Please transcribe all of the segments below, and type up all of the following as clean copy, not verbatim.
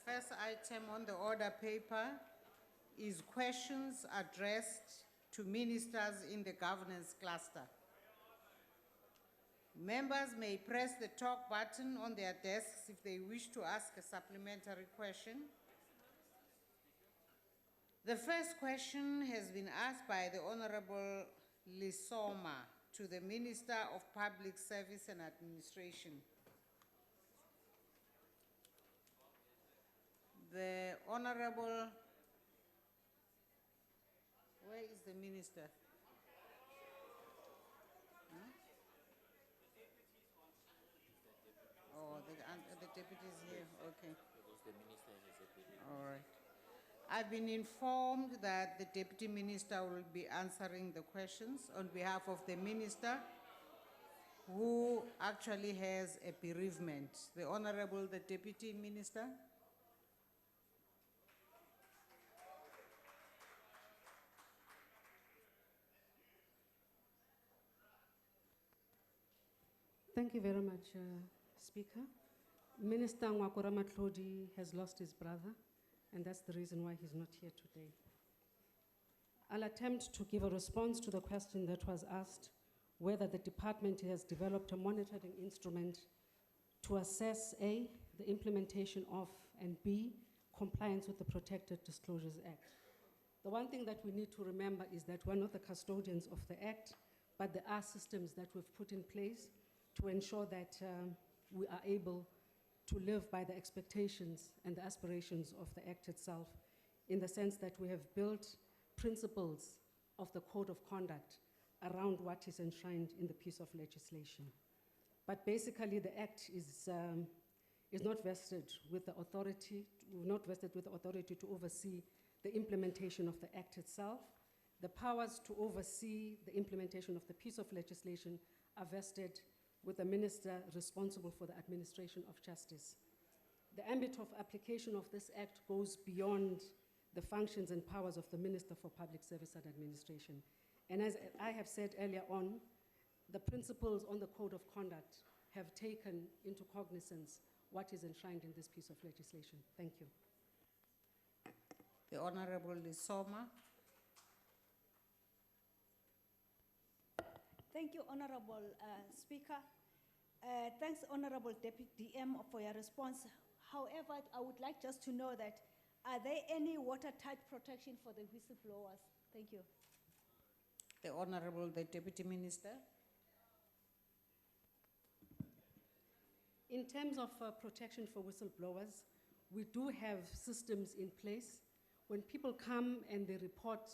first item on the order paper is questions addressed to ministers in the governance cluster. Members may press the talk button on their desks if they wish to ask a supplementary question. The first question has been asked by the Honorable Lisoma to the Minister of Public Service and Administration. The Honorable, where is the Minister? Huh? Oh, the deputy is here, okay. Because the Minister is a deputy. All right. I've been informed that the Deputy Minister will be answering the questions on behalf of the Minister, who actually has a bereavement. The Honorable, the Deputy Minister. Thank you very much, Speaker. Minister Ngwakora Matlodi has lost his brother, and that's the reason why he's not here today. I'll attempt to give a response to the question that was asked, whether the department has developed a monitoring instrument to assess A, the implementation of, and B, compliance with the Protected Disclosures Act. The one thing that we need to remember is that we're not the custodians of the Act, but there are systems that we've put in place to ensure that we are able to live by the expectations and the aspirations of the Act itself, in the sense that we have built principles of the Code of Conduct around what is enshrined in the piece of legislation. But basically the Act is not vested with the authority, to oversee the implementation of the Act itself. The powers to oversee the implementation of the piece of legislation are vested with the minister responsible for the administration of justice. The ambit of application of this Act goes beyond the functions and powers of the Minister for Public Service and Administration. And as I have said earlier on, the principles on the Code of Conduct have taken into cognizance what is enshrined in this piece of legislation. Thank you. The Honorable Lisoma. Thank you, Honorable Speaker. Thanks, Honorable Deputy DM, for your response. However, I would like just to know that, are there any watertight protection for the whistleblowers? Thank you. The Honorable, the Deputy Minister. In terms of protection for whistleblowers, we do have systems in place. When people come and they report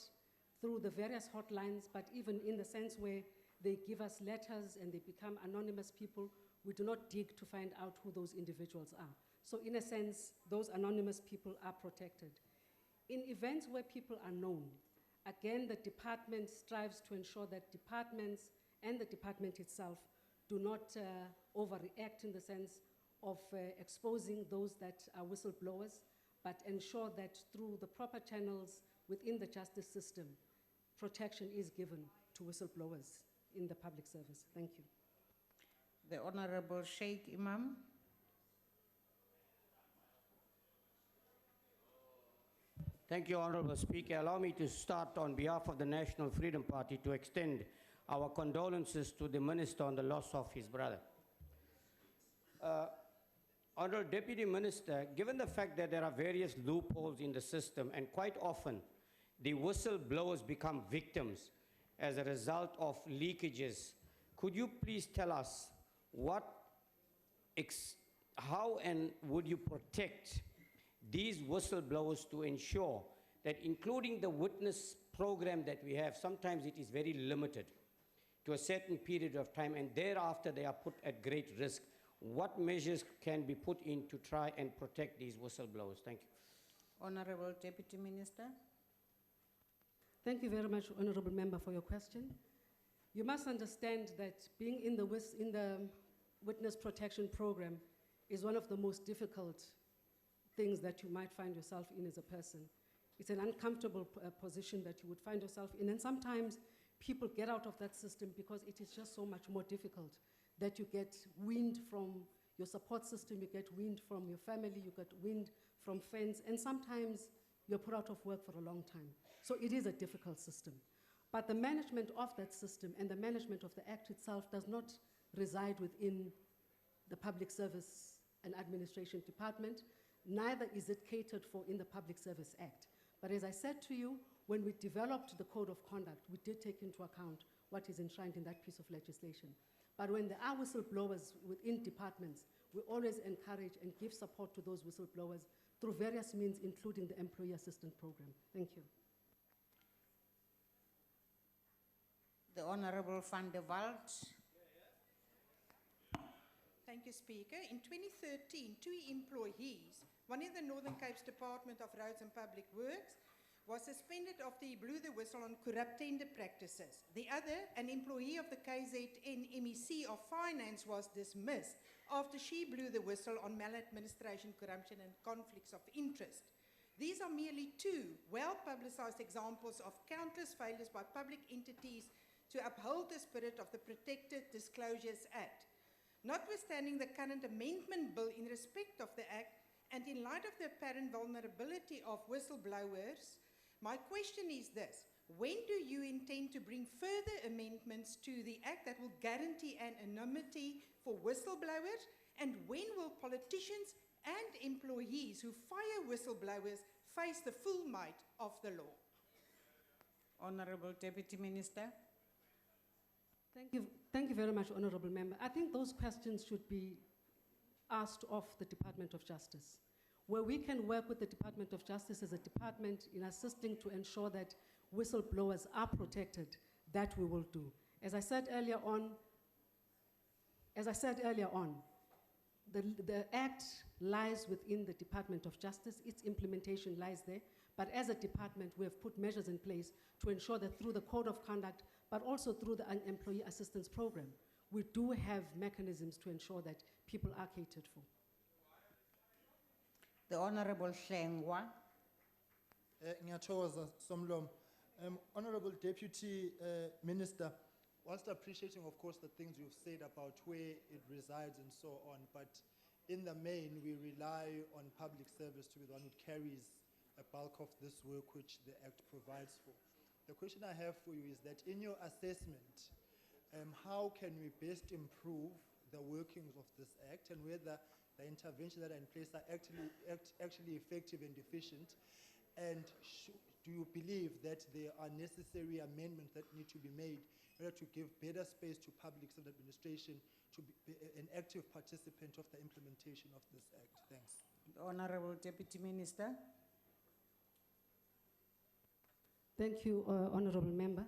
through the various hotlines, but even in the sense where they give us letters and they become anonymous people, we do not dig to find out who those individuals are. So in a sense, those anonymous people are protected. In events where people are known, again, the department strives to ensure that departments and the department itself do not overreact in the sense of exposing those that are whistleblowers, but ensure that through the proper channels within the justice system, protection is given to whistleblowers in the public service. Thank you. The Honorable Sheikh Imam. Thank you, Honorable Speaker. Allow me to start on behalf of the National Freedom Party to extend our condolences to the Minister on the loss of his brother. Honorable Deputy Minister, given the fact that there are various loopholes in the system and quite often the whistleblowers become victims as a result of leakages, could you please tell us how and would you protect these whistleblowers to ensure that, including the witness program that we have, sometimes it is very limited to a certain period of time and thereafter they are put at great risk? What measures can be put in to try and protect these whistleblowers? Thank you. Honorable Deputy Minister. Thank you very much, Honorable Member, for your question. You must understand that being in the Witness Protection Program is one of the most difficult things that you might find yourself in as a person. It's an uncomfortable position that you would find yourself in, and sometimes people get out of that system because it is just so much more difficult that you get wind from your support system, you get wind from your family, you get wind from friends, and sometimes you're put out of work for a long time. So it is a difficult system. But the management of that system and the management of the Act itself does not reside within the Public Service and Administration Department, neither is it catered for in the Public Service Act. But as I said to you, when we developed the Code of Conduct, we did take into account what is enshrined in that piece of legislation. But when there are whistleblowers within departments, we always encourage and give support to those whistleblowers through various means, including the Employee Assistance Program. Thank you. The Honorable Van der Walt. Thank you, Speaker. In 2013, 2 employees, one in the Northern Cape's Department of Roads and Public Works, was suspended after he blew the whistle on corrupt tender practices. The other, an employee of the KZN MEC of Finance, was dismissed after she blew the whistle on maladministration, corruption and conflicts of interest. These are merely 2 well-publicized examples of countless failures by public entities to uphold the spirit of the Protected Disclosures Act. Notwithstanding the current amendment bill in respect of the Act, and in light of the apparent vulnerability of whistleblowers, my question is this: when do you intend to bring further amendments to the Act that will guarantee anonymity for whistleblowers? And when will politicians and employees who fire whistleblowers face the full might of the law? Honorable Deputy Minister. Thank you very much, Honourable Member. I think those questions should be asked of the Department of Justice. Where we can work with the Department of Justice as a department in assisting to ensure that whistleblowers are protected, that we will do. As I said earlier on, the Act lies within the Department of Justice, its implementation lies there, but as a department, we have put measures in place to ensure that through the Code of Conduct, but also through the Employee Assistance Program, we do have mechanisms to ensure that people are catered for. The Honorable Hlengwa. Ngiyathokoza, Somlomo. Honorable Deputy Minister, whilst appreciating, of course, the things you've said about where it resides and so on, but in the main, we rely on public service to be the one who carries a bulk of this work which the Act provides for. The question I have for you is that in your assessment, how can we best improve the workings of this Act and whether the interventions that are in place are actually effective and efficient? And do you believe that there are necessary amendments that need to be made in order to give better space to public service administration to be an active participant of the implementation of this Act? Thanks. The Honorable Deputy Minister. Thank you, Honourable Member.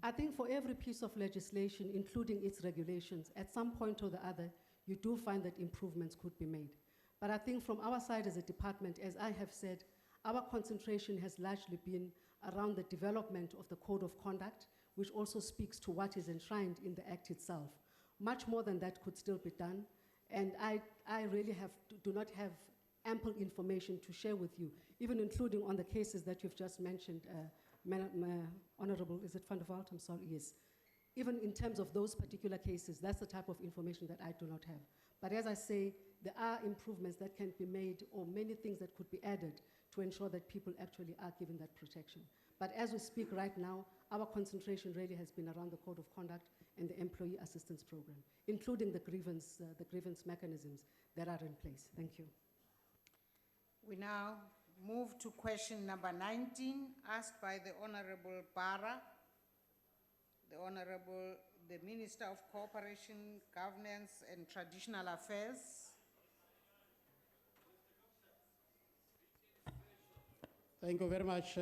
I think for every piece of legislation, including its regulations, at some point or the other, you do find that improvements could be made. But I think from our side as a department, as I have said, our concentration has largely been around the development of the Code of Conduct, which also speaks to what is enshrined in the Act itself. Much more than that could still be done, and I really do not have ample information to share with you, even including on the cases that you've just mentioned, Honourable, is it Van der Walt? I'm sorry, yes. Even in terms of those particular cases, that's the type of information that I do not have. But as I say, there are improvements that can be made or many things that could be added to ensure that people actually are given that protection. But as we speak right now, our concentration really has been around the Code of Conduct and the Employee Assistance Program, including the grievance mechanisms that are in place. Thank you. We now move to question number 19, asked by the Honorable Bara, the Minister of Cooperation, Governance and Traditional Affairs. Thank you very much,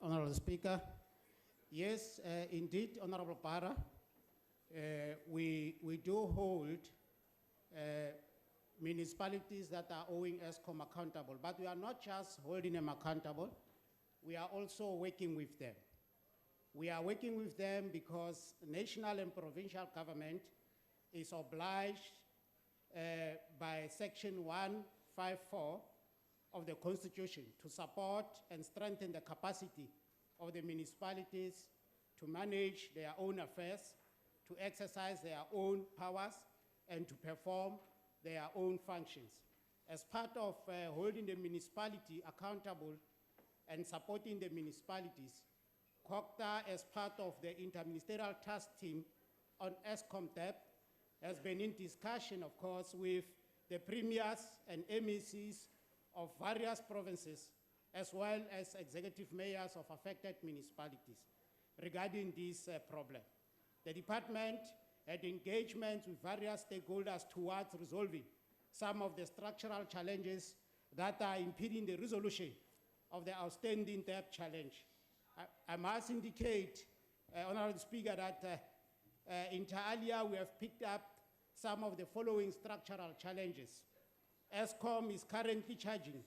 Honorable Speaker. Yes, indeed, Honorable Bara, we do hold municipalities that are owing Eskom accountable, but we are not just holding them accountable, we are also working with them. We are working with them because national and provincial government is obliged by Section 154 of the Constitution to support and strengthen the capacity of the municipalities to manage their own affairs, to exercise their own powers, and to perform their own functions. As part of holding the municipality accountable and supporting the municipalities, COCTA, as part of the interministerial task team on Eskom debt, has been in discussion, of course, with the premiers and MECs of various provinces, as well as executive mayors of affected municipalities regarding this problem. The department had engagements with various stakeholders towards resolving some of the structural challenges that are impeding the resolution of the outstanding debt challenge. I must indicate, Honorable Speaker, that inter alia we have picked up some of the following structural challenges. Eskom is currently charging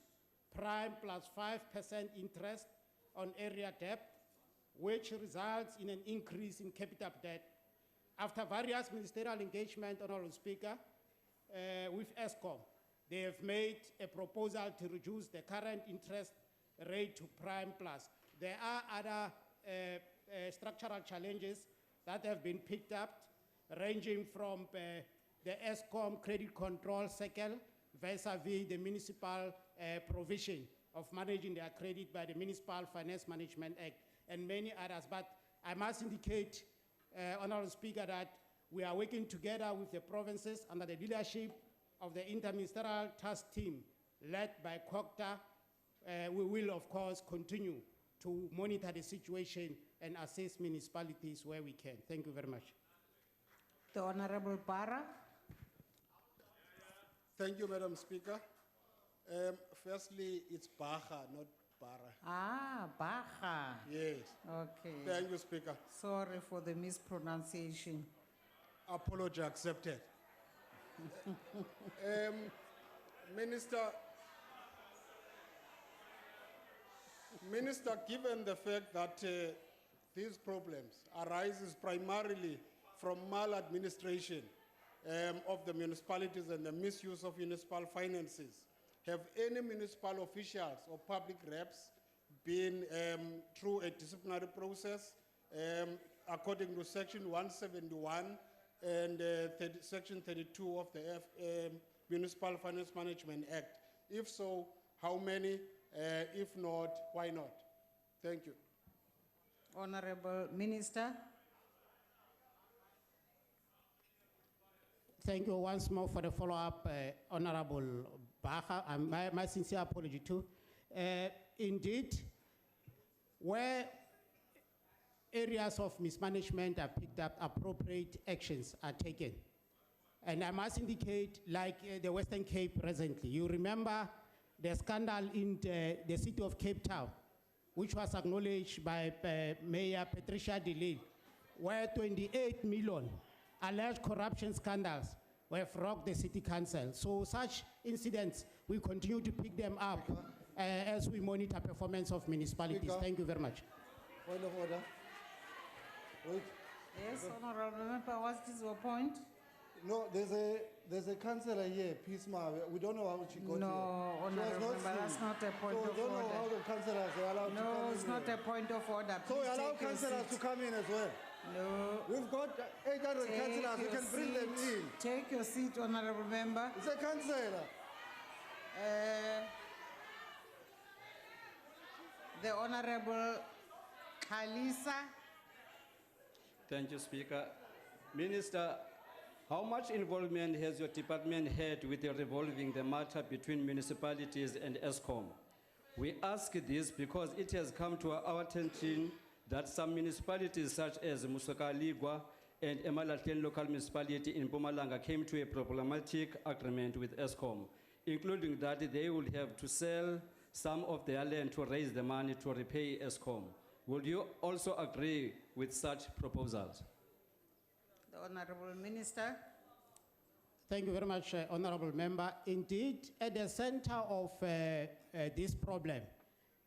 prime plus 5% interest on area debt, which results in an increase in capital debt. After various ministerial engagement, Honorable Speaker, with Eskom, they have made a proposal to reduce the current interest rate to prime plus. There are other structural challenges that have been picked up, ranging from the Eskom credit control cycle vis-a-vis the municipal provision of managing their credit by the Municipal Finance Management Act, and many others. But I must indicate, Honorable Speaker, that we are working together with the provinces under the leadership of the interministerial task team led by COCTA. We will, of course, continue to monitor the situation and assist municipalities where we can. Thank you very much. The Honorable Barra. Thank you, Madam Speaker. Firstly, it's Baja, not Barra. Ah, Baja. Yes. Okay. Thank you, Speaker. Sorry for the mispronunciation. Apology accepted. Minister, given the fact that these problems arises primarily from maladministration of the municipalities and the misuse of municipal finances, have any municipal officials or public reps been through a disciplinary process according to Section 171 and Section 32 of the Municipal Finance Management Act? If so, how many? If not, why not? Thank you. Honorable Minister. Thank you once more for the follow-up, Honorable Baja, and my sincere apology too. Indeed, where areas of mismanagement are picked up, appropriate actions are taken. And I must indicate, like the Western Cape presently, you remember the scandal in the city of Cape Town, which was acknowledged by Mayor Patricia de Lille, where 28 million alleged corruption scandals have rocked the city council. So such incidents, we continue to pick them up as we monitor performance of municipalities. Speaker. Thank you very much. Point of order. Wait. Yes, Honorable Member, what is your point? No, there's a councillor here, Pisma. We don't know how she got here. No, Honorable Member, that's not a point So of we don't know how order. the councillors are allowed to come No, in it's not here. a point of order. So we Please allow take your councillors to seat. come in as well. No. We've got 800 Take councillors. We your can bring them seat. in. Take your seat, Honorable Member. It's a councillor. The Honorable Khalisa. Thank you, Speaker. Minister, how much involvement has your department had with resolving the matter between municipalities and Eskom? We ask this because it has come to our attention that some municipalities such as Musakaligwa and Emalahleni local municipality in Mpumalanga came to a problematic agreement with Eskom, including that they would have to sell some of their land to raise the money to repay Eskom. Would you also agree with such proposals? The Honorable Minister. Thank you very much, Honorable Member. Indeed, at the center of this problem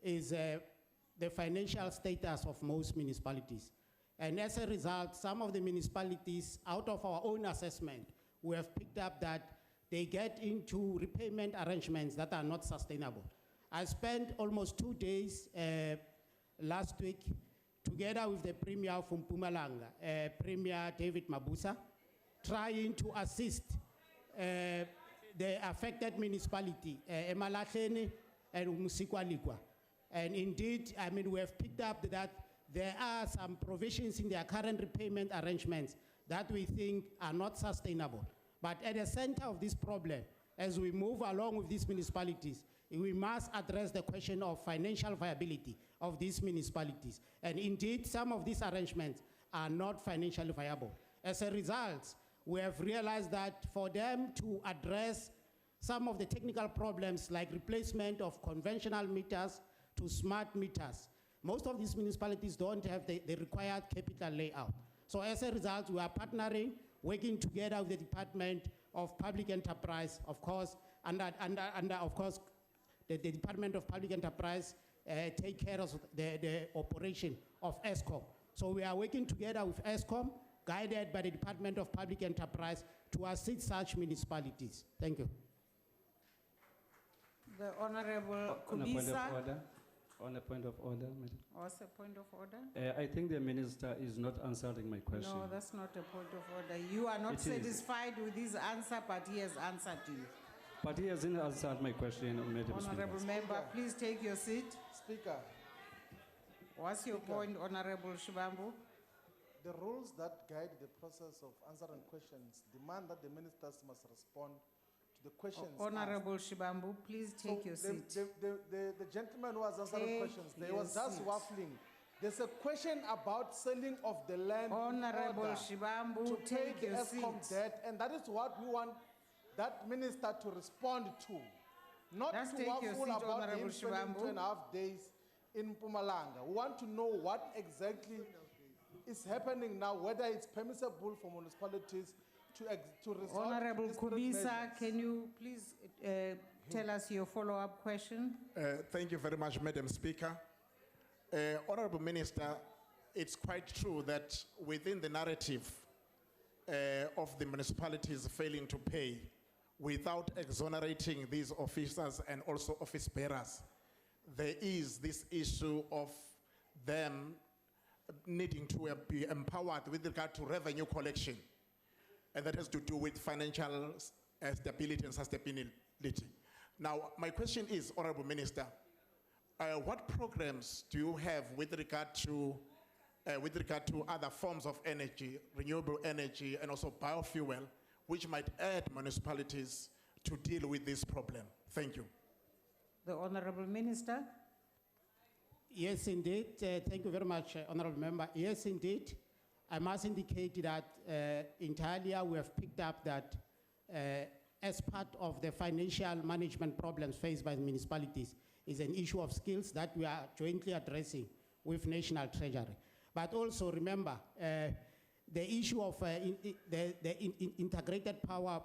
is the financial status of most municipalities. And as a result, some of the municipalities, out of our own assessment, we have picked up that they get into repayment arrangements that are not sustainable. I spent almost 2 days last week together with the Premier from Mpumalanga, Premier David Mabuza, trying to assist the affected municipality, Emalahleni and Musikwalikwa. And indeed, I mean, we have picked up that there are some provisions in their current repayment arrangements that we think are not sustainable. But at the center of this problem, as we move along with these municipalities, we must address the question of financial viability of these municipalities. And indeed, some of these arrangements are not financially viable. As a result, we have realized that for them to address some of the technical problems like replacement of conventional meters to smart meters, most of these municipalities don't have the required capital layout. So as a result, we are partnering, working together with the Department of Public Enterprise, of course, under of course, the Department of Public Enterprise take care of the operation of Eskom. So we are working together with Eskom, guided by the Department of Public Enterprise to assist such municipalities. Thank you. The Honorable On a point of Kubisa. order. On a point of order, madam. What's the point of order? I think the minister is not answering my question. No, that's not a point of order. You are not It is. satisfied with his answer, but he has answered you. But he hasn't answered my question, Madam Honorable Speaker. member, please take your seat. Speaker, What's your point, Honorable Shibambu? the rules that guide the process of answering questions demand that the ministers must respond to the questions asked. Honorable Shibambu, please take your So seat. the gentleman who was answering Take questions, they your was just seat. waffling. There's a question about selling of the land in Honorable order Shibambu, to pay take the your Eskom seat. debt, and that is what we want that minister to respond to. Not Just to take your waffle seat, about Honorable him spending Shibambu. 2.5 days in Mpumalanga. We want to know what exactly is happening now, whether it's permissible for municipalities to resort to Honorable disparate Kubisa, measures. can you please tell us your follow-up question? Thank you very much, Madam Speaker. Honorable Minister, it's quite true that within the narrative of the municipalities failing to pay without exonerating these officers and also office bearers, there is this issue of them needing to be empowered with regard to revenue collection. And that has to do with financial stability and sustainability. Now, my question is, Honorable Minister, what programs do you have with regard to other forms of energy, renewable energy, and also biofuel, which might aid municipalities to deal with this problem? Thank you. The Honorable Minister. Yes, indeed. Thank you very much, Honorable Member. Yes, indeed. I must indicate that entirely we have picked up that as part of the financial management problems faced by municipalities is an issue of skills that we are jointly addressing with National Treasury. But also remember, the issue of integrated power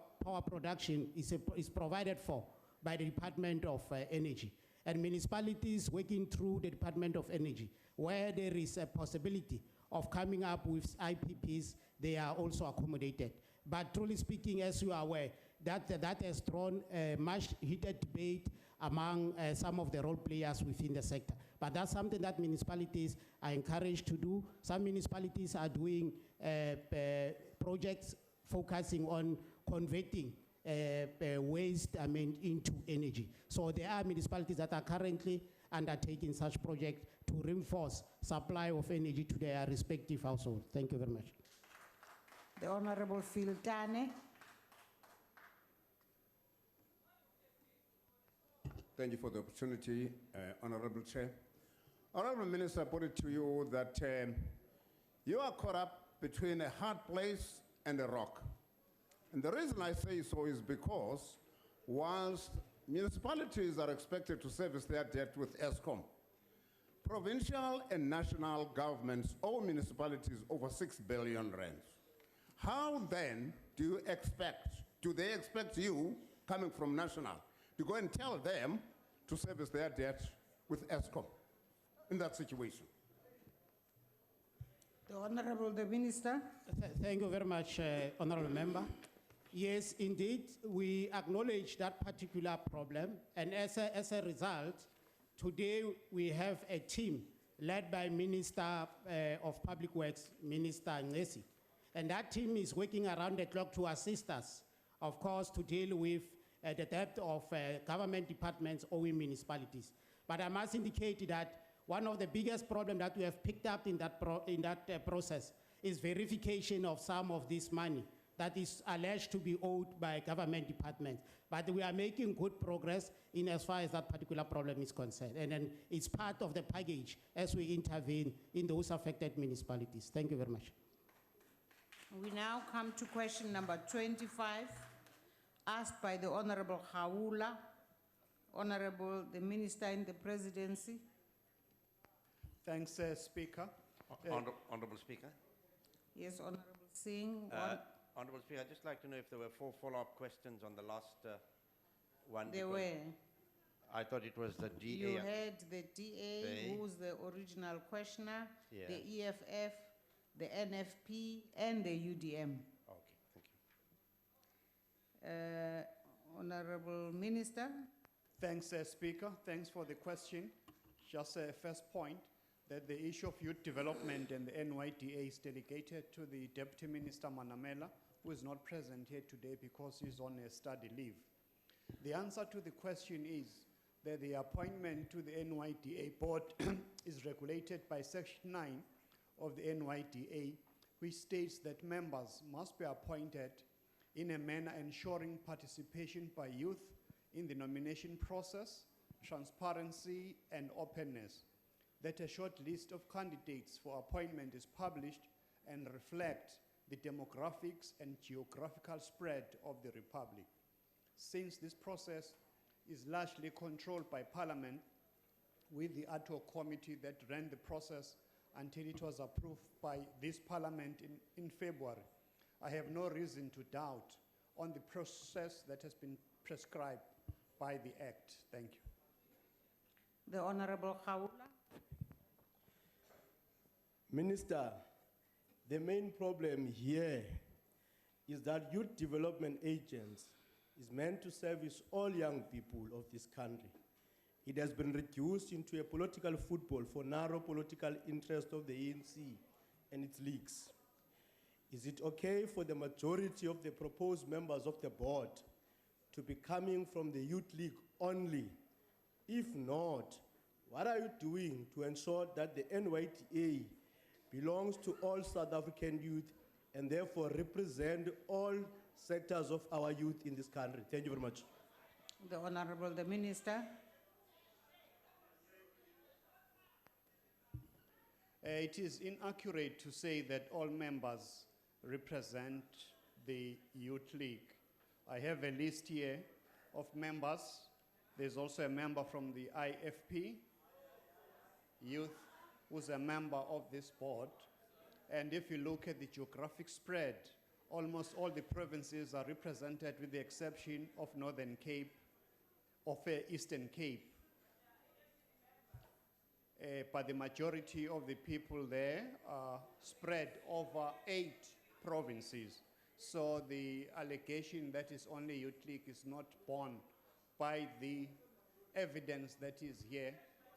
production is provided for by the Department of Energy. And municipalities working through the Department of Energy, where there is a possibility of coming up with IPPs, they are also accommodated. But truly speaking, as you are aware, that has drawn a much heated debate among some of the role players within the sector. But that's something that municipalities are encouraged to do. Some municipalities are doing projects focusing on converting waste, into energy. So there are municipalities that are currently undertaking such projects to reinforce supply of energy to their respective households. Thank you very much. The Honorable Filtane. Thank you for the opportunity, Honorable Chair. Honorable Minister, I put it to you that you are caught up between a hard place and a rock. And the reason I say so is because whilst municipalities are expected to service their debt with Eskom, provincial and national governments owe municipalities over 6 billion rands. How then do they expect you, coming from national, to go and tell them to service their debt with Eskom in that situation? The Honorable the Minister. Thank you very much, Honorable Member. Yes, indeed, we acknowledge that particular problem, and as a result, today we have a team led by Minister of Public Works, Minister Ngesi, and that team is working around the clock to assist us, of course, to deal with the debt of government departments owing municipalities. But I must indicate that one of the biggest problems that we have picked up in that, process is verification of some of this money that is alleged to be owed by government departments. But we are making good progress in as far as that particular problem is concerned. And then it's part of the package as we intervene in those affected municipalities. Thank you very much. We now come to question number 25, asked by the Honorable Haula. Honorable the Minister in the Presidency. Thanks, Speaker. Honourable Speaker. Yes, Honorable Singh. Honourable Speaker, I'd just like to know if there were 4 follow-up questions on the last one. There were. I thought it was the DA. You had the DA, who's the original questioner, Yeah. the EFF, the NFP, and the UDM. Okay, thank you. Honorable Minister. Thanks, Speaker. Thanks for the question. Just a first point that the issue of youth development and the NYDA is delegated to the Deputy Minister Manamela, who is not present here today because he's on a study leave. The answer to the question is that the appointment to the NYDA board is regulated by Section 9 of the NYDA, which states that members must be appointed in a manner ensuring participation by youth in the nomination process, transparency, and openness, that a short list of candidates for appointment is published and reflect the demographics and geographical spread of the Republic. Since this process is largely controlled by Parliament, with the ad hoc committee that ran the process until it was approved by this Parliament in February, I have no reason to doubt on the process that has been prescribed by the Act. Thank you. The Honorable Haula. Minister, the main problem here is that youth development agents is meant to service all young people of this country. It has been reduced into a political football for narrow political interest of the ANC and its leagues. Is it okay for the majority of the proposed members of the board to be coming from the youth league only? If not, what are you doing to ensure that the NYDA belongs to all South African youth and therefore represent all sectors of our youth in this country? Thank you very much. The Honorable the Minister. It is inaccurate to say that all members represent the Youth League. I have a list here of members. There's also a member from the IFP, Youth, who's a member of this board. And if you look at the geographic spread, almost all the provinces are represented with the exception of Northern Cape, of Eastern Cape. But the majority of the people there are spread over 8 provinces. So the allegation that is only Youth League is not borne by the evidence that is here.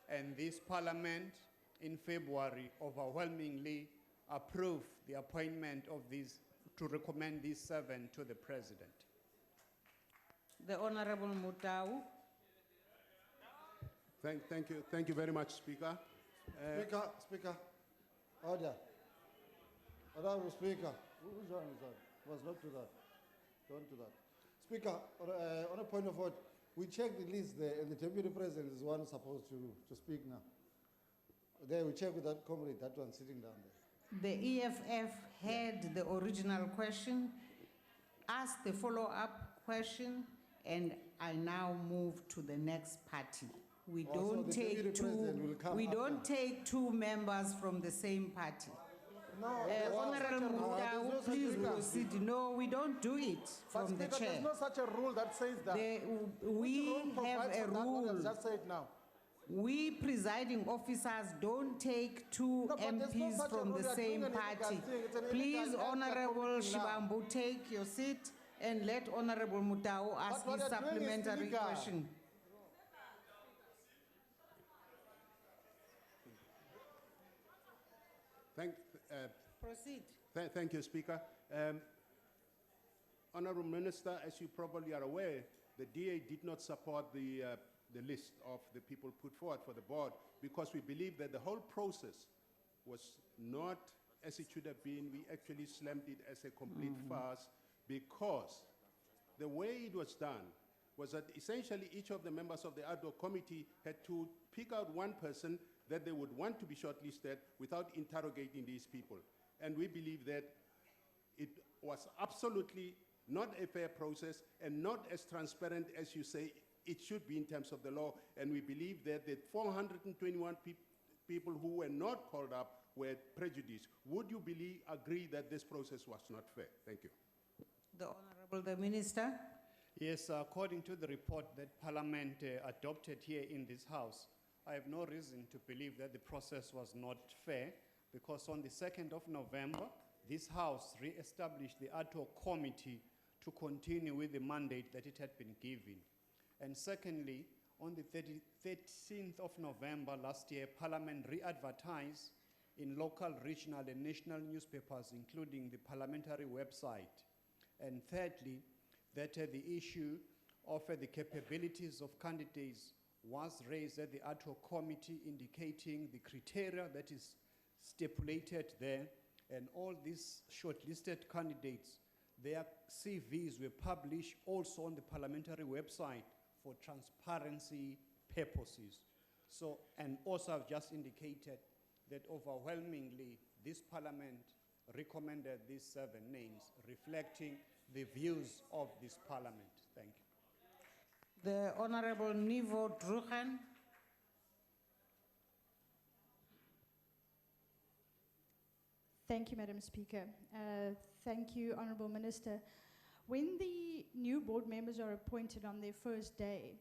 And this Parliament in February overwhelmingly approved the appointment of these, to recommend these 7 to the President. The Honorable Mutau. Thank you very much, Speaker. Speaker, order. Honorable Speaker, whose one is that? Was not to that. Don't do that. Speaker, on a point of order, we checked the list there, and the Deputy President is the one supposed to speak now. There, we check with that comrade, that one sitting down there. The EFF had the original question, asked the follow-up question, and I now move to the next party. We don't take two members from the same party. No, Honorable Mutau, please proceed. No, we don't do it from the chair. There's no such a rule that says that. We have a rule. Just say it now. We presiding officers don't take two MPs from the same party. Please, Honorable Shibambu, take your seat and let Honorable Mutau ask his supplementary question. Proceed. Thank you, Speaker. Honourable Minister, as you probably are aware, the DA did not support the list of the people put forward for the board because we believe that the whole process was not as it should have been. We actually slammed it as a complete farce because the way it was done was that essentially each of the members of the ad hoc committee had to pick out one person that they would want to be shortlisted without interrogating these people. And we believe that it was absolutely not a fair process and not as transparent as you say it should be in terms of the law. And we believe that the 421 people who were not called up were prejudiced. Would you agree that this process was not fair? Thank you. The Honorable the Minister. Yes, according to the report that Parliament adopted here in this House, I have no reason to believe that the process was not fair because on the 2nd of November, this House re-established the ad hoc committee to continue with the mandate that it had been given. And secondly, on the 13th of November last year, Parliament re-advertised in local, regional and national newspapers, including the parliamentary website. And thirdly, that the issue of the capabilities of candidates was raised at the ad hoc committee, indicating the criteria that is stipulated there, and all these shortlisted candidates, their CVs were published also on the parliamentary website for transparency purposes. So, and also I've just indicated that overwhelmingly this parliament recommended these 7 names, reflecting the views of this parliament. Thank you. The Honorable Nivo Drugan. Thank you, Madam Speaker. Thank you, Honourable Minister. When the new board members are appointed on their first day,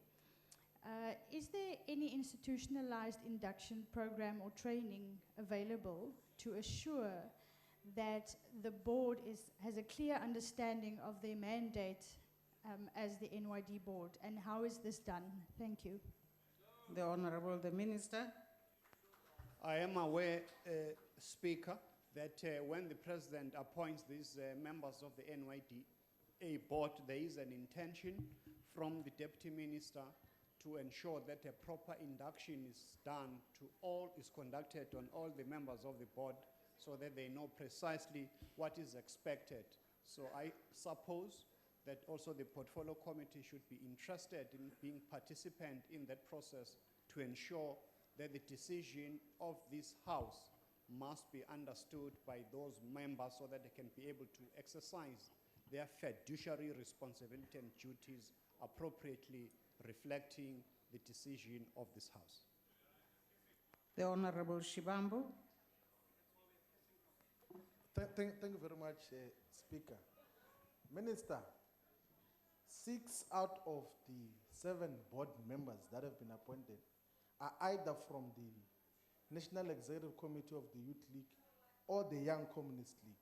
is there any institutionalized induction program or training available to assure that the board has a clear understanding of their mandate as the NYD board, and how is this done? Thank you. The Honorable the Minister. I am aware, Speaker, that when the President appoints these members of the NYDA board, there is an intention from the Deputy Minister to ensure that a proper induction is done to all, is conducted on all the members of the board so that they know precisely what is expected. So I suppose that also the portfolio committee should be interested in being participant in that process to ensure that the decision of this House must be understood by those members so that they can be able to exercise their fiduciary responsibility and duties appropriately reflecting the decision of this House. The Honorable Shibambu. Thank you very much, Speaker. Minister, 6 out of the 7 board members that have been appointed are either from the National Executive Committee of the Youth League or the Young Communist League.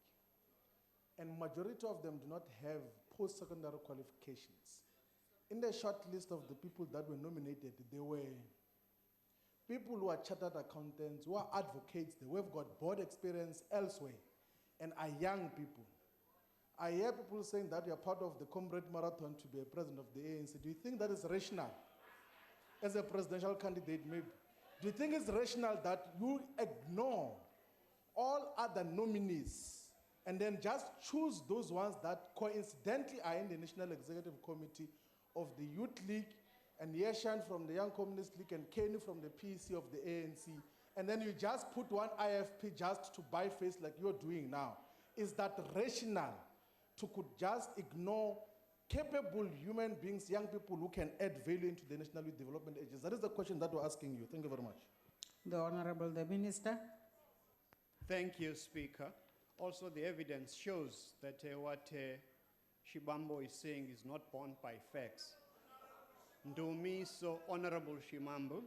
And majority of them do not have post-secondary qualifications. In the short list of the people that were nominated, there were people who are chartered accountants, who are advocates, who have got board experience elsewhere, and are young people. I hear people saying that you're part of the Comrade Marathon to be a president of the ANC. Do you think that is rational? As a presidential candidate, maybe. Do you think it's rational that you ignore all other nominees and then just choose those ones that coincidentally are in the National Executive Committee of the Youth League, and Yeshan from the Young Communist League, and Kenny from the PEC of the ANC, and then you just put one IFP just to buy face like you're doing now? Is that rational to could just ignore capable human beings, young people who can add value into the National Youth Development Agency? That is the question that we're asking you. Thank you very much. The Honorable the Minister. Thank you, Speaker. Also, the evidence shows that what Shibambo is saying is not borne by facts. Ndumi, so Honorable Shibambo,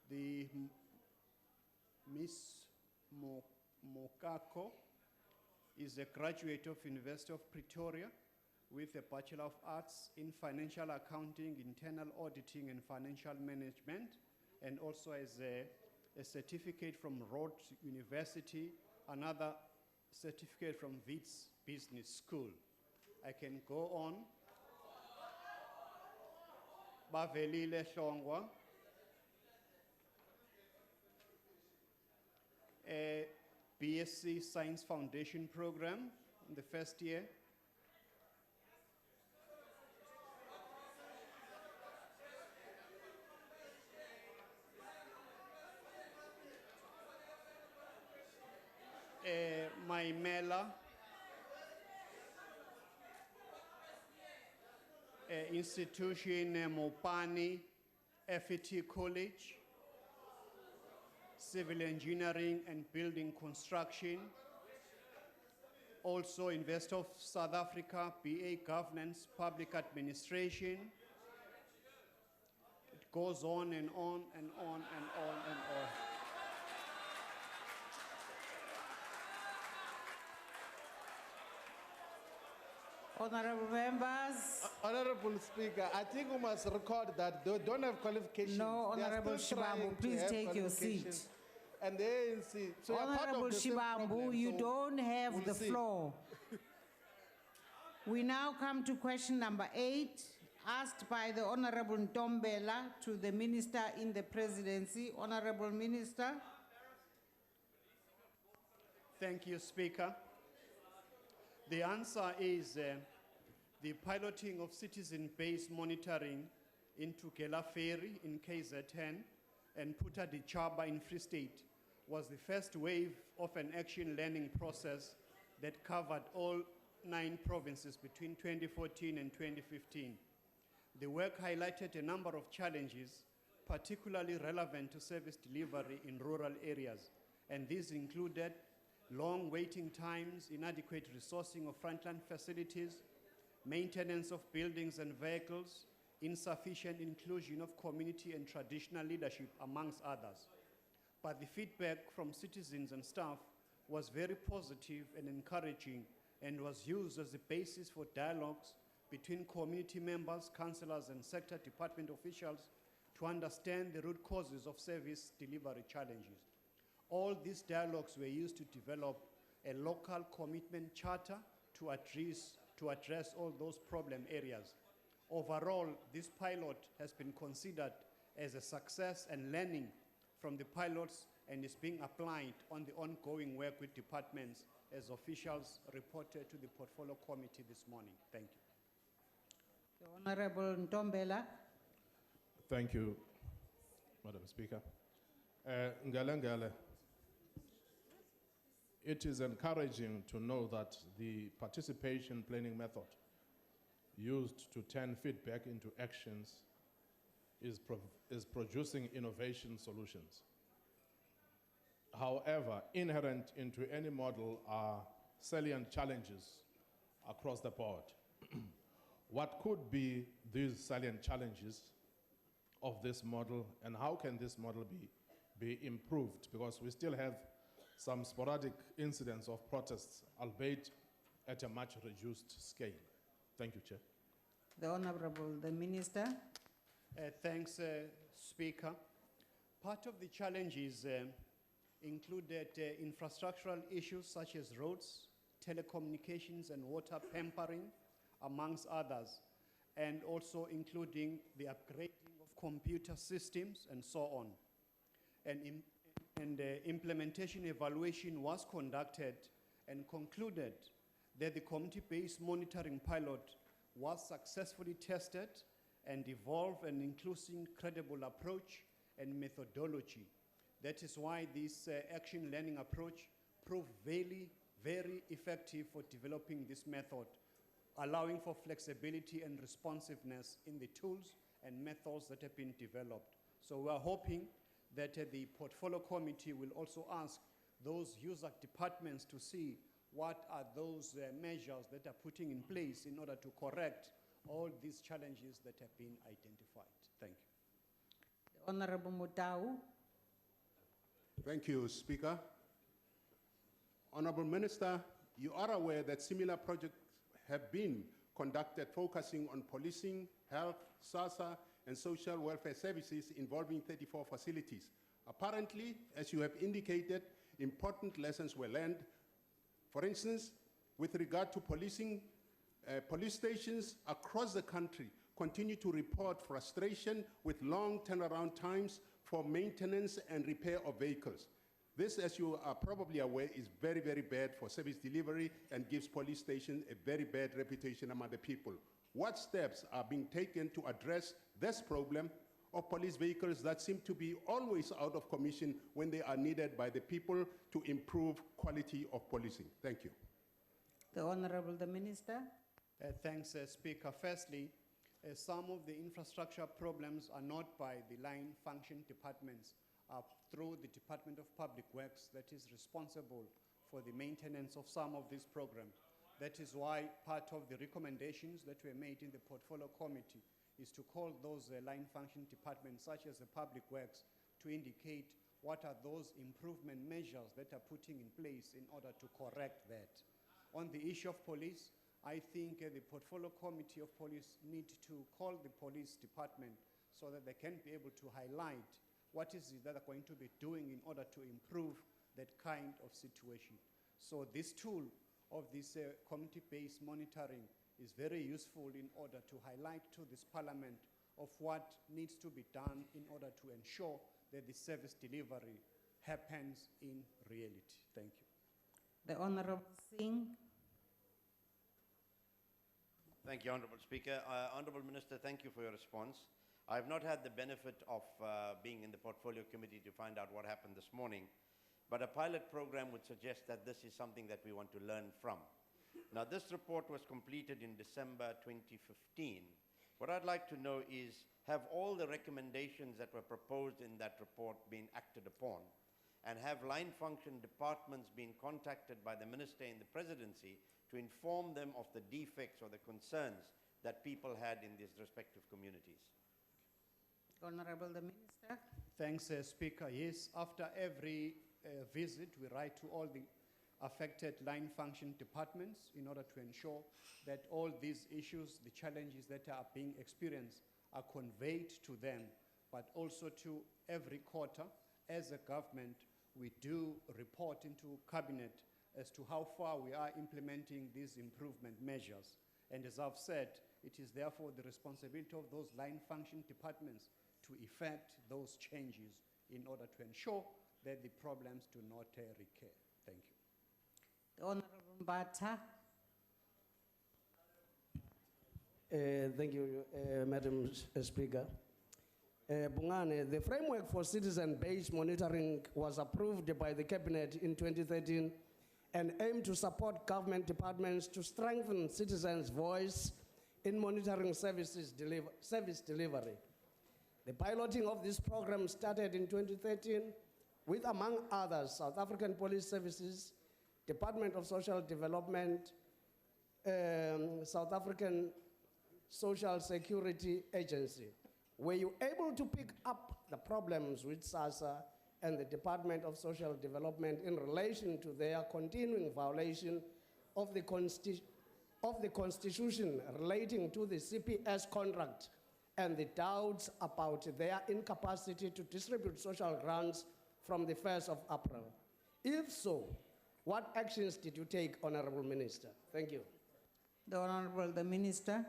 the Miss Mokako is a graduate of University of Pretoria with a Bachelor of Arts in Financial Accounting, Internal Auditing and Financial Management, and also has a certificate from Rhodes University, another certificate from Wits Business School. I can go on. Bavelile Hlongwa, BSc Science Foundation program in the first year. Maimela, institution Mopani, FET College, civil engineering and building construction. Also University of South Africa, BA Governance, Public Administration. It goes on and on and on and on and on. Honorable members. Honorable Speaker, I think we must record that they don't have qualifications. No, They are Honorable still trying Shibambu, to please have take your seat. qualifications. And the ANC. So you're part of Honorable the same Shibambu, problem, you so don't have we'll the see. floor. We now come to question number 8, asked by the Honorable Ntombela to the Minister in the Presidency. Honorable Minister. Thank you, Speaker. The answer is the piloting of citizen-based monitoring into Gela Ferry in KZN and Puta di Chaba in Free State was the first wave of an action learning process that covered all 9 provinces between 2014 and 2015. The work highlighted a number of challenges, particularly relevant to service delivery in rural areas, and these included long waiting times, inadequate resourcing of frontline facilities, maintenance of buildings and vehicles, insufficient inclusion of community and traditional leadership, amongst others. But the feedback from citizens and staff was very positive and encouraging and was used as the basis for dialogues between community members, councillors, and sector department officials to understand the root causes of service delivery challenges. All these dialogues were used to develop a local commitment charter to address all those problem areas. Overall, this pilot has been considered as a success, and learning from the pilots and is being applied on the ongoing work with departments as officials reported to the Portfolio Committee this morning. Thank you. The Honorable Ntombela. Thank you, Madam Speaker. Ngale, it is encouraging to know that the participation planning method used to turn feedback into actions is producing innovation solutions. However, inherent into any model are salient challenges across the board. What could be these salient challenges of this model, and how can this model be improved? Because we still have some sporadic incidents of protests, albeit at a much reduced scale. Thank you, Chair. The Honorable, the Minister. Thanks, Speaker. Part of the challenges included infrastructural issues such as roads, telecommunications, and water pampering, amongst others, and also including the upgrading of computer systems and so on. And implementation evaluation was conducted and concluded that the community-based monitoring pilot was successfully tested and evolved an inclusive, credible approach and methodology. That is why this action learning approach proved very, very effective for developing this method, allowing for flexibility and responsiveness in the tools and methods that have been developed. So we are hoping that the Portfolio Committee will also ask those user departments to see what are those measures that are putting in place in order to correct all these challenges that have been identified. Thank you. The Honorable Mutau. Thank you, Speaker. Honorable Minister, you are aware that similar projects have been conducted focusing on policing, health, SASA, and social welfare services involving 34 facilities. Apparently, as you have indicated, important lessons were learned. For instance, with regard to policing, police stations across the country continue to report frustration with long turnaround times for maintenance and repair of vehicles. This, as you are probably aware, is very, very bad for service delivery and gives police stations a very bad reputation among the people. What steps are being taken to address this problem of police vehicles that seem to be always out of commission when they are needed by the people to improve quality of policing? Thank you. The Honorable the Minister. Thanks, Speaker. Firstly, some of the infrastructure problems are not by the line function departments, through the Department of Public Works that is responsible for the maintenance of some of these programs. That is why part of the recommendations that were made in the Portfolio Committee is to call those line function departments, such as the Public Works, to indicate what are those improvement measures that are putting in place in order to correct that. On the issue of police, I think the Portfolio Committee of Police need to call the police department so that they can be able to highlight what is it that they're going to be doing in order to improve that kind of situation. So this tool of this community-based monitoring is very useful in order to highlight to this parliament of what needs to be done in order to ensure that the service delivery happens in reality. Thank you. The Honorable Singh. Thank you, Honorable Speaker. Honorable Minister, thank you for your response. I have not had the benefit of being in the Portfolio Committee to find out what happened this morning, but a pilot program would suggest that this is something that we want to learn from. Now, this report was completed in December 2015. What I'd like to know is, have all the recommendations that were proposed in that report been acted upon? And have line function departments been contacted by the Minister in the Presidency to inform them of the defects or the concerns that people had in these respective communities? Honorable the Minister. Thanks, Speaker. Yes, after every visit, we write to all the affected line function departments in order to ensure that all these issues, the challenges that are being experienced, are conveyed to them, but also to every quarter. As a government, we do report into Cabinet as to how far we are implementing these improvement measures. And as I've said, it is therefore the responsibility of those line function departments to effect those changes in order to ensure that the problems do not recur. Thank you. The Honorable Mbata. Thank you, Madam Speaker. Bungane, the framework for citizen-based monitoring was approved by the Cabinet in 2013 and aimed to support government departments to strengthen citizens' voice in monitoring service delivery. The piloting of this program started in 2013 with, among others, South African Police Services, Department of Social Development, South African Social Security Agency. Were you able to pick up the problems with SASSA and the Department of Social Development in relation to their continuing violation of the Constitution relating to the CPS contract and the doubts about their incapacity to distribute social grants from the 1st of April? If so, what actions did you take, Honorable Minister? Thank you. The Honorable the Minister.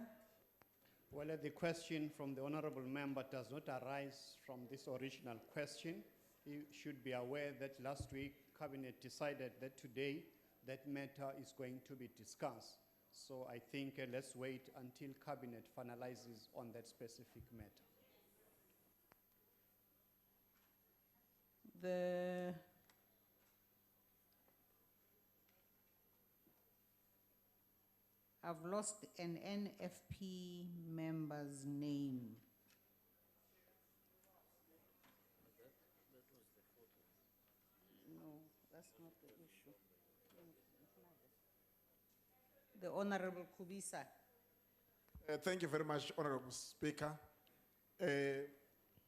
Well, the question from the Honorable Member does not arise from this original question. You should be aware that last week, Cabinet decided that today that matter is going to be discussed. So I think let's wait until Cabinet finalizes on that specific matter. I've lost an NFP member's name. No, that's not the issue. The Honorable Kubisa. Thank you very much, Honorable Speaker.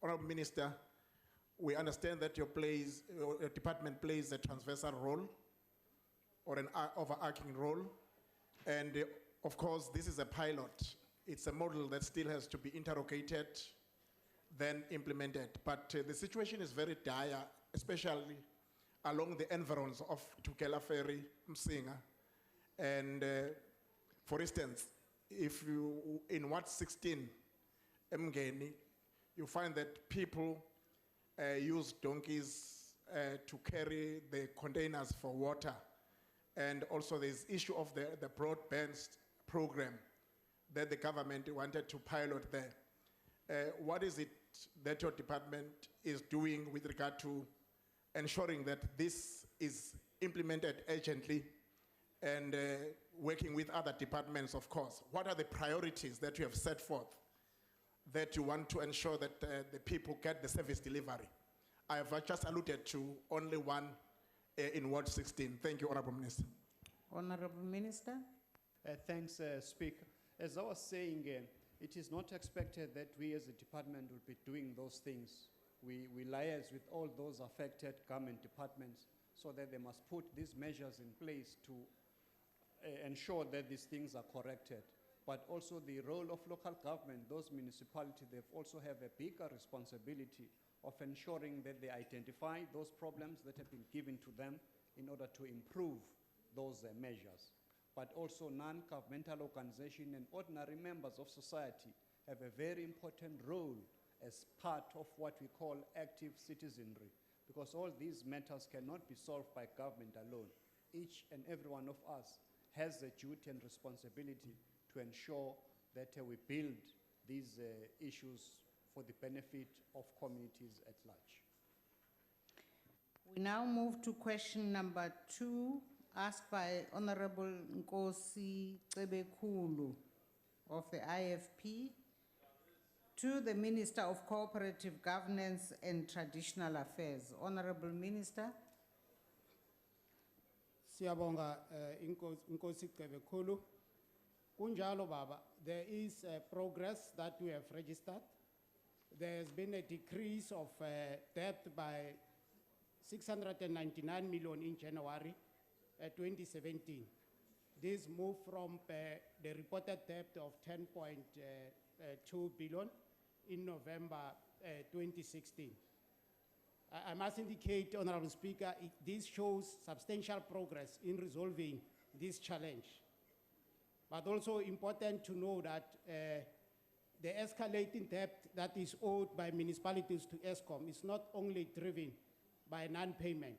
Honorable Minister, we understand that your department plays a transversal role or an overarching role. And of course, this is a pilot. It's a model that still has to be interrogated, then implemented. But the situation is very dire, especially along the environs of Tukela Ferry, Msinga. And for instance, if you, in Ward 16, Emgeni, you find that people use donkeys to carry the containers for water. And also there's issue of the broadband program that the government wanted to pilot there. What is it that your department is doing with regard to ensuring that this is implemented urgently and working with other departments, of course? What are the priorities that you have set forth that you want to ensure that the people get the service delivery? I have just alluded to only one in Ward 16. Thank you, Honorable Minister. Honorable Minister. Thanks, Speaker. As I was saying, it is not expected that we as a department will be doing those things. We liaise with all those affected government departments so that they must put these measures in place to ensure that these things are corrected. But also the role of local government, those municipalities, they also have a bigger responsibility of ensuring that they identify those problems that have been given to them in order to improve those measures. But also non-governmental organizations and ordinary members of society have a very important role as part of what we call active citizenry, because all these matters cannot be solved by government alone. Each and every one of us has a duty and responsibility to ensure that we build these issues for the benefit of communities at large. We now move to question number 2, asked by Honorable Nkosi Cebekulu of the IFP to the Minister of Cooperative Governance and Traditional Affairs. Honorable Minister. Siyabonga Nkosi Cebekulu. Kunjalo baba, there is progress that we have registered. There has been a decrease of debt by 699 million in January 2017. This moved from the reported debt of 10.2 billion in November 2016. I must indicate, Honorable Speaker, this shows substantial progress in resolving this challenge. But also important to know that the escalating debt that is owed by municipalities to Eskom is not only driven by non-payment.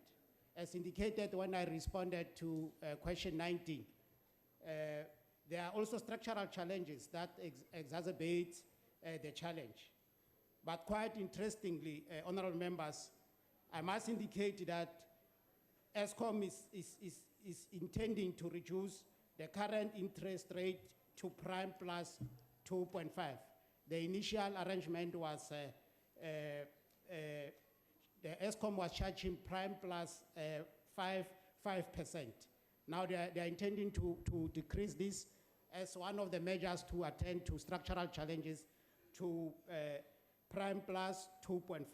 As indicated when I responded to question 19, there are also structural challenges that exacerbate the challenge. But quite interestingly, honorable members, I must indicate that Eskom is intending to reduce the current interest rate to prime plus 2.5. The initial arrangement was, the Eskom was charging prime plus 5%. Now they are intending to decrease this as one of the measures to attend to structural challenges to prime plus 2.5.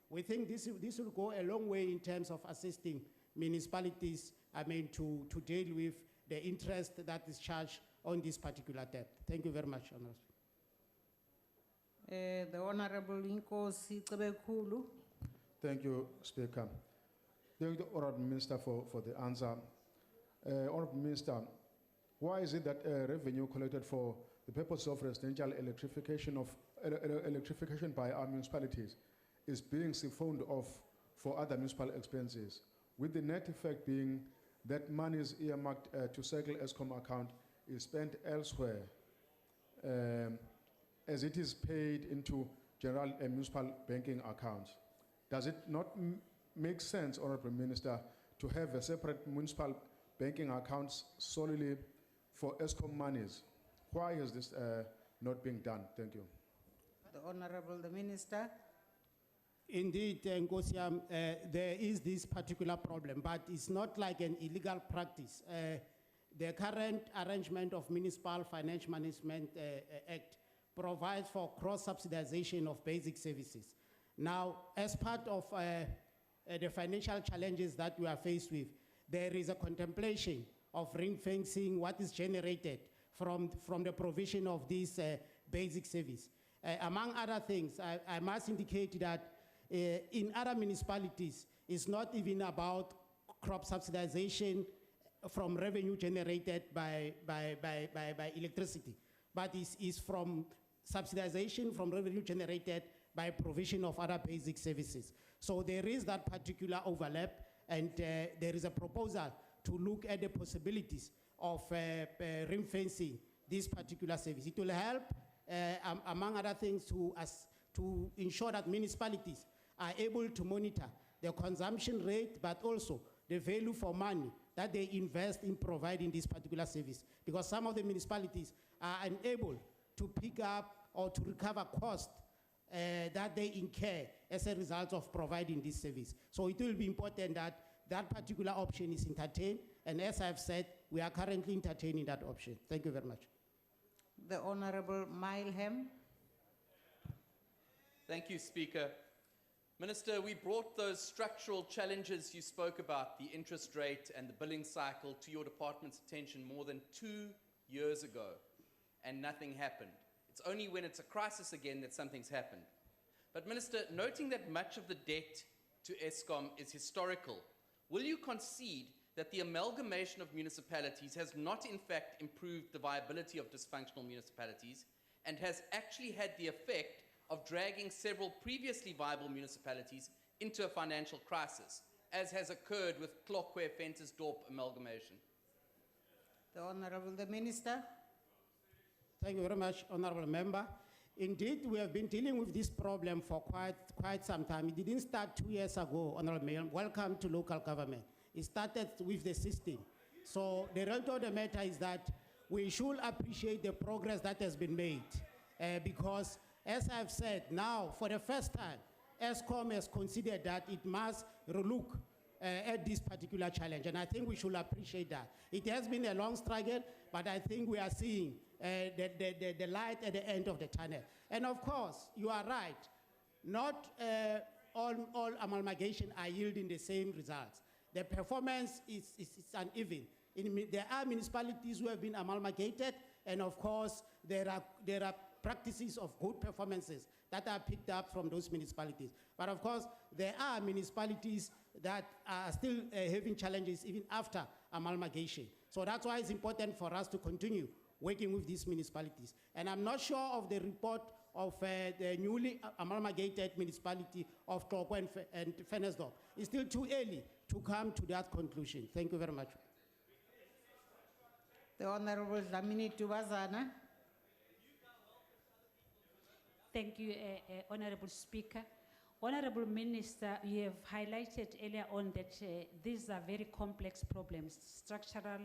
We think this will go a long way in terms of assisting municipalities, to deal with the interest that is charged on this particular debt. Thank you very much, Honorable. The Honorable Nkosi Cebekulu. Thank you, Speaker. Thank you, Honorable Minister, for the answer. Honorable Minister, why is it that revenue collected for the purpose of residential electrification by our municipalities is being siphoned off for other municipal expenses, with the net effect being that monies earmarked to Circle Eskom account is spent elsewhere, as it is paid into general and municipal banking accounts? Does it not make sense, Honorable Minister, to have a separate municipal banking accounts solely for Eskom monies? Why is this not being done? Thank you. The Honorable the Minister. Indeed, Nkosiam, there is this particular problem, but it's not like an illegal practice. The current arrangement of Municipal Financial Management Act provides for cross-subsidization of basic services. Now, as part of the financial challenges that we are faced with, there is a contemplation of ring-fencing what is generated from the provision of this basic service. Among other things, I must indicate that in other municipalities, it's not even about crop subsidization from revenue generated by electricity, but is from subsidization from revenue generated by provision of other basic services. So there is that particular overlap, and there is a proposal to look at the possibilities of ring-fencing this particular service. It will help, among other things, to ensure that municipalities are able to monitor the consumption rate, but also the value for money that they invest in providing this particular service. Because some of the municipalities are unable to pick up or to recover costs that they incur as a result of providing this service. So it will be important that that particular option is entertained, and as I've said, we are currently entertaining that option. Thank you very much. The Honorable Mileham. Thank you, Speaker. Minister, we brought those structural challenges you spoke about, the interest rate and the billing cycle, to your department's attention more than 2 years ago, and nothing happened. It's only when it's a crisis again that something's happened. But Minister, noting that much of the debt to Eskom is historical, will you concede that the amalgamation of municipalities has not in fact improved the viability of dysfunctional municipalities and has actually had the effect of dragging several previously viable municipalities into a financial crisis, as has occurred with Klokwe Ventersdorp amalgamation? The Honorable the Minister. Thank you very much, Honorable Member. Indeed, we have been dealing with this problem for quite some time. It didn't start 2 years ago, Honorable Mayor. Welcome to local government. It started with the system. So the result of the matter is that we should appreciate the progress that has been made because, as I've said, now, for the first time, Eskom has considered that it must relook at this particular challenge, and I think we should appreciate that. It has been a long struggle, but I think we are seeing the light at the end of the tunnel. And of course, you are right, not all amalgamation are yielding the same results. The performance is uneven. There are municipalities who have been amalgamated, and of course, there are practices of good performances that are picked up from those municipalities. But of course, there are municipalities that are still having challenges even after amalgamation. So that's why it's important for us to continue working with these municipalities. And I'm not sure of the report of the newly amalgamated municipality of Klokwe and Ventersdorp. It's still too early to come to that conclusion. Thank you very much. The Honorable Dlamini Tubazana. Thank you, Honorable Speaker. Honorable Minister, you have highlighted earlier on that these are very complex problems, structural,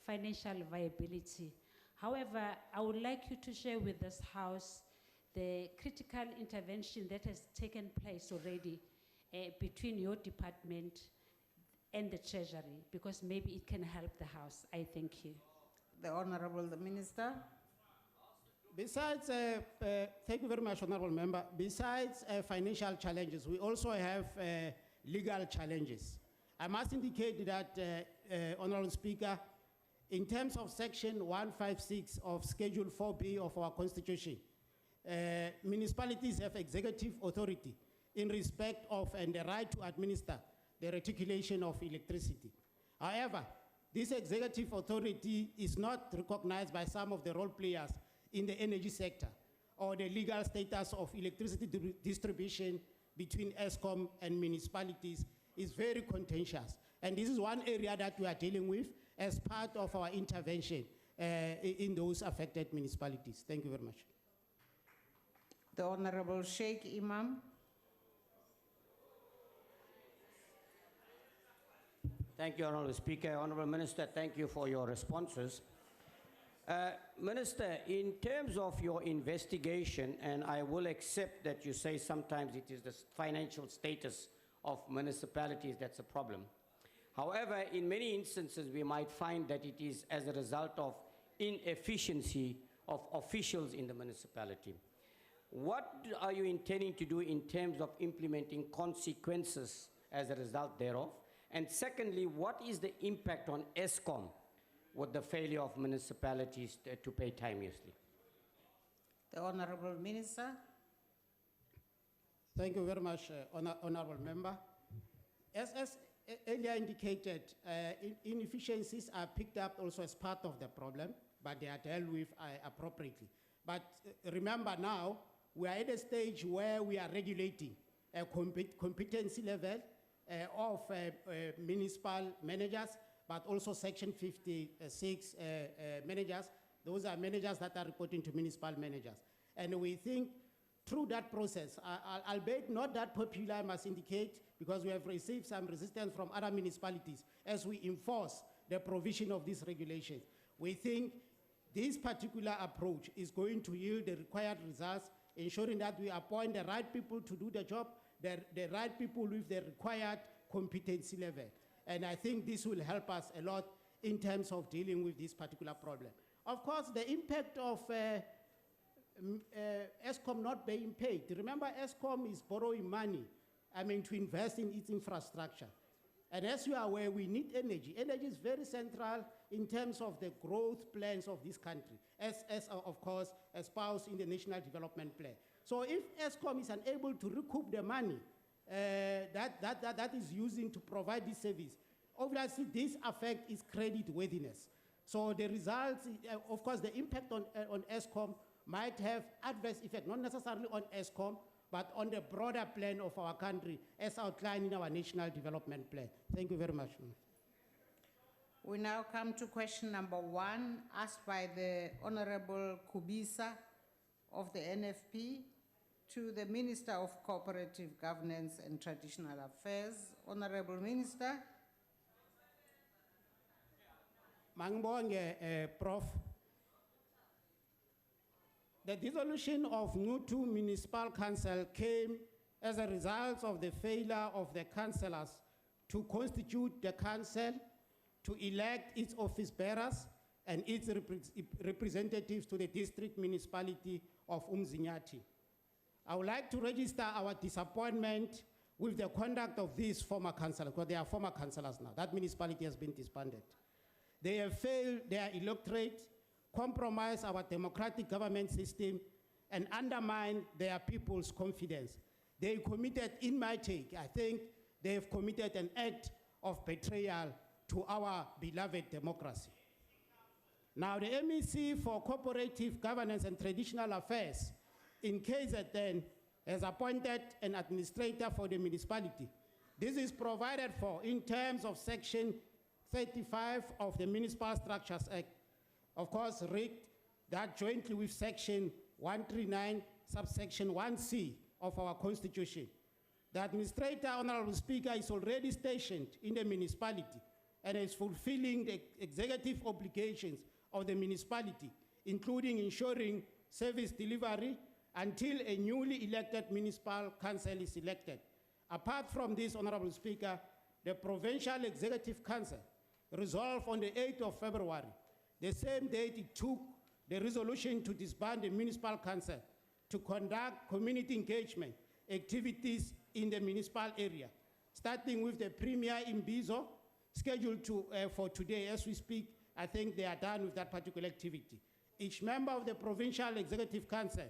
financial viability. However, I would like you to share with this House the critical intervention that has taken place already between your department and the Treasury, because maybe it can help the House. I thank you. The Honorable the Minister. Besides, thank you very much, Honorable Member. Besides financial challenges, we also have legal challenges. I must indicate that, Honorable Speaker, in terms of Section 156 of Schedule 4B of our Constitution, municipalities have executive authority in respect of and the right to administer the reticulation of electricity. However, this executive authority is not recognized by some of the role players in the energy sector, or the legal status of electricity distribution between Eskom and municipalities is very contentious. And this is one area that we are dealing with as part of our intervention in those affected municipalities. Thank you very much. The Honorable Sheikh Imam. Thank you, Honorable Speaker. Honorable Minister, thank you for your responses. Minister, in terms of your investigation, and I will accept that you say sometimes it is the financial status of municipalities that's a problem. However, in many instances, we might find that it is as a result of inefficiency of officials in the municipality. What are you intending to do in terms of implementing consequences as a result thereof? And secondly, what is the impact on Eskom with the failure of municipalities to pay timeously? The Honorable Minister. Thank you very much, Honorable Member. As earlier indicated, inefficiencies are picked up also as part of the problem, but they are dealt with appropriately. But remember now, we are at a stage where we are regulating a competency level of municipal managers, but also Section 56 managers. Those are managers that are reporting to municipal managers. And we think through that process, albeit not that popular, I must indicate, because we have received some resistance from other municipalities as we enforce the provision of these regulations. We think this particular approach is going to yield the required results, ensuring that we appoint the right people to do the job, the right people with the required competency level. And I think this will help us a lot in terms of dealing with this particular problem. Of course, the impact of Eskom not being paid. Remember, Eskom is borrowing money, to invest in its infrastructure. And as you are aware, we need energy. Energy is very central in terms of the growth plans of this country, as of course, espoused in the National Development Plan. So if Eskom is unable to recoup the money that is using to provide this service, obviously this affects its credit worthiness. So the results, of course, the impact on Eskom might have adverse effect, not necessarily on Eskom, but on the broader plan of our country, as outlined in our National Development Plan. Thank you very much. We now come to question number 1, asked by the Honorable Kubisa of the NFP to the Minister of Cooperative Governance and Traditional Affairs. Honorable Minister. Mangbonge, Prof. The dissolution of Nutu Municipal Council came as a result of the failure of the councillors to constitute the council, to elect its office bearers and its representatives to the district municipality of Umzinyati. I would like to register our disappointment with the conduct of these former councillors, because they are former councillors now. That municipality has been disbanded. They have failed their electorate, compromise our democratic government system, and undermine their people's confidence. They committed, in my take, I think they have committed an act of betrayal to our beloved democracy. Now, the MEC for Cooperative Governance and Traditional Affairs in KZN has appointed an administrator for the municipality. This is provided for in terms of Section 35 of the Municipal Structures Act. Of course, rigged that jointly with Section 139, subsection 1C of our Constitution. The administrator, Honorable Speaker, is already stationed in the municipality and is fulfilling the executive obligations of the municipality, including ensuring service delivery until a newly elected municipal council is elected. Apart from this, Honorable Speaker, the Provincial Executive Council resolved on the 8th of February, the same date it took the resolution to disband the municipal council to conduct community engagement activities in the municipal area, starting with the Premier Imbizo, scheduled for today as we speak. I think they are done with that particular activity. Each member of the Provincial Executive Council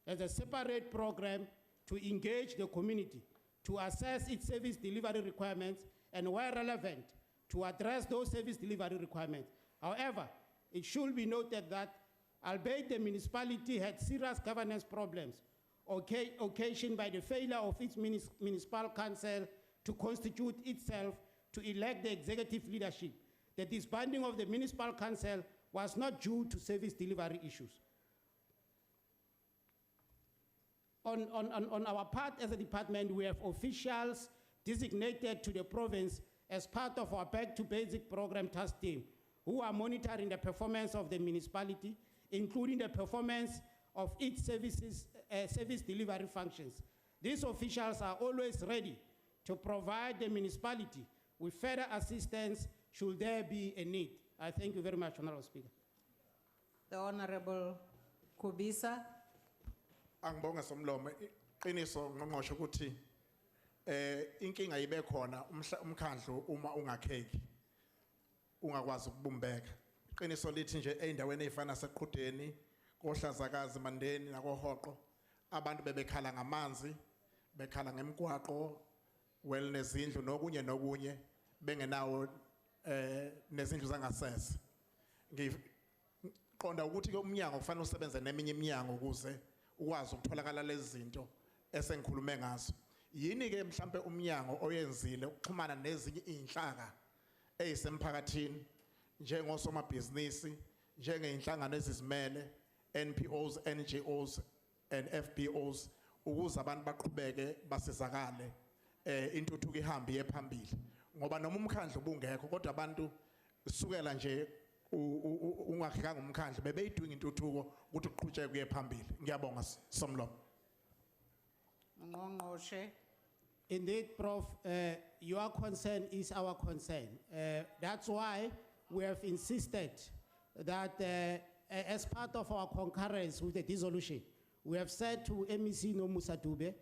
has a separate program to engage the community, to assess its service delivery requirements, and where relevant, to address those service delivery requirements. However, it should be noted that albeit the municipality had serious governance problems occasioned by the failure of its municipal council to constitute itself to elect the executive leadership, the disbanding of the municipal council was not due to service delivery issues. On our part as a department, we have officials designated to the province as part of our Back to Basic program task team, who are monitoring the performance of the municipality, including the performance of its service delivery functions. These officials are always ready to provide the municipality with further assistance should there be a need. I thank you very much, Honorable Speaker. The Honorable Kubisa. Angibonge somlomo iqiniso ngqongqosho ukuthi inkinga ibe khona umkhandlu uma ungakheki ungakwazi ukubumbeka. Iqiniso lithi nje eindaweni ezifana seqhudeni kohlazakazi mandeni nakohoqo abantu bebekhala ngamanzi bekhala ngemgwaqo nezindlu nokunye bengenawo nezindlu zangasese. Qonda ukuthi ke umnyango kufanele usebenze neminye iminyango ukuze ukwazi ukutholakala lezi zinto esengikhulume ngazo. Yini ke mhlambe umnyango oyenzile ukuxhumana nezinye inhlaka ezisemphakathini njengosomabhizinisi, njengeinhlangano ezizimele, NPOs, NGOs and FBOs ukuze abantu baqhubeke basizakale intuthuko ihambe yephambili. Ngoba noma umkhandlu ubungekho kodwa abantu sukela nje ungakhekanga umkhandlu bebeyidinga intuthuko ukuthi uqhubeke kuye phambili. Ngiyabonga Somlomo. Ngqongqoshe. Indeed, Prof, your concern is our concern. That's why we have insisted that as part of our concurrence with the dissolution, we have said to MEC no Musa Dube,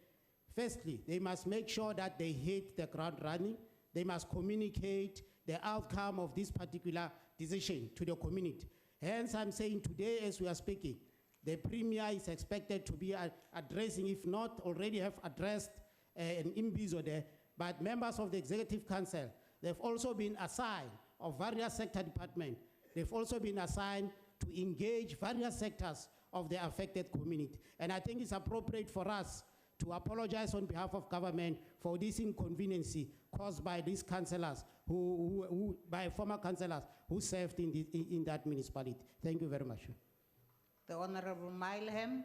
firstly, they must make sure that they hit the ground running. They must communicate the outcome of this particular decision to the community. Hence, I'm saying today as we are speaking, the Premier is expected to be addressing, if not already have addressed an imbizo there, but members of the Executive Council, they've also been assigned of various sector departments. They've also been assigned to engage various sectors of the affected community. And I think it's appropriate for us to apologize on behalf of government for this inconvenience caused by these councillors, by former councillors who served in that municipality. Thank you very much. The Honorable Mileham.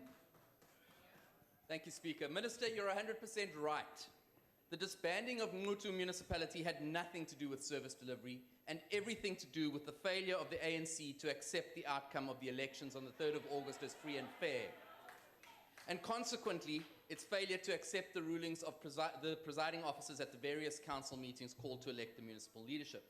Thank you, Speaker. Minister, you're 100% right. The disbanding of Ngutu municipality had nothing to do with service delivery and everything to do with the failure of the ANC to accept the outcome of the elections on the 3rd of August as free and fair. And consequently, its failure to accept the rulings of the presiding officers at the various council meetings called to elect the municipal leadership.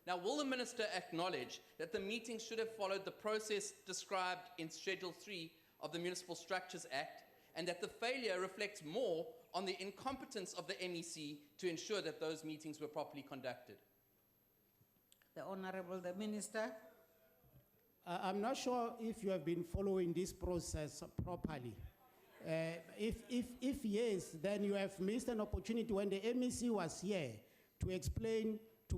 Now, will the Minister acknowledge that the meeting should have followed the process described in Schedule 3 of the Municipal Structures Act, and that the failure reflects more on the incompetence of the MEC to ensure that those meetings were properly conducted? The Honorable the Minister. I'm not sure if you have been following this process properly. If yes, then you have missed an opportunity when the MEC was here to explain to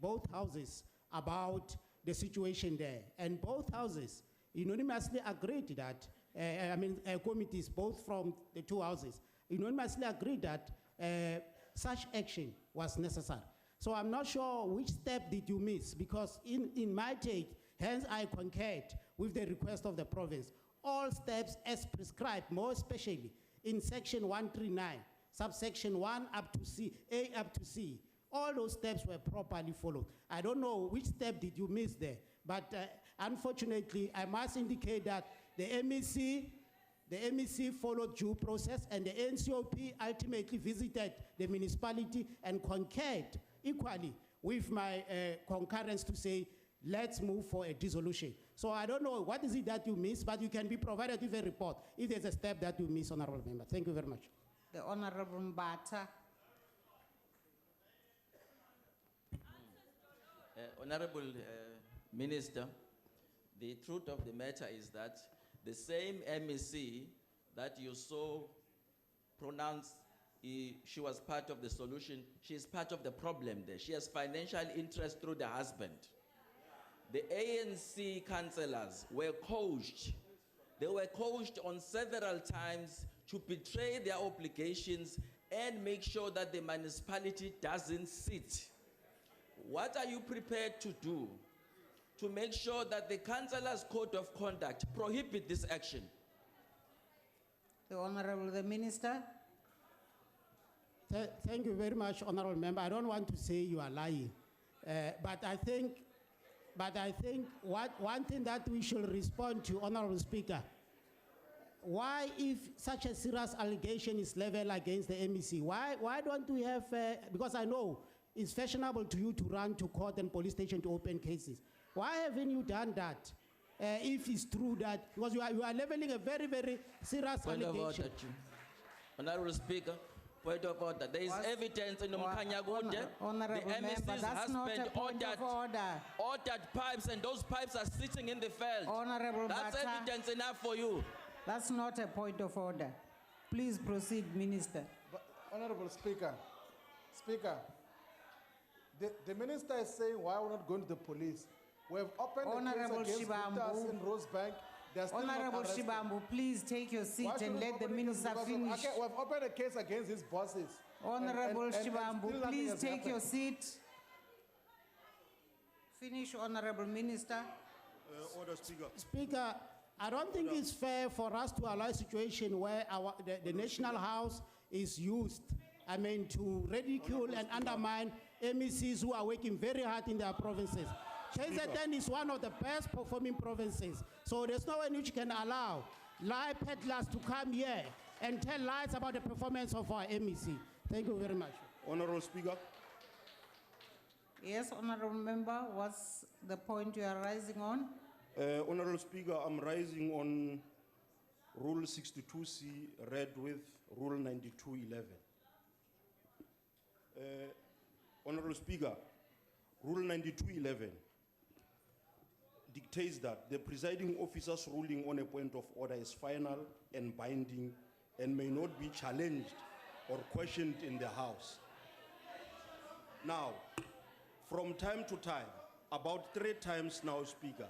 both houses about the situation there. And both houses unanimously agreed that, committees, both from the two houses, unanimously agreed that such action was necessary. So I'm not sure which step did you miss, because in my take, hence I concurred with the request of the province. All steps as prescribed, more especially in section 139, subsection 1 up to C, A up to C. All those steps were properly followed. I don't know which step did you miss there, but unfortunately, I must indicate that the MEC followed due process, and the NCOP ultimately visited the municipality and concurred equally with my concurrence to say, let's move for a dissolution. So I don't know what is it that you missed, but you can be provided with a report if there's a step that you miss, Honorable Member. Thank you very much. The Honorable Mbata. Honorable Minister, the truth of the matter is that the same MEC that you saw pronounced she was part of the solution, she is part of the problem there. She has financial interest through the husband. The ANC councillors were coached. They were coached on several times to betray their obligations and make sure that the municipality doesn't sit. What are you prepared to do to make sure that the councillors' code of conduct prohibit this action? The Honorable the Minister. Thank you very much, Honorable Member. I don't want to say you are lying, but I think one thing that we should respond to, Honorable Speaker, why, if such a serious allegation is leveled against the MEC, why don't we have, because I know it's fashionable to you to run to court and police station to open cases. Why haven't you done that? If it's true that, because you are leveling a very, very serious Point allegation. of order, Honorable Speaker. Point of order. There is evidence in Mkanyagunde. The MEC's husband ordered pipes, and those pipes are sitting in the field. Honorable That's Bata, evidence enough for you. That's not a point of order. Please proceed, Minister. But, Honorable Speaker, the Minister is saying why we're not going to the police. We have opened Honorable a case against Gutas Shibambu. in Rosebank. They're still not Honorable arrested. Shibambu, please take your seat Why should and we let the open a case? minister Because finish. okay, we have opened a case against his bosses. Honorable And still Shibambu, nothing please has take your happened. seat. Finish, Honorable Minister. Order, Speaker. Speaker, I don't think it's fair for us to allow a situation where the National House is used, to ridicule and undermine MECs who are working very hard in their provinces. KZN is one of the best performing provinces, so there's no way in which you can allow lie peddlers to come here and tell lies about the performance of our MEC. Thank you very much. Honorable Speaker. Yes, Honorable Member, what's the point you are rising on? Honorable Speaker, I'm rising on Rule 62C read with Rule 9211. Honorable Speaker, Rule 9211 dictates that the presiding officer's ruling on a point of order is final and binding and may not be challenged or questioned in the House. Now, from time to time, about 3 times now, Speaker,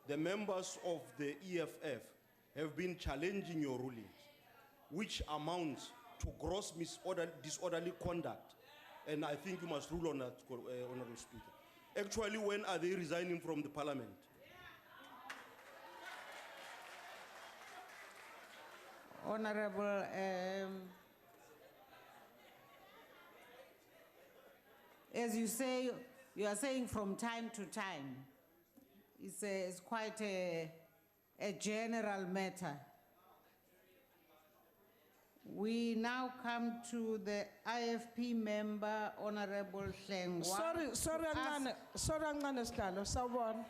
the members of the EFF have been challenging your rulings, which amounts to gross disorderly conduct. And I think you must rule on that, Honorable Speaker. Actually, when are they resigning from the Parliament? Honorable, as you say, you are saying from time to time. It's quite a general matter. We now come to the IFP member, Honorable Hlengwa. Sorry, Angane Sihlalo, sawubona.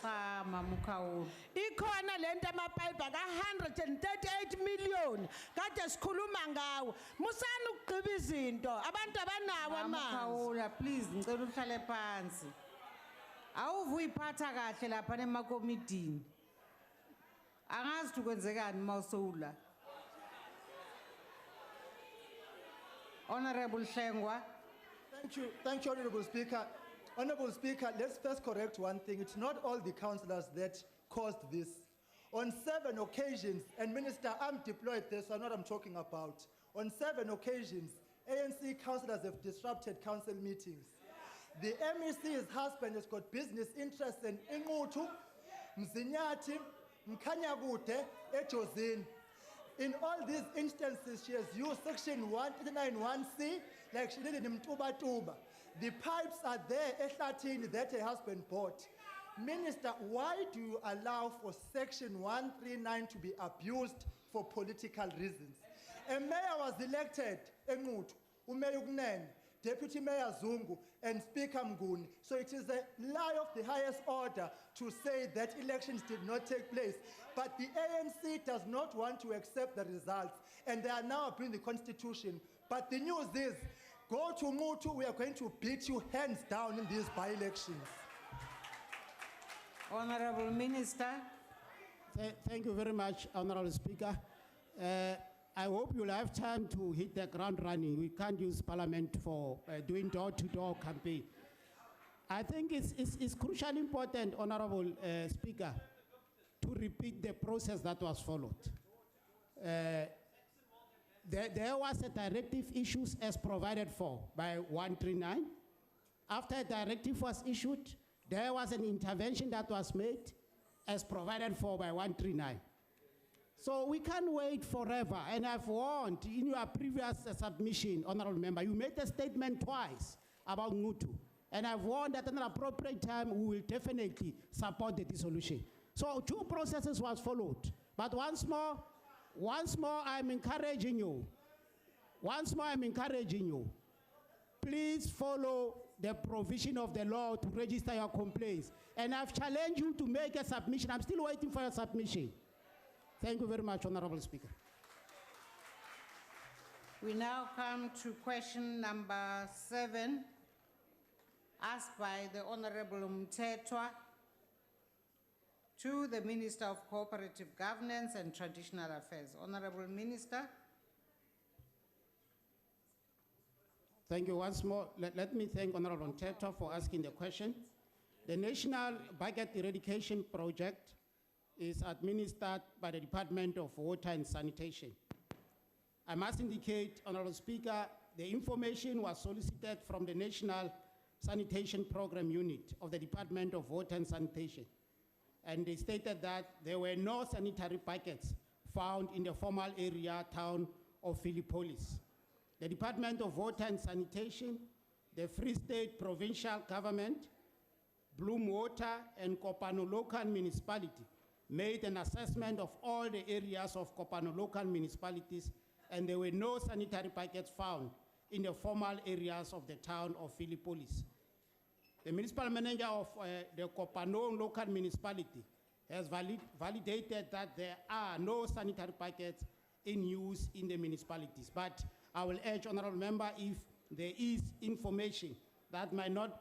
Cha, Mamukhawula. Ikhona lento amapipe ka-138 million kade sikhuluma ngawo. Musani ukugqiba izinto. Abantu abanawo amanzi. Mamukhawula, please, ngicela uhlale phansi. Awuvuyiphatha kahle lapha emakomitini. Angazi ukuthi kwenzekani mawusowula. Honorable Hlengwa. Thank you, Honorable Speaker. Honorable Speaker, let's first correct one thing. It's not all the councillors that caused this. On 7 occasions, and Minister, I'm deployed there, so I know what I'm talking about. On 7 occasions, ANC councillors have disrupted council meetings. The MEC's husband has got business interests in Ingutu, Mzinyathi, Mkanyagude, Echozini. In all these instances, she has used Section 139(1)(c), like she did in Mtuba. The pipes are there, Eslatini, that her husband bought. Minister, why do you allow for Section 139 to be abused for political reasons? A mayor was elected, Engutu, Umayor Gunene, Deputy Mayor Zungu, and Speaker Mguni. So it is a lie of the highest order to say that elections did not take place. But the ANC does not want to accept the results, and they are now abusing the Constitution. But the news is, go to Mutu, we are going to beat you hands down in these by-elections. Honorable Minister. Thank you very much, Honorable Speaker. I hope you'll have time to hit the ground running. We can't use Parliament for doing door-to-door campaign. I think it's crucially important, Honorable Speaker, to repeat the process that was followed. There was a directive issued as provided for by 139. After a directive was issued, there was an intervention that was made as provided for by 139. So we can't wait forever. And I've warned in your previous submission, Honorable Member, you made a statement twice about Ngutu. And I've warned that at an appropriate time, we will definitely support the dissolution. So 2 processes was followed. But once more, I'm encouraging you. Please follow the provision of the law to register your complaints. And I've challenged you to make a submission. I'm still waiting for your submission. Thank you very much, Honorable Speaker. We now come to question number 7, asked by the Honorable Mthethwa to the Minister of Cooperative Governance and Traditional Affairs. Honorable Minister. Thank you once more. Let me thank Honorable Mthethwa for asking the question. The National Bucket Eradication Project is administered by the Department of Water and Sanitation. I must indicate, Honorable Speaker, the information was solicited from the National Sanitation Program Unit of the Department of Water and Sanitation. And they stated that there were no sanitary buckets found in the formal area town of Philippolis. The Department of Water and Sanitation, the Free State Provincial Government, Bloom Water, and Kopano Local Municipality made an assessment of all the areas of Kopano Local Municipalities, and there were no sanitary buckets found in the formal areas of the town of Philippolis. The municipal manager of the Kopano Local Municipality has validated that there are no sanitary buckets in use in the municipalities. But I will urge, honorable member, if there is information that might not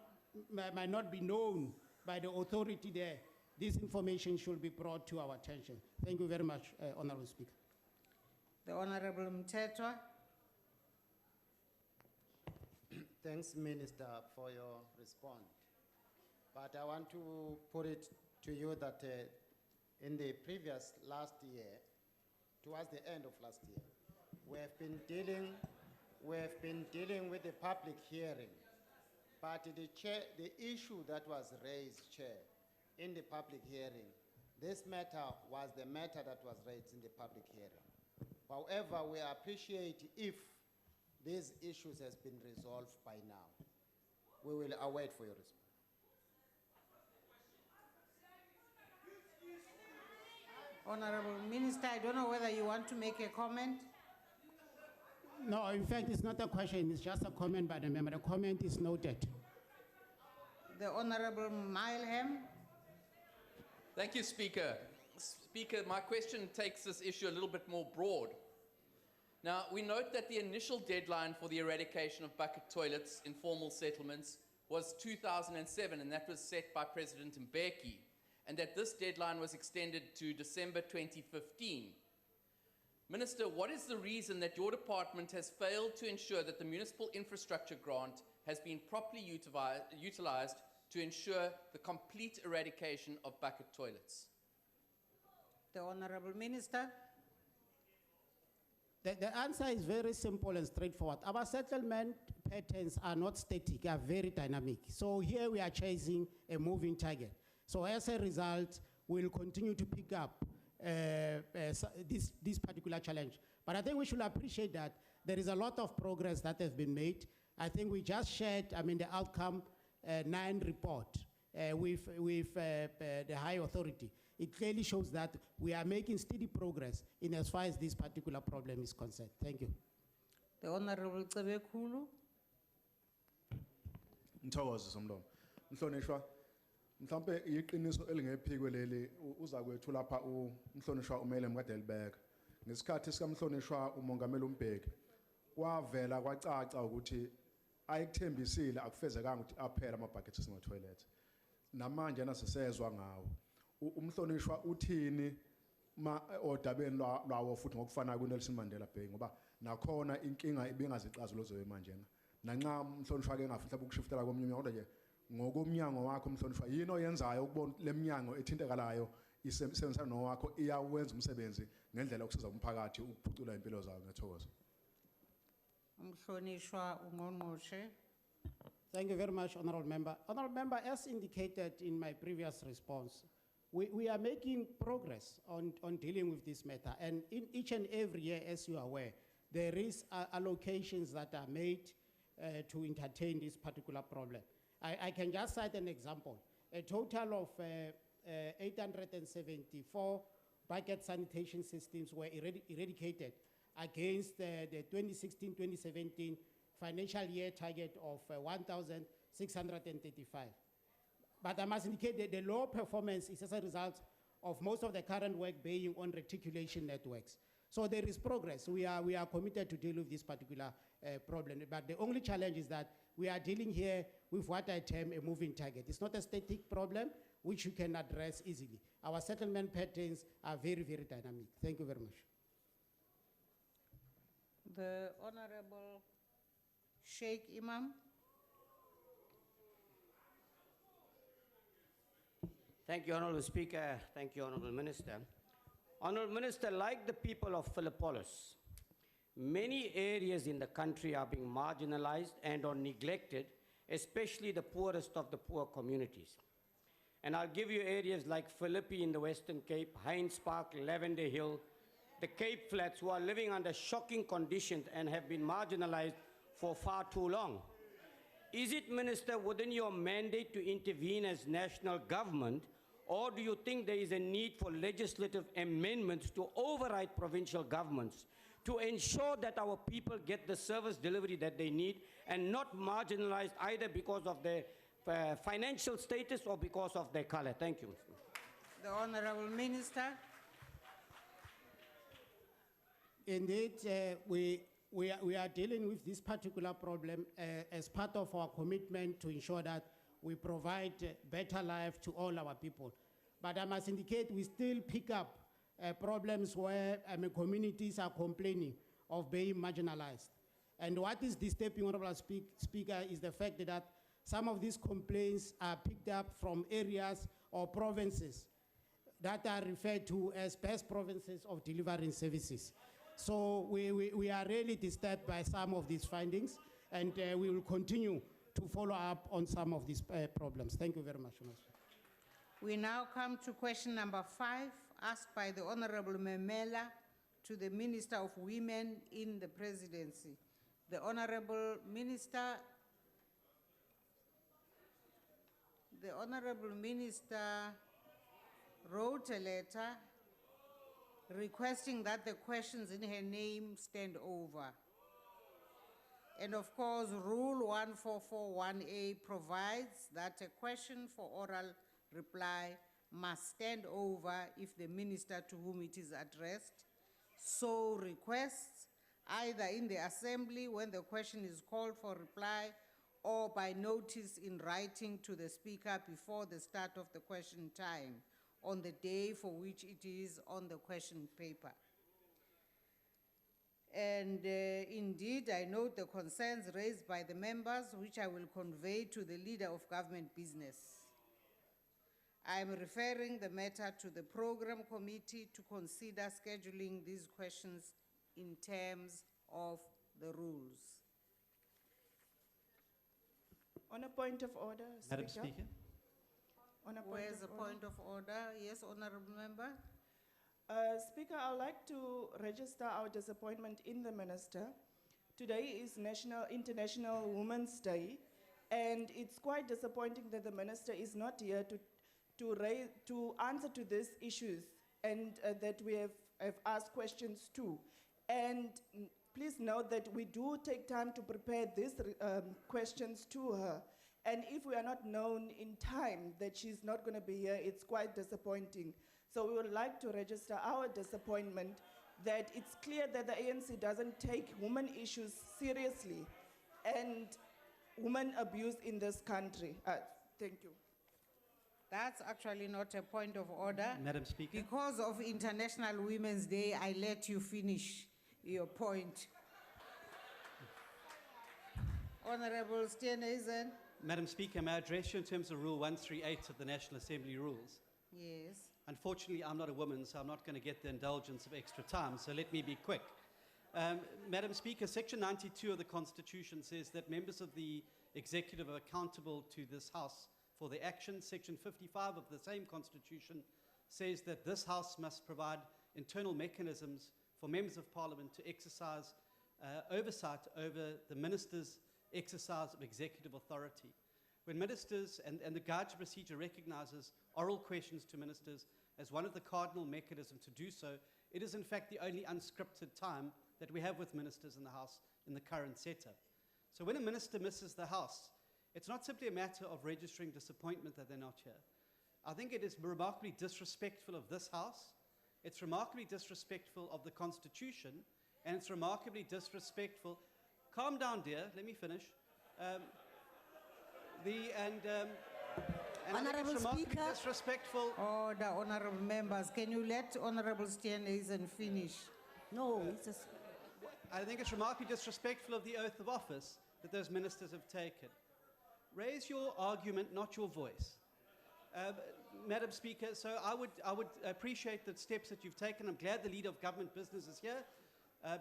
be known by the authority there, this information should be brought to our attention. Thank you very much, Honorable Speaker. The Honorable Mtetwa. Thanks, Minister, for your response. But I want to put it to you that in the last year, towards the end of last year, we have been dealing with the public hearing. But the issue that was raised, Chair, in the public hearing, this matter was the matter that was raised in the public hearing. However, we appreciate if these issues has been resolved by now. We will await for your response. Honorable Minister, I don't know whether you want to make a comment. No, in fact, it's not a question, it's just a comment by the member. The comment is noted. The Honorable Mileham. Thank you, Speaker. Speaker, my question takes this issue a little bit more broad. Now, we note that the initial deadline for the eradication of bucket toilets in formal settlements was 2007, and that was set by President Mbeki, and that this deadline was extended to December 2015. Minister, what is the reason that your department has failed to ensure that the municipal infrastructure grant has been properly utilized to ensure the complete eradication of bucket toilets? The Honorable Minister. The answer is very simple and straightforward. Our settlement patterns are not static, they are very dynamic. So here we are chasing a moving target. So as a result, we'll continue to pick up this particular challenge. But I think we should appreciate that there is a lot of progress that has been made. I think we just shared, the outcome 9 report with the high authority. It clearly shows that we are making steady progress in as far as this particular problem is concerned. Thank you. The Honorable Tsebekulu. Mthokozo somlomo. Mhlonishwa, mhlambe iqiniso elingephikwe leli uza kwethu lapha umhlonishwa umele mkaDelberg. Ngesikhathi sikamhlonishwa umongameli uMbeki kwavela kwacaca ukuthi ayikuthembisile akufezekanga ukuthi aphela amabhakethi sima toilet. Namanje nasesezwa ngawo. Umhlonishwa uthini odabeni lwawo futhi ngokufana kuNelson Mandela Bay ngoba nakhona inkinga ibingazixazuluzwe manje na nanxa umhlonishwa ke ngafihla ukushiftela komnyango kodwa nje ngokomnyango wakho umhlonishwa yini oyenzayo ukubona leminyango ethintekalayo isebenzisana nowakho iyawenza umsebenzi ngendlela yokusiza umphakathi ukuphucula impilo zawo. Ngiyathokoza. Umhlonishwa uNgqongqoshe. Thank you very much, Honorable Member. Honorable Member, as indicated in my previous response, we are making progress on dealing with this matter. And in each and every year, as you are aware, there is allocations that are made to entertain this particular problem. I can just cite an example. A total of 874 bucket sanitation systems were eradicated against the 2016-2017 financial year target of 1,635. But I must indicate that the low performance is as a result of most of the current work being on reticulation networks. So there is progress. We are committed to deal with this particular problem. But the only challenge is that we are dealing here with what I term a moving target. It's not a static problem which you can address easily. Our settlement patterns are very, very dynamic. Thank you very much. The Honorable Sheikh Imam. Thank you, Honourable Speaker. Thank you, Honourable Minister. Honourable Minister, like the people of Philippolis, many areas in the country are being marginalized and or neglected, especially the poorest of the poor communities. And I'll give you areas like Philippi in the Western Cape, Hines Park, Lavender Hill, the Cape Flats, who are living under shocking conditions and have been marginalized for far too long. Is it, Minister, within your mandate to intervene as national government, or do you think there is a need for legislative amendments to override provincial governments to ensure that our people get the service delivery that they need and not marginalized either because of their financial status or because of their color? Thank you. The Honourable Minister. Indeed, we are dealing with this particular problem as part of our commitment to ensure that we provide better life to all our people. But I must indicate we still pick up problems where communities are complaining of being marginalized. And what is disturbing, Honourable Speaker, is the fact that some of these complaints are picked up from areas or provinces that are referred to as best provinces of delivering services. So we are really disturbed by some of these findings, and we will continue to follow up on some of these problems. Thank you very much, Honourable Speaker. We now come to question number 5, asked by the Honourable Memela to the Minister of Women in the Presidency. The Honourable Minister wrote a letter requesting that the questions in her name stand over. And of course, Rule 1441A provides that a question for oral reply must stand over if the minister to whom it is addressed so requests, either in the assembly when the question is called for reply or by notice in writing to the speaker before the start of the question time on the day for which it is on the question paper. And indeed, I note the concerns raised by the members, which I will convey to the leader of government business. I am referring the matter to the program committee to consider scheduling these questions in terms of the rules. On a point of order, Speaker. Madam Speaker. On a point Where's of the order? point of order? Yes, Honourable Member. Speaker, I'd like to register our disappointment in the Minister. Today is International Women's Day, and it's quite disappointing that the Minister is not here to answer to these issues and that we have asked questions to. And please note that we do take time to prepare these questions to her. And if we are not known in time that she's not going to be here, it's quite disappointing. So we would like to register our disappointment that it's clear that the ANC doesn't take women issues seriously and women abuse in this country. Thank you. That's actually not a point of order. Madam Speaker. Because of International Women's Day, I let you finish your point. Honourable Steenhuisen. Madam Speaker, may I address you in terms of Rule 138 of the National Assembly rules? Yes. Unfortunately, I'm not a woman, so I'm not going to get the indulgence of extra time, so let me be quick. Madam Speaker, Section 92 of the Constitution says that members of the executive are accountable to this House for their actions. Section 55 of the same Constitution says that this House must provide internal mechanisms for members of Parliament to exercise oversight over the Minister's exercise of executive authority. When ministers, and the guide to procedure recognizes oral questions to ministers as one of the cardinal mechanisms to do so, it is in fact the only unscripted time that we have with ministers in the House in the current setup. So when a minister misses the House, it's not simply a matter of registering disappointment that they're not here. I think it is remarkably disrespectful of this House, it's remarkably disrespectful of the Constitution, and it's remarkably disrespectful. Calm down, dear, let me finish. Honourable Speaker. Disrespectful. Order, honourable members. Can you let Honourable Steenhuisen finish? No, it's just... I think it's remarkably disrespectful of the oath of office that those ministers have taken. Raise your argument, not your voice. Madam Speaker, so I would appreciate the steps that you've taken. I'm glad the leader of government business is here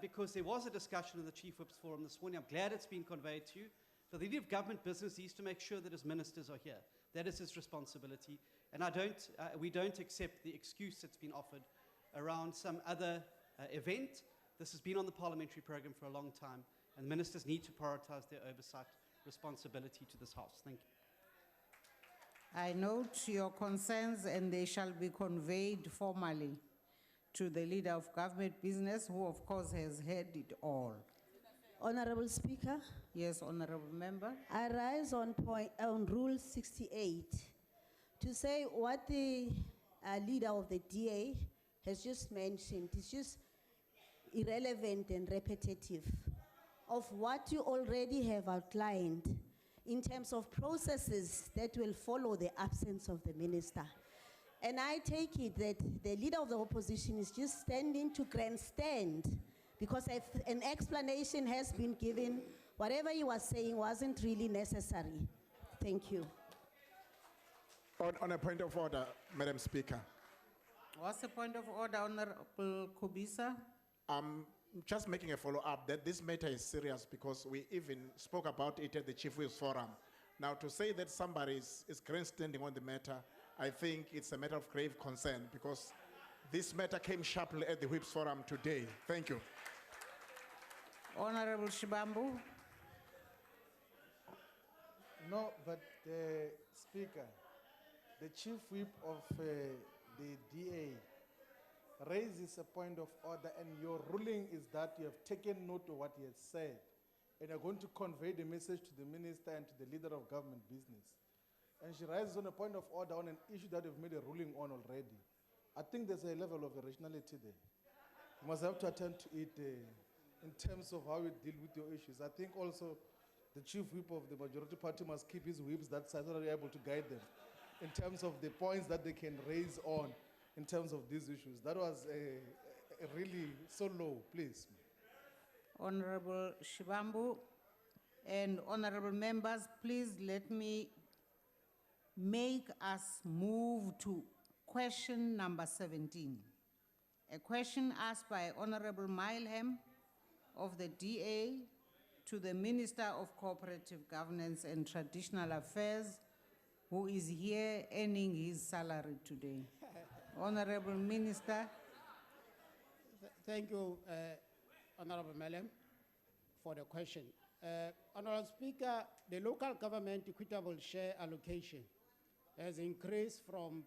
because there was a discussion in the Chief Whips Forum this morning. I'm glad it's been conveyed to you. So the leader of government business needs to make sure that his ministers are here. That is his responsibility. And we don't accept the excuse that's been offered around some other event. This has been on the parliamentary program for a long time, and ministers need to prioritize their oversight responsibility to this House. Thank you. I note your concerns and they shall be conveyed formally to the leader of government business, who of course has heard it all. Honorable Speaker. Yes, honorable member. I rise on Rule 68 to say what the leader of the DA has just mentioned is just irrelevant and repetitive of what you already have outlined in terms of processes that will follow the absence of the minister. And I take it that the leader of the opposition is just standing to grandstand because if an explanation has been given, whatever he was saying wasn't really necessary. Thank you. On a point of order, Madam Speaker. What's the point of order, Honorable Kubisa? Just making a follow-up that this matter is serious because we even spoke about it at the Chief Whips Forum. Now, to say that somebody is grandstanding on the matter, I think it's a matter of grave concern because this matter came sharply at the Whips Forum today. Thank you. Honorable Shibambu. No, but Speaker, the Chief Whip of the DA raises a point of order, and your ruling is that you have taken note of what he has said, and you're going to convey the message to the minister and to the leader of government business. And she raises on a point of order on an issue that you've made a ruling on already. I think there's a level of irrationality there. You must have to attend to it in terms of how you deal with your issues. I think also the Chief Whip of the majority party must keep his whips that side so that you're able to guide them in terms of the points that they can raise on in terms of these issues. That was really so low, please. Honorable Shibambu and honorable members, please let me make us move to question number 17. A question asked by Honorable Mileham of the DA to the Minister of Cooperative Governance and Traditional Affairs, who is here earning his salary today. Honorable Minister. Thank you, Honorable Malem, for the question. Honorable Speaker, the local government equitable share allocation has increased from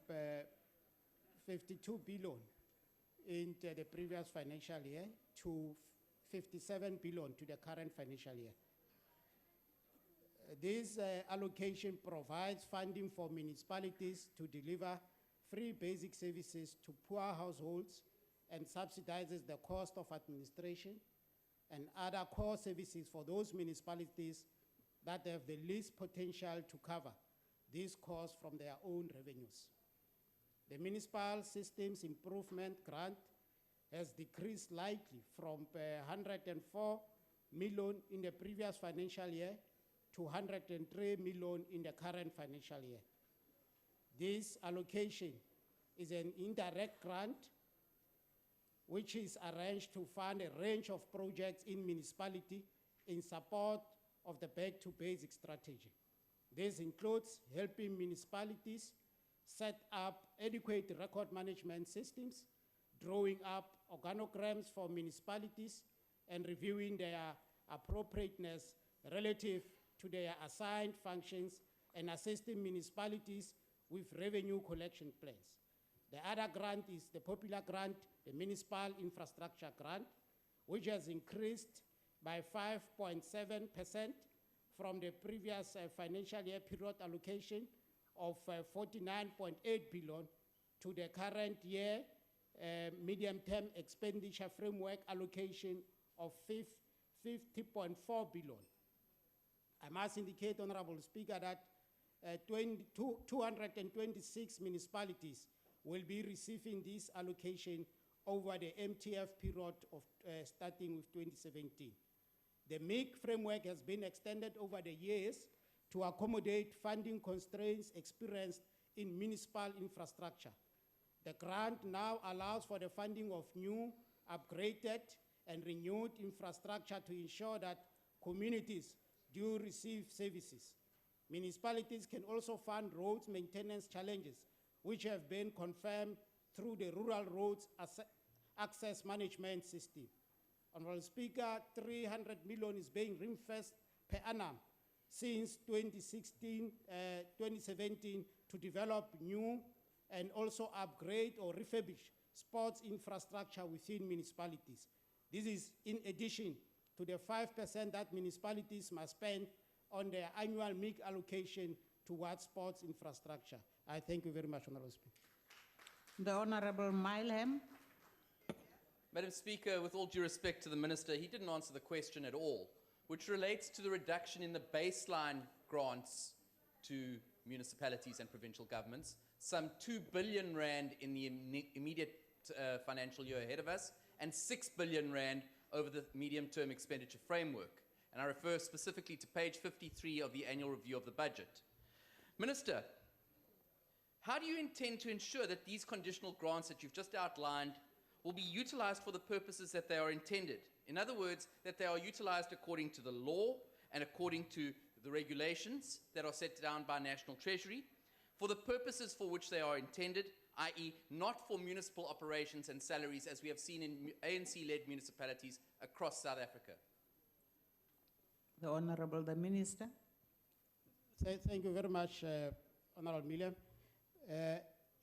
52 billion in the previous financial year to 57 billion to the current financial year. This allocation provides funding for municipalities to deliver free basic services to poor households and subsidizes the cost of administration and other core services for those municipalities that have the least potential to cover these costs from their own revenues. The Municipal Systems Improvement Grant has decreased slightly from 104 million in the previous financial year to 103 million in the current financial year. This allocation is an indirect grant which is arranged to fund a range of projects in municipality in support of the Back to Basic strategy. This includes helping municipalities set up adequate record management systems, drawing up organograms for municipalities, and reviewing their appropriateness relative to their assigned functions and assisting municipalities with revenue collection plans. The other grant is the popular grant, the Municipal Infrastructure Grant, which has increased by 5.7% from the previous financial year period allocation of 49.8 billion to the current year medium-term expenditure framework allocation of 50.4 billion. I must indicate, Honorable Speaker, that 226 municipalities will be receiving this allocation over the MTF period of starting with 2017. The MIG framework has been extended over the years to accommodate funding constraints experienced in municipal infrastructure. The grant now allows for the funding of new, upgraded, and renewed infrastructure to ensure that communities do receive services. Municipalities can also fund roads maintenance challenges, which have been confirmed through the Rural Roads Access Management System. Honorable Speaker, 300 million is being reinvested per annum since 2017 to develop new and also upgrade or refurbish sports infrastructure within municipalities. This is in addition to the 5% that municipalities must spend on their annual MIG allocation towards sports infrastructure. I thank you very much, Honorable Speaker. The Honorable Milham. Madam Speaker, with all due respect to the Minister, he didn't answer the question at all, which relates to the reduction in the baseline grants to municipalities and provincial governments, some 2 billion rand in the immediate financial year ahead of us, and 6 billion rand over the medium-term expenditure framework. And I refer specifically to page 53 of the annual review of the budget. Minister, how do you intend to ensure that these conditional grants that you've just outlined will be utilized for the purposes that they are intended? In other words, that they are utilized according to the law and according to the regulations that are set down by National Treasury, for the purposes for which they are intended, i.e. not for municipal operations and salaries as we have seen in ANC-led municipalities across South Africa. The Honorable the Minister. Thank you very much, Honorable Milham.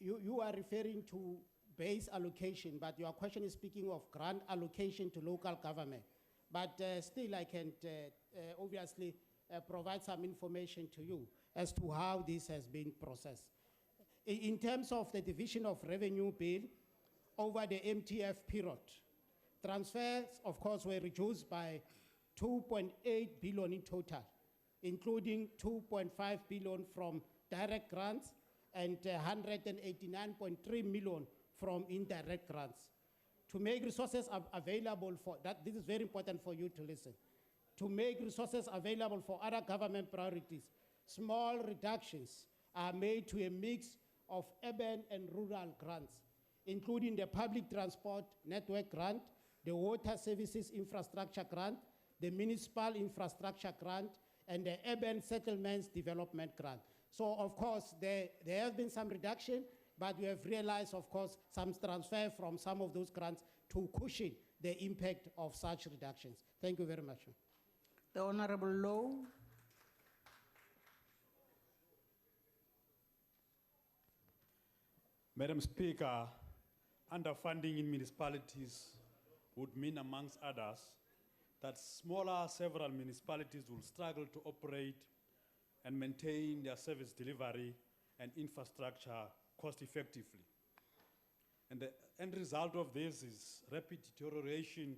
You are referring to base allocation, but your question is speaking of grant allocation to local government. But still, I can obviously provide some information to you as to how this has been processed. In terms of the division of revenue bill over the MTF period, transfers, of course, were reduced by 2.8 billion in total, including 2.5 billion from direct grants and 189.3 million from indirect grants. To make resources available for that, this is very important for you to listen. To make resources available for other government priorities, small reductions are made to a mix of urban and rural grants, including the public transport network grant, the water services infrastructure grant, the municipal infrastructure grant, and the urban settlements development grant. So, of course, there have been some reduction, but we have realized, of course, some transfer from some of those grants to cushion the impact of such reductions. Thank you very much. The Honorable Lowe. Madam Speaker, underfunding in municipalities would mean, amongst others, that smaller several municipalities will struggle to operate and maintain their service delivery and infrastructure cost effectively. And the end result of this is rapid deterioration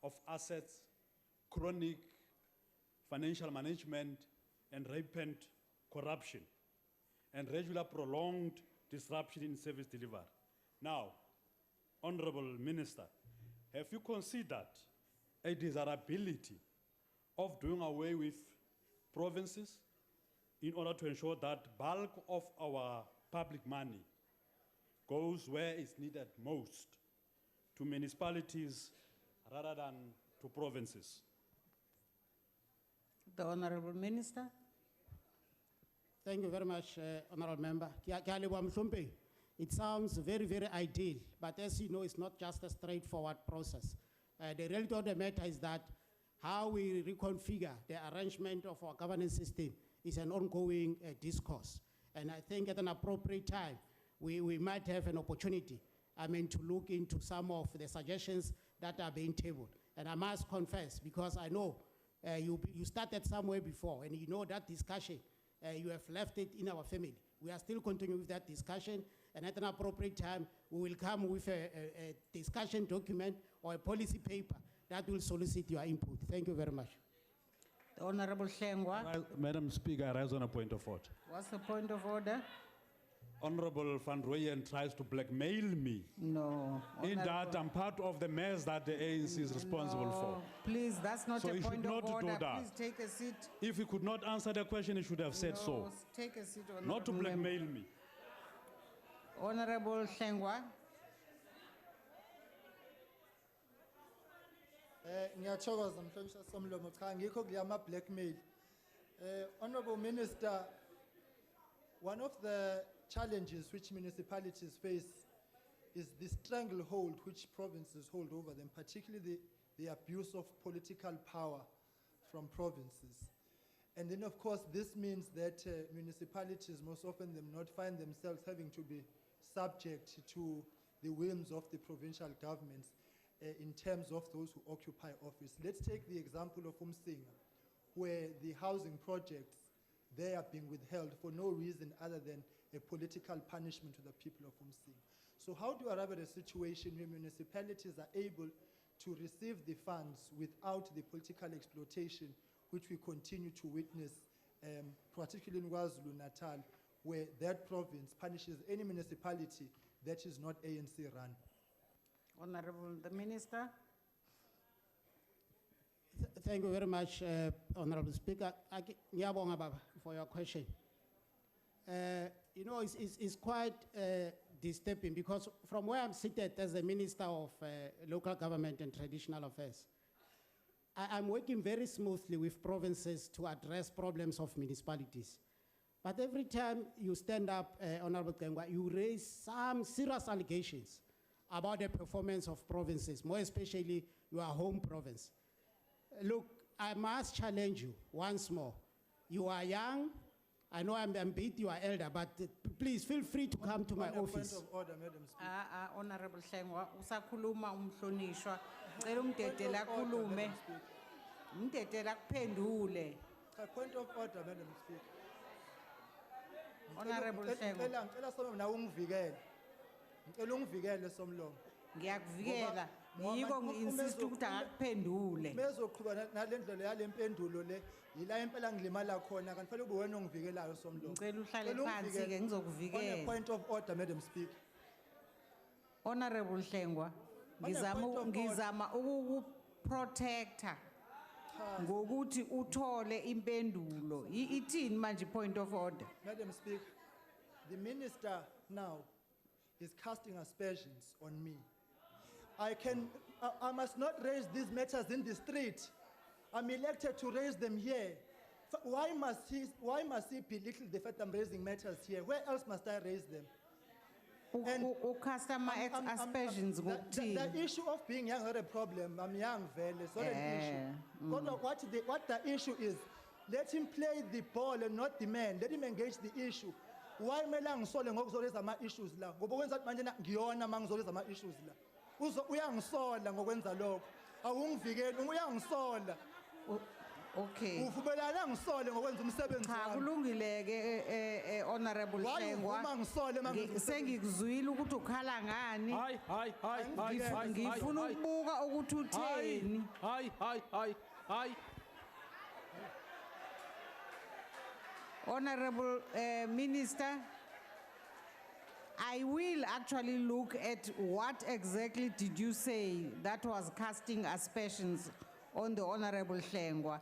of assets, chronic financial management, and rampant corruption, and regular prolonged disruption in service delivery. Now, Honorable Minister, have you considered a desirability of doing away with provinces in order to ensure that bulk of our public money goes where it's needed most, to municipalities rather than to provinces? The Honorable Minister. Thank you very much, Honorable Member. It sounds very, very ideal, but as you know, it's not just a straightforward process. The reality of the matter is that how we reconfigure the arrangement of our governance system is an ongoing discourse. And I think at an appropriate time, we might have an opportunity, to look into some of the suggestions that are being tabled. And I must confess, because I know you started somewhere before, and you know that discussion, you have left it in our family. We are still continuing with that discussion, and at an appropriate time, we will come with a discussion document or a policy paper that will solicit your input. Thank you very much. The Honorable Hlengwa. Madam Speaker, I rise on a point of order. What's the point of order? Honorable Van Rooyen tries to blackmail me. No. In that I'm part of the mess that the ANC is responsible for. Please, that's not So a you should point not of order. do that. Please take a seat. If he could not answer the question, he should have said so. Take a seat, Not to Honorable blackmail me. Honorable Hlengwa. Ngiyathokoza mhlonishwa somlomo cha ngikho kulama blackmail. Honorable Minister, one of the challenges which municipalities face is the stranglehold which provinces hold over them, particularly the abuse of political power from provinces. And then of course this means that municipalities most often not find themselves having to be subject to the whims of the provincial governments in terms of those who occupy office. Let's take the example of Umsinga, where the housing projects, they are being withheld for no reason other than a political punishment to the people of Umsinga. So how do you arrive at a situation where municipalities are able to receive the funds without the political exploitation which we continue to witness, particularly in KwaZulu-Natal, where that province punishes any municipality that is not ANC run? Honorable the Minister. Thank you very much, Honorable Speaker. Ngiyabonga baba for your question. You know, it's quite disturbing because from where I'm seated as the Minister of Local Government and Traditional Affairs, I'm working very smoothly with provinces to address problems of municipalities. But every time you stand up, Honorable Kengwa, you raise some serious allegations about the performance of provinces, more especially your home province. Look, I must challenge you once more. You are young. I know I'm big, you are elder, but please feel free to come to my office. Point of order, Madam Speaker. Honorable Hlengwa, usakhuluma umhlonishwa. Cela umdedela akhulume. Umdedela akuphendule. Point of order, Madam Speaker. Honorable Hlengwa. Ngicela somlomo nawe ungivikele. Ngicela ungivikele somlomo. Ngiyakuvikela. Yiko ngi-insist ukuthi akakuphendule. Mezoqhubha nalendlela yalempendulo le, yila impela ngilimala khona kanti fanele ube wena ongivikelayo somlomo. Ngicela uhlale phansi ke ngizokuvikela. On a point of order, Madam Speaker. Honorable Hlengwa, ngizama ukukuprotecta ngokuthi uthole impendulo. Ithini manje point of order? Madam Speaker, the minister now is casting aspersions on me. I must not raise these matters in the street. I'm elected to raise them here. Why must he belittle the fact I'm raising matters here? Where else must I raise them? Customer aspersions. The issue of being young is not a problem. I'm young, it's not an issue. What the issue is, let him play the ball and not the man. Let him engage the issue. Why melang sole ngokuzoleza ama issues la? Ngoba kwenza manje ngiyona mangizoleza ama issues la. Uyangisola ngokwenza lokho. Awungivikeli, uyangisola. Okay. Uvubelana ngisole ngokwenza umsebenzi wami. Cha kulungile Honorable Hlengwa. Sengikuzwile ukuthi ukhala ngani. Hayi. Ngifuna ukubuka ukuthi utheni. Hayi. Honorable Minister, I will actually look at what exactly did you say that was casting aspersions on the Honorable Hlengwa.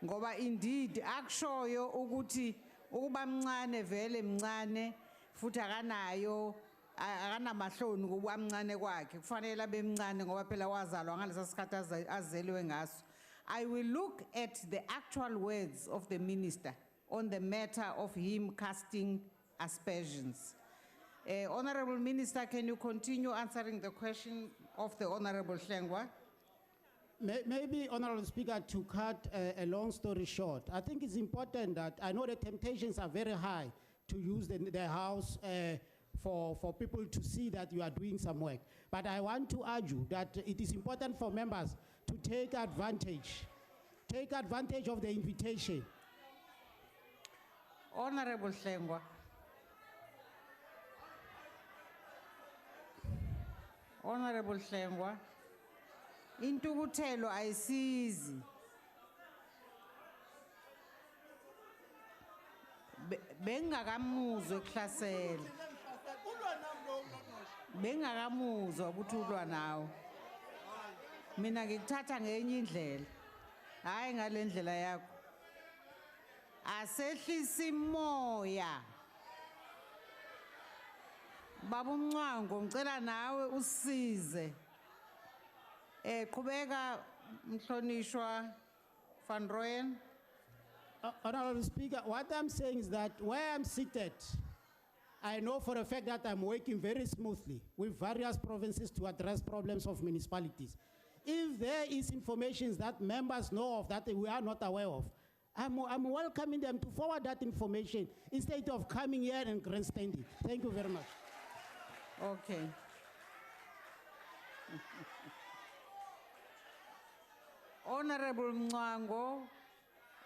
Ngoba indeed akushoyo ukuthi ukuba mncane vele mncane futhi akanayo akanamahloni kuba mncane kwakhe kufanele abe mncane ngoba phela wazalwa ngalesa sikhathi azelwe ngaso. I will look at the actual words of the minister on the matter of him casting aspersions. Honorable Minister, can you continue answering the question of the Honorable Hlengwa? Maybe, Honorable Speaker, to cut a long story short, I think it's important that I know the temptations are very high to use the House for people to see that you are doing some work. But I want to argue that it is important for members to take advantage of the invitation. Honorable Hlengwa. Honorable Hlengwa. Intukuthelo ayisizi. Bengakamuzwe kuhlasela. Bengakamuzwa ukuthi ulwa nawo. Mina ngikuthatha ngenye indlela. Hayi ngale ndlela yakho. Asehlisa imoya. Baba Mncwango, ngicela nawe usize. Qhubeka mhlonishwa Van Rooyen. Honorable Speaker, what I'm saying is that where I'm seated, I know for a fact that I'm working very smoothly with various provinces to address problems of municipalities. If there is information that members know of that we are not aware of, I'm welcoming them to forward that information instead of coming here and grandstanding. Thank you very much. Okay. Honorable Mncwango,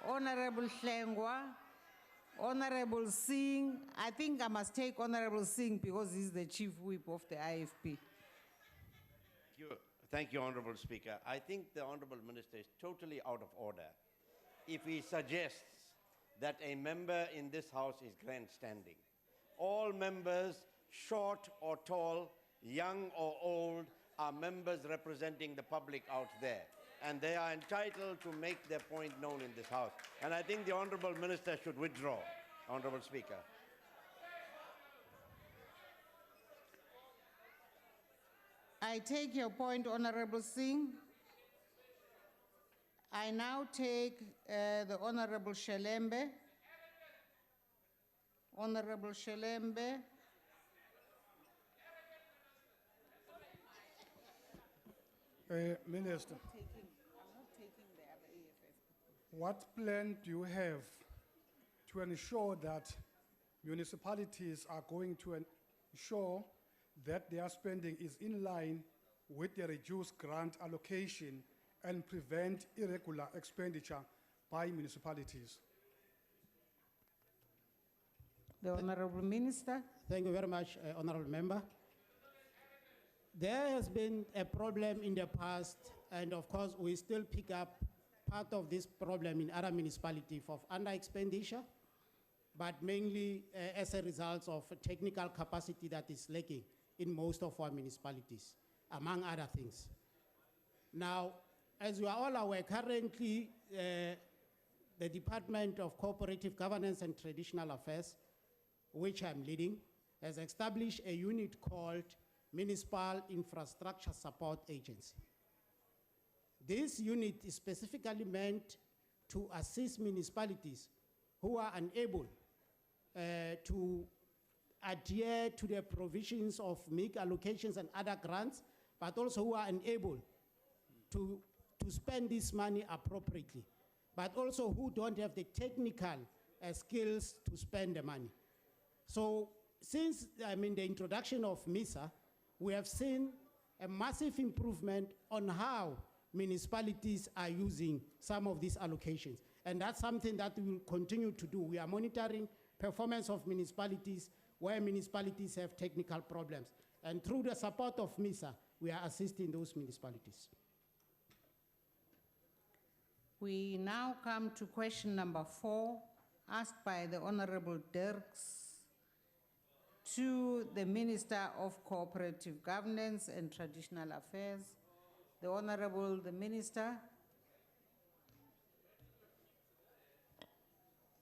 Honorable Hlengwa, Honorable Singh. I think I must take Honorable Singh because he's the chief whip of the IFP. Thank you, Honorable Speaker. I think the Honorable Minister is totally out of order if he suggests that a member in this House is grandstanding. All members, short or tall, young or old, are members representing the public out there. And they are entitled to make their point known in this House. And I think the Honorable Minister should withdraw, Honorable Speaker. I take your point, Honorable Singh. I now take the Honorable Shelembe. Honorable Shelembe. Minister, what plan do you have to ensure that municipalities are going to ensure that their spending is in line with the reduced grant allocation and prevent irregular expenditure by municipalities? The Honorable Minister. Thank you very much, Honorable Member. There has been a problem in the past, and of course, we still pick up part of this problem in other municipalities of under-expenditure, but mainly as a result of technical capacity that is lacking in most of our municipalities, among other things. Now, as you are all aware, currently, the Department of Cooperative Governance and Traditional Affairs, which I'm leading, has established a unit called Municipal Infrastructure Support Agency. This unit is specifically meant to assist municipalities who are unable to adhere to the provisions of MIC allocations and other grants, but also who are unable to spend this money appropriately, but also who don't have the technical skills to spend the money. So since, the introduction of MISA, we have seen a massive improvement on how municipalities are using some of these allocations. And that's something that we will continue to do. We are monitoring performance of municipalities where municipalities have technical problems. And through the support of MISA, we are assisting those municipalities. We now come to question number 4, asked by the Honorable Dirks to the Minister of Cooperative Governance and Traditional Affairs. The Honorable, the Minister.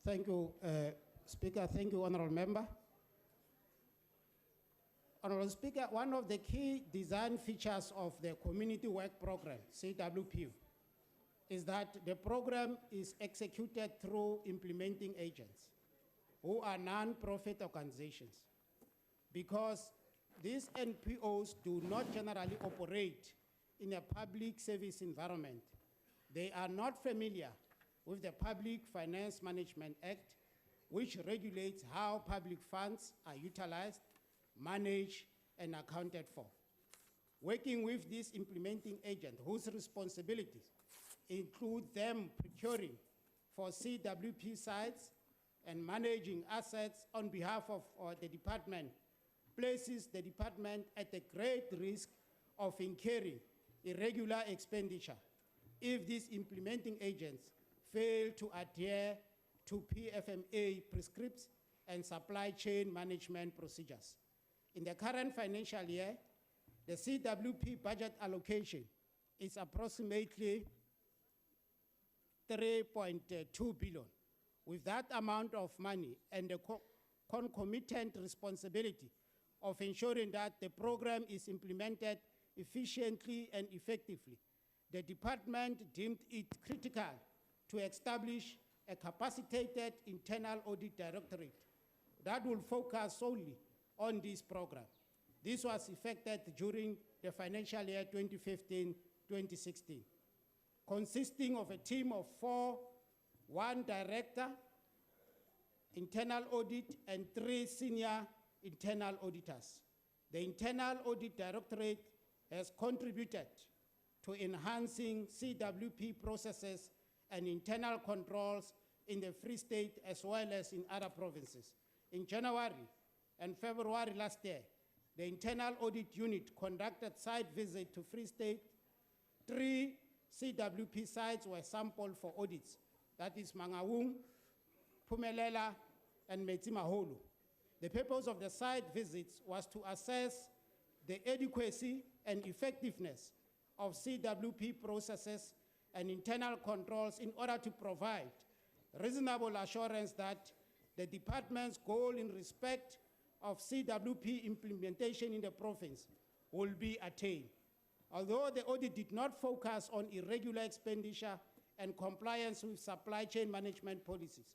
Thank you, Speaker. Thank you, Honorable Member. Honorable Speaker, one of the key design features of the Community Work Program, CWP, is that the program is executed through implementing agents who are non-profit organizations, because these NPOs do not generally operate in a public service environment. They are not familiar with the Public Finance Management Act, which regulates how public funds are utilized, managed, and accounted for. Working with this implementing agent, whose responsibilities include them procuring for CWP sites and managing assets on behalf of the department, places the department at a great risk of incurring irregular expenditure if these implementing agents fail to adhere to PFMA prescripts and supply chain management procedures. In the current financial year, the CWP budget allocation is approximately 3.2 billion. With that amount of money and the concomitant responsibility of ensuring that the program is implemented efficiently and effectively. The department deemed it critical to establish a capacitated internal audit directorate that will focus solely on this program. This was effected during the financial year 2015-2016, consisting of a team of 4, 1 director, internal audit, and 3 senior internal auditors. The Internal Audit Directorate has contributed to enhancing CWP processes and internal controls in the Free State as well as in other provinces. In January and February last year, the Internal Audit Unit conducted site visit to Free State. 3 CWP sites were sampled for audits. That is Mangaung, Pumelela, and Metsimaholo. The purpose of the site visits was to assess the adequacy and effectiveness of CWP processes and internal controls in order to provide reasonable assurance that the department's goal in respect of CWP implementation in the province will be attained. Although the audit did not focus on irregular expenditure and compliance with supply chain management policies,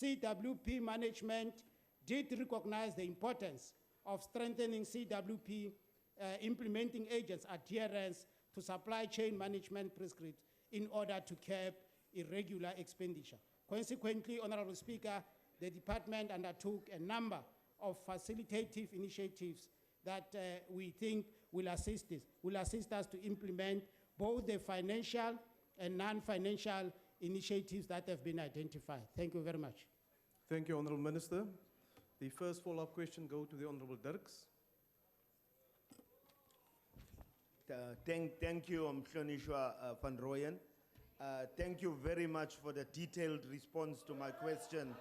CWP management did recognize the importance of strengthening CWP implementing agents' adherence to supply chain management prescripts in order to curb irregular expenditure. Consequently, Honorable Speaker, the department undertook a number of facilitative initiatives that we think will assist us to implement both the financial and non-financial initiatives that have been identified. Thank you very much. Thank you, Honourable Minister. The first follow-up question goes to the Honourable Dirks. Thank you, Mhlonishwa van Rooyen. Thank you very much for the detailed response to my question.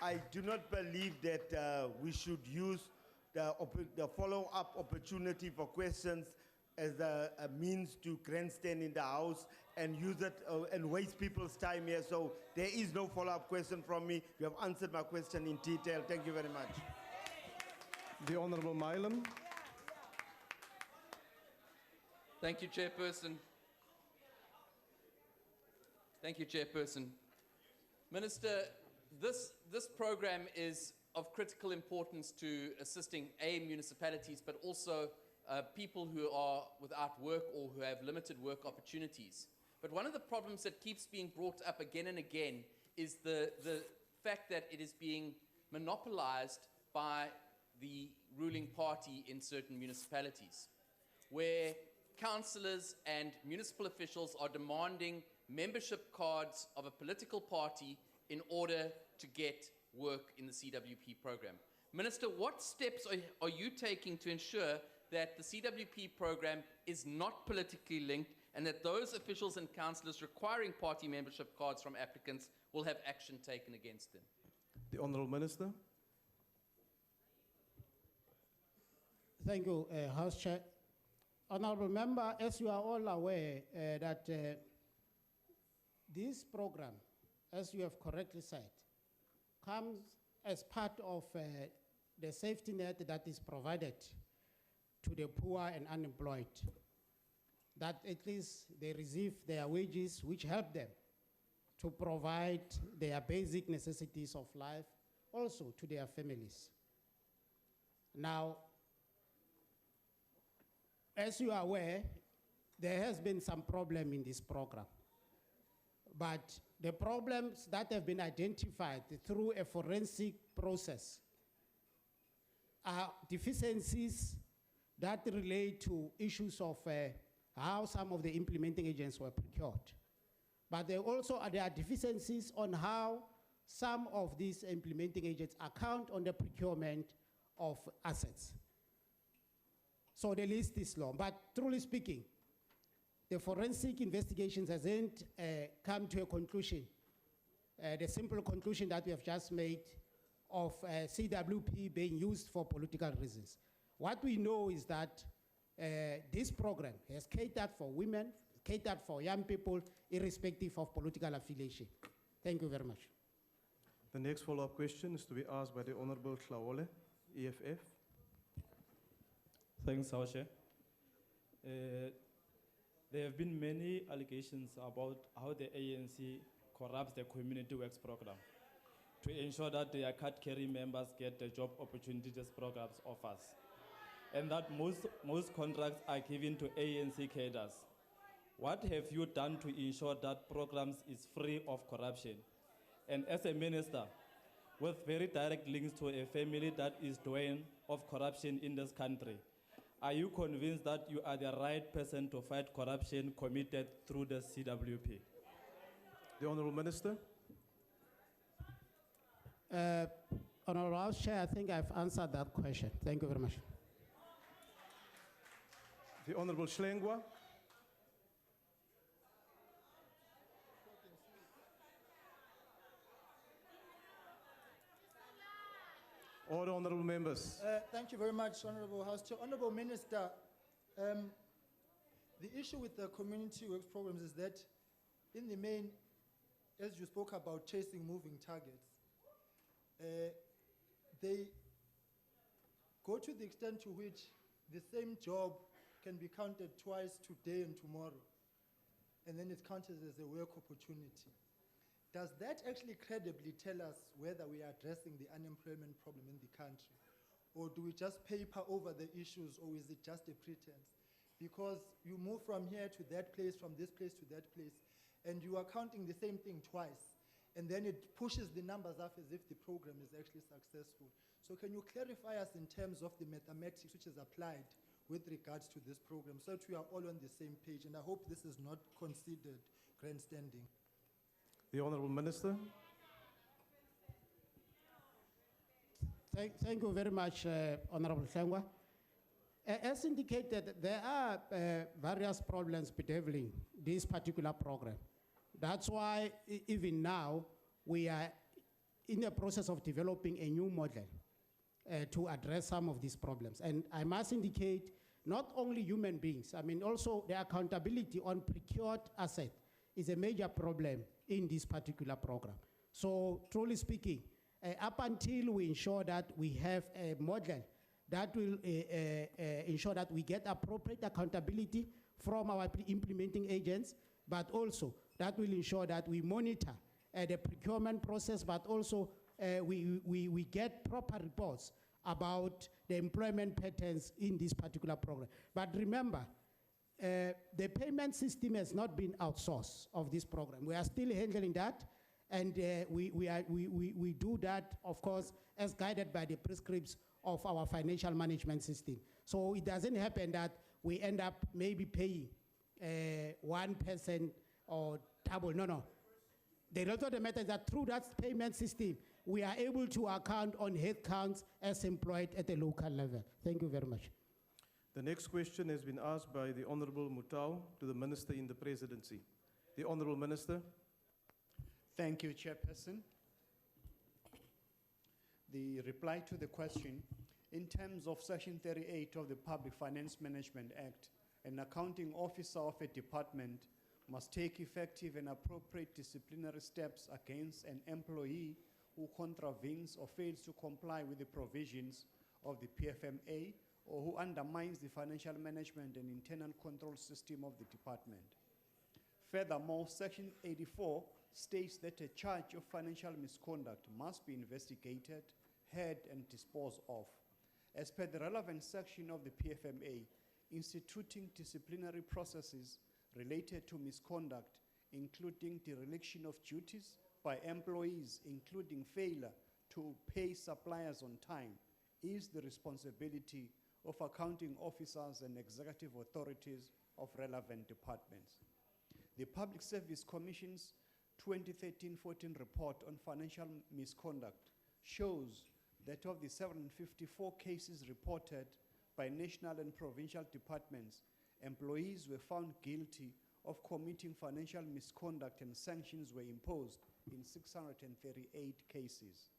I do not believe that we should use the follow-up opportunity for questions as a means to grandstand in the House and use it and waste people's time here. So there is no follow-up question from me. You have answered my question in detail. Thank you very much. The Honourable Milam. Thank you, Chairperson. Thank you, Chairperson. Minister, this program is of critical importance to assisting municipalities, but also people who are without work or who have limited work opportunities. But one of the problems that keeps being brought up again and again is the fact that it is being monopolized by the ruling party in certain municipalities, where councillors and municipal officials are demanding membership cards of a political party in order to get work in the CWP program. Minister, what steps are you taking to ensure that the CWP program is not politically linked and that those officials and councillors requiring party membership cards from applicants will have action taken against them? The Honourable Minister. Thank you, House Chair. Honourable Member, as you are all aware that this program, as you have correctly said, comes as part of the safety net that is provided to the poor and unemployed, that at least they receive their wages, which help them to provide their basic necessities of life, also to their families. Now, as you are aware, there has been some problem in this program. But the problems that have been identified through a forensic process are deficiencies that relate to issues of how some of the implementing agents were procured. But there are deficiencies on how some of these implementing agents account on the procurement of assets. So the list is long, but truly speaking, the forensic investigations hasn't come to a conclusion. The simple conclusion that we have just made of CWP being used for political reasons. What we know is that this program has catered for women, catered for young people, irrespective of political affiliation. Thank you very much. The next follow-up question is to be asked by the Honourable Hlaole. EFF. Thanks, Our Chair. There have been many allegations about how the ANC corrupts the community works program to ensure that their card-carrying members get the job opportunities this program offers, and that most contracts are given to ANC cadres. What have you done to ensure that programs is free of corruption? And as a minister, with very direct links to a family that is doing of corruption in this country, are you convinced that you are the right person to fight corruption committed through the CWP? The Honourable Minister. Honourable House Chair, I think I've answered that question. Thank you very much. The Honourable Schlengwa. All the honourable members. Thank you very much, Honourable House Chair. Honourable Minister, the issue with the community works programs is that, in the main, as you spoke about chasing moving targets, they go to the extent to which the same job can be counted twice, today and tomorrow, and then it's counted as a work opportunity. Does that actually credibly tell us whether we are addressing the unemployment problem in the country? Or do we just paper over the issues, or is it just a pretense? Because you move from here to that place, from this place to that place, and you are counting the same thing twice, and then it pushes the numbers up as if the program is actually successful. So can you clarify us in terms of the mathematics which is applied with regards to this program, so that we are all on the same page? And I hope this is not considered grandstanding. The Honourable Minister. Thank you very much, Honourable Sengwa. As indicated, there are various problems bedeviling this particular program. That's why even now we are in the process of developing a new model to address some of these problems. And I must indicate not only human beings, I mean also the accountability on procured asset is a major problem in this particular program. So truly speaking, up until we ensure that we have a model that will ensure that we get appropriate accountability from our implementing agents, but also that will ensure that we monitor the procurement process, but also we get proper reports about the employment patterns in this particular program. But remember, the payment system has not been outsourced of this program. We are still handling that, and we do that, of course, as guided by the prescripts of our financial management system. So it doesn't happen that we end up maybe paying 1% or double. No. The result of the matter is that through that payment system, we are able to account on headcounts as employed at the local level. Thank you very much. The next question has been asked by the Honourable Mutau to the Minister in the Presidency. The Honourable Minister. Thank you, Chairperson. The reply to the question, in terms of Section 38 of the Public Finance Management Act, an accounting officer of a department must take effective and appropriate disciplinary steps against an employee who contravenes or fails to comply with the provisions of the PFMA, or who undermines the financial management and internal control system of the department. Furthermore, Section 84 states that a charge of financial misconduct must be investigated, heard, and disposed of. As per the relevant section of the PFMA, instituting disciplinary processes related to misconduct, including dereliction of duties by employees, including failure to pay suppliers on time, is the responsibility of accounting officers and executive authorities of relevant departments. The Public Service Commission's 2013-14 report on financial misconduct shows that of the 754 cases reported by national and provincial departments, employees were found guilty of committing financial misconduct, and sanctions were imposed in 638 cases.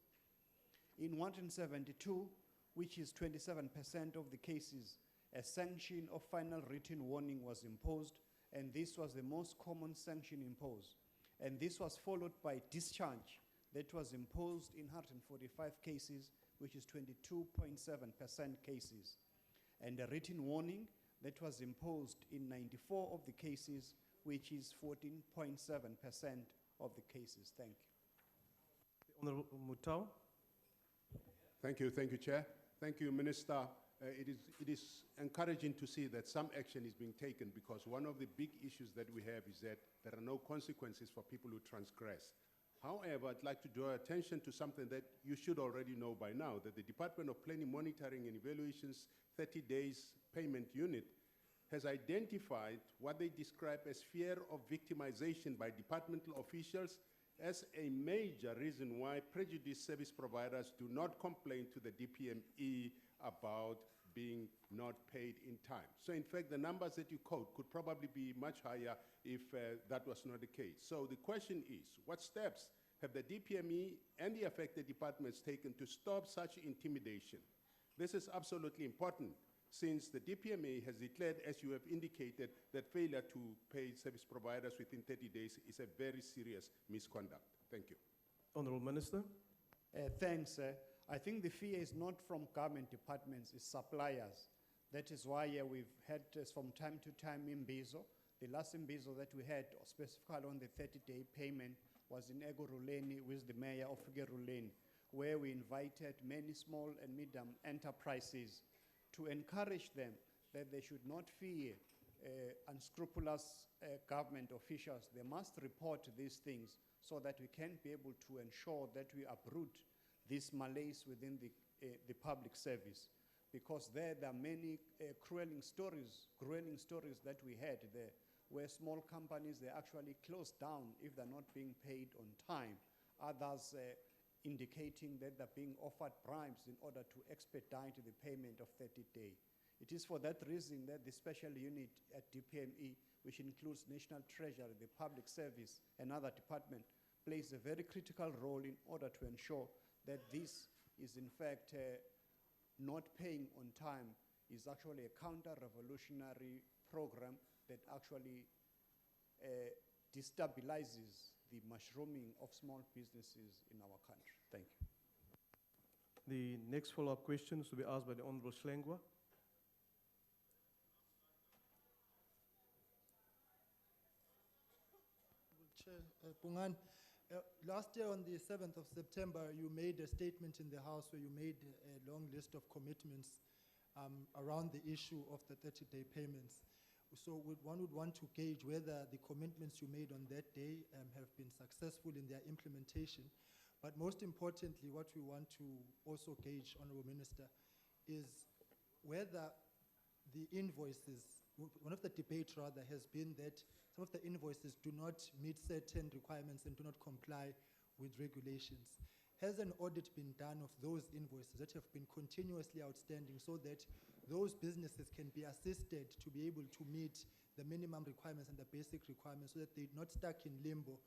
In 172, which is 27% of the cases, a sanction of final written warning was imposed, and this was the most common sanction imposed. And this was followed by discharge that was imposed in 145 cases, which is 22.7% cases, and a written warning that was imposed in 94 of the cases, which is 14.7% of the cases. Thank you. The Honorable Mutau. Thank you, Chair. Thank you, Minister. It is encouraging to see that some action is being taken, because one of the big issues that we have is that there are no consequences for people who transgress. However, I'd like to draw attention to something that you should already know by now, that the Department of Planning, Monitoring and Evaluation's 30 days payment unit has identified what they describe as fear of victimization by departmental officials as a major reason why prejudiced service providers do not complain to the DPME about being not paid in time. So in fact, the numbers that you quote could probably be much higher if that was not the case. So the question is, what steps have the DPME and the affected departments taken to stop such intimidation? This is absolutely important, since the DPMA has declared, as you have indicated, that failure to pay service providers within 30 days is a very serious misconduct. Thank you. Honorable Minister. Thanks. I think the fear is not from government departments, it's suppliers. That is why we've had from time to time imbizo. The last imbizo that we had, specifically on the 30-day payment, was in Egoruleni with the mayor of Egoruleni, where we invited many small and medium enterprises to encourage them that they should not fear unscrupulous government officials. They must report these things so that we can be able to ensure that we uproot this malaise within the public service. Because there are many grueling stories that we had there, where small companies, they actually close down if they're not being paid on time. Others indicating that they're being offered bribes in order to expedite the payment of 30 days. It is for that reason that the special unit at DPME, which includes National Treasury, the Public Service, and other departments, plays a very critical role in order to ensure that this is in fact not paying on time is actually a counter-revolutionary program that actually destabilizes the mushrooming of small businesses in our country. Thank you. The next follow-up question is to be asked by the Honorable Schlengwa. Chair Pungan, last year on the 7th of September, you made a statement in the House where you made a long list of commitments around the issue of the 30-day payments. So one would want to gauge whether the commitments you made on that day have been successful in their implementation. But most importantly, what we want to also gauge, Honourable Minister, is whether the invoices, one of the debates rather has been that some of the invoices do not meet certain requirements and do not comply with regulations. Has an audit been done of those invoices that have been continuously outstanding so that those businesses can be assisted to be able to meet the minimum requirements and the basic requirements so that they're not stuck in limbo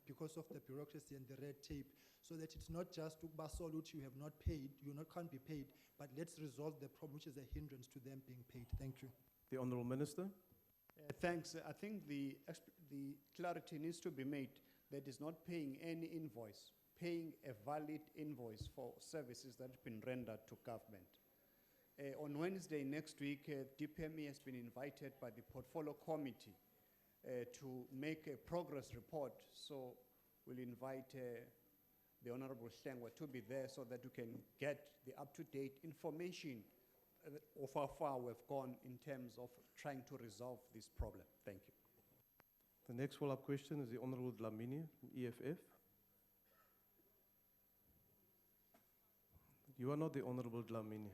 because of the bureaucracy and the red tape, so that it's not just Basolut, you have not paid, can't be paid, but let's resolve the problem which is a hindrance to them being paid. Thank you. The Honourable Minister. Thanks. I think the clarity needs to be made that is not paying any invoice, paying a valid invoice for services that have been rendered to government. On Wednesday next week, DPME has been invited by the Portfolio Committee to make a progress report. So we'll invite the Honorable Schlengwa to be there so that we can get the up-to-date information of how far we've gone in terms of trying to resolve this problem. Thank you. The next follow-up question is the Honourable Dlamini, EFF. You are not the Honourable Dlamini.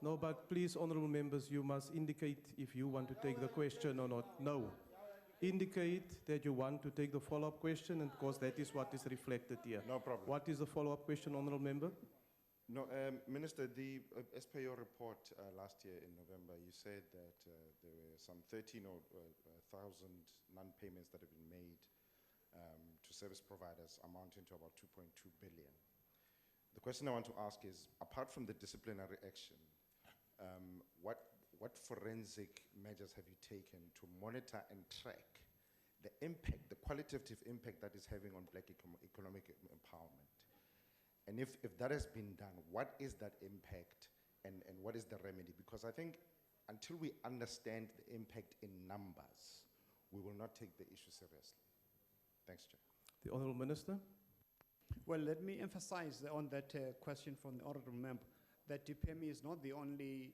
No, but please, Honourable members, you must indicate if you want to take the question or not. No. Indicate that you want to take the follow-up question, and because that is what is reflected here. No problem. What is the follow-up question, Honourable member? No, Minister, as per your report last year in November, you said that there were some 13,000 non-payments that have been made to service providers amounting to about 2.2 billion. The question I want to ask is, apart from the disciplinary action, what forensic measures have you taken to monitor and track the impact, the qualitative impact that is having on black economic empowerment? And if that has been done, what is that impact and what is the remedy? Because I think until we understand the impact in numbers, we will not take the issue seriously. Thanks, Chair. The Honourable Minister. Well, let me emphasize on that question from the honourable member that DPME is not the only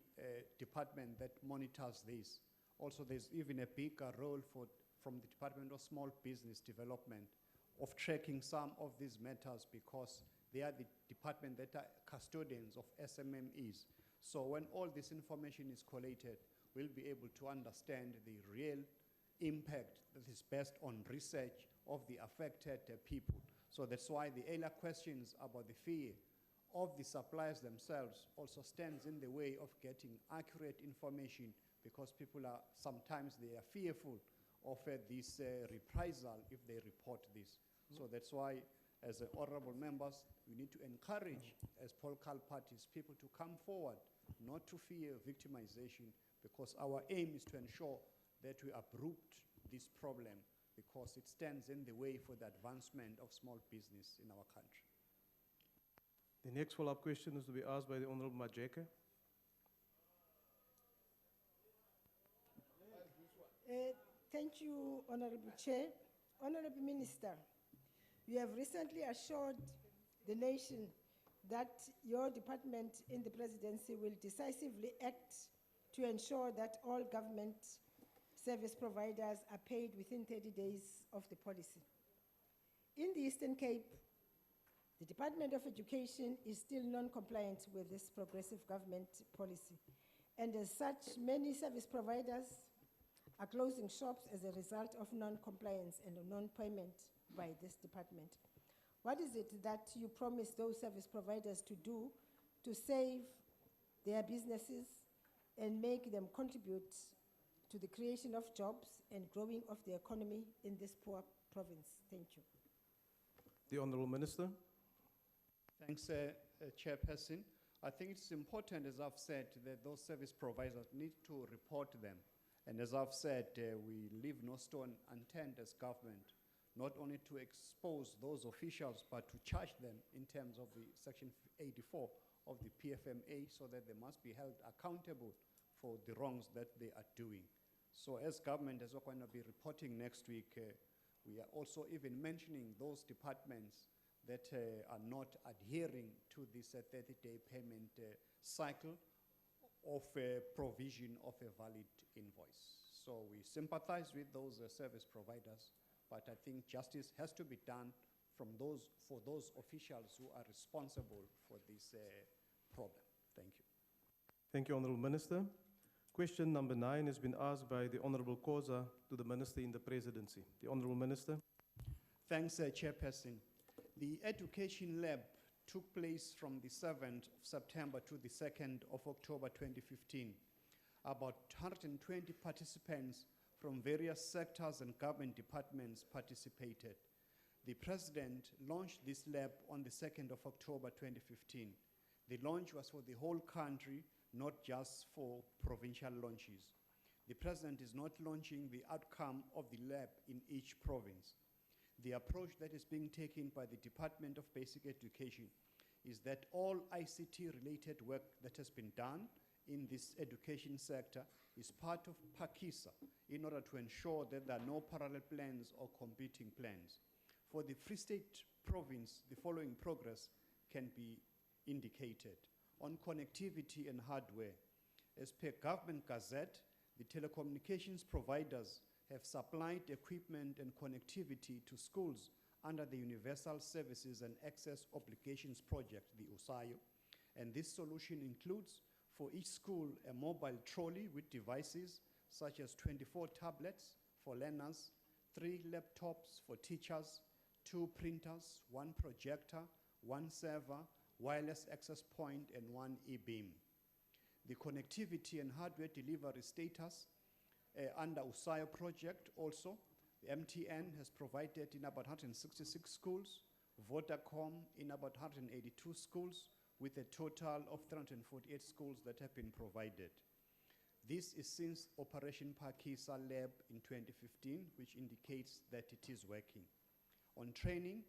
department that monitors this. Also, there's even a bigger role from the Department of Small Business Development of tracking some of these matters because they are the department that are custodians of SMMEs. So when all this information is collated, we'll be able to understand the real impact that is based on research of the affected people. So that's why the earlier questions about the fear of the suppliers themselves also stands in the way of getting accurate information because people are sometimes they are fearful of this reprisal if they report this. So that's why as honorable members, we need to encourage as political parties people to come forward, not to fear victimization because our aim is to ensure that we uproot this problem because it stands in the way for the advancement of small business in our country. The next follow-up question is to be asked by the Honourable Majeke. Thank you, Honourable Chair. Honourable Minister, you have recently assured the nation that your department in the presidency will decisively act to ensure that all government service providers are paid within 30 days of the policy. In the Eastern Cape, the Department of Education is still non-compliant with this progressive government policy. And as such, many service providers are closing shops as a result of non-compliance and non-payment by this department. What is it that you promise those service providers to do to save their businesses and make them contribute to the creation of jobs and growing of the economy in this poor province? Thank you. The Honourable Minister. Thanks, Chairperson. I think it's important, as I've said, that those service providers need to report them. And as I've said, we leave no stone unturned as government, not only to expose those officials, but to charge them in terms of the Section 84 of the PFMA so that they must be held accountable for the wrongs that they are doing. So as government, as we're going to be reporting next week, we are also even mentioning those departments that are not adhering to this 30-day payment cycle of provision of a valid invoice. So we sympathize with those service providers, but I think justice has to be done for those officials who are responsible for this problem. Thank you. Thank you, Honourable Minister. Question number 9 has been asked by the Honourable Koza to the Minister in the Presidency. The Honourable Minister. Thanks, Chairperson. The Education Lab took place from the 7th of September to the 2nd of October 2015. About 120 participants from various sectors and government departments participated. The President launched this lab on the 2nd of October 2015. The launch was for the whole country, not just for provincial launches. The President is not launching the outcome of the lab in each province. The approach that is being taken by the Department of Basic Education is that all ICT-related work that has been done in this education sector is part of PAKISA in order to ensure that there are no parallel plans or competing plans. For the Free State province, the following progress can be indicated. On connectivity and hardware, as per Government Gazette, the telecommunications providers have supplied equipment and connectivity to schools under the Universal Services and Access Obligations Project, the USAIO. And this solution includes for each school a mobile trolley with devices such as 24 tablets for learners, 3 laptops for teachers, 2 printers, 1 projector, 1 server, wireless access point, and 1 e-beam. The connectivity and hardware delivery status under USAIO project also, the MTN has provided in about 166 schools, Vodacom in about 182 schools, with a total of 348 schools that have been provided. This is since Operation PAKISA Lab in 2015, which indicates that it is working. On training,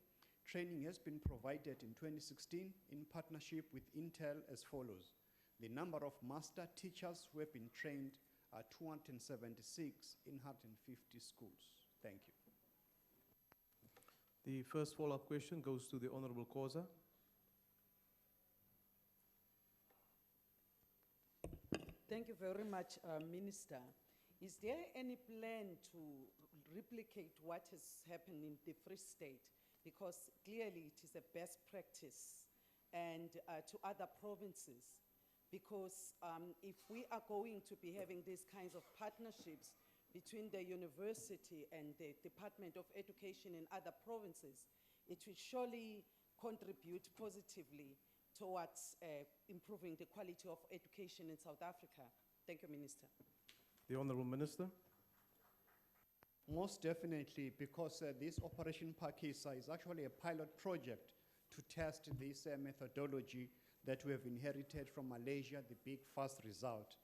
Training has been provided in 2016 in partnership with Intel as follows. The number of master teachers who have been trained are 276 in 150 schools. Thank you. The first follow-up question goes to the Honorable Koza. Thank you very much, Minister. Is there any plan to replicate what has happened in the Free State? Because clearly it is a best practice and to other provinces. Because if we are going to be having these kinds of partnerships between the university and the Department of Education in other provinces, it will surely contribute positively towards improving the quality of education in South Africa. Thank you, Minister. The Honorable Minister. Most definitely, because this Operation Pakisa is actually a pilot project to test this methodology that we have inherited from Malaysia, the big fast result.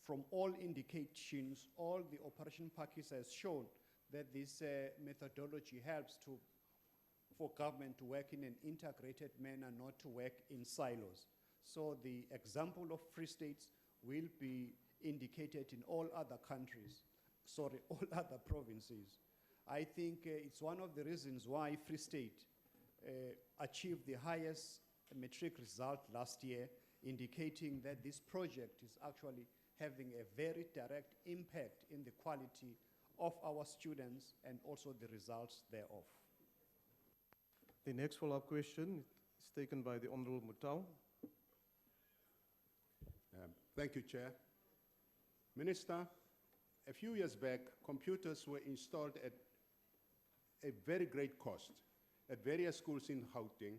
From all indications, all the Operation Pakisa has shown that this methodology helps for government to work in an integrated manner, not to work in silos. So the example of Free States will be indicated in all other countries, all other provinces. I think it's one of the reasons why Free State achieved the highest matric result last year, indicating that this project is actually having a very direct impact in the quality of our students and also the results thereof. The next follow-up question is taken by the Honorable Mutau. Thank you, Chair. Minister, a few years back, computers were installed at a very great cost at various schools in Gauteng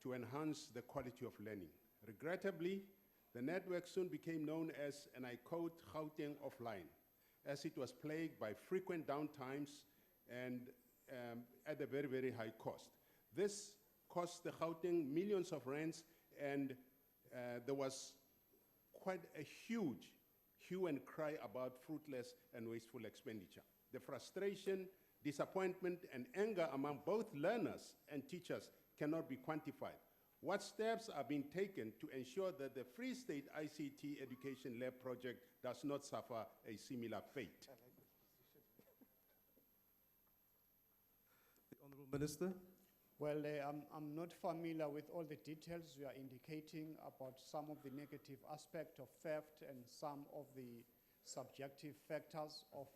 to enhance the quality of learning. Regrettably, the network soon became known as, and I quote, Gauteng offline, as it was plagued by frequent downtimes and at a very, very high cost. This cost the Gauteng millions of rands, and there was quite a huge hue and cry about fruitless and wasteful expenditure. The frustration, disappointment, and anger among both learners and teachers cannot be quantified. What steps are being taken to ensure that the Free State ICT Education Lab project does not suffer a similar fate? The Honourable Minister. Well, I'm not familiar with all the details you are indicating about some of the negative aspect of theft and some of the subjective factors of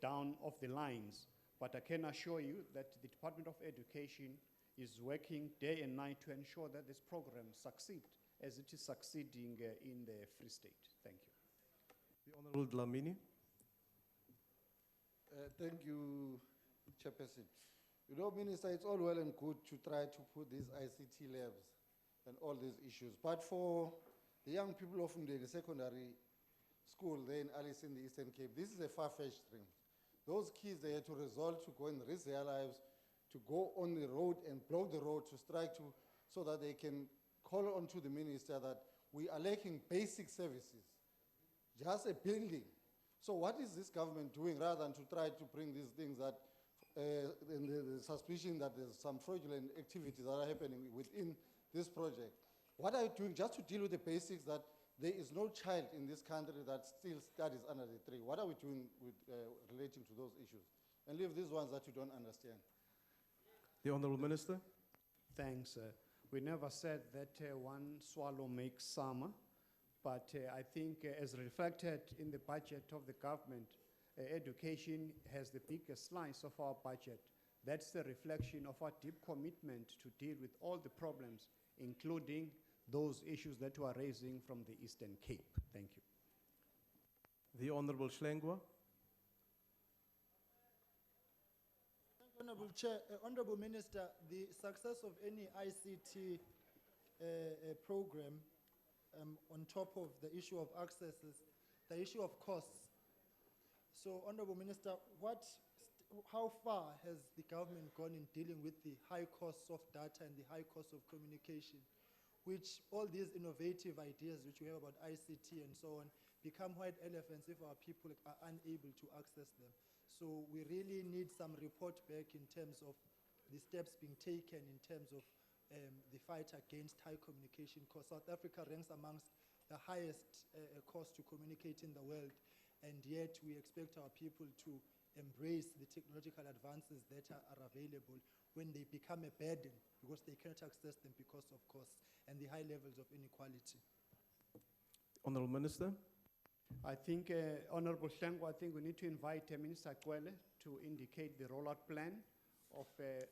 down of the lines. But I can assure you that the Department of Education is working day and night to ensure that this program succeeds as it is succeeding in the Free State. Thank you. The Honourable Dlamini. Thank you, Chairperson. You know, Minister, it's all well and good to try to put these ICT labs and all these issues. But for the young people of the secondary school there in Alice in the Eastern Cape, this is a far-fetched dream. Those kids, they had to resolve to go and risk their lives, to go on the road and block the road, to strike to, so that they can call on to the minister that we are lacking basic services, just a building. So what is this government doing rather than to try to bring these things that the suspicion that there's some fraudulent activities that are happening within this project? What are you doing just to deal with the basics that there is no child in this country that still studies under the tree? What are we doing with relating to those issues? And leave these ones that you don't understand. The Honourable Minister. Thanks. We never said that one swallow makes summer, but I think as reflected in the budget of the government, education has the biggest slice of our budget. That's the reflection of our deep commitment to deal with all the problems, including those issues that we are raising from the Eastern Cape. Thank you. The Honourable Schlengwa. Honourable Chair, Honourable Minister, the success of any ICT program, on top of the issue of accesses, the issue of costs. So, Honourable Minister, how far has the government gone in dealing with the high costs of data and the high costs of communication, which all these innovative ideas which we have about ICT and so on become white elephants if our people are unable to access them? So we really need some report back in terms of the steps being taken in terms of the fight against high communication costs. South Africa ranks amongst the highest cost to communicate in the world, and yet we expect our people to embrace the technological advances that are available when they become a burden because they cannot access them because of costs and the high levels of inequality. Honourable Minister. I think, Honourable Shango, I think we need to invite Minister Kwele to indicate the rollout plan of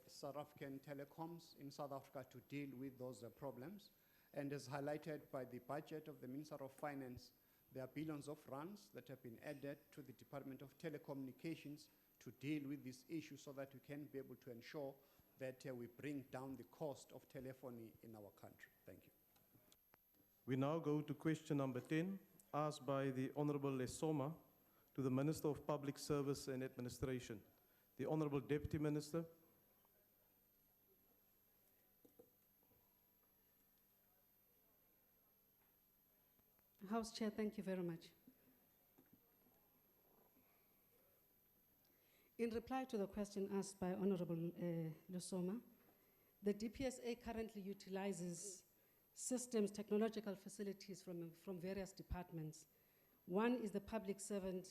South African telecoms in South Africa to deal with those problems. And as highlighted by the budget of the Minister of Finance, there are billions of rands that have been added to the Department of Telecommunications to deal with this issue so that we can be able to ensure that we bring down the cost of telephony in our country. Thank you. We now go to question number 10, asked by the Honourable Lesoma to the Minister of Public Service and Administration. The Honourable Deputy Minister. House Chair, thank you very much. In reply to the question asked by Honourable Lesoma, the DPSA currently utilizes systems, technological facilities from various departments. One is the Public Servant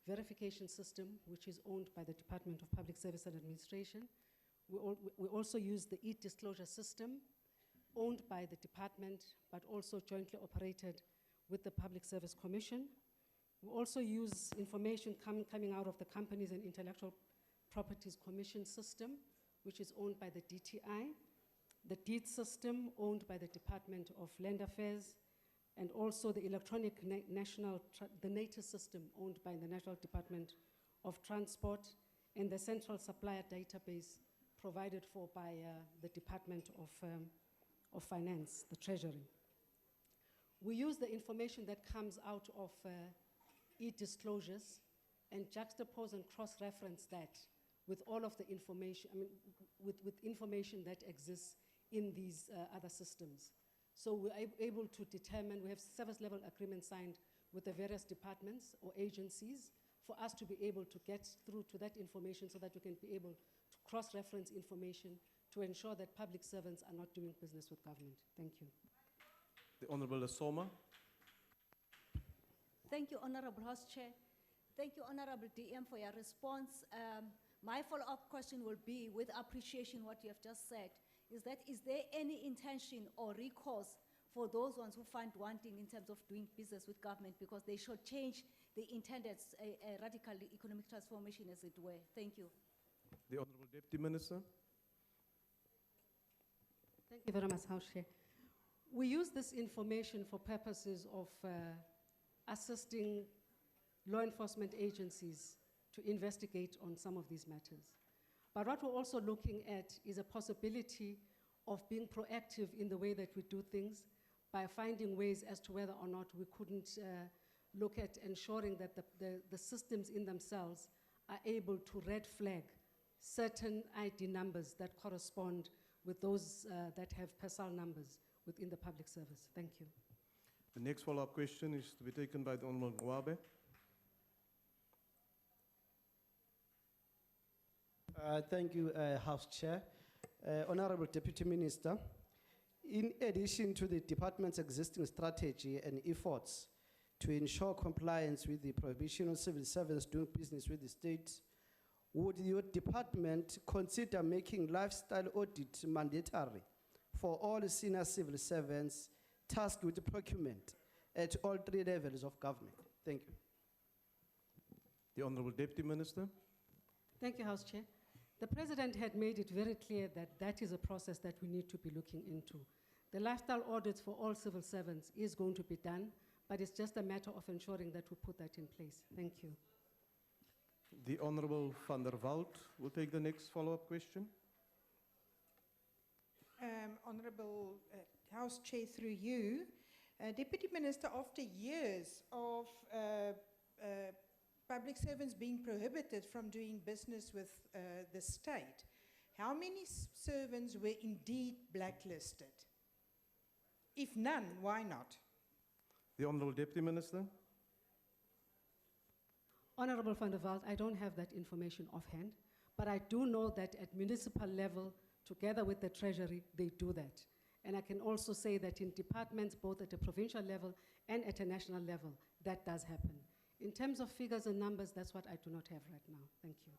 Verification System, which is owned by the Department of Public Service and Administration. We also use the e-disclosure system, owned by the department, but also jointly operated with the Public Service Commission. We also use information coming out of the Companies and Intellectual Properties Commission system, which is owned by the DTI, the deed system owned by the Department of Land Affairs, and also the electronic the NATIS system owned by the National Department of Transport, and the central supplier database provided for by the Department of Finance, the Treasury. We use the information that comes out of e-disclosures and juxtapose and cross-reference that with all of the information, with information that exists in these other systems. So we're able to determine, we have service-level agreements signed with the various departments or agencies for us to be able to get through to that information so that we can be able to cross-reference information to ensure that public servants are not doing business with government. Thank you. The Honourable Lesoma. Thank you, Honourable House Chair. Thank you, Honourable DM, for your response. My follow-up question will be, with appreciation what you have just said, is there any intention or recourse for those ones who find wanting in terms of doing business with government, because they should change the intended radical economic transformation, as it were? Thank you. The Honourable Deputy Minister. Thank you very much, House Chair. We use this information for purposes of assisting law enforcement agencies to investigate on some of these matters. But what we're also looking at is a possibility of being proactive in the way that we do things by finding ways as to whether or not we couldn't look at ensuring that the systems in themselves are able to red flag certain ID numbers that correspond with those that have personal numbers within the public service. Thank you. The next follow-up question is to be taken by the Honourable Ngwabe. Thank you, House Chair. Honourable Deputy Minister, in addition to the department's existing strategy and efforts to ensure compliance with the prohibition of civil servants doing business with the state, would your department consider making lifestyle audit mandatory for all senior civil servants tasked with procurement at all 3 levels of government? Thank you. The Honourable Deputy Minister. Thank you, House Chair. The President had made it very clear that that is a process that we need to be looking into. The lifestyle audits for all civil servants is going to be done, but it's just a matter of ensuring that we put that in place. Thank you. The Honourable van der Walt will take the next follow-up question. Honourable House Chair, through you, Deputy Minister, after years of public servants being prohibited from doing business with the state, how many servants were indeed blacklisted? If none, why not? The Honourable Deputy Minister. Honourable van der Walt, I don't have that information offhand, But I do know that at municipal level, together with the Treasury, they do that. And I can also say that in departments, both at a provincial level and at a national level, that does happen. In terms of figures and numbers, that's what I do not have right now. Thank you.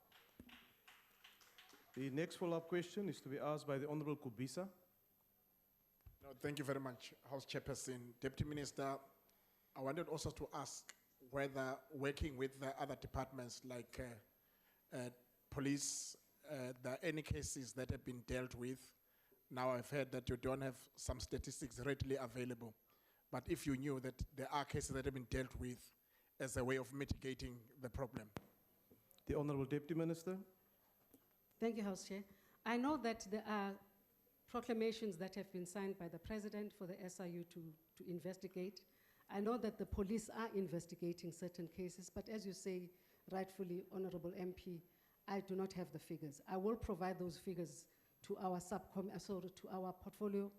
The next follow-up question is to be asked by the Honorable Kubisa. No, thank you very much, House Chairperson. Deputy Minister, I wanted also to ask whether working with the other departments like police, there are any cases that have been dealt with. Now I've heard that you don't have some statistics readily available, but if you knew that there are cases that have been dealt with as a way of mitigating the problem. The Honorable Deputy Minister. Thank you, House Chair. I know that there are proclamations that have been signed by the President for the SIU to investigate. I know that the police are investigating certain cases, but as you say, rightfully, Honorable MP, I do not have the figures. I will provide those figures to our to our portfolio,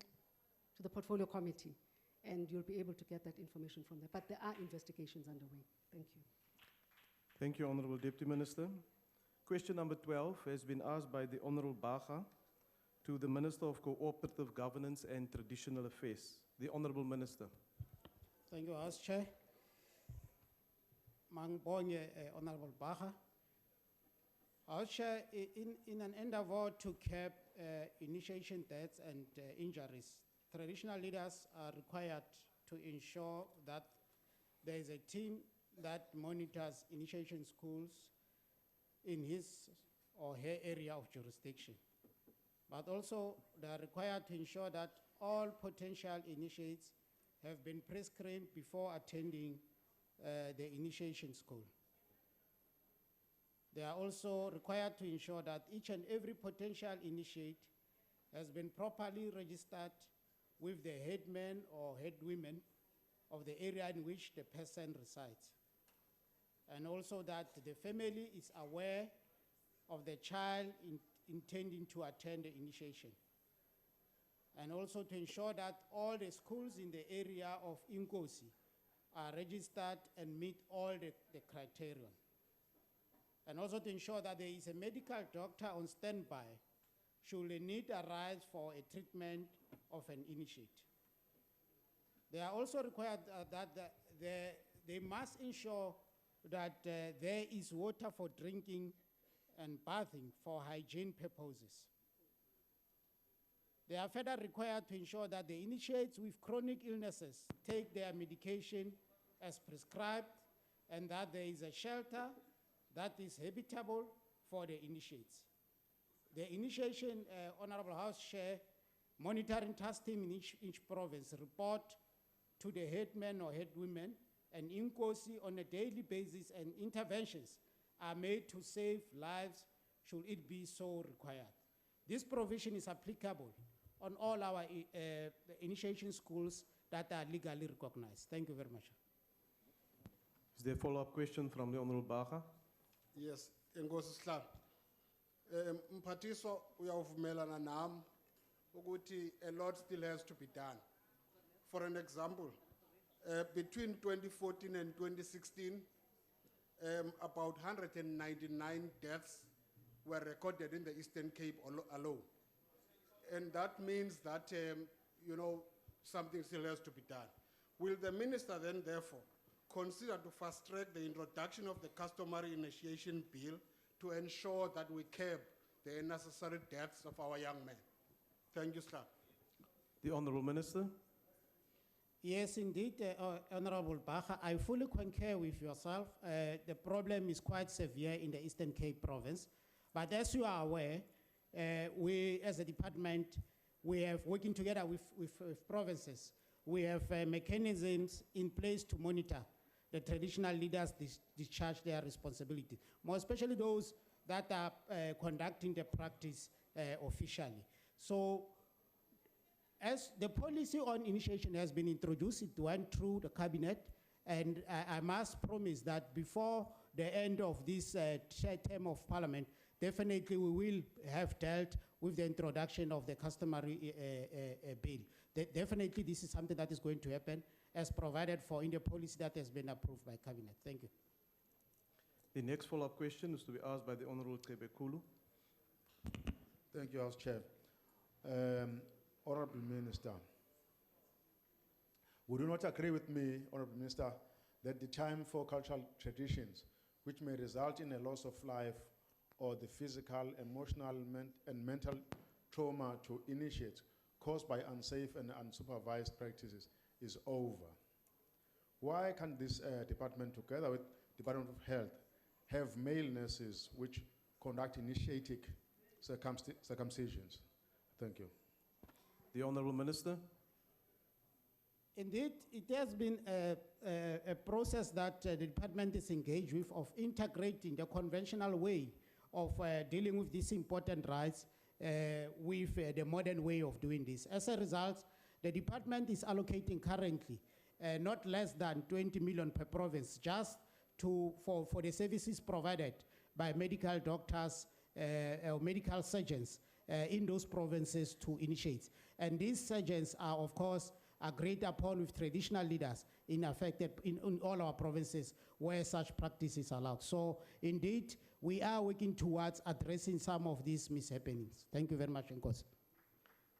to the portfolio committee, and you'll be able to get that information from there. But there are investigations underway. Thank you. Thank you, Honorable Deputy Minister. Question number 12 has been asked by the Honorable Baga to the Minister of Cooperative Governance and Traditional Affairs. The Honorable Minister. Thank you, House Chair. Mangbonye, Honorable Baga. House Chair, in an endeavor to curb initiation deaths and injuries, traditional leaders are required to ensure that there is a team that monitors initiation schools in his or her area of jurisdiction. But also, they are required to ensure that all potential initiates have been pre-screened before attending the initiation school. They are also required to ensure that each and every potential initiate has been properly registered with the headman or headwomen of the area in which the person resides. And also that the family is aware of the child intending to attend the initiation. And also to ensure that all the schools in the area of Inkosi are registered and meet all the criteria. And also to ensure that there is a medical doctor on standby should a need arise for a treatment of an initiate. They are also required that they must ensure that there is water for drinking and bathing for hygiene purposes. They are further required to ensure that the initiates with chronic illnesses take their medication as prescribed and that there is a shelter that is habitable for the initiates. The initiation, Honorable House Chair, monitoring task team in each province report to the headmen or headwomen and Inkosi on a daily basis, and interventions are made to save lives should it be so required. This provision is applicable on all our initiation schools that are legally recognized. Thank you very much. Is there a follow-up question from the Honorable Baga? Yes, Enkosi Sihlalo. Mphathiswa uyavumelana nami ukuthi a lot still has to be done. For an example, between 2014 and 2016, about 199 deaths were recorded in the Eastern Cape alone. And that means that, something still has to be done. Will the minister then, therefore, consider to fast-track the introduction of the customary initiation bill to ensure that we curb the unnecessary deaths of our young men? Thank you, sir. The Honorable Minister. Yes, indeed, Honorable Baga, I fully concur with yourself. The problem is quite severe in the Eastern Cape province. But as you are aware, we as a department, we have working together with provinces. We have mechanisms in place to monitor the traditional leaders discharge their responsibility, more especially those that are conducting the practice officially. So, as the policy on initiation has been introduced, it went through the cabinet, and I must promise that before the end of this term of parliament, definitely we will have dealt with the introduction of the customary bill. Definitely this is something that is going to happen as provided for in the policy that has been approved by cabinet. Thank you. The next follow-up question is to be asked by the Honorable Kulu. Thank you, House Chair. Honorable Minister, would you not agree with me, Honorable Minister, that the time for cultural traditions, which may result in a loss of life or the physical, emotional, and mental trauma to initiate caused by unsafe and unsupervised practices, is over? Why can't this department, together with Department of Health, have male nurses which conduct initiatic circumcisions? Thank you. The Honourable Minister. Indeed, it has been a process that the department is engaged with of integrating the conventional way of dealing with these important rights with the modern way of doing this. As a result, the department is allocating currently not less than 20 million per province just for the services provided by medical doctors or medical surgeons in those provinces to initiate. And these surgeons are, of course, agreed upon with traditional leaders in all our provinces where such practice is allowed. So, indeed, we are working towards addressing some of these mishappenings. Thank you very much, Nkosi.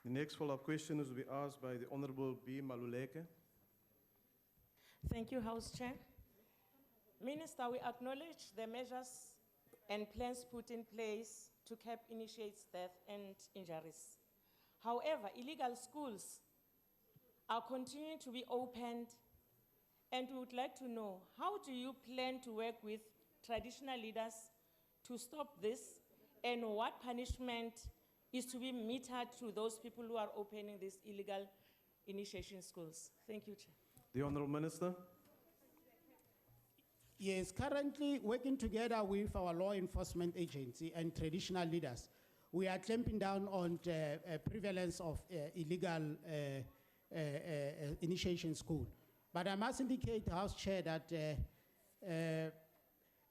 The next follow-up question is to be asked by the Honourable B. Maluleke. Thank you, House Chair. Minister, we acknowledge the measures and plans put in place to cap initiates death and injuries. However, illegal schools are continuing to be opened, and we would like to know, how do you plan to work with traditional leaders to stop this, and what punishment is to be meted to those people who are opening these illegal initiation schools? Thank you, Chair. The Honourable Minister. Yes, currently working together with our law enforcement agency and traditional leaders, we are clamping down on the prevalence of illegal initiation school. But I must indicate, House Chair, that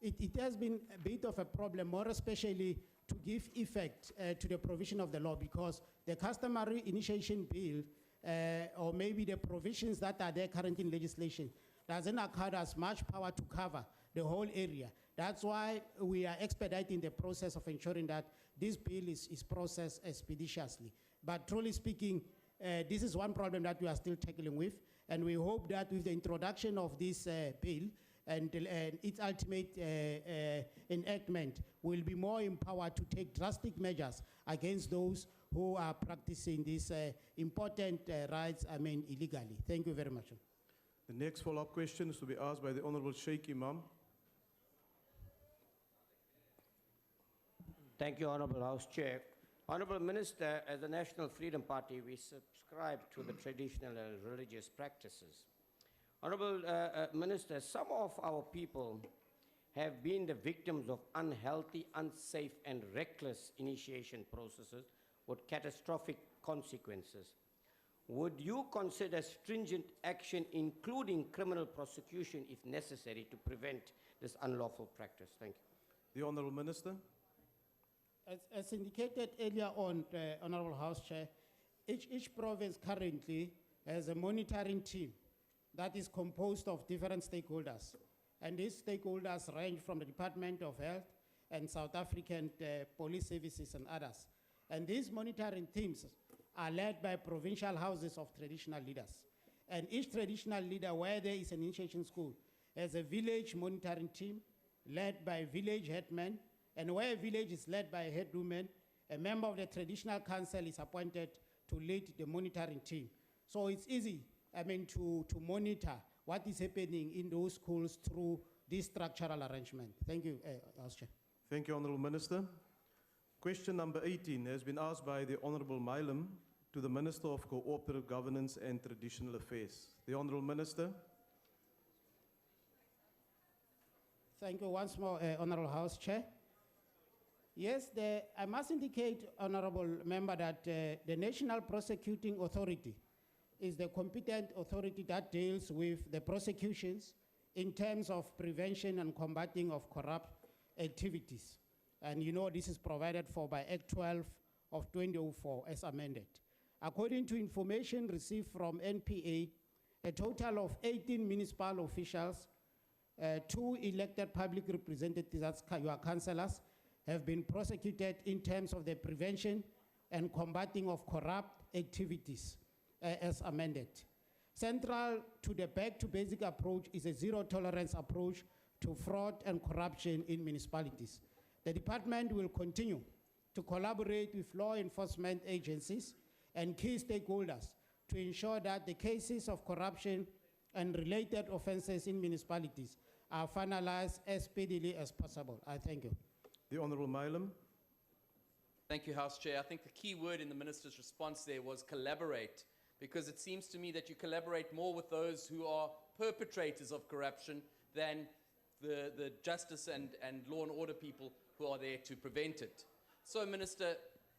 it has been a bit of a problem, more especially to give effect to the provision of the law, because the customary initiation bill or maybe the provisions that are there currently in legislation doesn't accord as much power to cover the whole area. That's why we are expediting the process of ensuring that this bill is processed expeditiously. But truly speaking, this is one problem that we are still tackling with, and we hope that with the introduction of this bill and its ultimate enactment, we'll be more empowered to take drastic measures against those who are practicing these important rights, illegally. Thank you very much. The next follow-up question is to be asked by the Honourable Sheikh Imam. Thank you, Honourable House Chair. Honourable Minister, as the National Freedom Party, we subscribe to the traditional and religious practices. Honourable Minister, some of our people have been the victims of unhealthy, unsafe, and reckless initiation processes with catastrophic consequences. Would you consider stringent action, including criminal prosecution, if necessary, to prevent this unlawful practice? Thank you. The Honourable Minister. As indicated earlier on, Honourable House Chair, each province currently has a monitoring team that is composed of different stakeholders. And these stakeholders range from the Department of Health and South African police services and others. And these monitoring teams are led by provincial houses of traditional leaders. And each traditional leader, where there is an initiation school, has a village monitoring team led by village headmen. And where a village is led by a headwoman, a member of the traditional council is appointed to lead the monitoring team. So it's easy, to monitor what is happening in those schools through this structural arrangement. Thank you, House Chair. Thank you, Honourable Minister. Question number 18 has been asked by the Honourable Milam to the Minister of Cooperative Governance and Traditional Affairs. The Honourable Minister. Thank you once more, Honourable House Chair. Yes, I must indicate, Honourable Member, that the National Prosecuting Authority is the competent authority that deals with the prosecutions in terms of prevention and combating of corrupt activities. And this is provided for by Act 12 of 2004 as amended. According to information received from NPA, a total of 18 municipal officials, 2 elected public representatives, that's your councillors, have been prosecuted in terms of the prevention and combating of corrupt activities as amended. Central to the back to basic approach is a zero tolerance approach to fraud and corruption in municipalities. The department will continue to collaborate with law enforcement agencies and key stakeholders to ensure that the cases of corruption and related offenses in municipalities are finalized as speedily as possible. I thank you. The Honourable Milam. Thank you, House Chair. I think the key word in the Minister's response there was collaborate, because it seems to me that you collaborate more with those who are perpetrators of corruption than the justice and law and order people who are there to prevent it. So, Minister,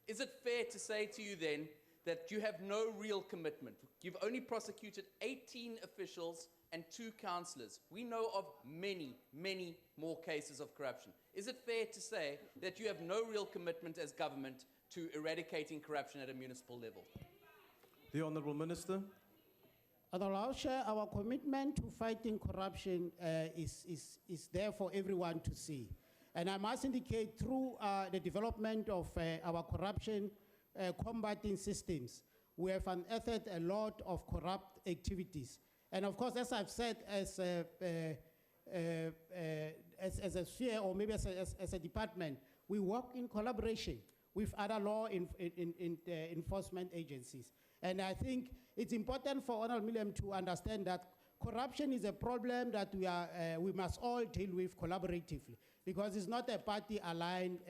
is it fair to say to you then that you have no real commitment? You've only prosecuted 18 officials and 2 councillors. We know of many, many more cases of corruption. Is it fair to say that you have no real commitment as government to eradicating corruption at a municipal level? The Honourable Minister. Honourable House Chair, our commitment to fighting corruption is there for everyone to see. And I must indicate through the development of our corruption combating systems, we have unearthed a lot of corrupt activities. And of course, as I've said, as a sphere or maybe as a department, we work in collaboration with other law enforcement agencies. And I think it's important for Honourable William to understand that corruption is a problem that we must all deal with collaboratively, because it's not a party-aligned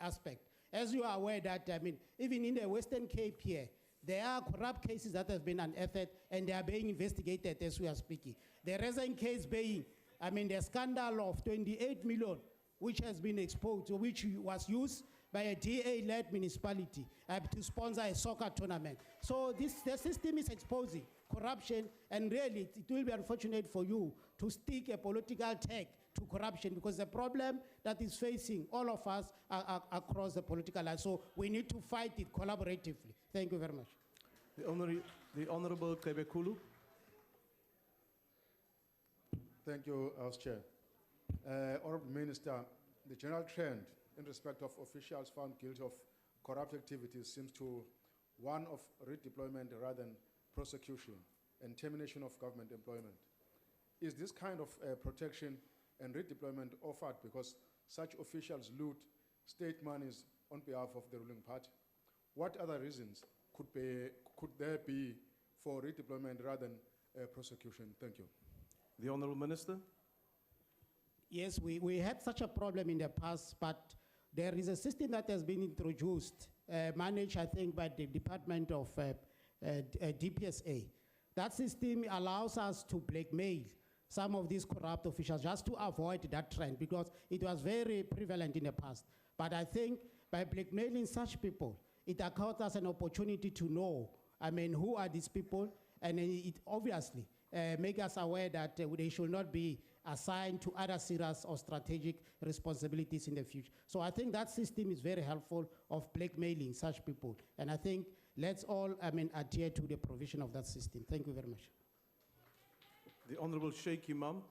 aspect. As you are aware that, I mean, even in the Western Cape here, there are corrupt cases that have been unearthed and they are being investigated as we are speaking. The recent case being, I mean, the scandal of 28 million, which has been exposed, which was used by a DA-led municipality to sponsor a soccer tournament. So the system is exposing corruption, and really it will be unfortunate for you to stick a political tag to corruption, because the problem that is facing all of us across the political line. So we need to fight it collaboratively. Thank you very much. The Honourable Kebekulu. Thank you, House Chair. Honourable Minister, the general trend in respect of officials found guilty of corrupt activities seems to one of redeployment rather than prosecution and termination of government employment. Is this kind of protection and redeployment offered because such officials loot state monies on behalf of the ruling party? What other reasons could there be for redeployment rather than prosecution? Thank you. The Honourable Minister. Yes, we had such a problem in the past, but there is a system that has been introduced, managed, I think, by the Department of DPSA. That system allows us to blackmail some of these corrupt officials just to avoid that trend, because it was very prevalent in the past. But I think by blackmailing such people, it accords us an opportunity to know, I mean, who are these people, and it obviously makes us aware that they should not be assigned to other serious or strategic responsibilities in the future. So I think that system is very helpful of blackmailing such people. And I think let's all, I mean, adhere to the provision of that system. Thank you very much. The Honourable Sheikh Imam.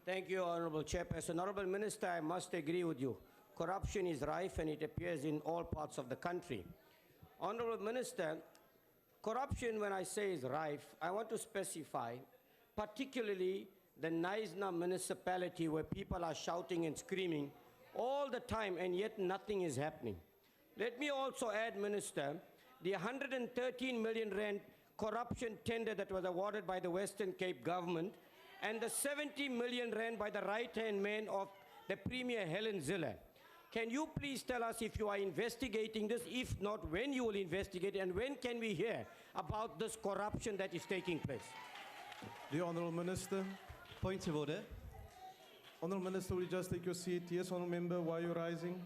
Thank you, Honourable Chairperson. Honourable Minister, I must agree with you. Corruption is rife and it appears in all parts of the country. Honourable Minister, corruption, when I say is rife, I want to specify, particularly the Knysna municipality, where people are shouting and screaming all the time and yet nothing is happening. Let me also add, Minister, the 113 million rand corruption tender that was awarded by the Western Cape government and the 70 million rand by the right-hand man of the Premier Helen Zille. Can you please tell us if you are investigating this? If not, when you will investigate, and when can we hear about this corruption that is taking place? The Honourable Minister. Point of order. Honourable Minister, will you just take your seat? Yes, Honourable Member, why are you rising?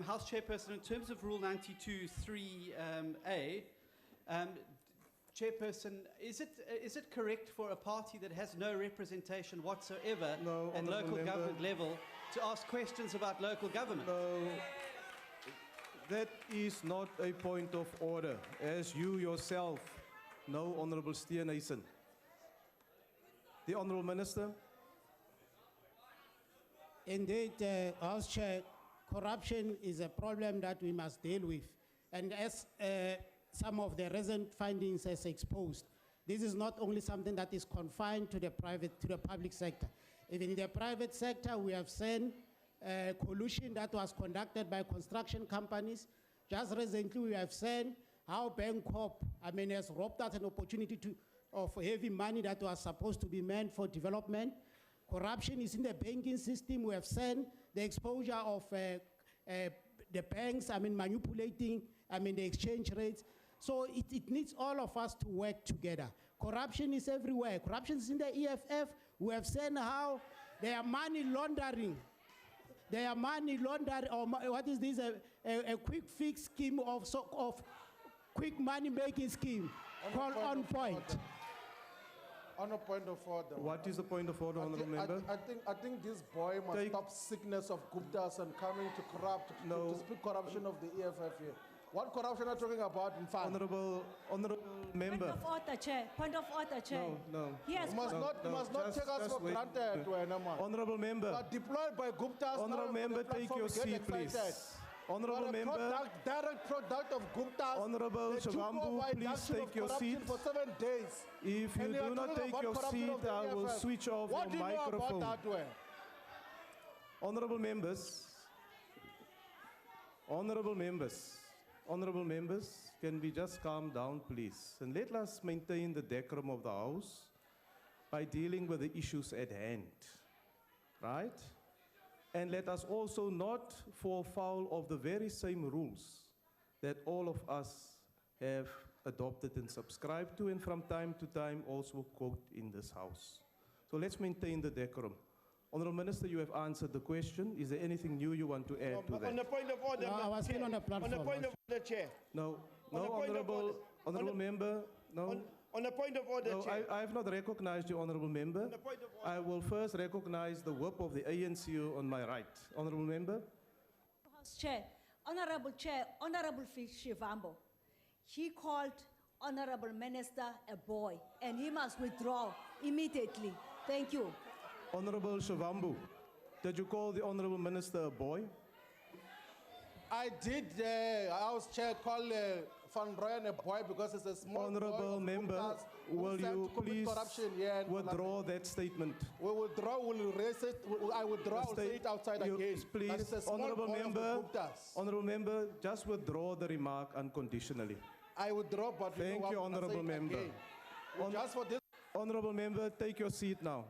House Chairperson, in terms of Rule 92(3)(a), Chairperson, is it correct for a party that has no representation whatsoever at local government level to ask questions about local government? No, that is not a point of order, as you yourself know, Honourable Steenhuisen. The Honourable Minister. Indeed, House Chair, corruption is a problem that we must deal with. And as some of the recent findings has exposed, this is not only something that is confined to the public sector. Even in the private sector, we have seen collusion that was conducted by construction companies. Just recently, we have seen how Bancorp, has robbed us an opportunity of heavy money that was supposed to be meant for development. Corruption is in the banking system. We have seen the exposure of the banks, manipulating, the exchange rates. So it needs all of us to work together. Corruption is everywhere. Corruption is in the EFF. We have seen how they are money laundering. They are money laundering, or what is this, a quick fix scheme of quick money making scheme called On Point. On a point of order. What is the point of order, Honourable Member? I think this boy must stop sickness of Guptas and coming to corrupt, to speak corruption of the EFF here. What corruption are you talking about, in fact? Honourable Member. Point of order, Chair. Point of order, Chair. No. Yes. You must not take us for granted, Honourable Member. But deployed by Guptas. Honourable Member, take your seat, please. Honourable Member. Direct product of Guptas. Honourable Shavambu, please take your seat. For 7 days. If you do not take your seat, I will switch off your microphone. What do you know about that way? Honourable members, can we just calm down, please? And let us maintain the decorum of the House by dealing with the issues at hand, right? And let us also not fall foul of the very same rules that all of us have adopted and subscribed to, and from time to time also quote in this House. So let's maintain the decorum. Honourable Minister, you have answered the question. Is there anything new you want to add to that? On the point of order, No, I was still on the platform. On the point of order, Chair. No, On the point of order. honourable member, no. On the point of order, No, Chair. I have not recognized you, honourable member. On the point of order. I will first recognize the whip of the ANC on my right. Honourable member. House Chair, Honourable Shivambo, he called Honourable Minister a boy, and he must withdraw immediately. Thank you. Honourable Shavambu, did you call the Honourable Minister a boy? I did, House Chair, call Van Rooyen a boy because it's a small Honourable boy member, will you please withdraw that statement? We withdraw, we'll raise it. I withdraw, I'll say it outside again. Please, That is a small Honourable boy of the member, Guptas. Honourable member, just withdraw the remark unconditionally. I withdraw, but Thank you, I'll say Honourable it member. again. Just for this. Honourable member, take your seat now.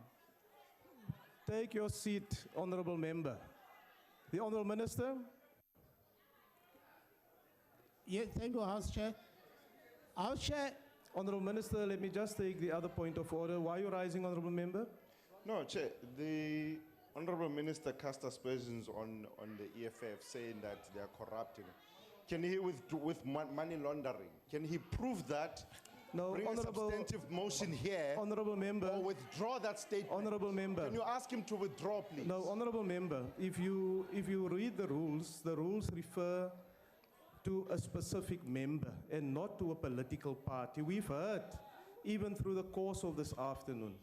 Take your seat, Honourable member. The Honourable Minister. Yes, thank you, House Chair. House Chair. Honourable Minister, let me just take the other point of order. Why are you rising, Honourable member? No, Chair, the Honourable Minister cast aspersions on the EFF, saying that they are corrupting. Can he, with money laundering, can he prove that? No, bring a substantive motion here, Honourable member, or withdraw that statement. Honourable member, can you ask him to withdraw, please? No, Honourable member, if you read the rules refer to a specific member and not to a political party. We've heard, even through the course of this afternoon,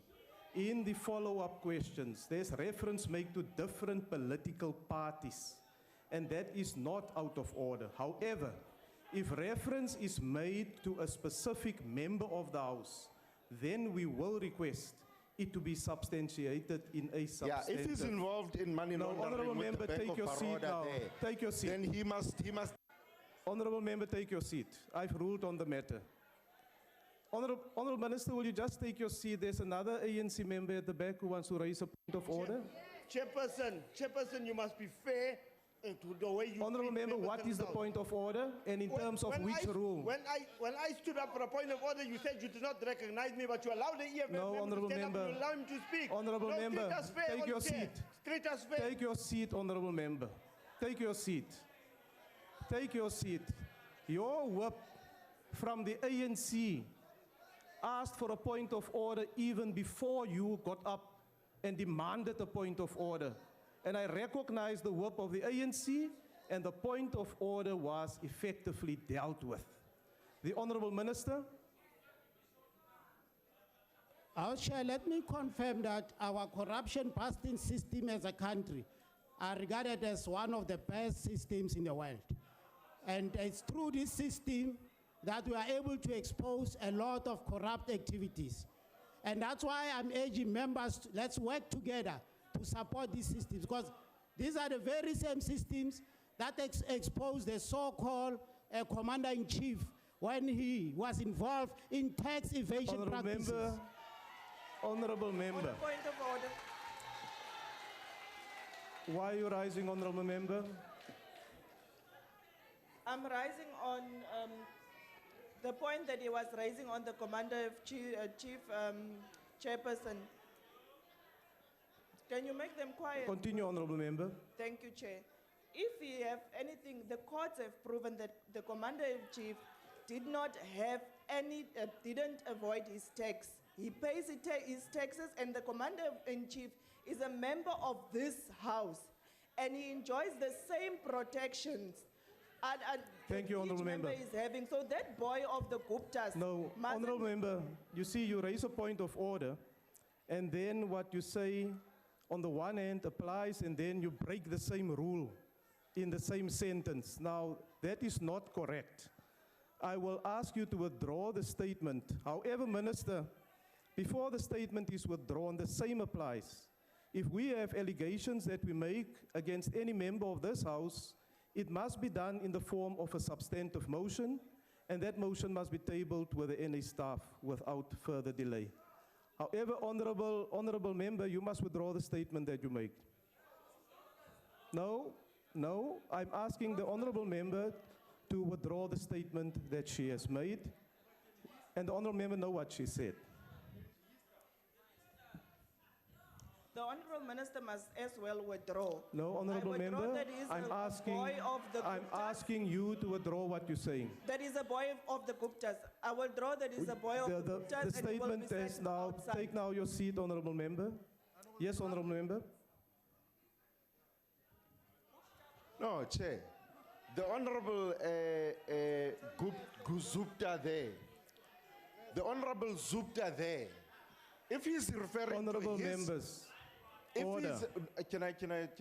in the follow-up questions, there's reference made to different political parties, and that is not out of order. However, if reference is made to a specific member of the House, then we will request it to be substantiated in a substantive... Yeah, if he's involved in money laundering Honourable with member, the Bank take of your seat Baroda now. there, Take your seat. then he must... Honourable member, take your seat. I've ruled on the matter. Honourable Minister, will you just take your seat? There's another ANC member at the back who wants to raise a point of order. Chairperson, you must be fair to the way you... Honourable member, what is the point of order, and in terms of which rule? When I stood up for a point of order, you said you did not recognize me, but you allowed the EFF No, Honourable to stand member. up and allow him to speak. Honourable No, member, treat us fair, take your Chair. seat. Treat us fair. Take your seat, Honourable member. Take your seat. Take your seat. Your whip from the ANC asked for a point of order even before you got up and demanded a point of order. And I recognize the whip of the ANC, and the point of order was effectively dealt with. The Honourable Minister. Our Chair, let me confirm that our corruption busting system as a country are regarded as one of the best systems in the world. And it's through this system that we are able to expose a lot of corrupt activities. And that's why I'm urging members, let's work together to support these systems, because these are the very same systems that exposed the so-called commander-in-chief when he was involved in tax evasion practices. Honorable member. Point of order. Why are you rising, honorable member? I'm rising on the point that he was raising on the Commander-in-Chief chairperson. Can you make them quiet? Continue, honorable member. Thank you, Chair. If we have anything, the courts have proven that the Commander-in-Chief did not have any, didn't avoid his tax. He pays his taxes, and the Commander-in-Chief is a member of this House, and he enjoys the same protections. And Thank you, honorable member. Is having. So that boy of the Guptas. No, mustn't- honorable member, you see, you raise a point of order, and then what you say on the one hand applies, and then you break the same rule in the same sentence. Now, that is not correct. I will ask you to withdraw the statement. However, Minister, before the statement is withdrawn, the same applies. If we have allegations that we make against any member of this House, it must be done in the form of a substantive motion, and that motion must be tabled with the NA staff without further delay. However, honorable member, you must withdraw the statement that you make. No, I'm asking the honorable member to withdraw the statement that she has made, and the honorable member knows what she said. The Honourable Minister must as well withdraw. No, honorable member, I'm asking you to withdraw what you're saying. That is a boy of the Guptas. I will draw that is a boy of the Guptas. The statement is now, take now your seat, honorable member. Yes, honorable member. No, Chair. The Honorable Zupta there, the Honorable Zupta there, if he's referring honorable to his... members, if order. Can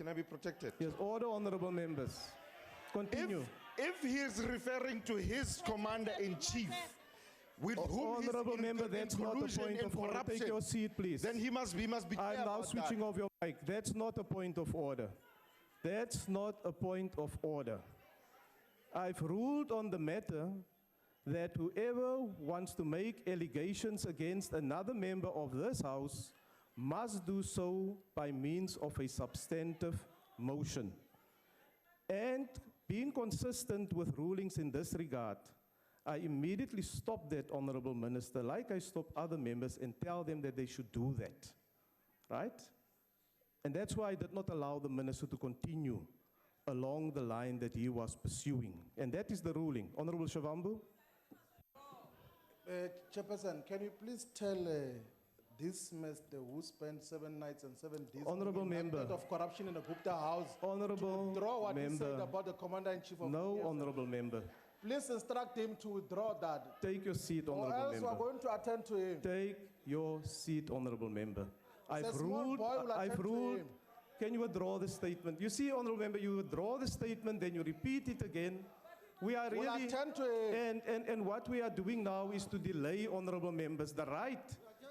I be protected? Yes, order, honorable members. Continue. If he is referring to his commander-in-chief, with whom honorable he's member, in that's not a collusion point and of order. corruption, Take your seat, please. then he must be clear I'm now about switching that. off your mic. That's not a point of order. That's not a point of order. I've ruled on the matter that whoever wants to make allegations against another member of this House must do so by means of a substantive motion. And being consistent with rulings in this regard, I immediately stop that, honorable minister, like I stop other members, and tell them that they should do that, right? And that's why I did not allow the minister to continue along the line that he was pursuing. And that is the ruling. Honorable Shavambu? Chairperson, can you please tell this minister who spent 7 nights and 7 days Honorable on the member. indictment of corruption in the Gupta House Honorable to withdraw what he member. said about the commander-in-chief of No, DSS? honorable member. Please instruct him to withdraw that. Take your seat, Or honorable else member. we're going to attend to him. Take your seat, honorable member. It's a I've small ruled, boy will I've attend to ruled. him. Can you withdraw the statement? You see, honorable member, you withdraw the statement, then you repeat it again. We are We'll really, attend to him. and what we are doing now is to delay, honorable members, the right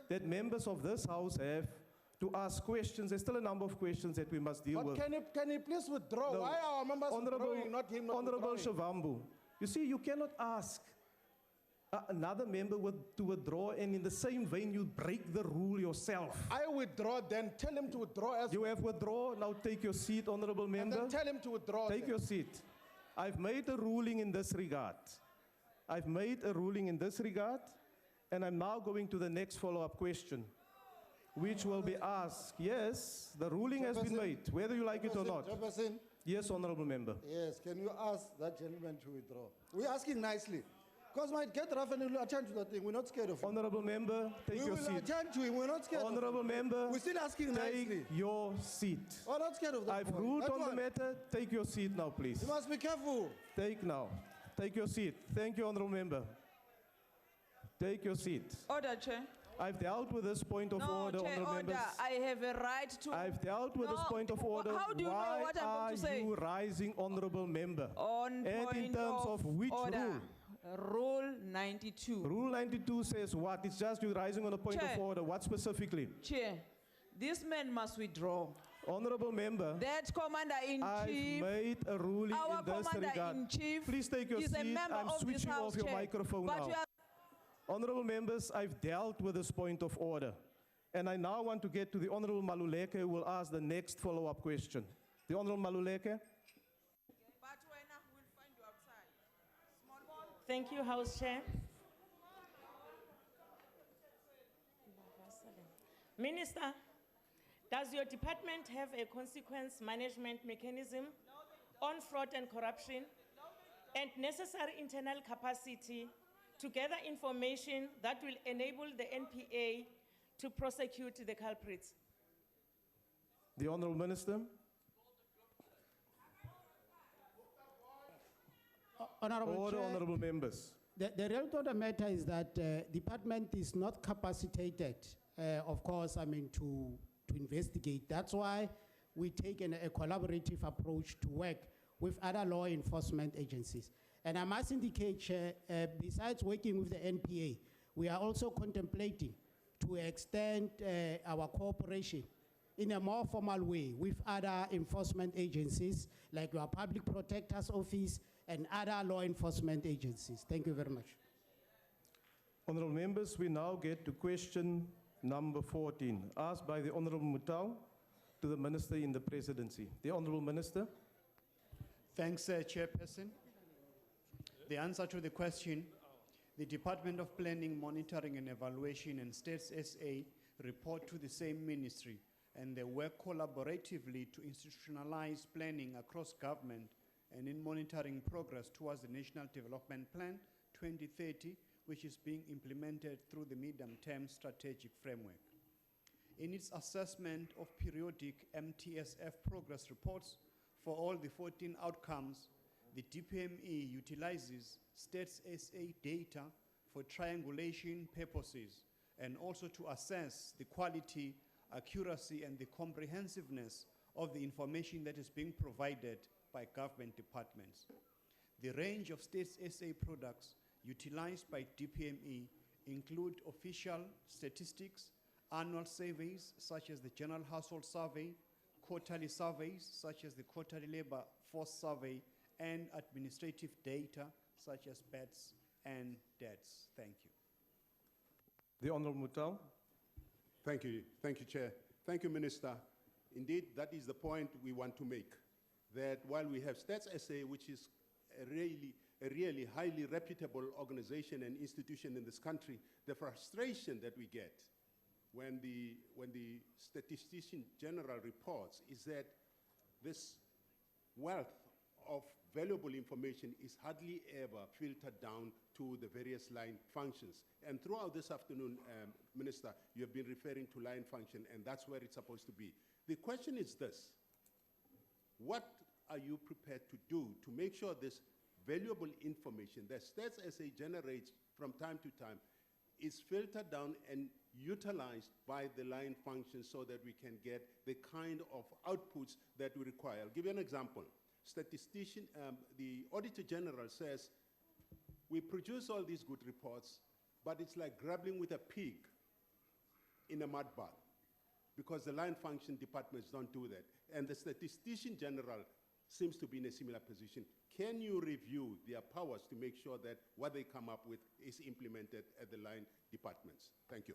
that members of this House have to ask questions. There's still a number of questions that we must deal with. But can you please withdraw? No. Why are our members withdrawing, not him not Honorable withdrawing? Shavambu, you see, you cannot ask another member to withdraw, and in the same vein, you break the rule yourself. I withdraw, then tell him to withdraw as You have withdrawn, now take your seat, honorable and member. then tell him to withdraw. Take then. your seat. I've made a ruling in this regard. I've made a ruling in this regard, and I'm now going to the next follow-up question, which will be asked. Yes, the ruling has been made, whether you like it or not. Chairperson, Yes, honorable member. yes, can you ask that gentleman to withdraw? We're asking nicely. Because might get rough and we'll attend to that thing. We're not scared of him. Honorable member, take We your will seat. attend to him. We're not scared Honorable of him. member, We're still asking take nicely. your seat. We're not scared of that I've boy. ruled That on the one. matter. Take your seat now, please. You must be careful. Take now. Take your seat. Thank you, honorable member. Take your seat. Order, Chair. I've dealt with this point of No, order, Chair, honourable order. members. I have a right to. I've dealt with this No, point of order. How do you know Why what I'm going to say? are you rising, honourable member? On And in point terms of which order. rule? Rule 92. Rule 92 says what? It's just you rising on a point Chair. of order. What specifically? Chair, this man must withdraw. Honourable member, That commander-in-chief. I've made a ruling Our in this regard. commander-in-chief Please take your is a seat. member I'm of this switching House, off your Chair. microphone But now. you are- Honourable members, I've dealt with this point of order. And I now want to get to the Honourable Maluleke, who will ask the next follow-up question. The Honourable Maluleke. Thank you, House Chair. Minister, does your department have a consequence management mechanism on fraud and corruption and necessary internal capacity to gather information that will enable the NPA to prosecute the culprits? The Honourable Minister. Honourable Order, Chair, honourable members. The reality of the matter is that department is not capacitated, of course, to investigate. That's why we take a collaborative approach to work with other law enforcement agencies. And I must indicate, Chair, besides working with the NPA, we are also contemplating to extend our cooperation in a more formal way with other enforcement agencies like your Public Protector's Office and other law enforcement agencies. Thank you very much. Honourable members, we now get to question number 14, asked by the Honourable Mutau to the Minister in the Presidency. The Honourable Minister. Thanks, Chairperson. The answer to the question, the Department of Planning, Monitoring and Evaluation and States SA report to the same ministry, and they work collaboratively to institutionalize planning across government and in monitoring progress towards the National Development Plan 2030, which is being implemented through the medium-term strategic framework. In its assessment of periodic MTSF progress reports for all the 14 outcomes, the DPME utilizes States SA data for triangulation purposes and also to assess the quality, accuracy, and the comprehensiveness of the information that is being provided by government departments. The range of States SA products utilized by DPME include official statistics, annual surveys such as the General Household Survey, quarterly surveys such as the Quarterly Labor Force Survey, and administrative data such as beds and debts. Thank you. The Honourable Mutau. Thank you, Chair. Thank you, Minister. Indeed, that is the point we want to make, that while we have Stats SA, which is a really highly reputable organization and institution in this country, the frustration that we get when the Statistician General reports is that this wealth of valuable information is hardly ever filtered down to the various line functions. And throughout this afternoon, Minister, you have been referring to line function, and that's where it's supposed to be. The question is this: what are you prepared to do to make sure this valuable information that Stats SA generates from time to time is filtered down and utilized by the line function so that we can get the kind of outputs that we require? I'll give you an example. The Auditor General says, we produce all these good reports, but it's like grappling with a pig in a mud bath, because the line function departments don't do that. And the Statistician General seems to be in a similar position. Can you review their powers to make sure that what they come up with is implemented at the line departments? Thank you.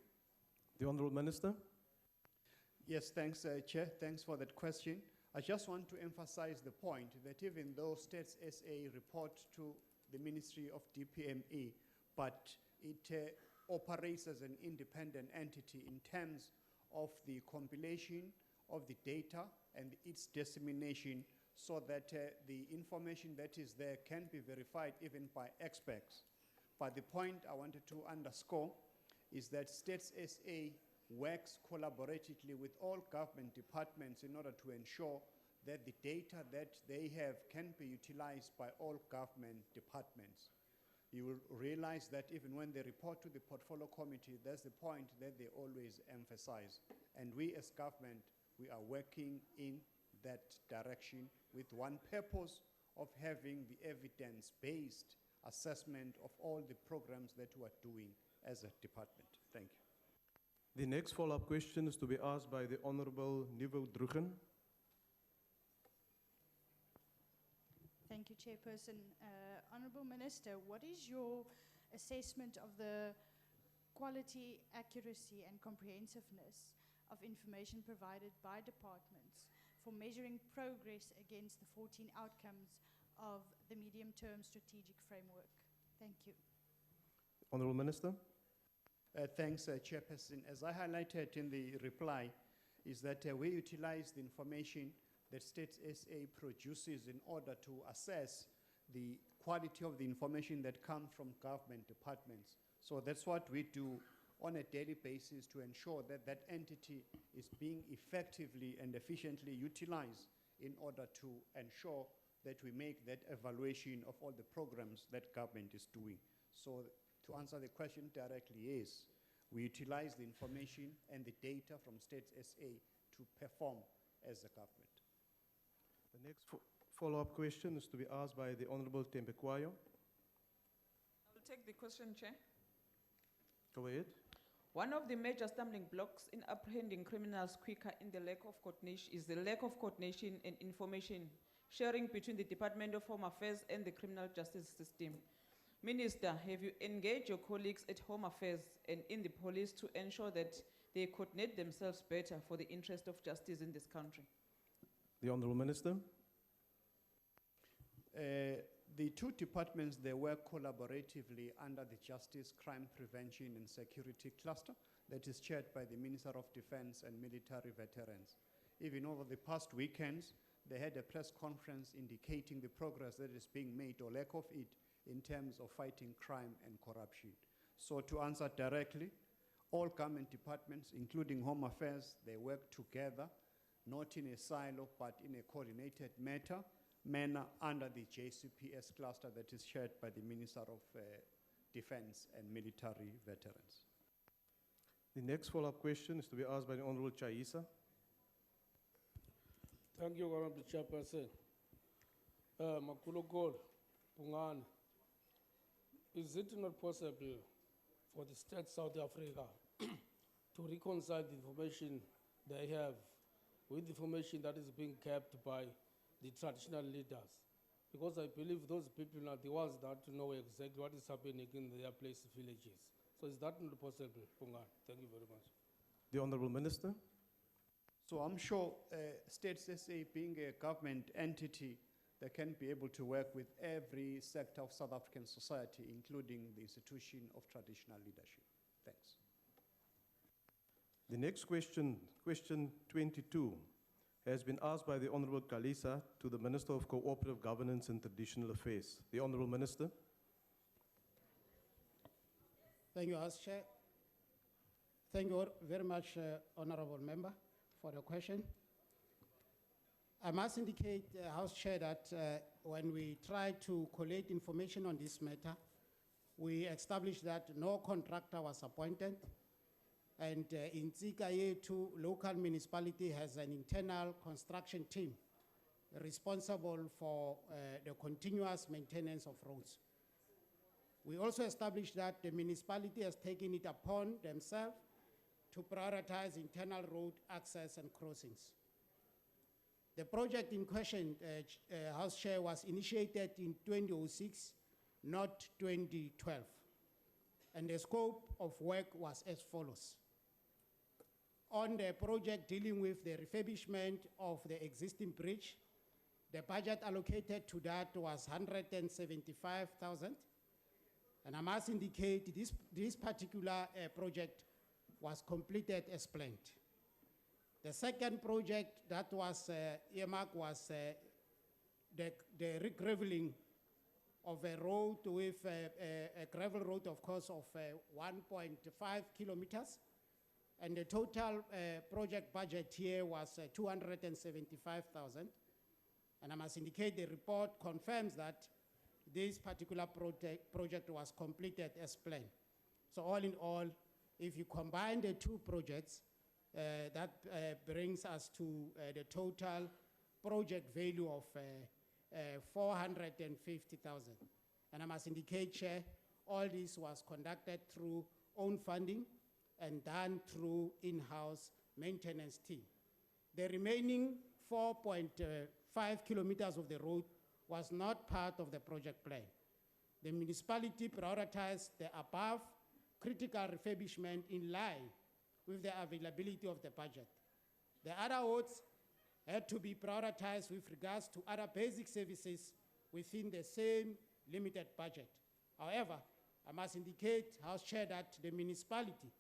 The Honourable Minister. Yes, thanks, Chair. Thanks for that question. I just want to emphasize the point that even though States SA report to the Ministry of DPME, but it operates as an independent entity in terms of the compilation of the data and its dissemination, so that the information that is there can be verified even by experts. But the point I wanted to underscore is that States SA works collaboratively with all government departments in order to ensure that the data that they have can be utilized by all government departments. you will realize that even when they report to the portfolio committee, that's the point that they always emphasize. And we as government, we are working in that direction with one purpose of having the evidence-based assessment of all the programs that we are doing as a department. Thank you. The next follow-up question is to be asked by the Honorable Nivo Drugen. Thank you, Chairperson. Honourable Minister, what is your assessment of the quality, accuracy and comprehensiveness of information provided by departments for measuring progress against the 14 outcomes of the medium-term strategic framework? Thank you. Honourable Minister. Thanks, Chairperson. As I highlighted in the reply, is that we utilize the information that State SA produces in order to assess the quality of the information that comes from government departments. So that's what we do on a daily basis to ensure that that entity is being effectively and efficiently utilized in order to ensure that we make that evaluation of all the programs that government is doing. So to answer the question directly, yes, we utilize the information and the data from State SA to perform as a government. The next follow-up question is to be asked by the Honorable Tembekwayo. I will take the question, Chair. Go ahead. One of the major stumbling blocks in apprehending criminals quicker in the lack of coordination is the lack of coordination and information sharing between the Department of Home Affairs and the criminal justice system. Minister, have you engaged your colleagues at Home Affairs and in the police to ensure that they coordinate themselves better for the interest of justice in this country? The Honourable Minister. The two departments, they work collaboratively under the Justice, Crime Prevention and Security Cluster that is chaired by the Minister of Defense and Military Veterans. Even over the past weekends, they had a press conference indicating the progress that is being made or lack of it in terms of fighting crime and corruption. So to answer directly, all government departments, including Home Affairs, they work together, not in a silo, but in a coordinated manner under the JCPS cluster that is chaired by the Minister of Defense and Military Veterans. The next follow-up question is to be asked by the Honourable Chaisa. Thank you, Honourable Chairperson. Makulokol, Pungane, is it not possible for the state South Africa to reconcile the information they have with the information that is being kept by the traditional leaders? Because I believe those people are the ones that know exactly what is happening in their place villages. So is that not possible, Pungane? Thank you very much. The Honourable Minister. So I'm sure State SA being a government entity, they can be able to work with every sector of South African society, including the institution of traditional leadership. Thanks. The next question, question 22, has been asked by the Honourable Kalisa to the Minister of Cooperative Governance and Traditional Affairs. The Honourable Minister. Thank you, House Chair. Thank you very much, Honourable Member, for the question. I must indicate, House Chair, that when we try to collate information on this matter, we established that no contractor was appointed, and in Tsika Yetu, local municipality has an internal construction team responsible for the continuous maintenance of roads. We also established that the municipality has taken it upon themselves to prioritize internal road access and crossings. The project in question, House Chair, was initiated in 2006, not 2012. And the scope of work was as follows. On the project dealing with the refurbishment of the existing bridge, the budget allocated to that was 175,000. And I must indicate this particular project was completed as planned. The second project that was earmarked was the regraveling of a road with a gravel road, of course, of 1.5 kilometers. And the total project budget here was 275,000. And I must indicate the report confirms that this particular project was completed as planned. So all in all, if you combine the two projects, that brings us to the total project value of 450,000. And I must indicate, Chair, all this was conducted through own funding and done through in-house maintenance team. The remaining 4.5 kilometers of the road was not part of the project plan. The municipality prioritized the above critical refurbishment in line with the availability of the budget. The other wards had to be prioritized with regards to other basic services within the same limited budget. However, I must indicate, House Chair, that the municipality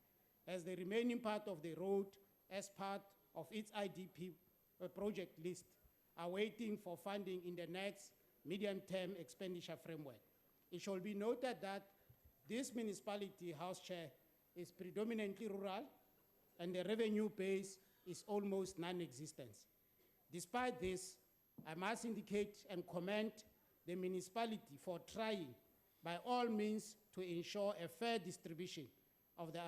has the remaining part of the road as part of its IDP project list, awaiting for funding in the next medium-term expenditure framework. It shall be noted that this municipality, House Chair, is predominantly rural, and the revenue base is almost non-existent. Despite this, I must indicate and commend the municipality for trying by all means to ensure a fair distribution of the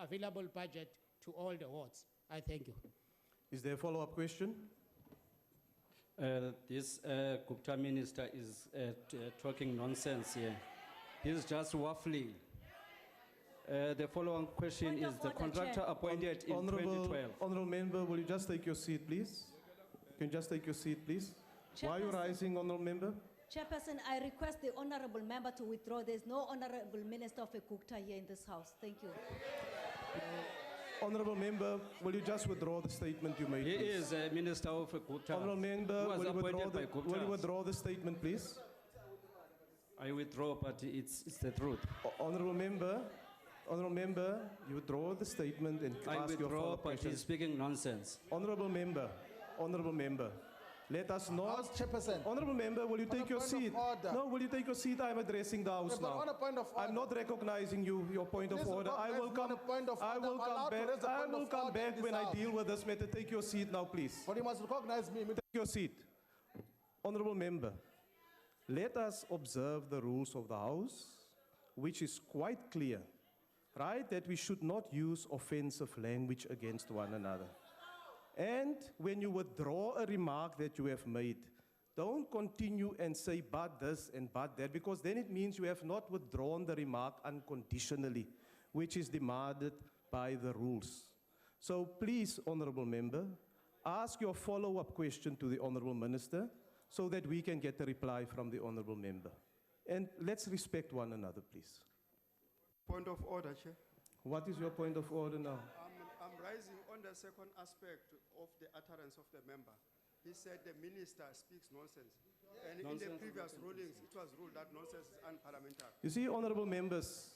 available budget to all the wards. I thank you. Is there a follow-up question? This Gupta minister is talking nonsense here. He's just waffling. The following question is the contractor appointed in 2012. Honorable member, will you just take your seat, please? Can you just take your seat, please? Why are you rising, honorable member? Chairperson, I request the honorable member to withdraw. There's no honorable minister of Ekukta here in this house. Thank you. Honorable member, will you just withdraw the statement you made, He please? is a minister of Gupta. Honorable member, who was will you, appointed by Gupta. will you withdraw the statement, please? I withdraw, but it's the truth. Honorable member, you withdraw the statement and I ask your withdraw, follow-up but question. he's speaking nonsense. Honorable member, let us not. House Chairperson. Honorable member, will you On take a your point of seat? order. No, will you take your seat? I'm addressing the House Yeah, but now. on a point of I'm not recognizing your point of Please order. I will recognize me on come. a point of I order. will I'm allowed come to back. raise a I point will of come order in back this when I House. deal with this matter. Take your seat now, please. But you must recognize me. Take your seat. Honorable member, let us observe the rules of the House, which is quite clear, right? That we should not use offensive language against one another. And when you withdraw a remark that you have made, don't continue and say but this and but that, because then it means you have not withdrawn the remark unconditionally, which is demanded by the rules. So please, honorable member, ask your follow-up question to the honorable minister so that we can get a reply from the honorable member. And let's respect one another, please. Point of order, Chair. What is your point of order now? I'm rising on the second aspect of the utterance of the member. He said the minister speaks nonsense. And in the previous rulings, it was ruled that nonsense is unparliamentary. You see, honorable members,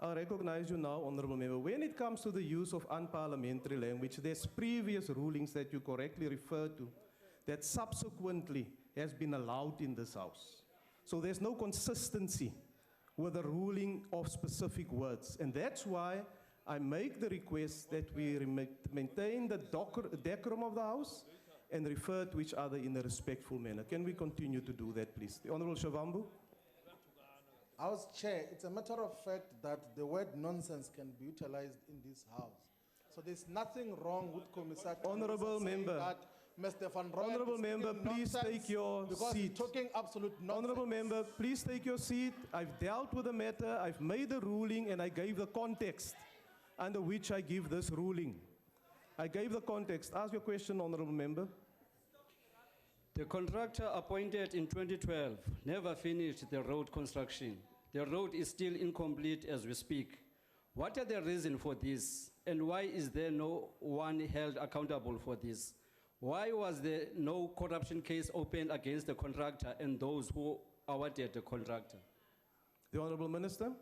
I recognize you now, honorable member. When it comes to the use of unparliamentary language, there's previous rulings that you correctly refer to that subsequently has been allowed in this House. So there's no consistency with the ruling of specific words. And that's why I make the request that we maintain the decorum of the House and refer to each other in a respectful manner. Can we continue to do that, please? The Honorable Shavambu. House Chair, it's a matter of fact that the word nonsense can be utilized in this House. So there's nothing wrong with Commissar. Honorable member. That Mr. Van Rooyen Honorable is member, speaking please nonsense take your because seat. he's talking absolute nonsense. Honorable member, please take your seat. I've dealt with the matter, I've made the ruling, and I gave the context under which I give this ruling. I gave the context. Ask your question, honorable member. The contractor appointed in 2012 never finished the road construction. The road is still incomplete as we speak. What are the reasons for this? And why is there no one held accountable for this? Why was there no corruption case opened against the contractor and those who awarded the contractor? The Honorable Minister.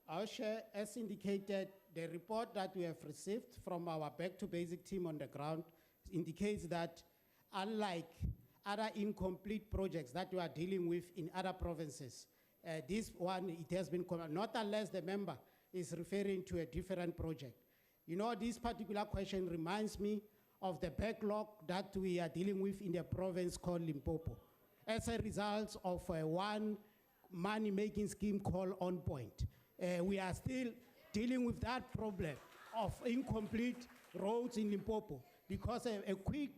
Our Chair, as indicated, the report that we have received from our Back to Basic team on the ground indicates that unlike other incomplete projects that we are dealing with in other provinces, this one, it has been, not unless the member is referring to a different project. You know, this particular question reminds me of the backlog that we are dealing with in the province called Limpopo. as a result of one money-making scheme called On Point. We are still dealing with that problem of incomplete roads in Limpopo because a quick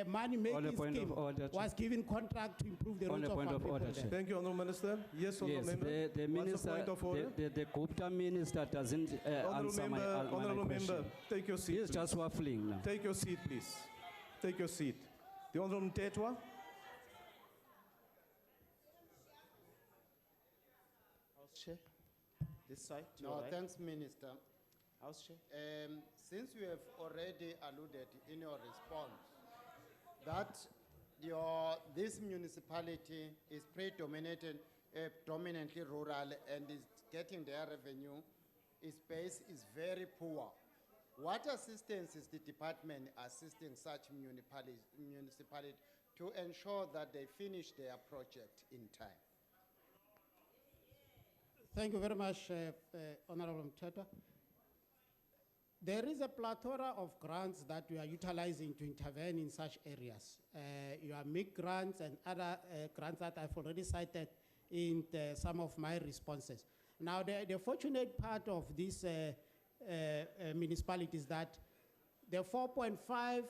money-making scheme was given contract to improve the roads of our people there. Thank you, Honourable Minister. Yes, Honourable Yes, Member. the minister, point of order? the Gupta minister doesn't answer my Honourable question. Member, take your seat. He's just waffling now. Take your seat, please. Take your seat. The Honourable Mtetwa. House Chair, this side. to your No, right. thanks, Minister. House Chair. Since you have already alluded in your response that this municipality is predominantly rural and is getting their revenue, its base is very poor. What assistance is the department assisting such municipalities to ensure that they finish their project in time? Thank you very much, Honorable Mteta. There is a plethora of grants that we are utilizing to intervene in such areas. Your MIG grants and other grants that I've already cited in some of my responses. Now, the fortunate part of this municipality is that the 4.5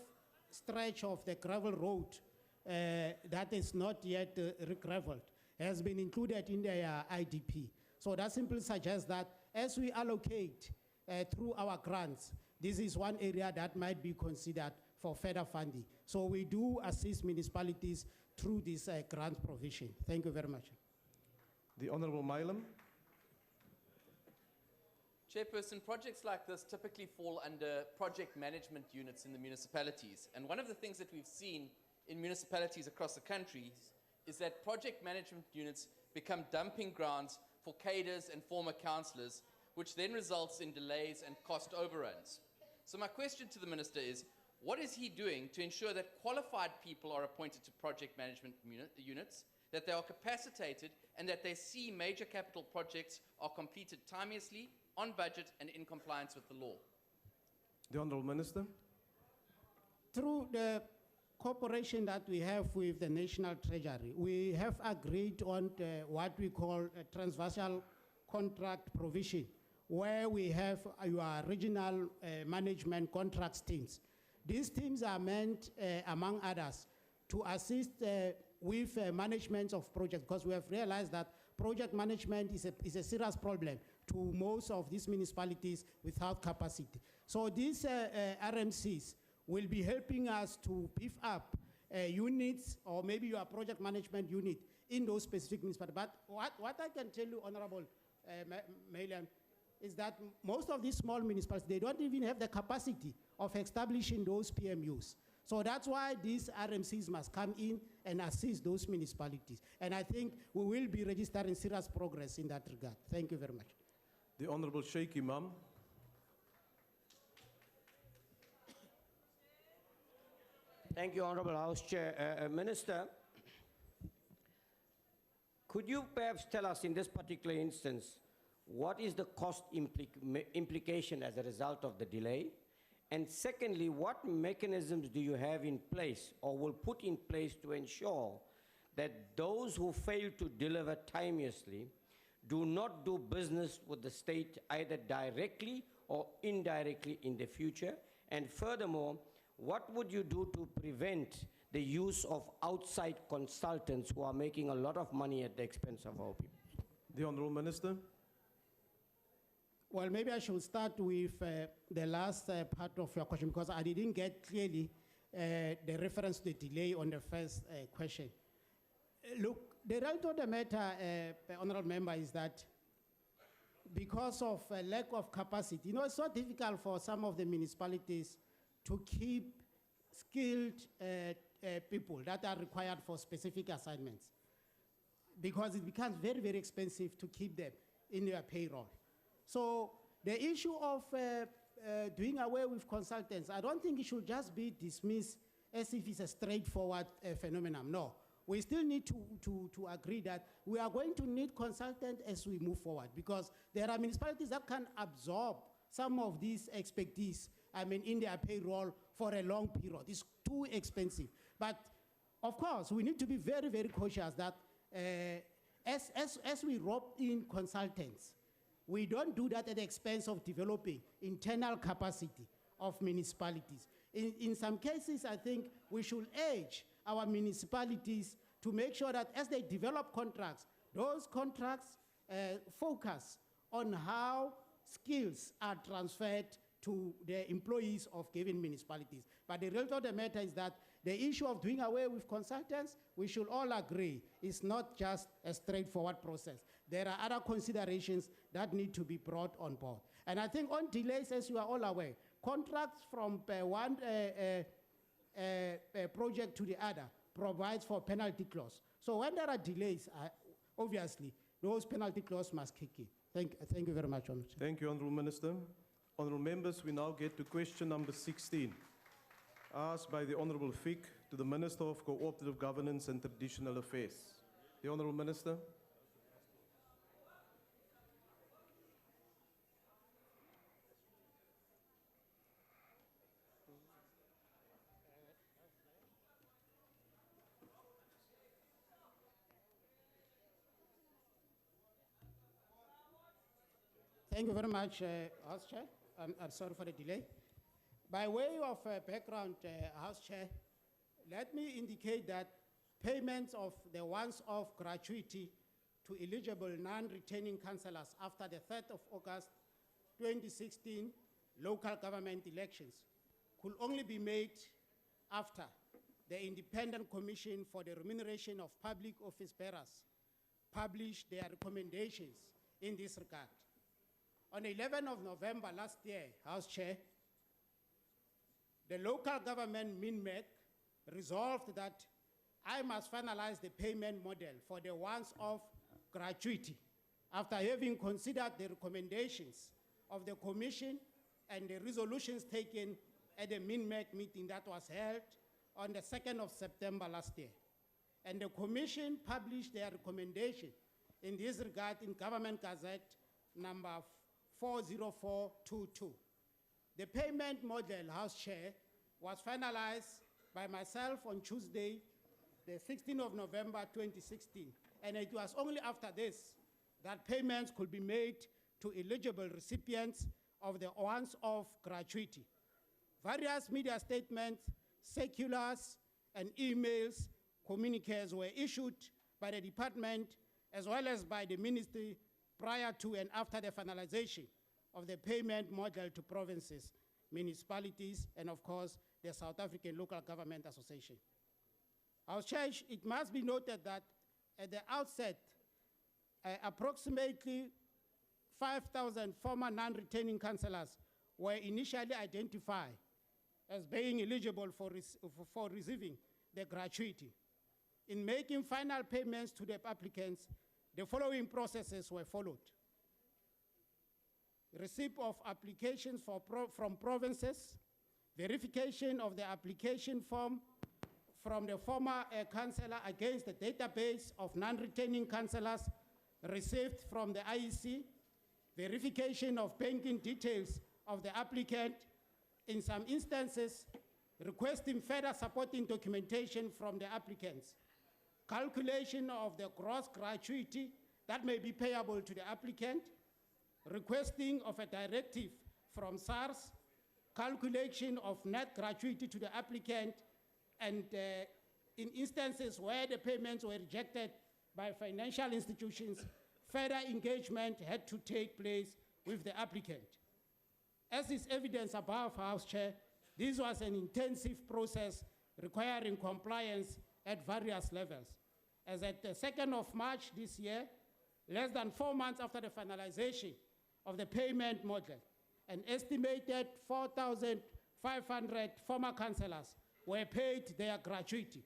stretch of the gravel road that is not yet re-gravelled has been included in their IDP. So that simply suggests that as we allocate through our grants, this is one area that might be considered for further funding. So we do assist municipalities through this grant provision. Thank you very much. The Honourable Milam. Chairperson, projects like this typically fall under project management units in the municipalities. And one of the things that we've seen in municipalities across the country is that project management units become dumping grounds for cadres and former councillors, which then results in delays and cost overruns. So my question to the Minister is, what is he doing to ensure that qualified people are appointed to project management units, that they are capacitated, and that they see major capital projects are completed timeously, on budget, and in compliance with the law? The Honourable Minister. Through the cooperation that we have with the National Treasury, we have agreed on what we call a transversal contract provision, where we have your regional management contracts teams. These teams are meant, among others, to assist with management of projects, because we have realized that project management is a serious problem to most of these municipalities without capacity. So these RMCs will be helping us to beef up units, or maybe your project management unit in those specific municipalities. But what I can tell you, Honorable Malian, is that most of these small municipalities, they don't even have the capacity of establishing those PMUs. So that's why these RMCs must come in and assist those municipalities. And I think we will be registering serious progress in that regard. Thank you very much. The Honourable Sheikh Imam. Thank you, Honourable House Chair. Minister, could you perhaps tell us in this particular instance, what is the cost implication as a result of the delay? And secondly, what mechanisms do you have in place or will put in place to ensure that those who fail to deliver timeously do not do business with the state either directly or indirectly in the future? And furthermore, what would you do to prevent the use of outside consultants who are making a lot of money at the expense of our people? The Honourable Minister. Well, maybe I should start with the last part of your question, because I didn't get clearly the reference to the delay on the first question. Look, the reality of the matter, Honourable Member, is that because of a lack of capacity, you know, it's so difficult for some of the municipalities to keep skilled people that are required for specific assignments, because it becomes very, very expensive to keep them in your payroll. So the issue of doing away with consultants, I don't think it should just be dismissed as if it's a straightforward phenomenon. No, we still need to agree that we are going to need consultants as we move forward, because there are municipalities that can absorb some of these expertise, I mean, in their payroll for a long period. It's too expensive. But of course, we need to be very, very cautious that as we rope in consultants, we don't do that at the expense of developing internal capacity of municipalities. In some cases, I think we should urge our municipalities to make sure that as they develop contracts, those contracts focus on how skills are transferred to the employees of given municipalities. But the result of the matter is that the issue of doing away with consultants, we should all agree, is not just a straightforward process. There are other considerations that need to be brought on board. And I think on delays, as you are all aware, contracts from one project to the other provides for penalty clause. So when there are delays, obviously, those penalty clause must kick in. Thank you very much, Honourable Chair. Thank you, Honourable Minister. Honourable members, we now get to question number 16, asked by the Honourable Fick to the Minister of Cooperative Governance and Traditional Affairs. The Honourable Minister. Thank you very much, House Chair. I'm sorry for the delay. By way of background, House Chair, let me indicate that payments of the once-off gratuity to eligible non-returning councillors after the 3rd of August 2016 local government elections could only be made after the Independent Commission for the Remuneration of Public Office Bearers published their recommendations in this regard. On the 11th of November last year, House Chair, the local government MINMEC resolved that I must finalize the payment model for the once-off gratuity after having considered the recommendations of the Commission and the resolutions taken at the MINMEC meeting that was held on the 2nd of September last year. And the Commission published their recommendation in this regard in Government Gazette number 40422. The payment model, House Chair, was finalized by myself on Tuesday, the 16th of November 2016. And it was only after this that payments could be made to eligible recipients of the once-off gratuity. Various media statements, circulars, and emails, communiques were issued by the department as well as by the ministry prior to and after the finalization of the payment model to provinces, municipalities, and of course, the South African Local Government Association. Our Chair, it must be noted that at the outset, approximately 5,000 former non-returning councillors were initially identified as being eligible for receiving the gratuity. In making final payments to the applicants, the following processes were followed. Receipt of applications from provinces, verification of the application form from the former councillor against the database of non-returning councillors received from the IEC, verification of banking details of the applicant, in some instances, requesting further supporting documentation from the applicants, calculation of the gross gratuity that may be payable to the applicant, requesting of a directive from SARS, calculation of net gratuity to the applicant, and in instances where the payments were rejected by financial institutions, further engagement had to take place with the applicant. As is evidence above, House Chair, this was an intensive process requiring compliance at various levels. As at the 2nd of March this year, less than 4 months after the finalization of the payment model, an estimated 4,500 former councillors were paid their gratuity.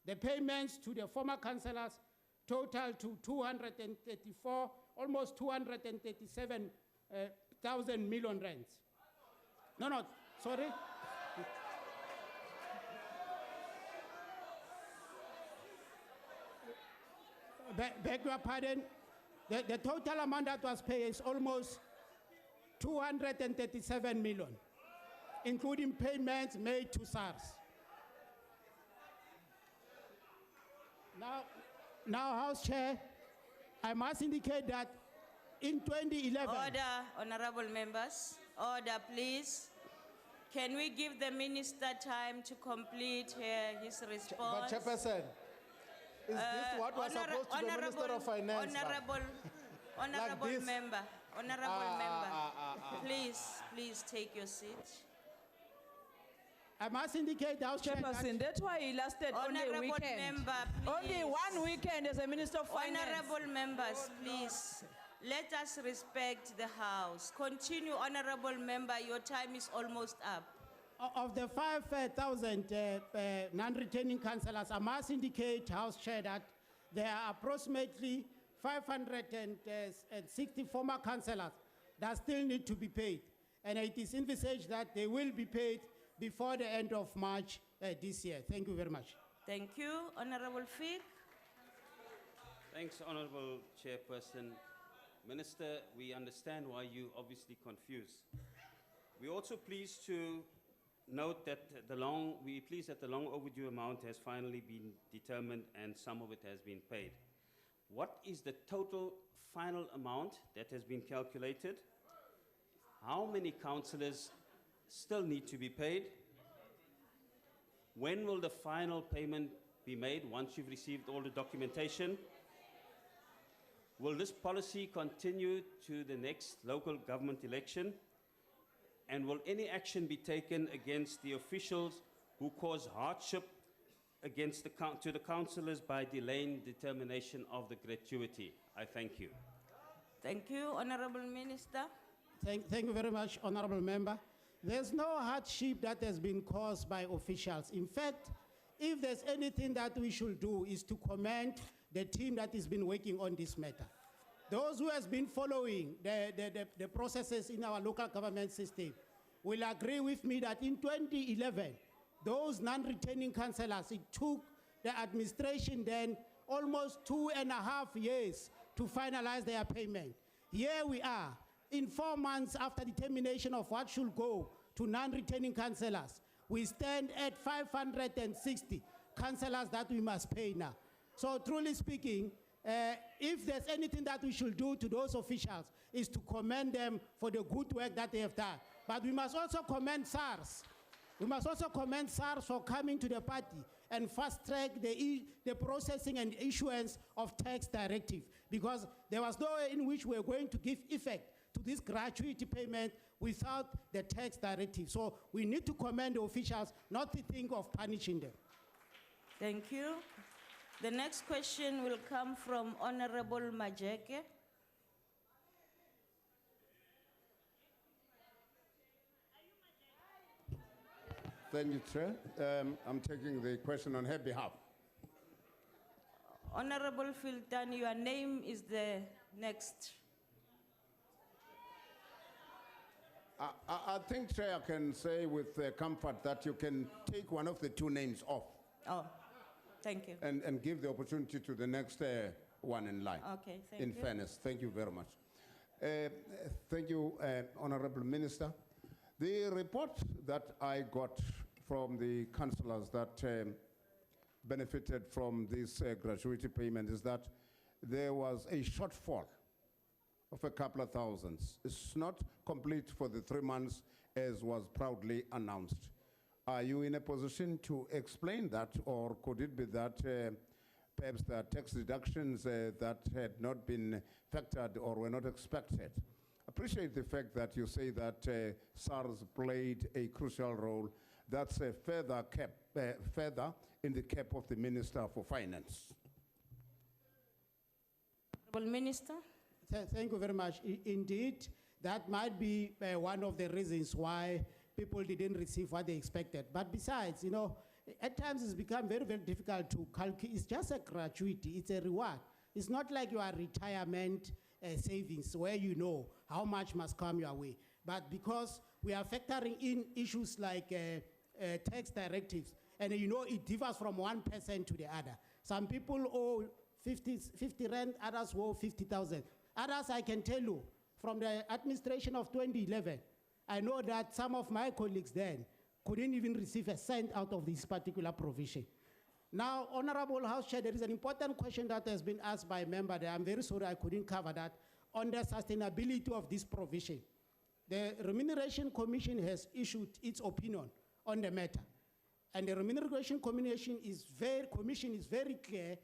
The payments to the former councillors total to 234, almost 237,000 million rands. No, sorry. Beg your pardon. The total amount that was paid is almost 237 million, including payments made to SARS. Now, House Chair, I must indicate that in 2011... Order, honorable members. Order, please. Can we give the minister time to complete his response? But Chairperson, is this what was supposed to the Minister of Finance? Honorable this? member, please take your seat. I must indicate, House Chair, Chairperson, that's why he lasted only a Honorable weekend. member, Only please. 1 weekend as a Minister of Finance. Honorable members, please. Let us respect the House. Continue, honorable member. Your time is almost up. Of the 5,000 non-returning councillors, I must indicate, House Chair, that there are approximately 560 former councillors that still need to be paid. And it is envisaged that they will be paid before the end of March this year. Thank you very much. Thank you. Honorable Fick. Thanks, Honorable Chairperson. Minister, we understand why you obviously confused. We're also pleased to note that we're pleased that the long overdue amount has finally been determined and some of it has been paid. What is the total final amount that has been calculated? How many councillors still need to be paid? When will the final payment be made once you've received all the documentation? Will this policy continue to the next local government election? And will any action be taken against the officials who cause hardship to the councillors by delaying determination of the gratuity? I thank you. Thank you, Honorable Minister. Thank you very much, Honorable Member. There's no hardship that has been caused by officials. In fact, if there's anything that we should do is to commend the team that has been working on this matter. Those who has been following the processes in our local government system will agree with me that in 2011, those non-returning councillors, it took the administration then almost 2.5 years to finalize their payment. Here we are, in 4 months after determination of what should go to non-returning councillors. We stand at 560 councillors that we must pay now. So truly speaking, if there's anything that we should do to those officials is to commend them for the good work that they have done. But we must also commend SARS. We must also commend SARS for coming to the party and fast-track the processing and issuance of tax directive, because there was no way in which we were going to give effect to this gratuity payment without the tax directive. So we need to commend the officials, not to think of punishing them. Thank you. The next question will come from Honorable Majeke. Thank you, Chair. I'm taking the question on her behalf. Honorable Filton, your name is the next. I think, Chair, I can say with comfort that you can take one of the two names off. Oh, thank you. And give the opportunity to the next one in line. Okay, thank you. In fairness, thank you very much. Thank you, Honorable Minister. The report that I got from the councillors that benefited from this gratuity payment is that there was a shortfall of a couple of thousands. It's not complete for the 3 months as was proudly announced. Are you in a position to explain that, or could it be that perhaps there are tax deductions that had not been factored or were not expected? Appreciate the fact that you say that SARS played a crucial role. That's a further in the cap of the Minister for Finance. Honorable Minister. Thank you very much. Indeed, that might be one of the reasons why people didn't receive what they expected. But besides, you know, at times it's become very, very difficult to calculate. It's just a gratuity. It's a reward. It's not like your retirement savings where you know how much must come your way. But because we are factoring in issues like tax directives, and you know it differs from one person to the other. Some people owe 50 rand, others owe 50,000. Others, I can tell you, from the administration of 2011, I know that some of my colleagues then couldn't even receive a cent out of this particular provision. Now, Honorable House Chair, there is an important question that has been asked by a member there. I'm very sorry I couldn't cover that. On the sustainability of this provision. The Remuneration Commission has issued its opinion on the matter. And the Remuneration Commission is very clear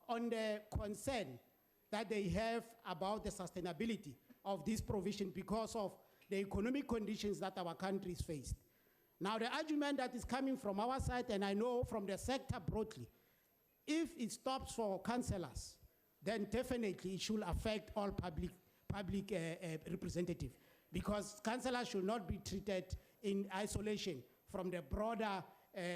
on the concern that they have about the sustainability of this provision because of the economic conditions that our country is faced. Now, the argument that is coming from our side, and I know from the sector broadly, if it stops for councillors, then definitely it should affect all public representatives, because councillors should not be treated in isolation from the broader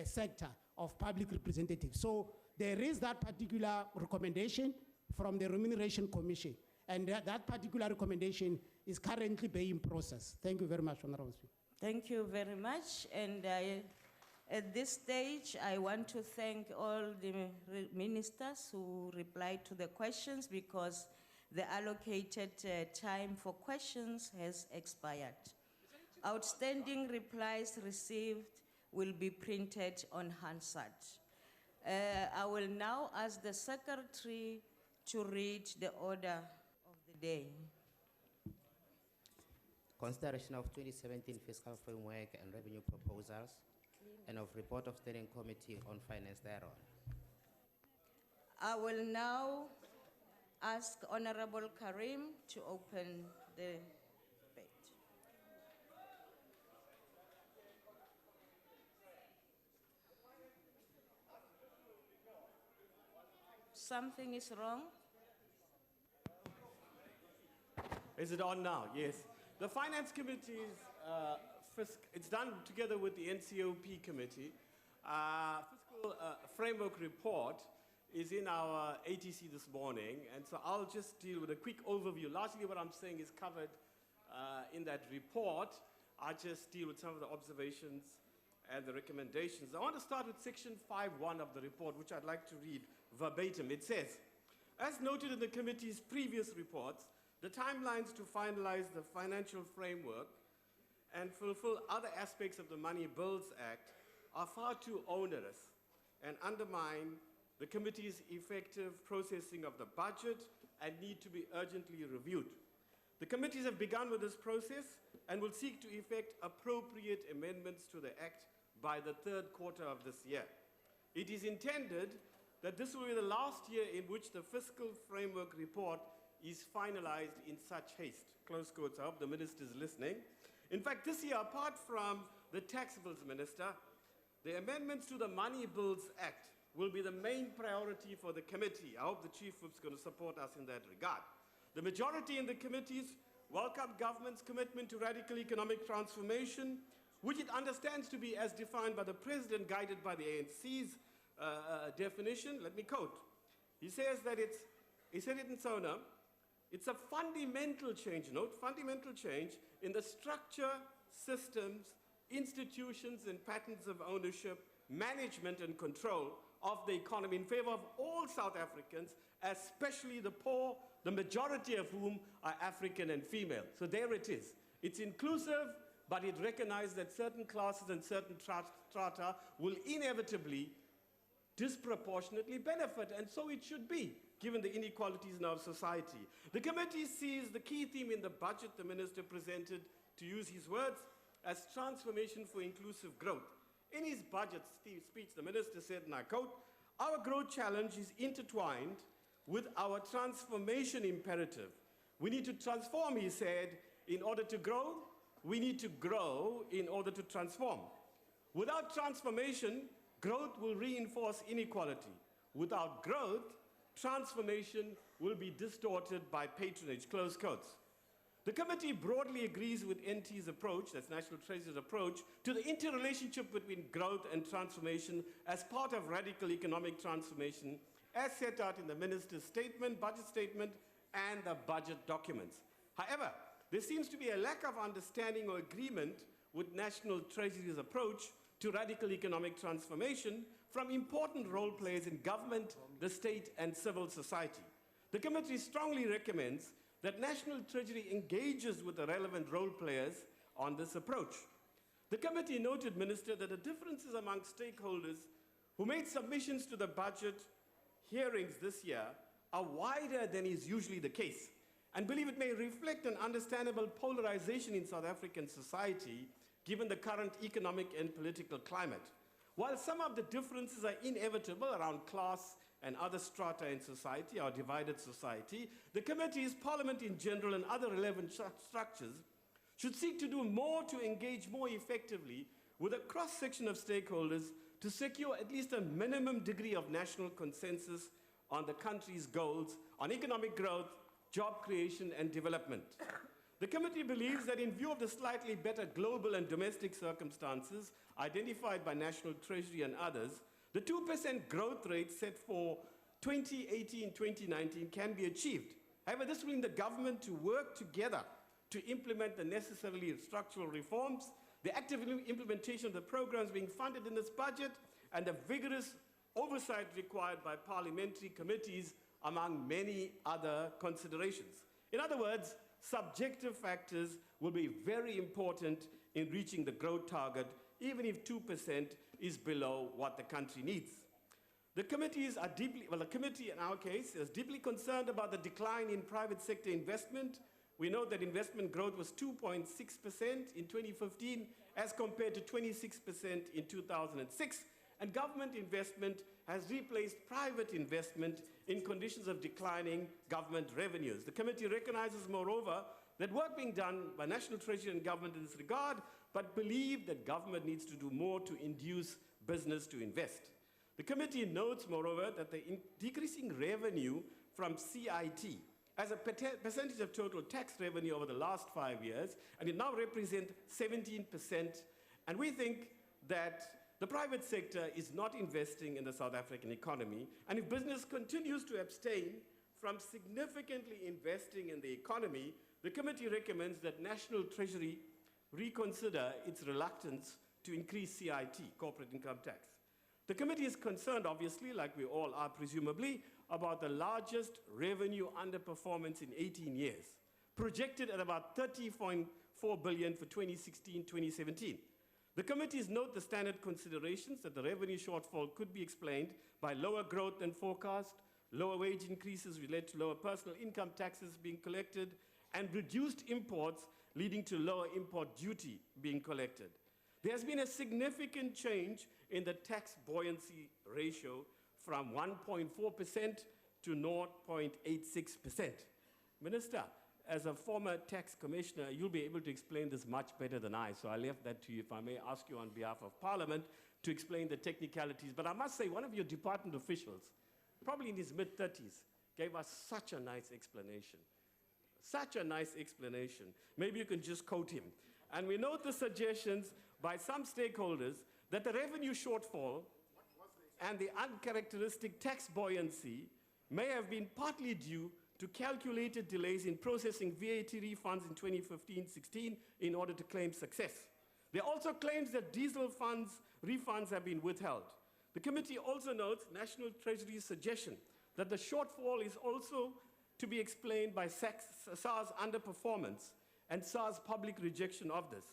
sector of public representatives. So there is that particular recommendation from the Remuneration Commission, and that particular recommendation is currently being processed. Thank you very much, Honorable Speaker. Thank you very much. And at this stage, I want to thank all the ministers who replied to the questions because the allocated time for questions has expired. Outstanding replies received will be printed on Hansard. I will now ask the Secretary to read the order of the day. Consideration of 2017 fiscal framework and revenue proposals and of report of Standing Committee on Finance thereon. I will now ask Honorable Karim to open the debate. Something is wrong? Is it on now? Yes. The Finance Committee's it's done together with the NCOP Committee. Fiscal Framework Report is in our ATC this morning, and so I'll just deal with a quick overview. Largely what I'm saying is covered in that report. I just deal with some of the observations and the recommendations. I want to start with section 5.1 of the report, which I'd like to read verbatim. It says, as noted in the committee's previous reports, the timelines to finalize the financial framework and fulfill other aspects of the Money Bills Act are far too onerous and undermine the committee's effective processing of the budget and need to be urgently reviewed. The committees have begun with this process and will seek to effect appropriate amendments to the Act by the third quarter of this year. It is intended that this will be the last year in which the Fiscal Framework Report is finalized in such haste. Close quotes. I hope the minister is listening. In fact, this year, apart from the tax bills, Minister, the amendments to the Money Bills Act will be the main priority for the committee. I hope the Chief Whip is going to support us in that regard. The majority in the committees welcome government's commitment to radical economic transformation, which it understands to be as defined by the President, guided by the ANC's definition. Let me quote. He says that he said it in Sona, it's a fundamental change, note, fundamental change in the structure, systems, institutions, and patterns of ownership, management, and control of the economy in favor of all South Africans, especially the poor, the majority of whom are African and female. So there it is. It's inclusive, but it recognizes that certain classes and certain strata will inevitably disproportionately benefit, and so it should be, given the inequalities in our society. The committee sees the key theme in the budget the minister presented, to use his words, as transformation for inclusive growth. In his budget speech, the minister said, and I quote, our growth challenge is intertwined with our transformation imperative. We need to transform, he said, in order to grow. We need to grow in order to transform. Without transformation, growth will reinforce inequality. Without growth, transformation will be distorted by patronage, close quotes. The committee broadly agrees with NT's approach, that's National Treasury's approach, to the interrelationship between growth and transformation as part of radical economic transformation, as set out in the minister's statement, budget statement, and the budget documents. However, there seems to be a lack of understanding or agreement with National Treasury's approach to radical economic transformation from important role players in government, the state, and civil society. The committee strongly recommends that National Treasury engages with the relevant role players on this approach. The committee noted, Minister, that the differences among stakeholders who made submissions to the budget hearings this year are wider than is usually the case, and believe it may reflect an understandable polarization in South African society given the current economic and political climate. While some of the differences are inevitable around class and other strata in society, our divided society, the committees, Parliament in general, and other relevant structures should seek to do more to engage more effectively with a cross-section of stakeholders to secure at least a minimum degree of national consensus on the country's goals on economic growth, job creation, and development. The committee believes that in view of the slightly better global and domestic circumstances identified by National Treasury and others, the 2% growth rate set for 2018-2019 can be achieved. However, this will need the government to work together to implement the necessary structural reforms, the active implementation of the programs being funded in this budget, and the vigorous oversight required by parliamentary committees, among many other considerations. In other words, subjective factors will be very important in reaching the growth target, even if 2% is below what the country needs. The committees are the committee in our case is deeply concerned about the decline in private sector investment. We know that investment growth was 2.6% in 2015 as compared to 26% in 2006, and government investment has replaced private investment in conditions of declining government revenues. The committee recognizes, moreover, that work being done by National Treasury and government in this regard, but believe that government needs to do more to induce business to invest. The committee notes, moreover, that the decreasing revenue from CIT as a percentage of total tax revenue over the last 5 years, and it now represents 17%, and we think that the private sector is not investing in the South African economy, and if business continues to abstain from significantly investing in the economy, the committee recommends that National Treasury reconsider its reluctance to increase CIT, corporate income tax. The committee is concerned, obviously, like we all are presumably, about the largest revenue underperformance in 18 years, projected at about 30.4 billion for 2016-2017. The committees note the standard considerations that the revenue shortfall could be explained by lower growth than forecast, lower wage increases related to lower personal income taxes being collected, and reduced imports leading to lower import duty being collected. There has been a significant change in the tax buoyancy ratio from 1.4% to 0.86%. Minister, as a former tax commissioner, you'll be able to explain this much better than I, so I left that to you, if I may ask you on behalf of Parliament to explain the technicalities. But I must say, one of your department officials, probably in his mid-30s, gave us such a nice explanation. Such a nice explanation. Maybe you can just quote him. And we note the suggestions by some stakeholders that the revenue shortfall and the uncharacteristic tax buoyancy may have been partly due to calculated delays in processing VAT refunds in 2015-16 in order to claim success. There are also claims that diesel refunds have been withheld. The committee also notes National Treasury's suggestion that the shortfall is also to be explained by SARS underperformance and SARS public rejection of this.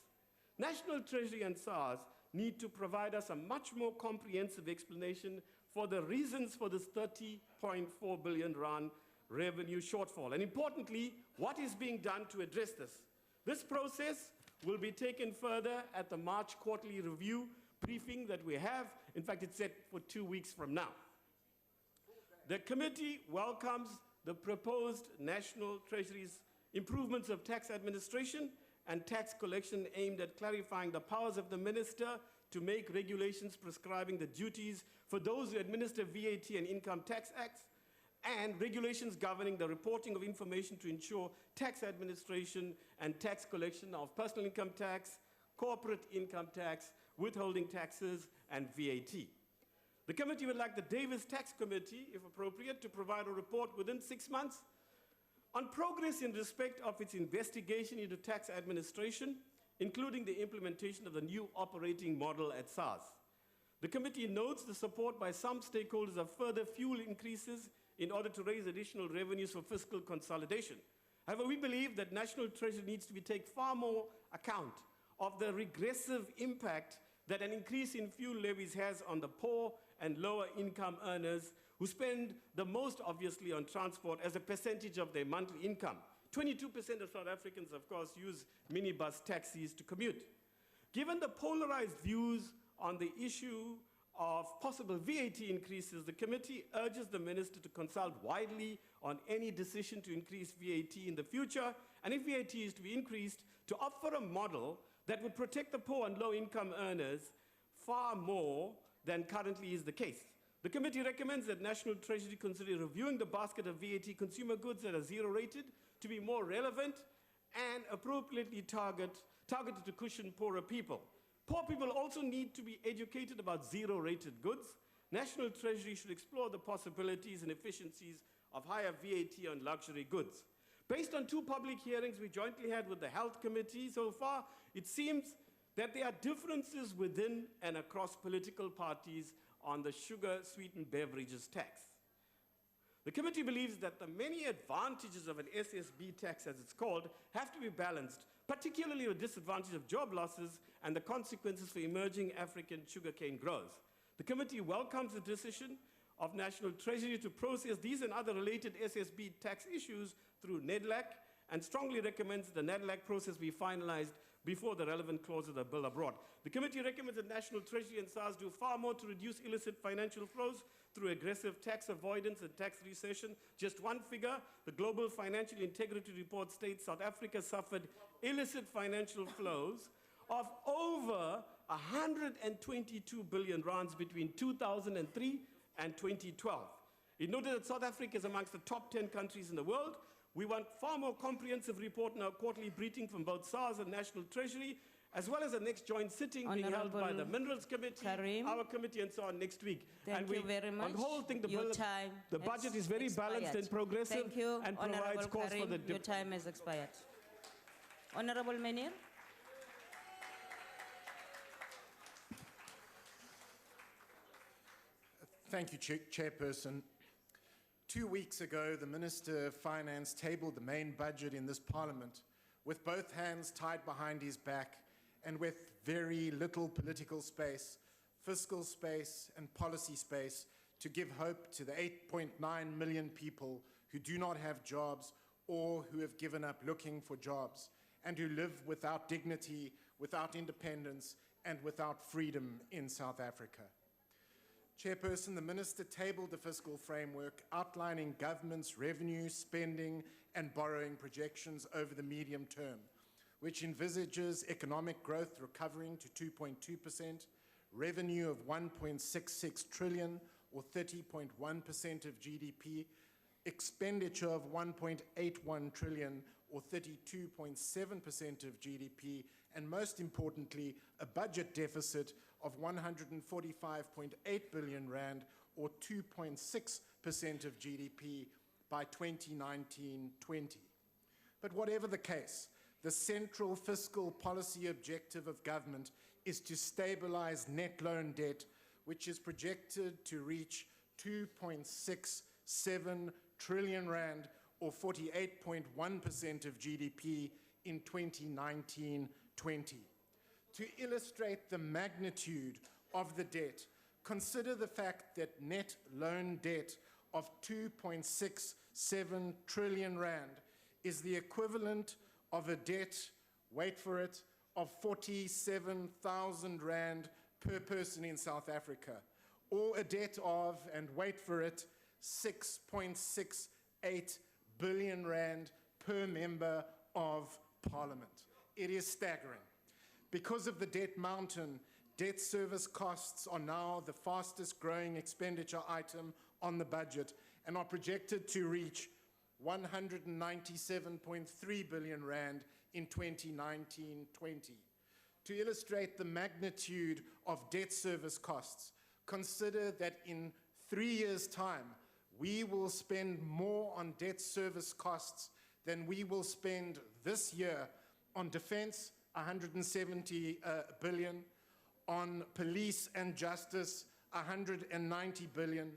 National Treasury and SARS need to provide us a much more comprehensive explanation for the reasons for this 30.4 billion rand revenue shortfall. And importantly, what is being done to address this? This process will be taken further at the March quarterly review briefing that we have. In fact, it's set for 2 weeks from now. The committee welcomes the proposed National Treasury's improvements of tax administration and tax collection aimed at clarifying the powers of the minister to make regulations prescribing the duties for those who administer VAT and income tax acts, and regulations governing the reporting of information to ensure tax administration and tax collection of personal income tax, corporate income tax, withholding taxes, and VAT. The committee would like the Davis Tax Committee, if appropriate, to provide a report within 6 months on progress in respect of its investigation into tax administration, including the implementation of the new operating model at SARS. The committee notes the support by some stakeholders of further fuel increases in order to raise additional revenues for fiscal consolidation. However, we believe that National Treasury needs to take far more account of the regressive impact that an increase in fuel levies has on the poor and lower income earners who spend the most obviously on transport as a percentage of their monthly income. 22% of South Africans, of course, use minibus taxis to commute. Given the polarized views on the issue of possible VAT increases, the committee urges the minister to consult widely on any decision to increase VAT in the future, and if VAT is to be increased, to offer a model that would protect the poor and low-income earners far more than currently is the case. The committee recommends that National Treasury consider reviewing the basket of VAT consumer goods that are zero-rated to be more relevant and appropriately targeted to cushion poorer people. Poor people also need to be educated about zero-rated goods. National Treasury should explore the possibilities and efficiencies of higher VAT on luxury goods. Based on 2 public hearings we jointly had with the Health Committee so far, it seems that there are differences within and across political parties on the sugar-sweetened beverages tax. The committee believes that the many advantages of an SSB tax, as it's called, have to be balanced, particularly the disadvantage of job losses and the consequences for emerging African sugarcane growers. The committee welcomes the decision of National Treasury to process these and other related SSB tax issues through NEDLAC and strongly recommends the NEDLAC process be finalized before the relevant clauses are billed abroad. The committee recommends that National Treasury and SARS do far more to reduce illicit financial flows through aggressive tax avoidance and tax recession. Just one figure, the Global Financial Integrity Report states South Africa suffered illicit financial flows of over 122 billion rands between 2003 and 2012. It noted that South Africa is amongst the top 10 countries in the world. We want far more comprehensive report in our quarterly briefing from both SARS and National Treasury, as well as the next joint sitting being held by the Minerals Committee, our committee, and so on next week. Thank you very much. On the whole thing, the budget is very expired. balanced and progressive. Thank you, and provides Honorable cause for Karim. Your time has expired. Honorable Menir. Thank you, Chairperson. 2 weeks ago, the Minister of Finance tabled the main budget in this Parliament with both hands tied behind his back and with very little political space, fiscal space, and policy space to give hope to the 8.9 million people who do not have jobs or who have given up looking for jobs and who live without dignity, without independence, and without freedom in South Africa. Chairperson, the Minister tabled a fiscal framework outlining government's revenue, spending, and borrowing projections over the medium term, which envisages economic growth recovering to 2.2%, revenue of 1.66 trillion, or 30.1% of GDP, expenditure of 1.81 trillion, or 32.7% of GDP, and most importantly, a budget deficit of 145.8 billion rand, or 2.6% of GDP by 2019-20. But whatever the case, the central fiscal policy objective of government is to stabilize net loan debt, which is projected to reach 2.67 trillion rand, or 48.1% of GDP in 2019-20. To illustrate the magnitude of the debt, consider the fact that net loan debt of 2.67 trillion rand is the equivalent of a debt, wait for it, of 47,000 rand per person in South Africa, or a debt of, and wait for it, 6.68 billion rand per member of Parliament. It is staggering. Because of the debt mountain, debt service costs are now the fastest growing expenditure item on the budget and are projected to reach 197.3 billion rand in 2019-20. To illustrate the magnitude of debt service costs, consider that in 3 years' time, we will spend more on debt service costs than we will spend this year on defense, 170 billion, on police and justice, 190 billion,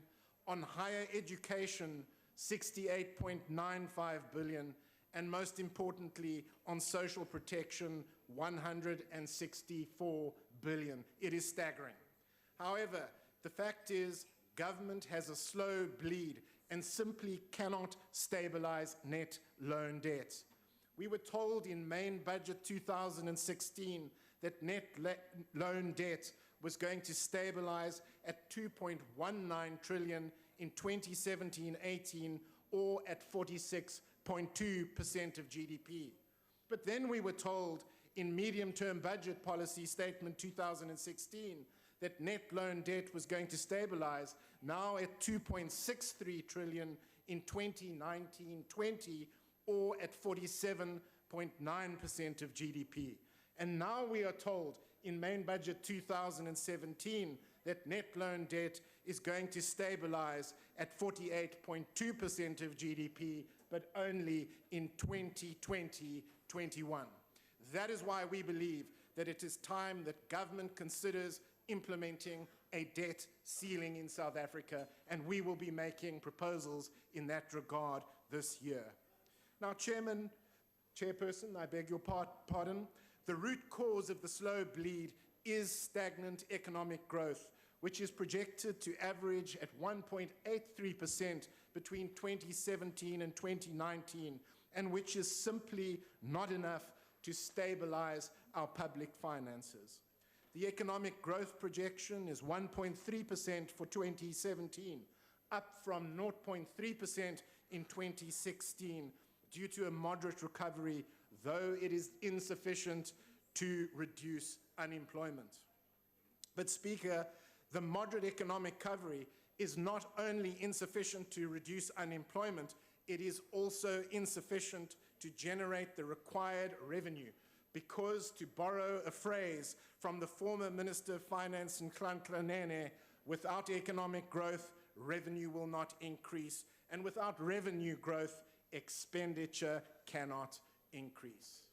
on higher education, 68.95 billion, and most importantly, on social protection, 164 billion. It is staggering. However, The fact is, government has a slow bleed and simply cannot stabilize net loan debt. We were told in main budget 2016 that net loan debt was going to stabilize at 2.19 trillion in 2017-18, or at 46.2% of GDP. But then we were told in medium-term budget policy statement 2016 that net loan debt was going to stabilize now at 2.63 trillion in 2019-20, or at 47.9% of GDP. And now we are told in main budget 2017 that net loan debt is going to stabilize at 48.2% of GDP, but only in 2020-21. That is why we believe that it is time that government considers implementing a debt ceiling in South Africa, and we will be making proposals in that regard this year. Now, Chairperson, I beg your pardon. The root cause of the slow bleed is stagnant economic growth, which is projected to average at 1.83% between 2017 and 2019, and which is simply not enough to stabilize our public finances. The economic growth projection is 1.3% for 2017, up from 0.3% in 2016, due to a moderate recovery, though it is insufficient to reduce unemployment. But Speaker, the moderate economic recovery is not only insufficient to reduce unemployment, it is also insufficient to generate the required revenue, because, to borrow a phrase from the former Minister of Finance Nhlanhla, without economic growth, revenue will not increase, and without revenue growth, expenditure cannot increase.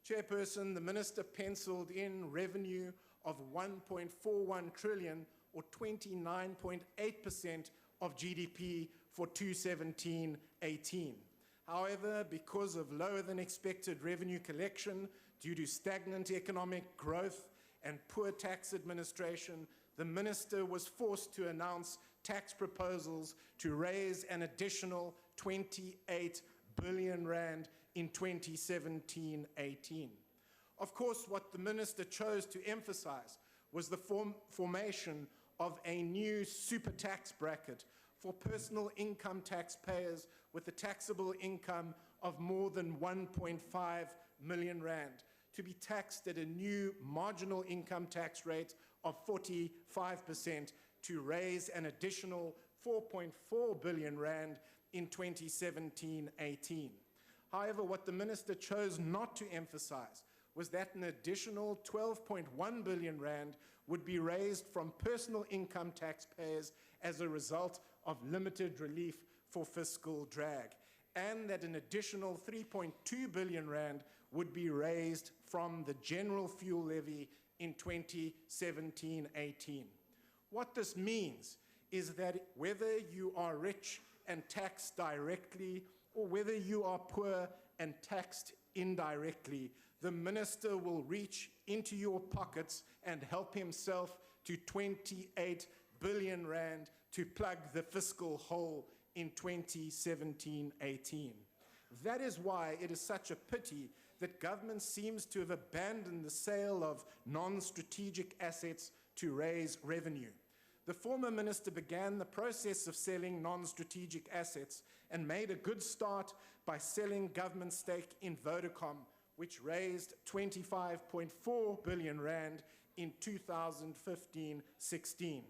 Chairperson, the Minister penciled in revenue of 1.41 trillion, or 29.8% of GDP for 2017-18. However, because of lower than expected revenue collection due to stagnant economic growth and poor tax administration, the Minister was forced to announce tax proposals to raise an additional 28 billion rand in 2017-18. Of course, what the Minister chose to emphasize was the formation of a new super tax bracket for personal income taxpayers with a taxable income of more than 1.5 million rand, to be taxed at a new marginal income tax rate of 45%, to raise an additional 4.4 billion rand in 2017-18. However, what the Minister chose not to emphasize was that an additional 12.1 billion rand would be raised from personal income taxpayers as a result of limited relief for fiscal drag, and that an additional 3.2 billion rand would be raised from the general fuel levy in 2017-18. What this means is that whether you are rich and taxed directly, or whether you are poor and taxed indirectly, the Minister will reach into your pockets and help himself to 28 billion rand to plug the fiscal hole in 2017-18. That is why it is such a pity that government seems to have abandoned the sale of non-strategic assets to raise revenue. The former minister began the process of selling non-strategic assets and made a good start by selling government stake in Vodacom, which raised 25.4 billion rand in 2015-16.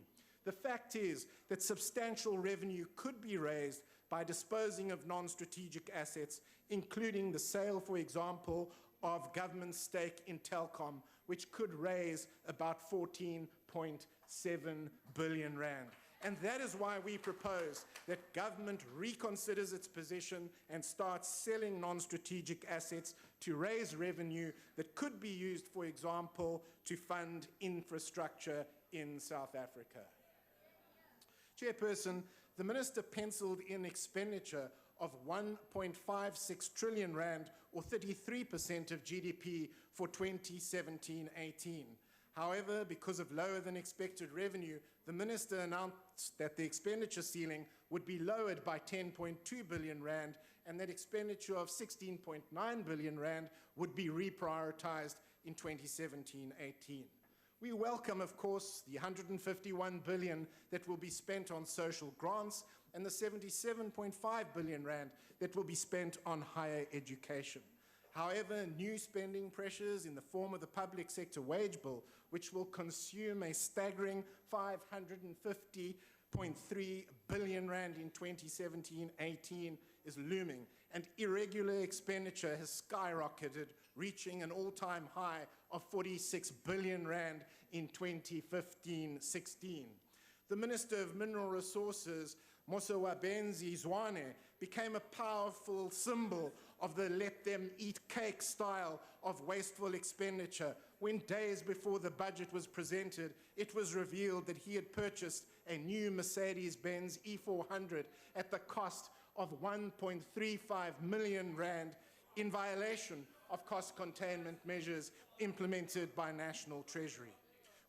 The fact is that substantial revenue could be raised by disposing of non-strategic assets, including the sale, for example, of government stake in Telkom, which could raise about 14.7 billion rand. And that is why we propose that government reconsiders its position and starts selling non-strategic assets to raise revenue that could be used, for example, to fund infrastructure in South Africa. Chairperson, the Minister penciled in expenditure of 1.56 trillion rand, or 33% of GDP for 2017-18. However, because of lower than expected revenue, the Minister announced that the expenditure ceiling would be lowered by 10.2 billion rand and that expenditure of 16.9 billion rand would be reprioritized in 2017-18. We welcome, of course, the 151 billion that will be spent on social grants and the 77.5 billion rand that will be spent on higher education. However, new spending pressures in the form of the public sector wage bill, which will consume a staggering 550.3 billion rand in 2017-18 is looming, and irregular expenditure has skyrocketed, reaching an all-time high of 46 billion rand in 2015-16. The Minister of Mineral Resources, Mosowabenzi Zwane, became a powerful symbol of the let-them-eat-cake style of wasteful expenditure when days before the budget was presented, it was revealed that he had purchased a new Mercedes-Benz E400 at the cost of 1.35 million rand in violation of cost containment measures implemented by National Treasury.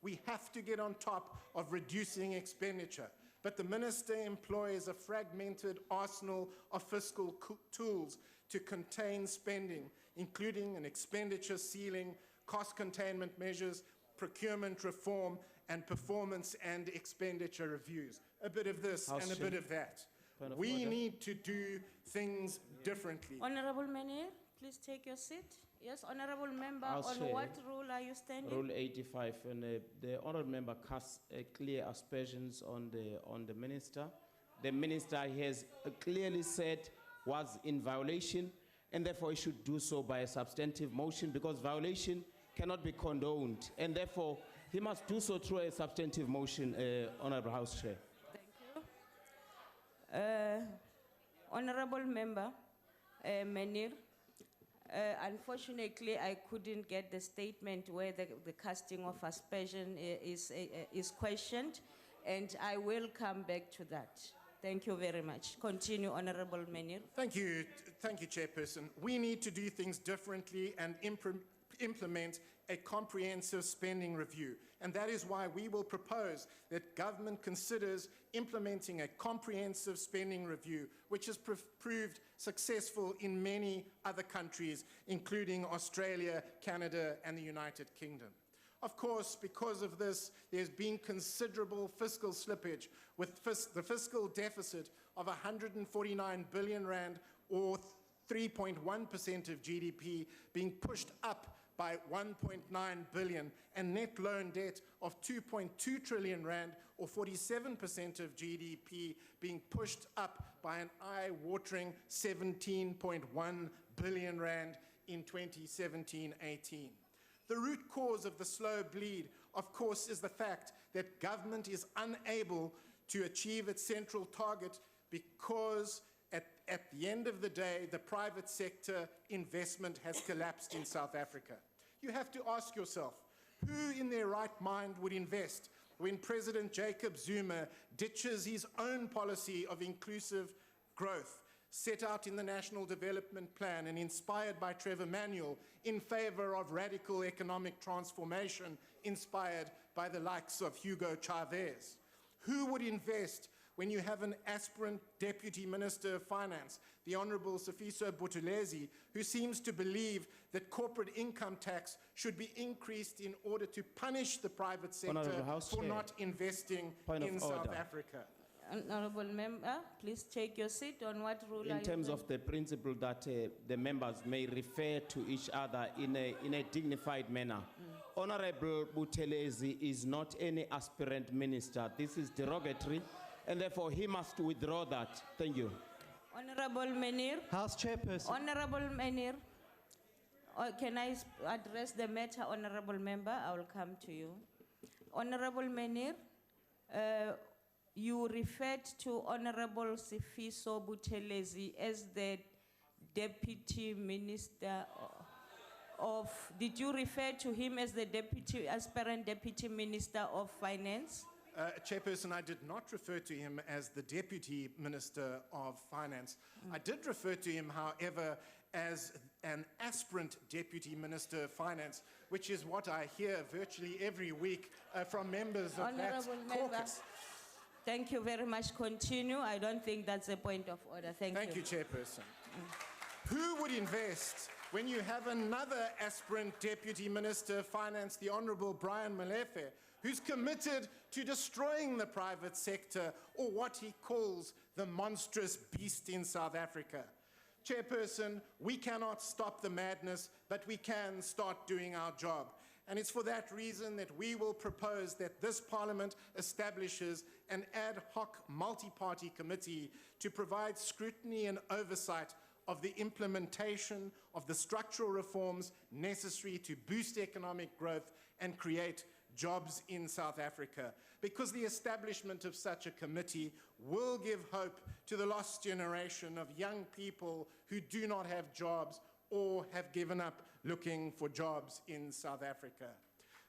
We have to get on top of reducing expenditure, but the Minister employs a fragmented arsenal of fiscal tools to contain spending, including an expenditure ceiling, cost containment measures, procurement reform, and performance and expenditure reviews. A bit of this and a bit of that. We need to do things differently. Honorable Menir, please take your seat. Yes, Honorable Member, on what rule are you standing? Rule 85, and the Honorable Member casts clear aspersions on the Minister. The Minister has clearly said was in violation, and therefore he should do so by a substantive motion because violation cannot be condoned, and therefore he must do so through a substantive motion, Honorable House Chair. Thank you. Honorable Member Menir, unfortunately, I couldn't get the statement where the casting of aspersion is questioned, and I will come back to that. Thank you very much. Continue, Honorable Menir. Thank you, Chairperson. We need to do things differently and implement a comprehensive spending review. And that is why we will propose that government considers implementing a comprehensive spending review, which has proved successful in many other countries, including Australia, Canada, and the United Kingdom. Of course, because of this, there's been considerable fiscal slippage, with the fiscal deficit of 149 billion rand, or 3.1% of GDP, being pushed up by 1.9 billion, and net loan debt of 2.2 trillion rand, or 47% of GDP, being pushed up by an eye-watering 17.1 billion rand in 2017-18. The root cause of the slow bleed, of course, is the fact that government is unable to achieve its central target because at the end of the day, the private sector investment has collapsed in South Africa. You have to ask yourself, who in their right mind would invest when President Jacob Zuma ditches his own policy of inclusive growth, set out in the National Development Plan and inspired by Trevor Manuel in favor of radical economic transformation inspired by the likes of Hugo Chavez? Who would invest when you have an aspirant Deputy Minister of Finance, the Honourable Sifiso Buthelezi, who seems to believe that corporate income tax should be increased in order to punish the private sector for not investing in South Africa? Honorable Member, please take your seat. On what rule In terms of the principle that the members may refer to each other in a dignified manner. Honorable Buthelezi is not any aspirant minister. This is derogatory, and therefore he must withdraw that. Thank you. Honorable Menir. House Chairperson. Honorable Menir. Can I address the matter, Honorable Member? I will come to you. Honorable Menir, you referred to Honorable Sifiso Buthelezi as the Deputy Minister did you refer to him as the aspirant Deputy Minister of Finance? Chairperson, I did not refer to him as the Deputy Minister of Finance. I did refer to him, however, as an aspirant Deputy Minister of Finance, which is what I hear virtually every week from members of that Honourable Member, caucus. thank you very much. Continue. I don't think that's a point of order. Thank you. Thank you, Chairperson. Who would invest when you have another aspirant Deputy Minister of Finance, the Honourable Brian Molefe, who's committed to destroying the private sector, or what he calls the monstrous beast in South Africa? Chairperson, we cannot stop the madness, but we can start doing our job. And it's for that reason that we will propose that this Parliament establishes an ad hoc multi-party committee to provide scrutiny and oversight of the implementation of the structural reforms necessary to boost economic growth and create jobs in South Africa, because the establishment of such a committee will give hope to the lost generation of young people who do not have jobs or have given up looking for jobs in South Africa.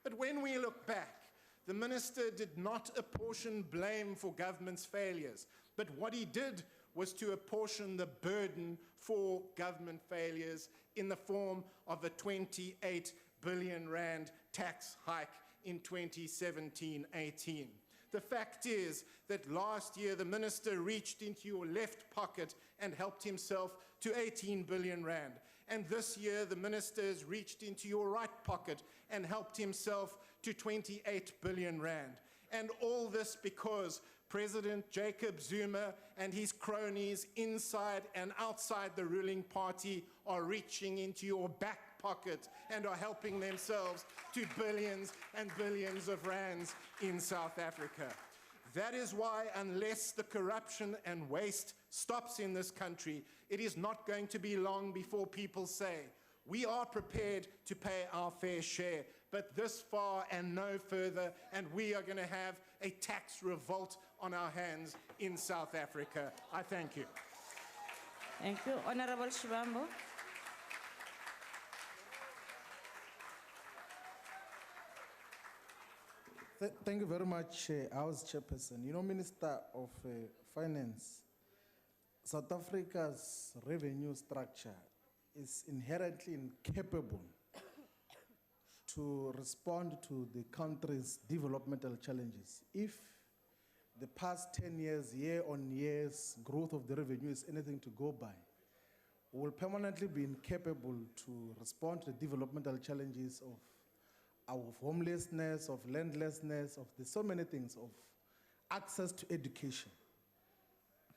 But when we look back, the Minister did not apportion blame for government's failures, but what he did was to apportion the burden for government failures in the form of a 28 billion rand tax hike in 2017-18. The fact is that last year the Minister reached into your left pocket and helped himself to 18 billion rand. And this year the Minister has reached into your right pocket and helped himself to 28 billion rand. And all this because President Jacob Zuma and his cronies inside and outside the ruling party are reaching into your back pocket and are helping themselves to billions and billions of rands in South Africa. That is why, unless the corruption and waste stops in this country, it is not going to be long before people say, we are prepared to pay our fair share, but this far and no further, and we are going to have a tax revolt on our hands in South Africa. I thank you. Thank you. Honourable Shivambu. Thank you very much, House Chairperson. You know, Minister of Finance, South Africa's revenue structure is inherently incapable to respond to the country's developmental challenges. If the past 10 years, year-on-year's growth of the revenue is anything to go by, we will permanently be incapable to respond to the developmental challenges of homelessness, of landlessness, of so many things, of access to education.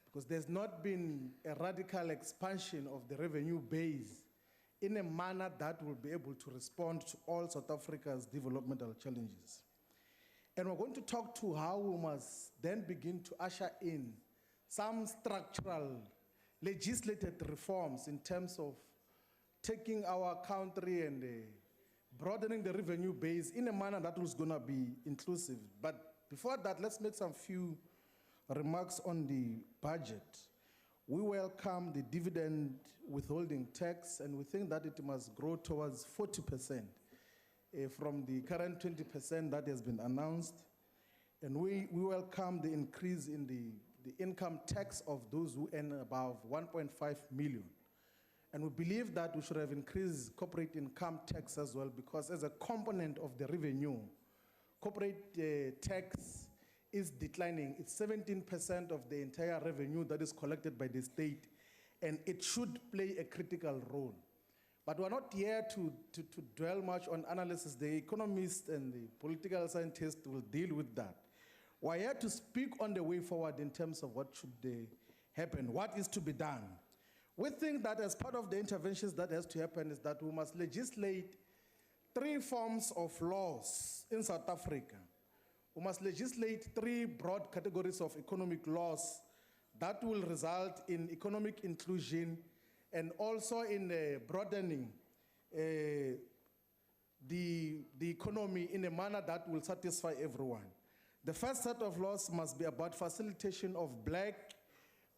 Because there's not been a radical expansion of the revenue base in a manner that will be able to respond to all South Africa's developmental challenges. And we're going to talk to how we must then begin to usher in some structural legislated reforms in terms of taking our country and broadening the revenue base in a manner that was going to be inclusive. But before that, let's make some few remarks on the budget. We welcome the dividend withholding tax, and we think that it must grow towards 40% from the current 20% that has been announced. And we welcome the increase in the income tax of those who earn above 1.5 million. And we believe that we should have increased corporate income tax as well, because as a component of the revenue, corporate tax is declining. It's 17% of the entire revenue that is collected by the state, and it should play a critical role. But we're not here to dwell much on analysis. The economists and the political scientists will deal with that. We're here to speak on the way forward in terms of what should happen, what is to be done. We think that as part of the interventions that has to happen is that we must legislate 3 forms of laws in South Africa. We must legislate 3 broad categories of economic laws that will result in economic inclusion and also in broadening the economy in a manner that will satisfy everyone. The first set of laws must be about facilitation of black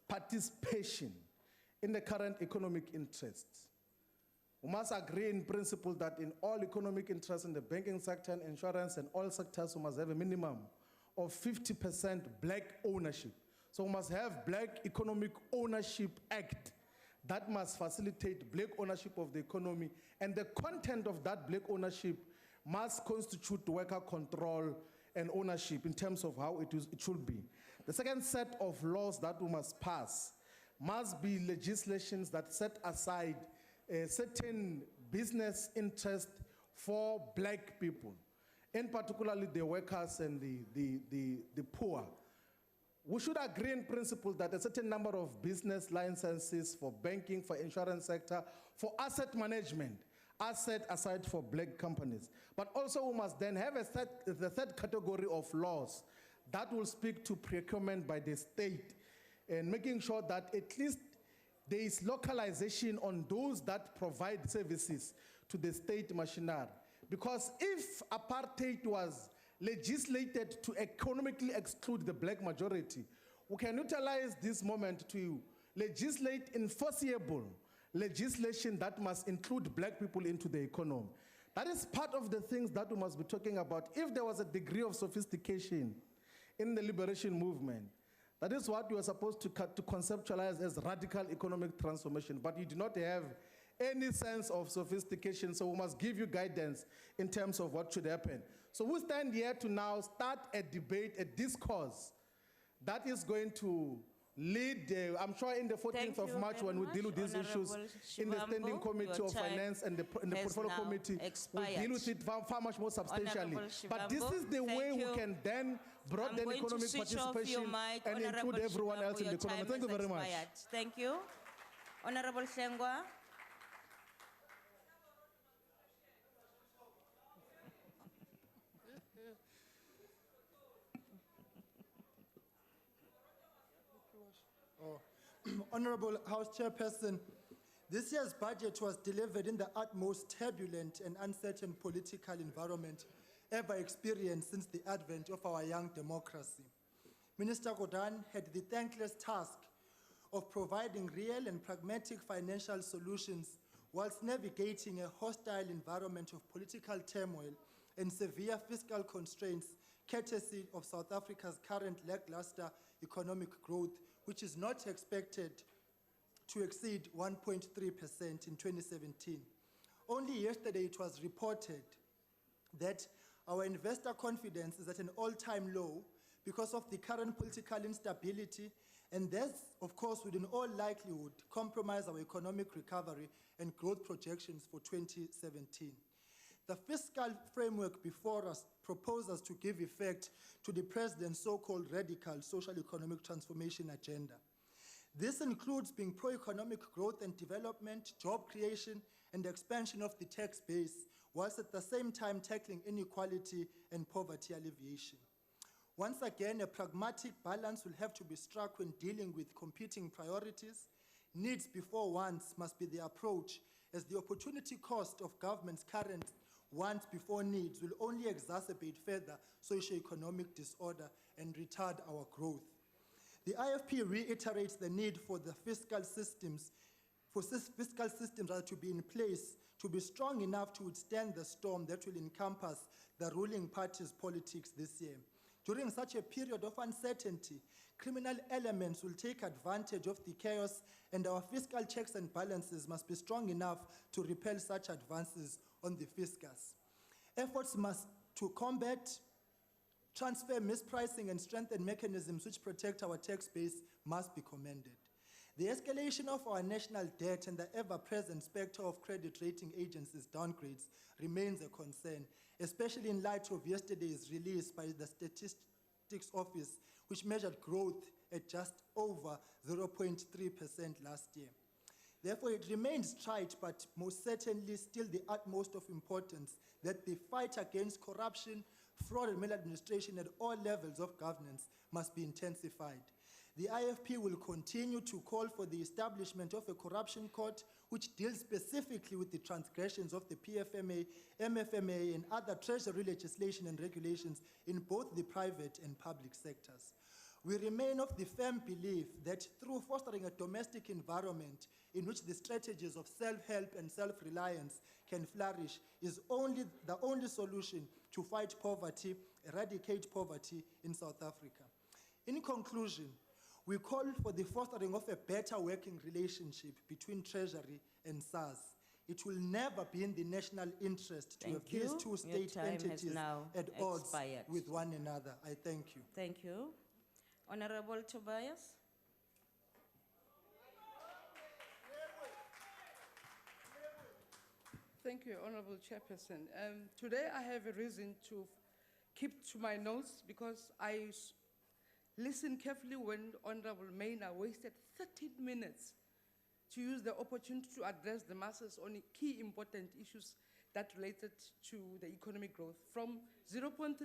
participation in the current economic interests. We must agree in principle that in all economic interests in the banking sector and insurance and all sectors, we must have a minimum of 50% black ownership. So we must have Black Economic Ownership Act that must facilitate black ownership of the economy, and the content of that black ownership must constitute worker control and ownership in terms of how it should be. The second set of laws that we must pass must be legislations that set aside certain business interest for black people, and particularly the workers and the poor. We should agree in principle that a certain number of business licenses for banking, for insurance sector, for asset management are set aside for black companies. But also we must then have the third category of laws that will speak to procurement by the state and making sure that at least there is localization on those that provide services to the state machinery. Because if apartheid was legislated to economically exclude the black majority, we can utilize this moment to legislate enforceable legislation that must include black people into the economy. That is part of the things that we must be talking about. If there was a degree of sophistication in the liberation movement, that is what we are supposed to conceptualize as radical economic transformation, but you do not have any sense of sophistication, so we must give you guidance in terms of what should happen. So we stand here to now start a debate, a discourse that is going to lead, I'm sure in the 14th of March when we deal with these issues in the Standing Committee of Finance and the Portfolio Committee, we'll deal with it far much more substantially. But this is the way we can then broaden economic participation and include everyone else in the economy. Thank you very much. Thank you. Honorable Shengwa. Honorable House Chairperson, this year's budget was delivered in the utmost turbulent and uncertain political environment ever experienced since the advent of our young democracy. Minister Gordhan had the thankless task of providing real and pragmatic financial solutions whilst navigating a hostile environment of political turmoil and severe fiscal constraints courtesy of South Africa's current lackluster economic growth, which is not expected to exceed 1.3% in 2017. Only yesterday it was reported that our investor confidence is at an all-time low because of the current political instability, and this, of course, would in all likelihood compromise our economic recovery and growth projections for 2017. The fiscal framework before us proposes to give effect to the President's so-called radical social economic transformation agenda. This includes being pro-economic growth and development, job creation, and expansion of the tax base, whilst at the same time tackling inequality and poverty alleviation. Once again, a pragmatic balance will have to be struck when dealing with competing priorities. Needs before wants must be the approach, as the opportunity cost of government's current wants before needs will only exacerbate further socio-economic disorder and retard our growth. The IFP reiterates the need for the fiscal systems to be in place to be strong enough to withstand the storm that will encompass the ruling party's politics this year. During such a period of uncertainty, criminal elements will take advantage of the chaos, and our fiscal checks and balances must be strong enough to repel such advances on the fiscus. Efforts to combat transfer mispricing and strengthen mechanisms which protect our tax base must be commended. The escalation of our national debt and the ever-present specter of credit rating agencies' downgrades remains a concern, especially in light of yesterday's release by the Statistics Office, which measured growth at just over 0.3% last year. Therefore, it remains trite, but most certainly still the utmost of importance that the fight against corruption, fraud, and maladministration at all levels of governance must be intensified. The IFP will continue to call for the establishment of a corruption court which deals specifically with the transgressions of the PFMA, MFMA, and other treasury legislation and regulations in both the private and public sectors. We remain of the firm belief that through fostering a domestic environment in which the strategies of self-help and self-reliance can flourish is the only solution to fight poverty, eradicate poverty in South Africa. In conclusion, we call for the fostering of a better working relationship between Treasury and SARS. It will never be in the national interest to have these two state entities at odds with one another. I thank you. Thank you. Honorable Tobias. Thank you, Honorable Chairperson. Today I have a reason to keep to my notes because I listened carefully when Honorable Maina wasted 13 minutes to use the opportunity to address the masses on key important issues that related to the economic growth from 0.3%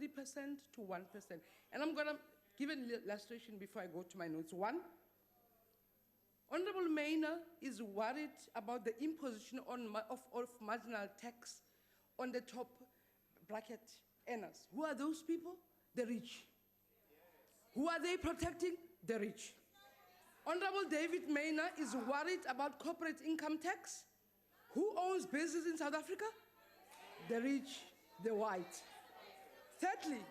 to 1%. And I'm going to give an illustration before I go to my notes. One, Honorable Maina is worried about the imposition of marginal tax on the top bracket earners. Who are those people? The rich. Who are they protecting? The rich. Honorable David Maina is worried about corporate income tax. Who owns businesses in South Africa? The rich, the white. Thirdly,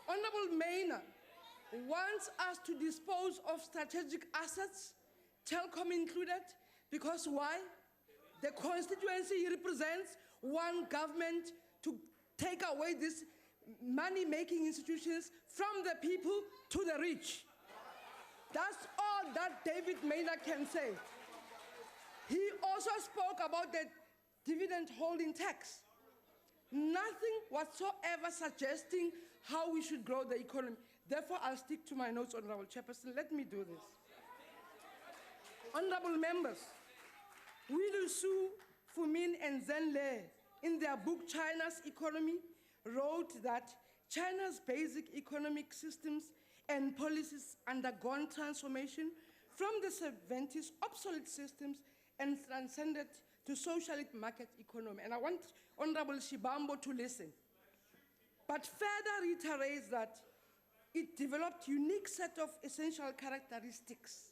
Honorable Maina wants us to dispose of strategic assets, telecom included, because why? The constituency he represents want government to take away these money-making institutions from the people to the rich. That's all that David Maina can say. He also spoke about the dividend holding tax. Nothing whatsoever suggesting how we should grow the economy. Therefore, I'll stick to my notes, Honorable Chairperson. Let me do this. Honorable members, Willu Su, Fumin, and Zhen Le, in their book, China's Economy, wrote that China's basic economic systems and policies undergone transformation from the 70s obsolete systems and transcended to socialist market economy. And I want Honorable Shibambo to listen. But further reiterates that it developed unique set of essential characteristics.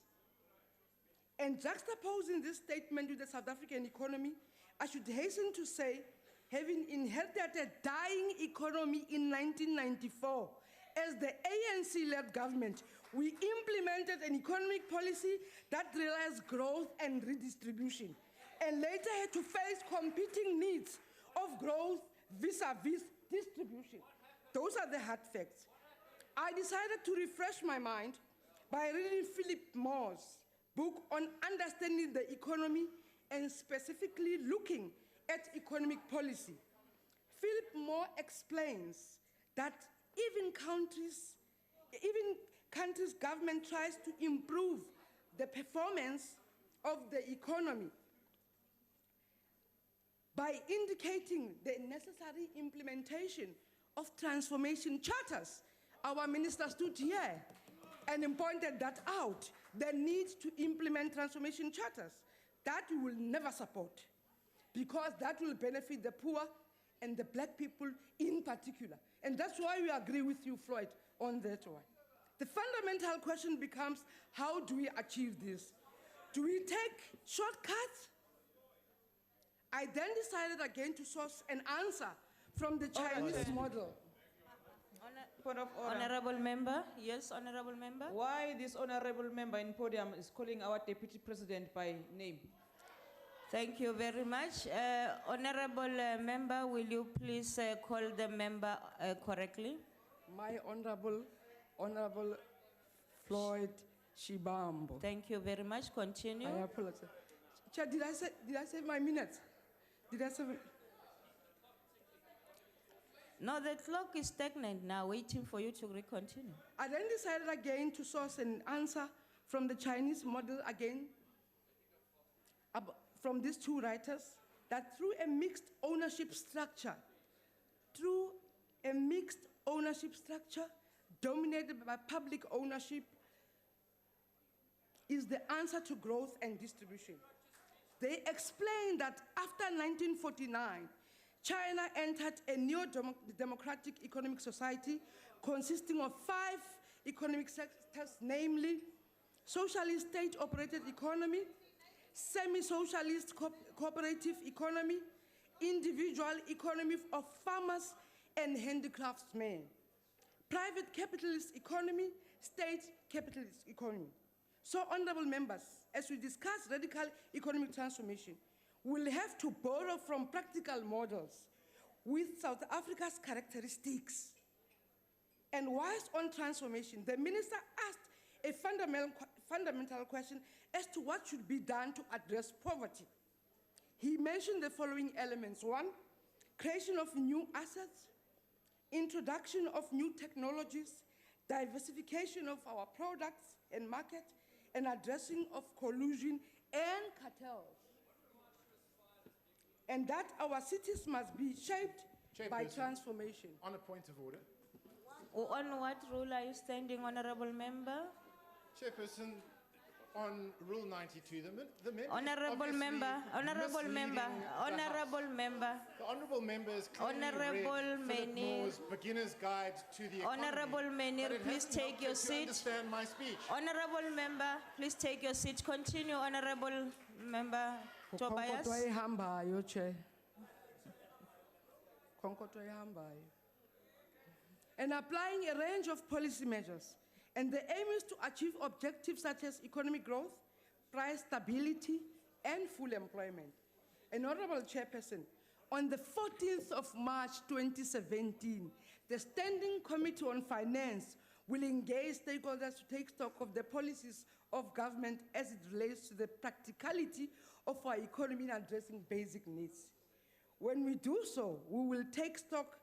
And juxtaposing this statement with the South African economy, I should hasten to say, having inherited a dying economy in 1994, as the ANC-led government, we implemented an economic policy that realized growth and redistribution, and later had to face competing needs of growth vis-a-vis distribution. Those are the hard facts. I decided to refresh my mind by reading Philip Moore's book on understanding the economy and specifically looking at economic policy. Philip Moore explains that even countries' government tries to improve the performance of the economy by indicating the necessary implementation of transformation charters. Our minister stood here and pointed that out, the need to implement transformation charters. That we will never support, because that will benefit the poor and the black people in particular. And that's why we agree with you, Floyd, on that one. The fundamental question becomes, how do we achieve this? Do we take shortcuts? I then decided again to source an answer from the Chinese model. Honorable member, yes, honorable member. Why this honorable member in podium is calling our deputy president by name? Thank you very much. Honorable member, will you please call the member correctly? My honorable Floyd Shibambo. Thank you very much. Continue. I apologize. Chair, did I say my minutes? Did I say? No, the clock is stagnant now, waiting for you to continue. I then decided again to source an answer from the Chinese model again, from these two writers, that through a mixed ownership structure, dominated by public ownership, is the answer to growth and distribution. They explain that after 1949, China entered a neo-democratic economic society consisting of 5 economic sectors, namely socialist state-operated economy, semi-socialist cooperative economy, individual economy of farmers and handicraftsmen, private capitalist economy, state capitalist economy. So, honorable members, as we discuss radical economic transformation, we'll have to borrow from practical models with South Africa's characteristics. And whilst on transformation, the minister asked a fundamental question as to what should be done to address poverty. He mentioned the following elements. 1, creation of new assets, introduction of new technologies, diversification of our products and market, and addressing of collusion and cartels. And that our cities must be shaped by transformation. On a point of order. On what rule are you standing, honorable member? Chairperson, on Rule 92, the member Honorable member, honorable member, honorable member. The honorable member is clearly Honorable read Philip Many. Moore's Beginner's Guide to the Economy. Honorable Menir, but it please hasn't take helped your you to seat. understand my speech. Honorable member, please take your seat. Continue, honorable member Tobias. Konkoto ehambayo, Chair. Konkoto ehambayo. And applying a range of policy measures. And the aim is to achieve objectives such as economic growth, price stability, and full employment. And Honorable Chairperson, on the 14th of March 2017, the Standing Committee on Finance will engage stakeholders to take stock of the policies of government as it relates to the practicality of our economy in addressing basic needs. When we do so, we will take stock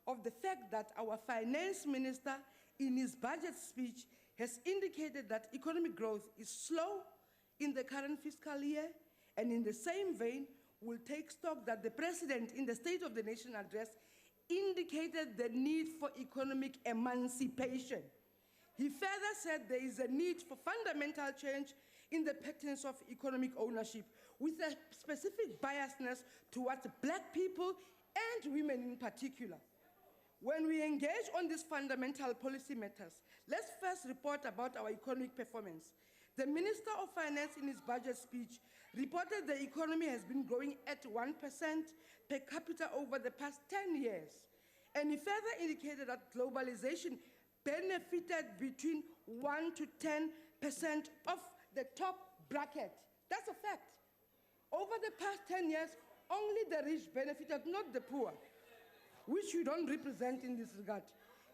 of the fact that our finance minister, in his budget speech, has indicated that economic growth is slow in the current fiscal year, and in the same vein, will take stock that the president, in the State of the Nation address, indicated the need for economic emancipation. He further said there is a need for fundamental change in the patterns of economic ownership, with a specific biasness towards black people and women in particular. When we engage on these fundamental policy matters, let's first report about our economic performance. The Minister of Finance, in his budget speech, reported the economy has been growing at 1% per capita over the past 10 years. And he further indicated that globalization benefited between 1 to 10% of the top bracket. That's a fact. Over the past 10 years, only the rich benefited, not the poor, which you don't represent in this regard.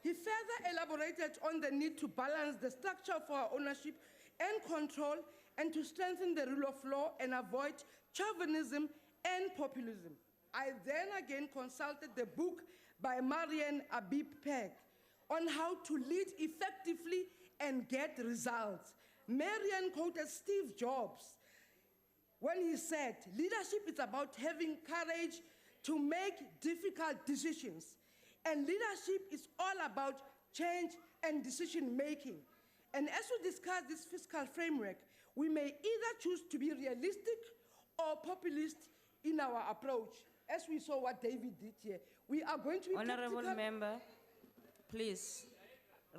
He further elaborated on the need to balance the structure of our ownership and control, and to strengthen the rule of law and avoid chauvinism and populism. I then again consulted the book by Marian Abib Peg on how to lead effectively and get results. Marian quoted Steve Jobs when he said, leadership is about having courage to make difficult decisions. And leadership is all about change and decision making. And as we discuss this fiscal framework, we may either choose to be realistic or populist in our approach, as we saw what David did here. We are going to be Honorable practical. member, please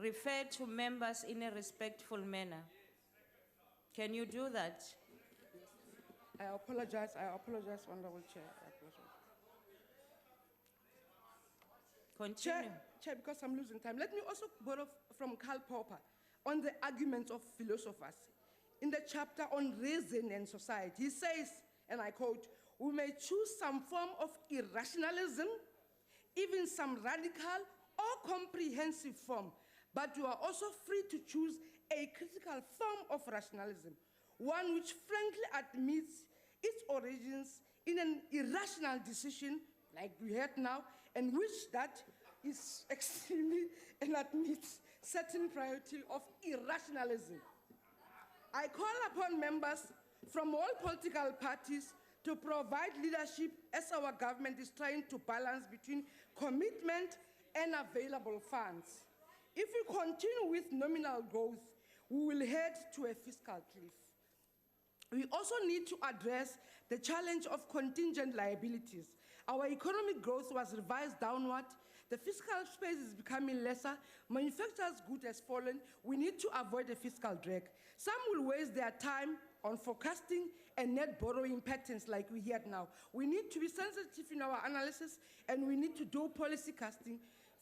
refer to members in a respectful manner. Can you do that? I apologize, Honorable Chair. I apologize. Continue. Chair, because I'm losing time, let me also borrow from Karl Popper on the arguments of philosophers. In the chapter on reason and society, he says, and I quote, "We may choose some form of irrationalism, even some radical or comprehensive form, but you are also free to choose a critical form of rationalism, one which frankly admits its origins in an irrational decision, like we heard now, and which that is extremely and admits certain priority of irrationalism." I call upon members from all political parties to provide leadership as our government is trying to balance between commitment and available funds. If we continue with nominal growth, we will head to a fiscal cliff. We also need to address the challenge of contingent liabilities. Our economic growth was revised downward. The fiscal space is becoming lesser. Manufacturers' goods has fallen. We need to avoid a fiscal drag. Some will waste their time on forecasting and net borrowing patterns like we hear now. We need to be sensitive in our analysis, and we need to do policy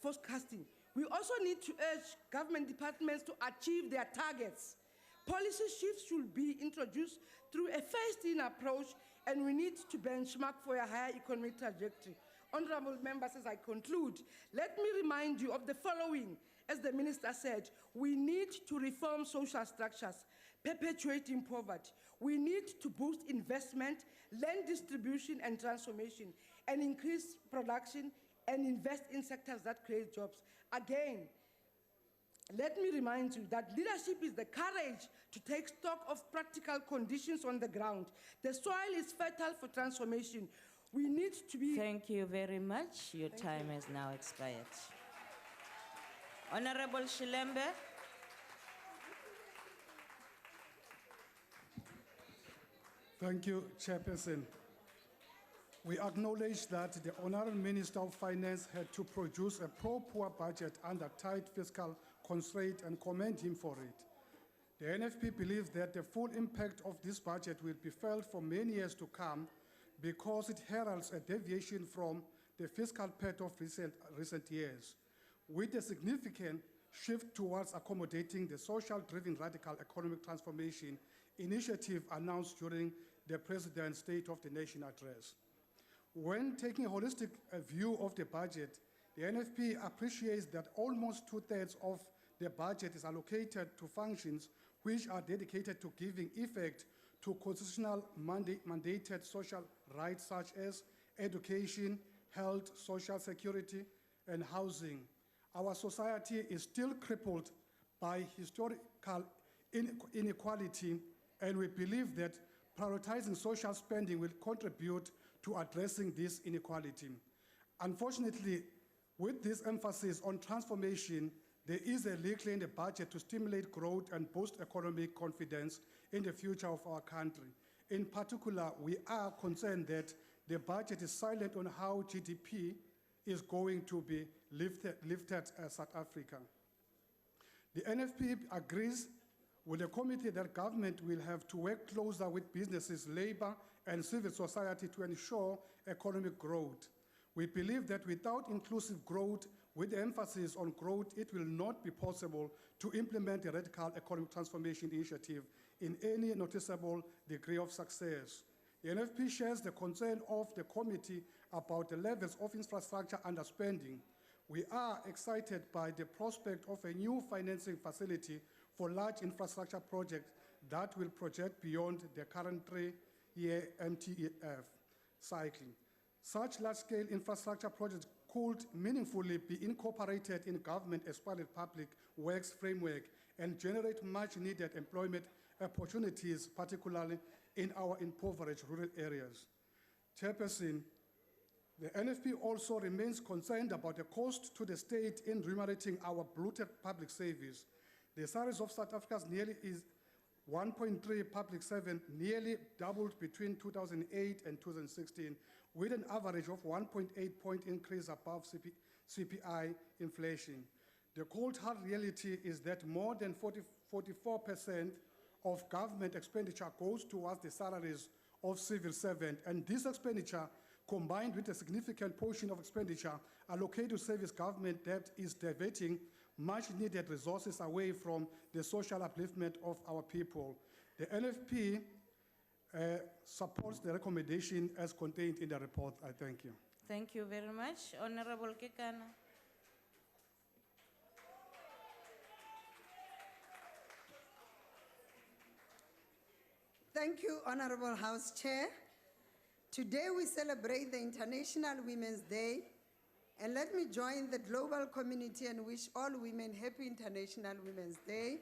forecasting. We also need to urge government departments to achieve their targets. Policy shifts should be introduced through a phased-in approach, and we need to benchmark for a higher economic trajectory. Honorable members, as I conclude, let me remind you of the following. As the minister said, we need to reform social structures, perpetuating poverty. We need to boost investment, land distribution and transformation, and increase production and invest in sectors that create jobs. Again, let me remind you that leadership is the courage to take stock of practical conditions on the ground. The soil is fertile for transformation. We need to be... Thank you very much. Your time has now expired. Honorable Shilembe. Thank you, Chairperson. We acknowledge that the Honorable Minister of Finance had to produce a pro-poor budget under tight fiscal constraint and commend him for it. The NFP believes that the full impact of this budget will be felt for many years to come because it heralds a deviation from the fiscal path of recent years, with a significant shift towards accommodating the social-driven radical economic transformation initiative announced during the President's State of the Nation address. When taking a holistic view of the budget, the NFP appreciates that almost 2/3 of the budget is allocated to functions which are dedicated to giving effect to constitutional mandated social rights such as education, health, social security, and housing. Our society is still crippled by historical inequality, and we believe that prioritizing social spending will contribute to addressing this inequality. Unfortunately, with this emphasis on transformation, there is a leak in the budget to stimulate growth and boost economic confidence in the future of our country. In particular, we are concerned that the budget is silent on how GDP is going to be lifted as South Africa. The NFP agrees with the committee that government will have to work closer with businesses, labor, and civil society to ensure economic growth. We believe that without inclusive growth, with the emphasis on growth, it will not be possible to implement a radical economic transformation initiative in any noticeable degree of success. The NFP shares the concern of the committee about the levels of infrastructure underspending. We are excited by the prospect of a new financing facility for large infrastructure projects that will project beyond the current 3-year MTF cycle. Such large-scale infrastructure projects could meaningfully be incorporated in government as part of the public works framework and generate much-needed employment opportunities, particularly in our impoverished rural areas. Chairperson, the NFP also remains concerned about the cost to the state in remunerating our bloated public service. The salaries of South Africa's nearly is 1.3 public servant, nearly doubled between 2008 and 2016, with an average of 1.8-point increase above CPI inflation. The cold hard reality is that more than 44% of government expenditure goes towards the salaries of civil servants, and this expenditure, combined with a significant portion of expenditure allocated to service government debt, is diverting much-needed resources away from the social upliftment of our people. The NFP supports the recommendation as contained in the report. I thank you. Thank you very much. Honorable Kekana. Thank you, Honorable House Chair. Today we celebrate the International Women's Day, and let me join the global community and wish all women happy International Women's Day.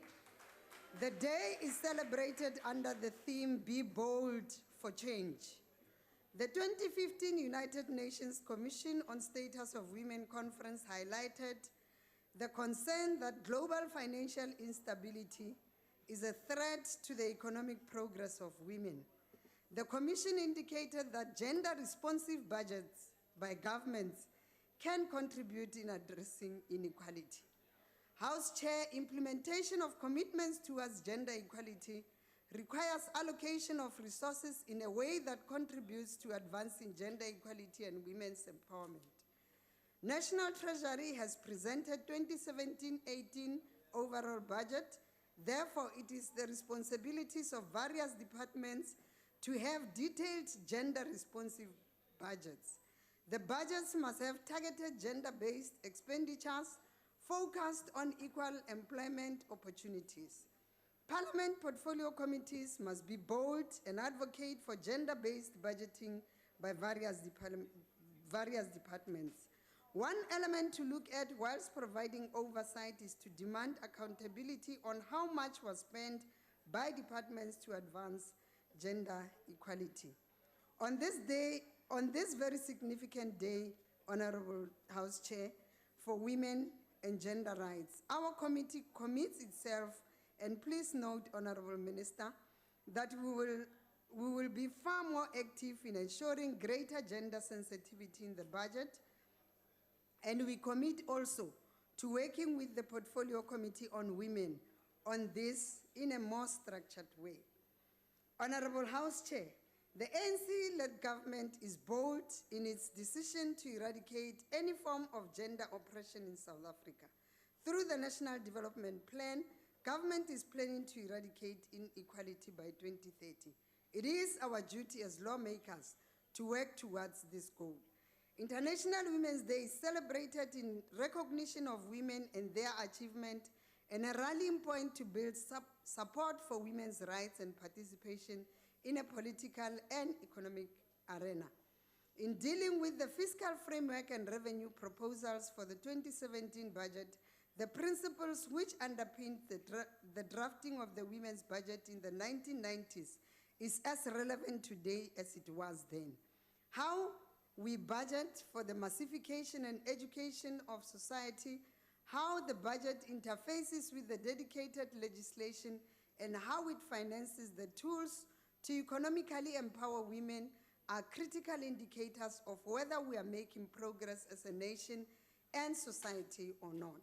The day is celebrated under the theme, Be Bold for Change. The 2015 United Nations Commission on Status of Women Conference highlighted the concern that global financial instability is a threat to the economic progress of women. The Commission indicated that gender-responsive budgets by governments can contribute in addressing inequality. House Chair, implementation of commitments towards gender equality requires allocation of resources in a way that contributes to advancing gender equality and women's empowerment. National Treasury has presented 2017-18 overall budget. Therefore, it is the responsibilities of various departments to have detailed gender-responsive budgets. The budgets must have targeted gender-based expenditures focused on equal employment opportunities. Parliament portfolio committees must be bold and advocate for gender-based budgeting by various departments. One element to look at whilst providing oversight is to demand accountability on how much was spent by departments to advance gender equality. On this very significant day, Honorable House Chair, for women and gender rights, our committee commits itself, and please note, Honorable Minister, that we will be far more active in ensuring greater gender sensitivity in the budget, and we commit also to working with the Portfolio Committee on Women on this in a more structured way. Honorable House Chair, the ANC-led government is bold in its decision to eradicate any form of gender oppression in South Africa. Through the National Development Plan, government is planning to eradicate inequality by 2030. It is our duty as lawmakers to work towards this goal. International Women's Day is celebrated in recognition of women and their achievement, and a rallying point to build support for women's rights and participation in a political and economic arena. In dealing with the fiscal framework and revenue proposals for the 2017 budget, the principles which underpinned the drafting of the women's budget in the 1990s is as relevant today as it was then. How we budget for the massification and education of society, how the budget interfaces with the dedicated legislation, and how it finances the tools to economically empower women are critical indicators of whether we are making progress as a nation and society or not.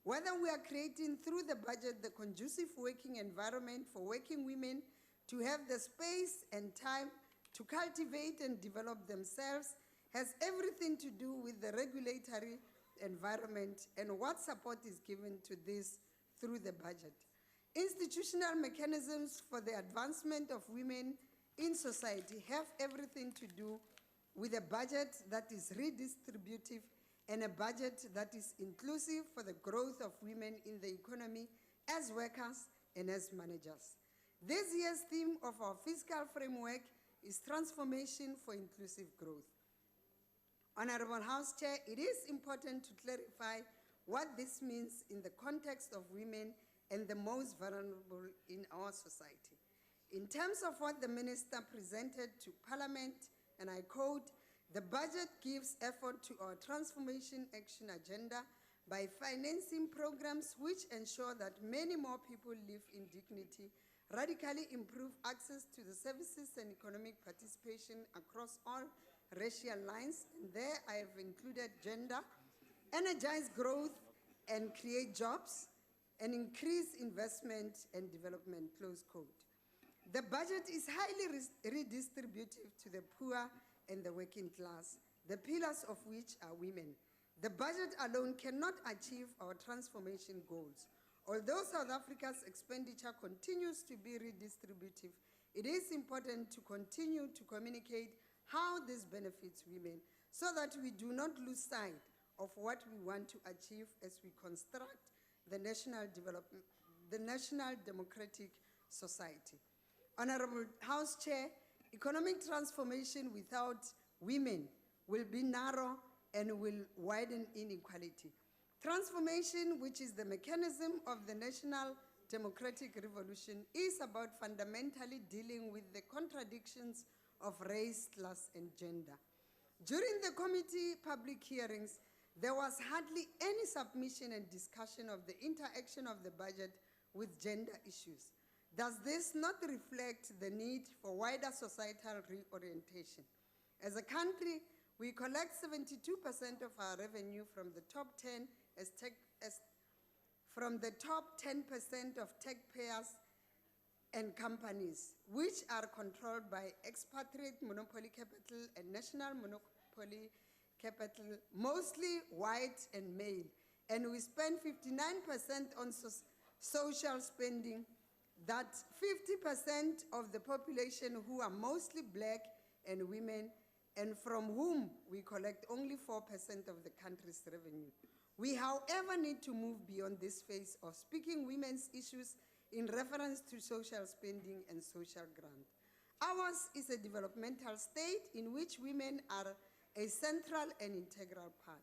Whether we are creating through the budget the conducive working environment for working women to have the space and time to cultivate and develop themselves has everything to do with the regulatory environment and what support is given to this through the budget. Institutional mechanisms for the advancement of women in society have everything to do with a budget that is redistributive and a budget that is inclusive for the growth of women in the economy as workers and as managers. This year's theme of our fiscal framework is transformation for inclusive growth. Honorable House Chair, it is important to clarify what this means in the context of women and the most vulnerable in our society. In terms of what the Minister presented to Parliament, and I quote, "The budget gives effort to our transformation action agenda by financing programs which ensure that many more people live in dignity, radically improve access to the services and economic participation across all racial lines," and there I have included gender, "energize growth and create jobs, and increase investment and development," close quote. The budget is highly redistributive to the poor and the working class, the pillars of which are women. The budget alone cannot achieve our transformation goals. Although South Africa's expenditure continues to be redistributive, it is important to continue to communicate how this benefits women so that we do not lose sight of what we want to achieve as we construct the national democratic society. Honorable House Chair, economic transformation without women will be narrow and will widen inequality. Transformation, which is the mechanism of the national democratic revolution, is about fundamentally dealing with the contradictions of race, class, and gender. During the committee public hearings, there was hardly any submission and discussion of the interaction of the budget with gender issues. Does this not reflect the need for wider societal reorientation? As a country, We collect 72% of our revenue from the top 10 from the top 10% of taxpayers and companies, which are controlled by expatriate monopoly capital and national monopoly capital, mostly white and male. And we spend 59% on social spending, that 50% of the population who are mostly black and women, and from whom we collect only 4% of the country's revenue. We, however, need to move beyond this phase of speaking women's issues in reference to social spending and social grant. Ours is a developmental state in which women are a central and integral part.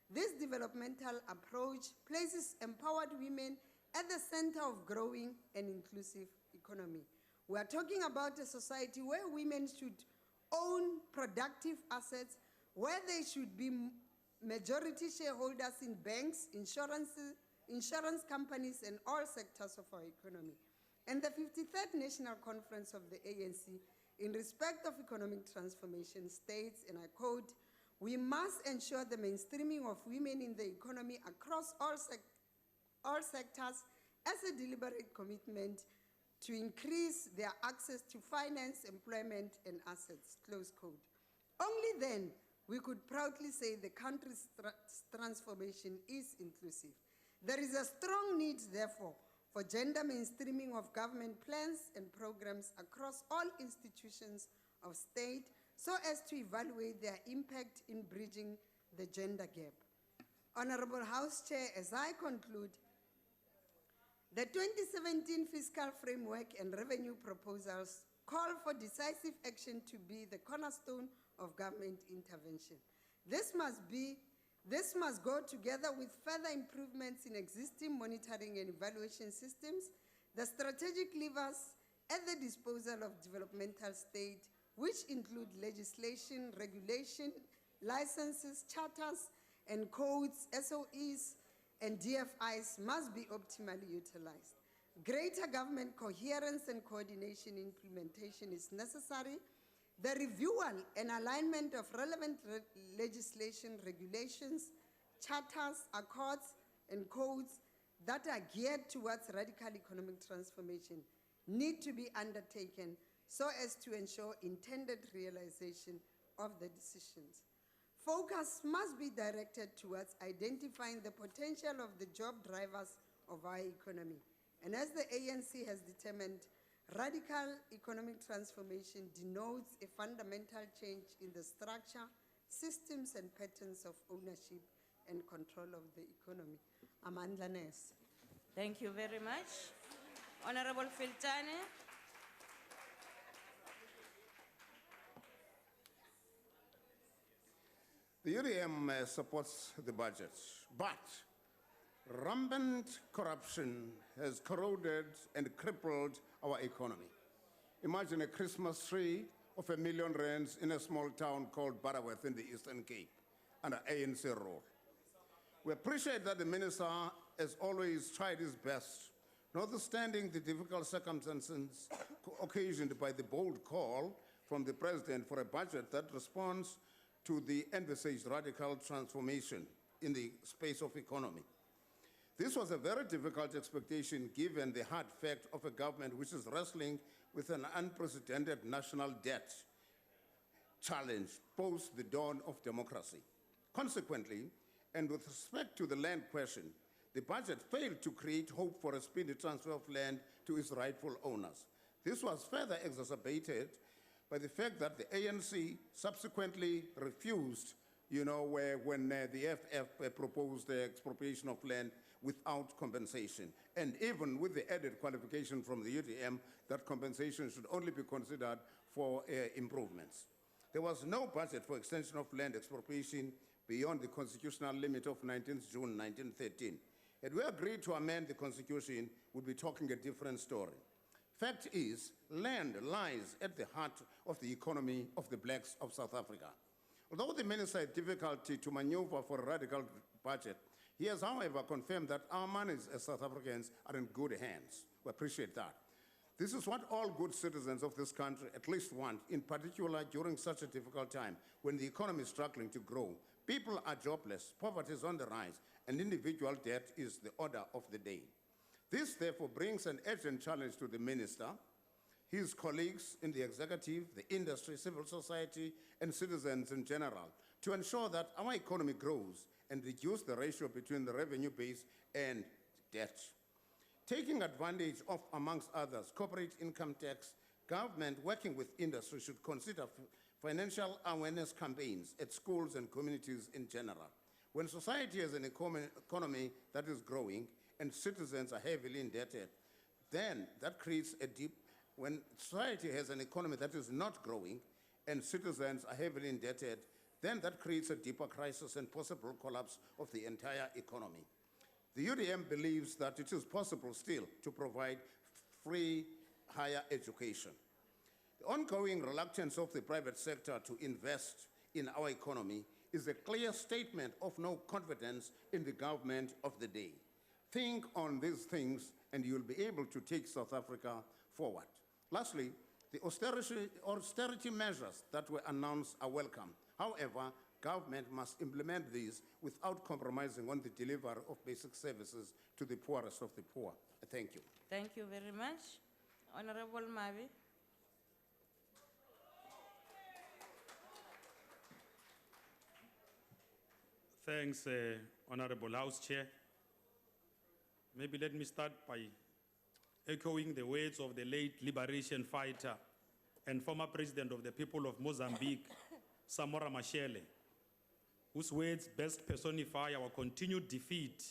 This developmental approach places empowered women at the center of growing and inclusive economy. We are talking about a society where women should own productive assets, where they should be majority shareholders in banks, insurance companies, and all sectors of our economy. And the 53rd National Conference of the ANC, in respect of economic transformation, states, and I quote, "We must ensure the mainstreaming of women in the economy across all sectors as a deliberate commitment to increase their access to finance, employment, and assets," close quote. Only then we could proudly say the country's transformation is inclusive. There is a strong need, therefore, for gender mainstreaming of government plans and programs across all institutions of state so as to evaluate their impact in bridging the gender gap. Honorable House Chair, as I conclude, the 2017 fiscal framework and revenue proposals call for decisive action to be the cornerstone of government intervention. This must go together with further improvements in existing monitoring and evaluation systems, the strategic levers at the disposal of developmental state, which include legislation, regulation, licenses, charters, and codes, SOEs, and DFIs must be optimally utilized. Greater government coherence and coordination implementation is necessary. The reviewal and alignment of relevant legislation, regulations, charters, accords, and codes that are geared towards radical economic transformation need to be undertaken so as to ensure intended realization of the decisions. Focus must be directed towards identifying the potential of the job drivers of our economy. And as the ANC has determined, radical economic transformation denotes a fundamental change in the structure, systems, and patterns of ownership and control of the economy. Amandla Ness. Thank you very much. Honorable Filtane. The UDM supports the budget, but rampant corruption has corroded and crippled our economy. Imagine a Christmas tree of R1 million in a small town called Baraworth in the Eastern Cape under ANC rule. We appreciate that the minister has always tried his best, notwithstanding the difficult circumstances occasioned by the bold call from the president for a budget that responds to the envisaged radical transformation in the space of economy. This was a very difficult expectation given the hard fact of a government which is wrestling with an unprecedented national debt challenge post the dawn of democracy. Consequently, and with respect to the land question, the budget failed to create hope for a speedy transfer of land to its rightful owners. This was further exacerbated by the fact that the ANC subsequently refused, when the FF proposed the expropriation of land without compensation, and even with the added qualification from the UDM that compensation should only be considered for improvements. There was no budget for extension of land expropriation beyond the constitutional limit of 19th June 1913. Had we agreed to amend the constitution, we'd be talking a different story. Fact is, land lies at the heart of the economy of the blacks of South Africa. Although the minister had difficulty to maneuver for a radical budget, he has, however, confirmed that our monies as South Africans are in good hands. We appreciate that. This is what all good citizens of this country at least want, in particular during such a difficult time when the economy is struggling to grow. People are jobless, poverty is on the rise, and individual debt is the order of the day. This, therefore, brings an urgent challenge to the minister, his colleagues in the executive, the industry, civil society, and citizens in general, to ensure that our economy grows and reduce the ratio between the revenue base and debt. Taking advantage of, amongst others, corporate income tax, government working with industry should consider financial awareness campaigns at schools and communities in general. When society has an economy that is growing and citizens are heavily indebted, then that creates a deep, when society has an economy that is not growing and citizens are heavily indebted, then that creates a deeper crisis and possible collapse of the entire economy. The UDM believes that it is possible still to provide free higher education. The ongoing reluctance of the private sector to invest in our economy is a clear statement of no confidence in the government of the day. Think on these things and you'll be able to take South Africa forward. Lastly, the austerity measures that were announced are welcome. However, government must implement these without compromising on the delivery of basic services to the poorest of the poor. Thank you. Thank you very much. Honorable Mavi. Thanks, Honorable House Chair. Maybe let me start by echoing the words of the late liberation fighter and former president of the people of Mozambique, Samora Machel, whose words best personify our continued defeat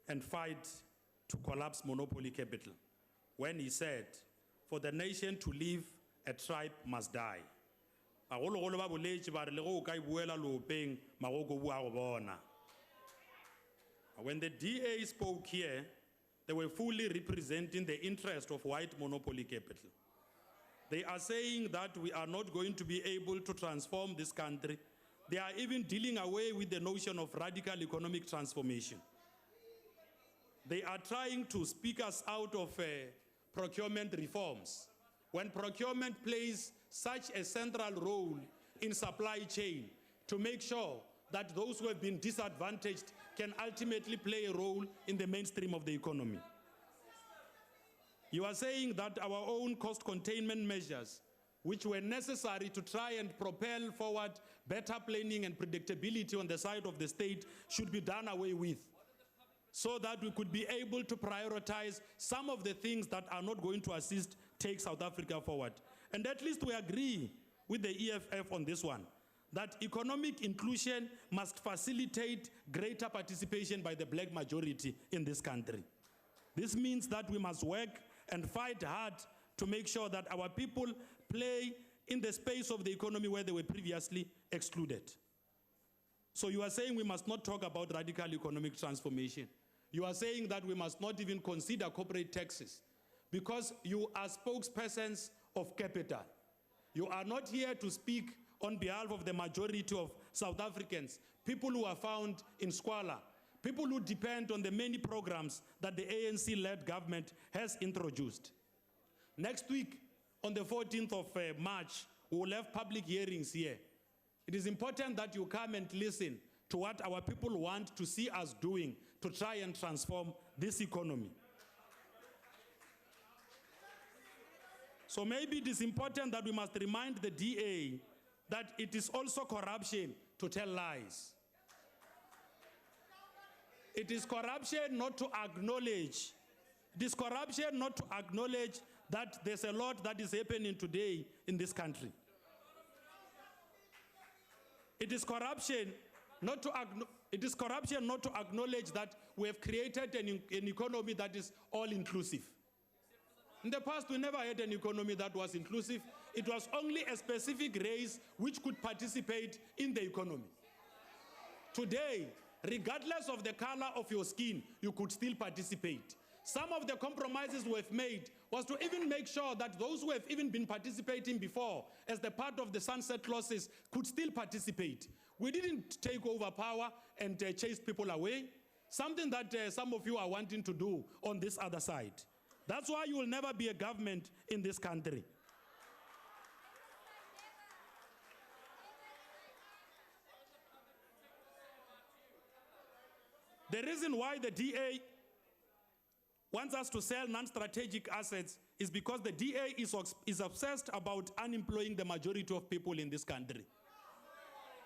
and fight to collapse monopoly capital, when he said, "For the nation to live, a tribe must die." When the DA spoke here, they were fully representing the interest of white monopoly capital. They are saying that we are not going to be able to transform this country. They are even dealing away with the notion of radical economic transformation. They are trying to speak us out of procurement reforms. When procurement plays such a central role in supply chain to make sure that those who have been disadvantaged can ultimately play a role in the mainstream of the economy. You are saying that our own cost containment measures, which were necessary to try and propel forward better planning and predictability on the side of the state, should be done away with, so that we could be able to prioritize some of the things that are not going to assist take South Africa forward. And at least we agree with the EFF on this one, that economic inclusion must facilitate greater participation by the black majority in this country. This means that we must work and fight hard to make sure that our people play in the space of the economy where they were previously excluded. So you are saying we must not talk about radical economic transformation. You are saying that we must not even consider corporate taxes because you are spokespersons of capital. You are not here to speak on behalf of the majority of South Africans, people who are found in squalor, people who depend on the many programs that the ANC-led government has introduced. Next week, on the 14th of March, we will have public hearings here. It is important that you come and listen to what our people want to see us doing to try and transform this economy. So maybe it is important that we must remind the DA that it is also corruption to tell lies. It is corruption not to acknowledge. It is corruption not to acknowledge that there's a lot that is happening today in this country. It is corruption not to acknowledge that we have created an economy that is all-inclusive. In the past, we never had an economy that was inclusive. It was only a specific race which could participate in the economy. Today, regardless of the color of your skin, you could still participate. Some of the compromises we've made was to even make sure that those who have even been participating before, as the part of the sunset clauses, could still participate. We didn't take over power and chase people away, something that some of you are wanting to do on this other side. That's why you will never be a government in this country. The reason why the DA wants us to sell non-strategic assets is because the DA is obsessed about unemploying the majority of people in this country.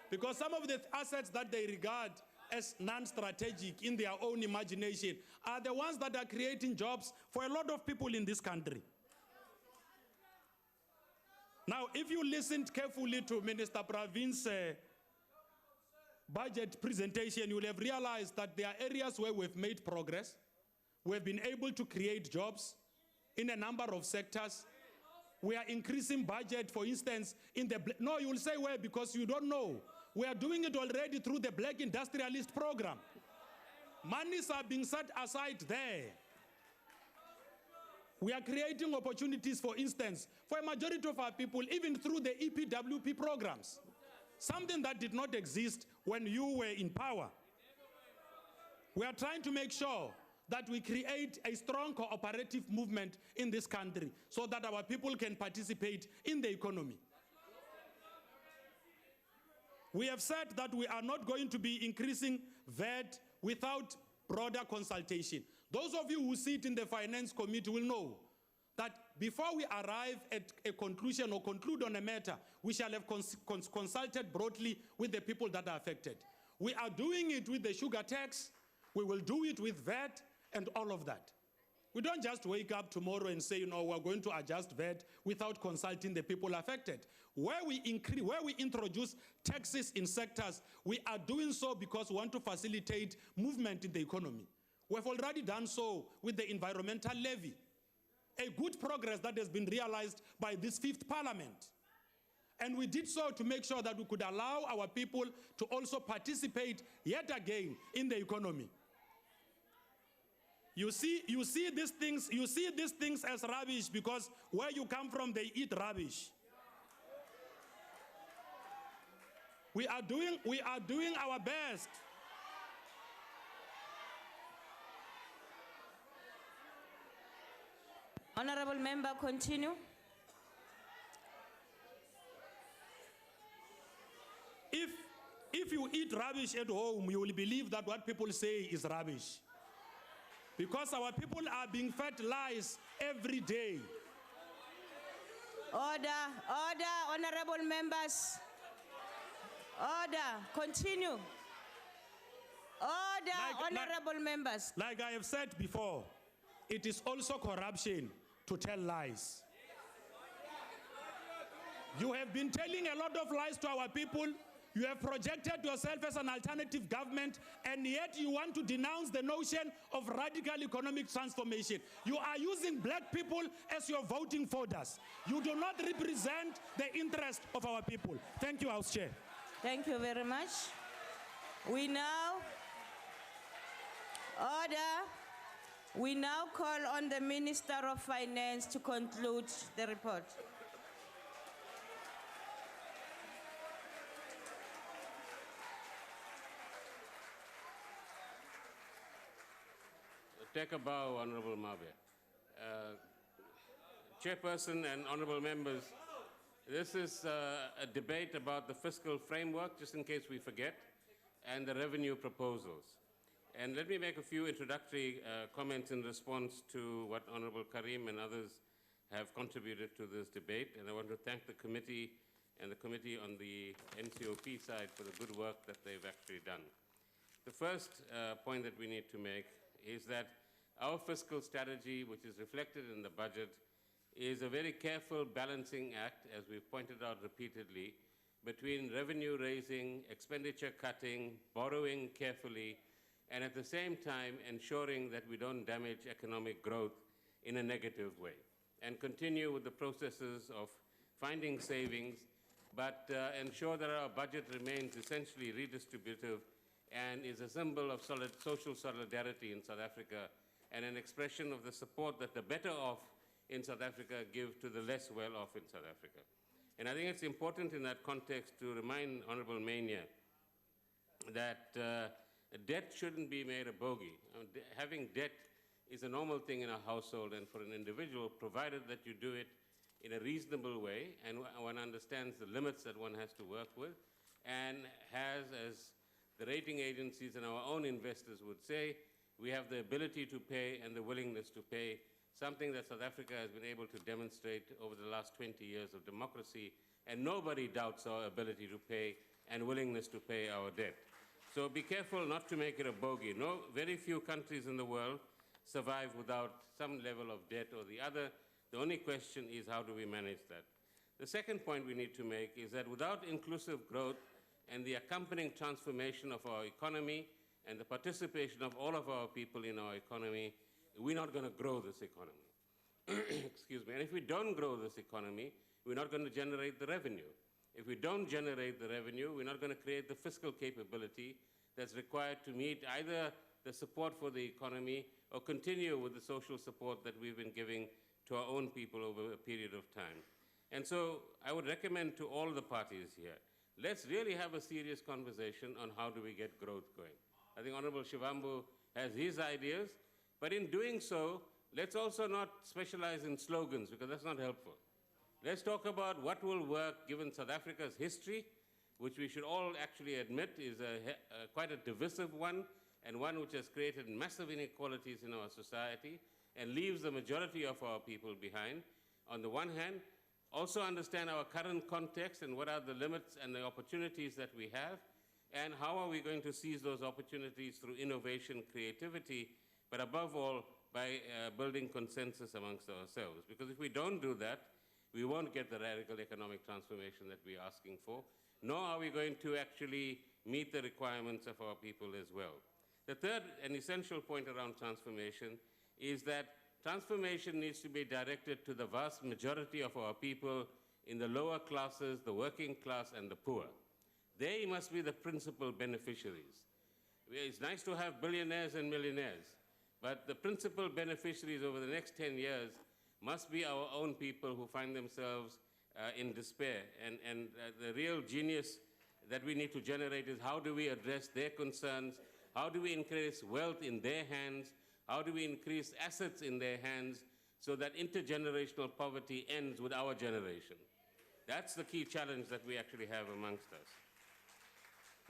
Because some of the assets that they regard as non-strategic in their own imagination are the ones that are creating jobs for a lot of people in this country. Now, if you listened carefully to Minister Pravin's budget presentation, you will have realized that there are areas where we've made progress. We've been able to create jobs in a number of sectors. We are increasing budget, for instance, in the... No, you will say where because you don't know. We are doing it already through the Black Industrialist Program. Monies are being set aside there. We are creating opportunities, for instance, for a majority of our people, even through the EPWP programs. Something that did not exist when you were in power. We are trying to make sure that we create a strong cooperative movement in this country so that our people can participate in the economy. We have said that we are not going to be increasing VAT without broader consultation. Those of you who sit in the Finance Committee will know that before we arrive at a conclusion or conclude on a matter, we shall have consulted broadly with the people that are affected. We are doing it with the sugar tax, we will do it with VAT and all of that. We don't just wake up tomorrow and say, we're going to adjust VAT without consulting the people affected. Where we introduce taxes in sectors, we are doing so because we want to facilitate movement in the economy. We've already done so with the environmental levy. A good progress that has been realized by this 5th Parliament. And we did so to make sure that we could allow our people to also participate yet again in the economy. You see these things as rubbish because where you come from, they eat rubbish. We are doing our best. Honorable member, continue. If you eat rubbish at home, you will believe that what people say is rubbish. Because our people are being fed lies every day. Order, honorable members. Order, continue. Order, honorable members. Like I have said before, it is also corruption to tell lies. You have been telling a lot of lies to our people. You have projected yourself as an alternative government, and yet you want to denounce the notion of radical economic transformation. You are using black people as your voting voters. You do not represent the interest of our people. Thank you, House Chair. Thank you very much. We now call on the Minister of Finance to conclude the report. Take a bow, Honorable Mabe. Chairperson and honorable members, this is a debate about the fiscal framework, just in case we forget, and the revenue proposals. And let me make a few introductory comments in response to what Honorable Karim and others have contributed to this debate. And I want to thank the committee and the committee on the NCOP side for the good work that they've actually done. The first point that we need to make is that our fiscal strategy, which is reflected in the budget, is a very careful balancing act, as we've pointed out repeatedly, between revenue raising, expenditure cutting, borrowing carefully, and at the same time ensuring that we don't damage economic growth in a negative way, and continue with the processes of finding savings, but ensure that our budget remains essentially redistributive and is a symbol of social solidarity in South Africa and an expression of the support that the better off in South Africa give to the less well off in South Africa. And I think it's important in that context to remind Honorable Mania that debt shouldn't be made a bogey. Having debt is a normal thing in a household and for an individual, provided that you do it in a reasonable way and one understands the limits that one has to work with and has, as the rating agencies and our own investors would say, we have the ability to pay and the willingness to pay, something that South Africa has been able to demonstrate over the last 20 years of democracy, and nobody doubts our ability to pay and willingness to pay our debt. So be careful not to make it a bogey. No, very few countries in the world survive without some level of debt or the other. The only question is how do we manage that? The second point we need to make is that without inclusive growth and the accompanying transformation of our economy and the participation of all of our people in our economy, we're not going to grow this economy. Excuse me. And if we don't grow this economy, we're not going to generate the revenue. If we don't generate the revenue, we're not going to create the fiscal capability that's required to meet either the support for the economy or continue with the social support that we've been giving to our own people over a period of time. And so I would recommend to all the parties here, let's really have a serious conversation on how do we get growth going. I think Honorable Shivambu has his ideas, but in doing so, let's also not specialize in slogans because that's not helpful. Let's talk about what will work given South Africa's history, which we should all actually admit is quite a divisive one and one which has created massive inequalities in our society and leaves the majority of our people behind. On the one hand, also understand our current context and what are the limits and the opportunities that we have, and how are we going to seize those opportunities through innovation, creativity, but above all, by building consensus amongst ourselves. Because if we don't do that, we won't get the radical economic transformation that we're asking for, nor are we going to actually meet the requirements of our people as well. The third and essential point around transformation is that transformation needs to be directed to the vast majority of our people in the lower classes, the working class, and the poor. They must be the principal beneficiaries. It's nice to have billionaires and millionaires, but the principal beneficiaries over the next 10 years must be our own people who find themselves in despair. And the real genius that we need to generate is how do we address their concerns, how do we increase wealth in their hands, how do we increase assets in their hands so that intergenerational poverty ends with our generation. That's the key challenge that we actually have amongst us.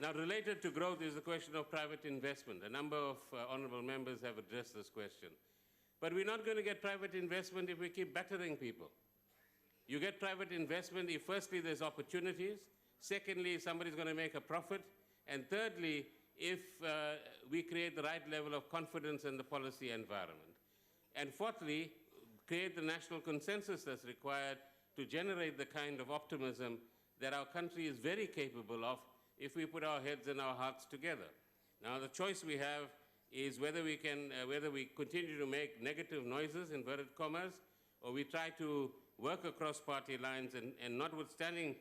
Now, related to growth is the question of private investment. A number of honorable members have addressed this question. But we're not going to get private investment if we keep battering people. You get private investment if firstly there's opportunities, secondly somebody's going to make a profit, and thirdly if we create the right level of confidence in the policy environment. And fourthly, create the national consensus that's required to generate the kind of optimism that our country is very capable of if we put our heads and our hearts together. Now, the choice we have is whether we continue to make negative noises, inverted commas, or we try to work across party lines and notwithstanding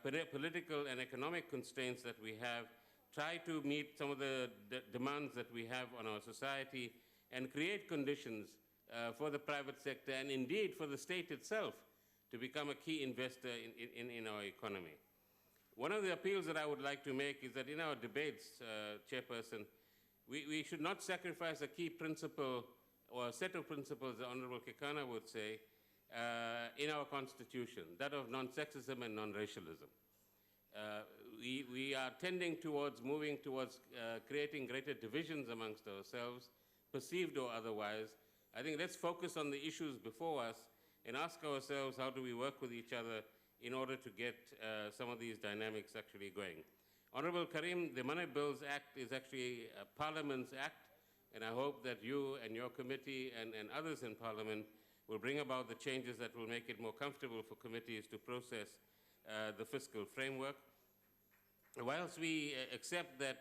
political and economic constraints that we have, try to meet some of the demands that we have on our society and create conditions for the private sector and indeed for the state itself to become a key investor in our economy. One of the appeals that I would like to make is that in our debates, Chairperson, we should not sacrifice a key principle or a set of principles, the Honorable Kekana would say, in our Constitution, that of non-sexism and non-racialism. We are tending towards moving towards creating greater divisions amongst ourselves, perceived or otherwise. I think let's focus on the issues before us and ask ourselves how do we work with each other in order to get some of these dynamics actually going. Honorable Karim, the Money Bills Act is actually a Parliament's act, and I hope that you and your committee and others in Parliament will bring about the changes that will make it more comfortable for committees to process the fiscal framework. Whilst we accept that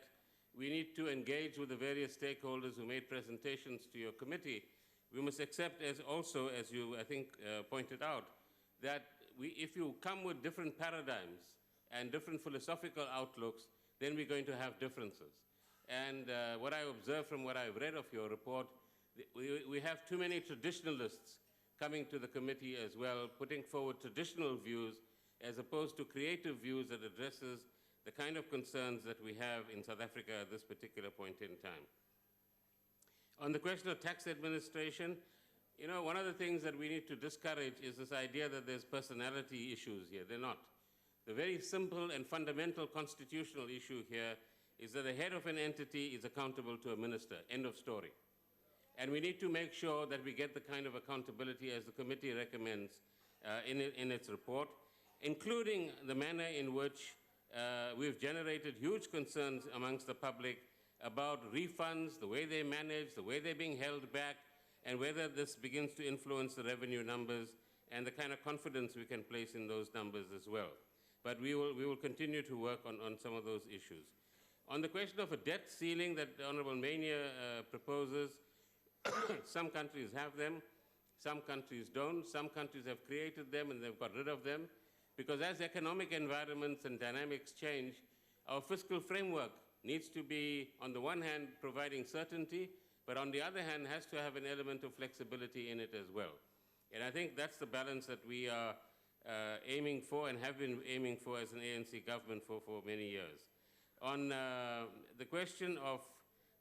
we need to engage with the various stakeholders who made presentations to your committee, we must accept also, as you, I think, pointed out, that if you come with different paradigms and different philosophical outlooks, then we're going to have differences. And what I observe from what I've read of your report, we have too many traditionalists coming to the committee as well, putting forward traditional views as opposed to creative views that addresses the kind of concerns that we have in South Africa at this particular point in time. On the question of tax administration, you know, one of the things that we need to discourage is this idea that there's personality issues here. They're not. The very simple and fundamental constitutional issue here is that the head of an entity is accountable to a minister, end of story. And we need to make sure that we get the kind of accountability as the committee recommends in its report, including the manner in which we've generated huge concerns amongst the public about refunds, the way they manage, the way they're being held back, and whether this begins to influence the revenue numbers and the kind of confidence we can place in those numbers as well. But we will continue to work on some of those issues. On the question of a debt ceiling that the Honourable Mania proposes, some countries have them, some countries don't. Some countries have created them and they've got rid of them. Because as economic environments and dynamics change, our fiscal framework needs to be, on the one hand, providing certainty, but on the other hand, has to have an element of flexibility in it as well. And I think that's the balance that we are aiming for and have been aiming for as an ANC government for many years. On the question of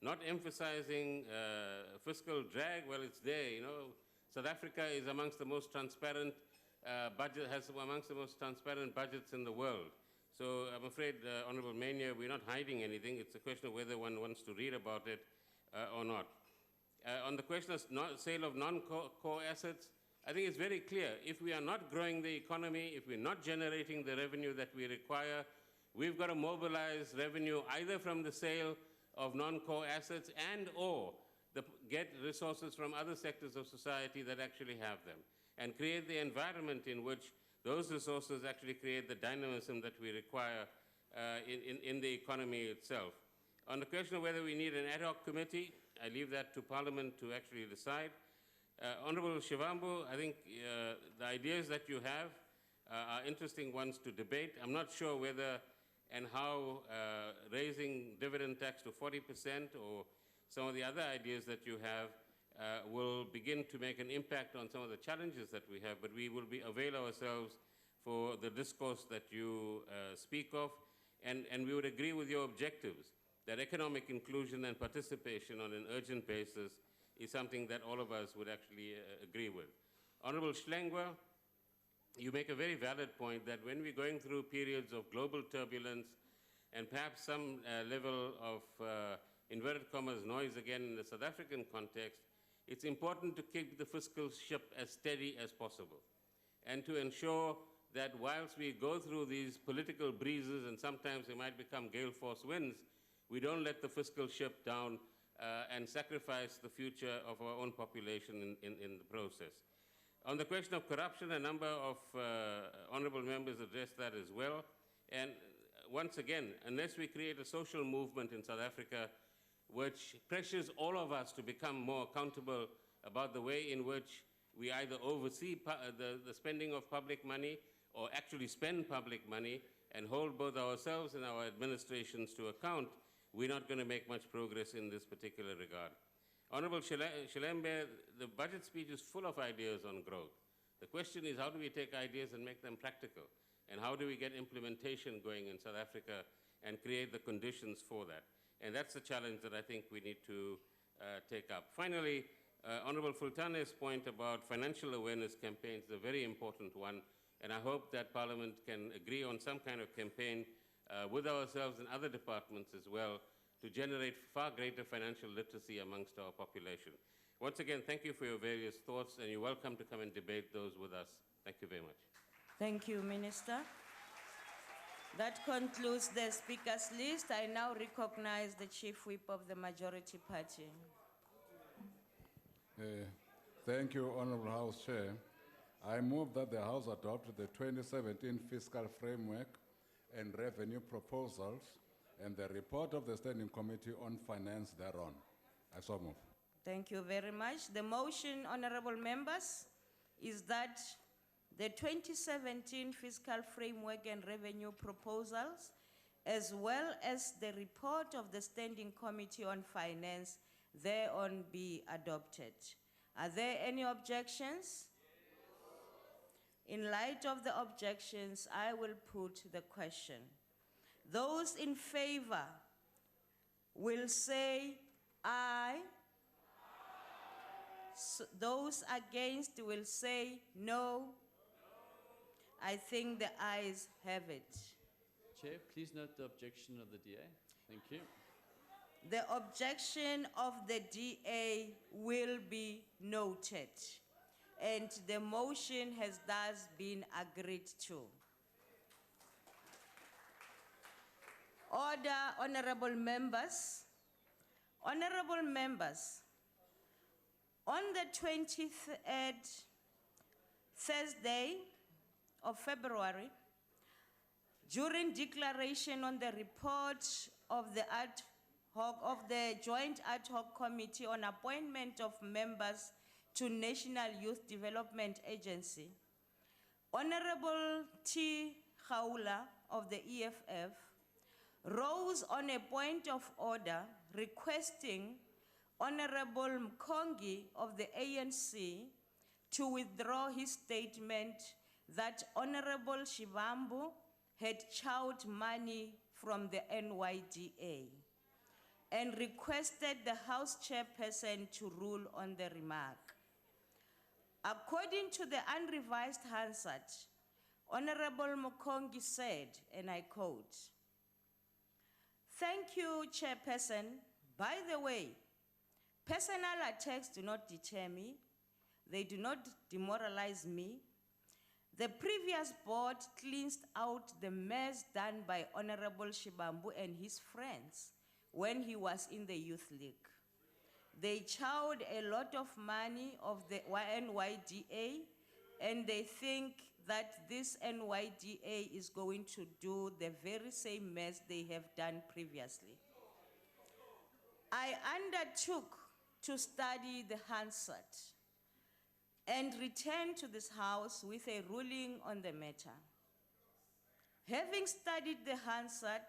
not emphasizing fiscal drag, well, it's there. You know, South Africa is amongst the most transparent has amongst the most transparent budgets in the world. So I'm afraid, Honourable Mania, we're not hiding anything. It's a question of whether one wants to read about it or not. On the question of sale of non-core assets, I think it's very clear. If we are not growing the economy, if we're not generating the revenue that we require, we've got to mobilize revenue either from the sale of non-core assets and or get resources from other sectors of society that actually have them, and create the environment in which those resources actually create the dynamism that we require in the economy itself. On the question of whether we need an ad hoc committee, I leave that to Parliament to actually decide. Honourable Shivambu, I think the ideas that you have are interesting ones to debate. I'm not sure whether and how raising dividend tax to 40% or some of the other ideas that you have will begin to make an impact on some of the challenges that we have, but we will avail ourselves for the discourse that you speak of, and we would agree with your objectives that economic inclusion and participation on an urgent basis is something that all of us would actually agree with. Honourable Schlengwer, you make a very valid point that when we're going through periods of global turbulence and perhaps some level of inverted commas noise again in the South African context, it's important to keep the fiscal ship as steady as possible and to ensure that whilst we go through these political breezes and sometimes they might become gale force winds, we don't let the fiscal ship down and sacrifice the future of our own population in the process. On the question of corruption, a number of honourable members addressed that as well. And once again, unless we create a social movement in South Africa which pressures all of us to become more accountable about the way in which we either oversee the spending of public money or actually spend public money and hold both ourselves and our administrations to account, we're not going to make much progress in this particular regard. Honourable Shilembe, the budget speech is full of ideas on growth. The question is, how do we take ideas and make them practical? And how do we get implementation going in South Africa and create the conditions for that? And that's the challenge that I think we need to take up. Finally, Honourable Fultane's point about financial awareness campaigns is a very important one, and I hope that Parliament can agree on some kind of campaign with ourselves and other departments as well to generate far greater financial literacy amongst our population. Once again, thank you for your various thoughts, and you're welcome to come and debate those with us. Thank you very much. Thank you, Minister. That concludes the speakers list. I now recognize the Chief Whip of the Majority Party. Thank you, Honourable House Chair. I move that the House adopt the 2017 Fiscal Framework and Revenue Proposals and the report of the Standing Committee on Finance thereon. I so move. Thank you very much. The motion, honourable members, is that the 2017 Fiscal Framework and Revenue Proposals, as well as the report of the Standing Committee on Finance thereon, be adopted. Are there any objections? In light of the objections, I will put the question. Those in favor will say aye. Those against will say no. I think the ayes have it. Chair, please note the objection of the DA. Thank you. The objection of the DA will be noted, and the motion has thus been agreed to. Order, honorable members. Honorable members, on the 23rd Thursday of February, during declaration on the report of the Joint Ad Hoc Committee on appointment of members to National Youth Development Agency, Honorable T. Khawula of the EFF rose on a point of order requesting Honorable Mkongi of the ANC to withdraw his statement that Honorable Shivambu had chowed money from the NYDA and requested the House Chairperson to rule on the remark. According to the unrevised Hansard, Honorable Mkongi said, and I quote, "Thank you, Chairperson. By the way, personal attacks do not deter me. They do not demoralize me. The previous board cleansed out the mess done by Honorable Shibambu and his friends when he was in the Youth League. They chowed a lot of money of the NYDA, and they think that this NYDA is going to do the very same mess they have done previously. I undertook to study the Hansard and returned to this House with a ruling on the matter. Having studied the Hansard,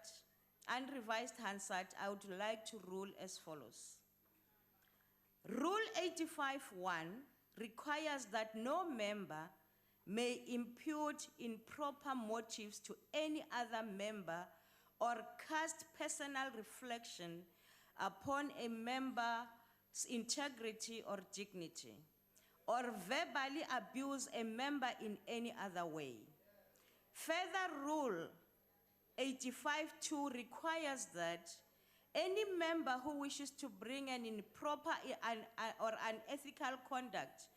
unrevised Hansard, I would like to rule as follows. Rule 85(1) requires that no member may impute improper motives to any other member or cast personal reflection upon a member's integrity or dignity, or verbally abuse a member in any other way. Further, Rule 85(2) requires that any member who wishes to bring an improper or unethical conduct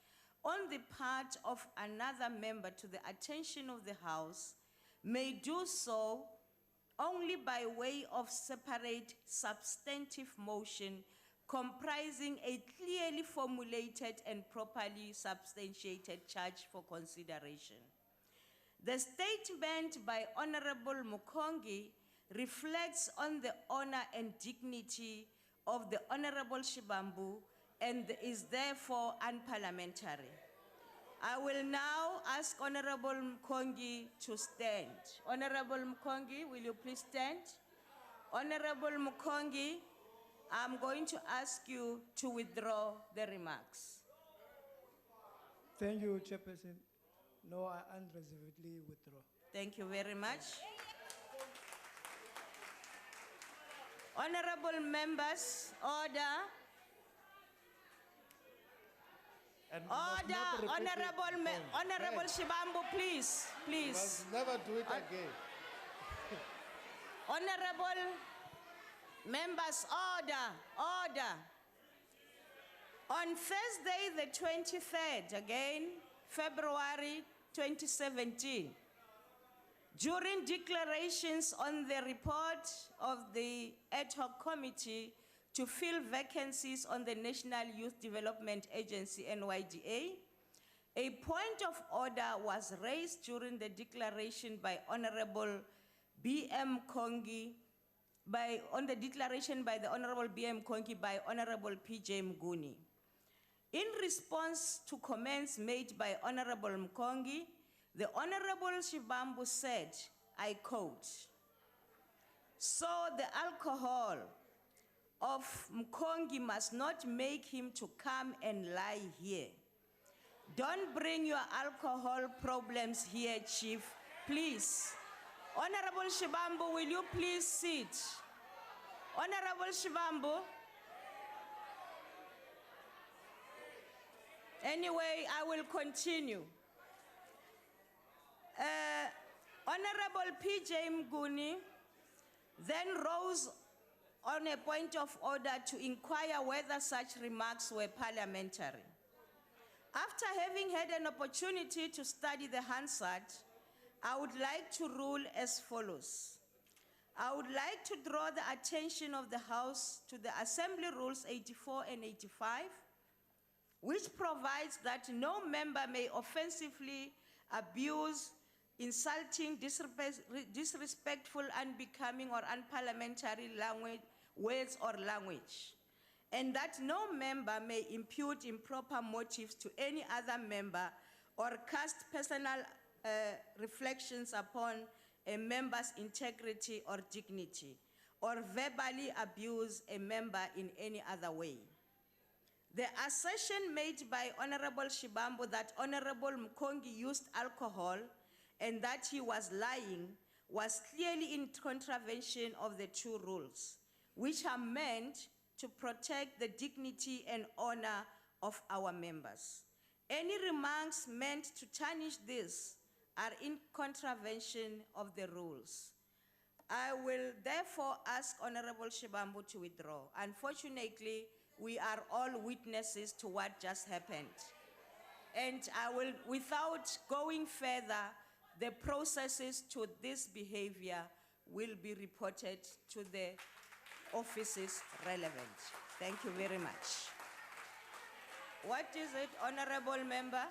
on the part of another member to the attention of the House may do so only by way of separate substantive motion comprising a clearly formulated and properly substantiated charge for consideration. The statement by Honorable Mukongi reflects on the honor and dignity of the Honorable Shibambu and is therefore unparliamentary. I will now ask Honorable Mkongi to stand. Honorable Mkongi, will you please stand? Honorable Mkongi, I'm going to ask you to withdraw the remarks. Thank you, Chairperson. No, I unreservedly withdraw. Thank you very much. Honorable members, order. Order, Honorable Shibambu, please, please. Must never do it again. Honorable members, order. On Thursday, the 23rd, again, February 2017, during declarations on the report of the Ad Hoc Committee to fill vacancies on the National Youth Development Agency, NYDA, a point of order was raised during the declaration by Honorable B.M. Kongi, on the declaration by the Honorable B.M. Kongi by Honorable P.J. Mguni. In response to comments made by Honorable Mkongi, the Honorable Shibambu said, I quote, "So the alcohol of Mkongi must not make him to come and lie here. Don't bring your alcohol problems here, Chief, please." Honorable Shibambu, will you please sit? Honorable Shibambu. Anyway, I will continue. Honorable P.J. Mguni then rose on a point of order to inquire whether such remarks were parliamentary. After having had an opportunity to study the Hansard, I would like to rule as follows. I would like to draw the attention of the House to the Assembly Rules 84 and 85, which provides that no member may offensively abuse, insulting, disrespectful, unbecoming, or unparliamentary words or language, and that no member may impute improper motives to any other member or cast personal reflections upon a member's integrity or dignity, or verbally abuse a member in any other way. The assertion made by Honorable Shibambo that Honorable Mkongi used alcohol and that he was lying was clearly in contravention of the two rules, which are meant to protect the dignity and honor of our members. Any remarks meant to tarnish this are in contravention of the rules. I will therefore ask Honorable Shibambo to withdraw. Unfortunately, we are all witnesses to what just happened. And I will, without going further, the processes to this behavior will be reported to the offices relevant. Thank you very much. What is it, Honorable Member?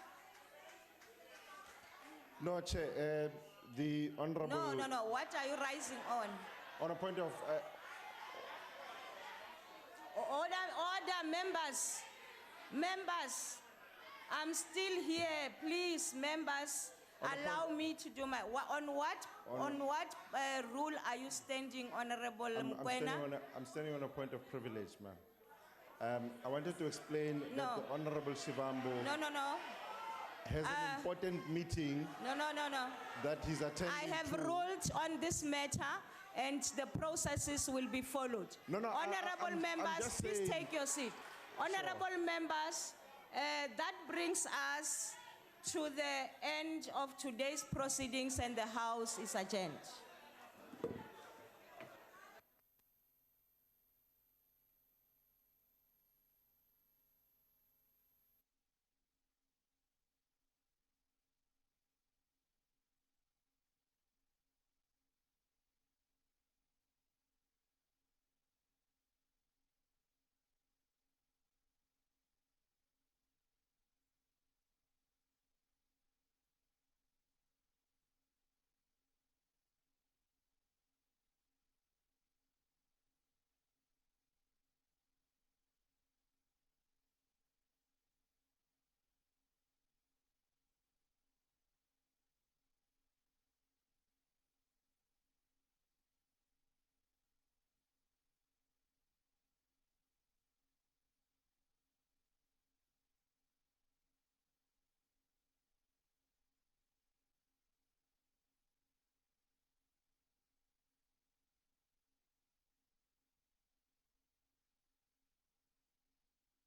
No, Chair, the Honorable... No. What are you rising on? On a point of... Order, members. Members, I'm still here. Please, members, allow me to do my... On what rule are you standing, Honorable Mkwena? I'm standing on a point of privilege, ma'am. I wanted to explain that the Honorable Shibambo... No. Has an important meeting... No. That he's attending. I have ruled on this matter, and the processes will be followed. Honorable members, please take your seat. Honorable members, that brings us to the end of today's proceedings, and the House is adjourned.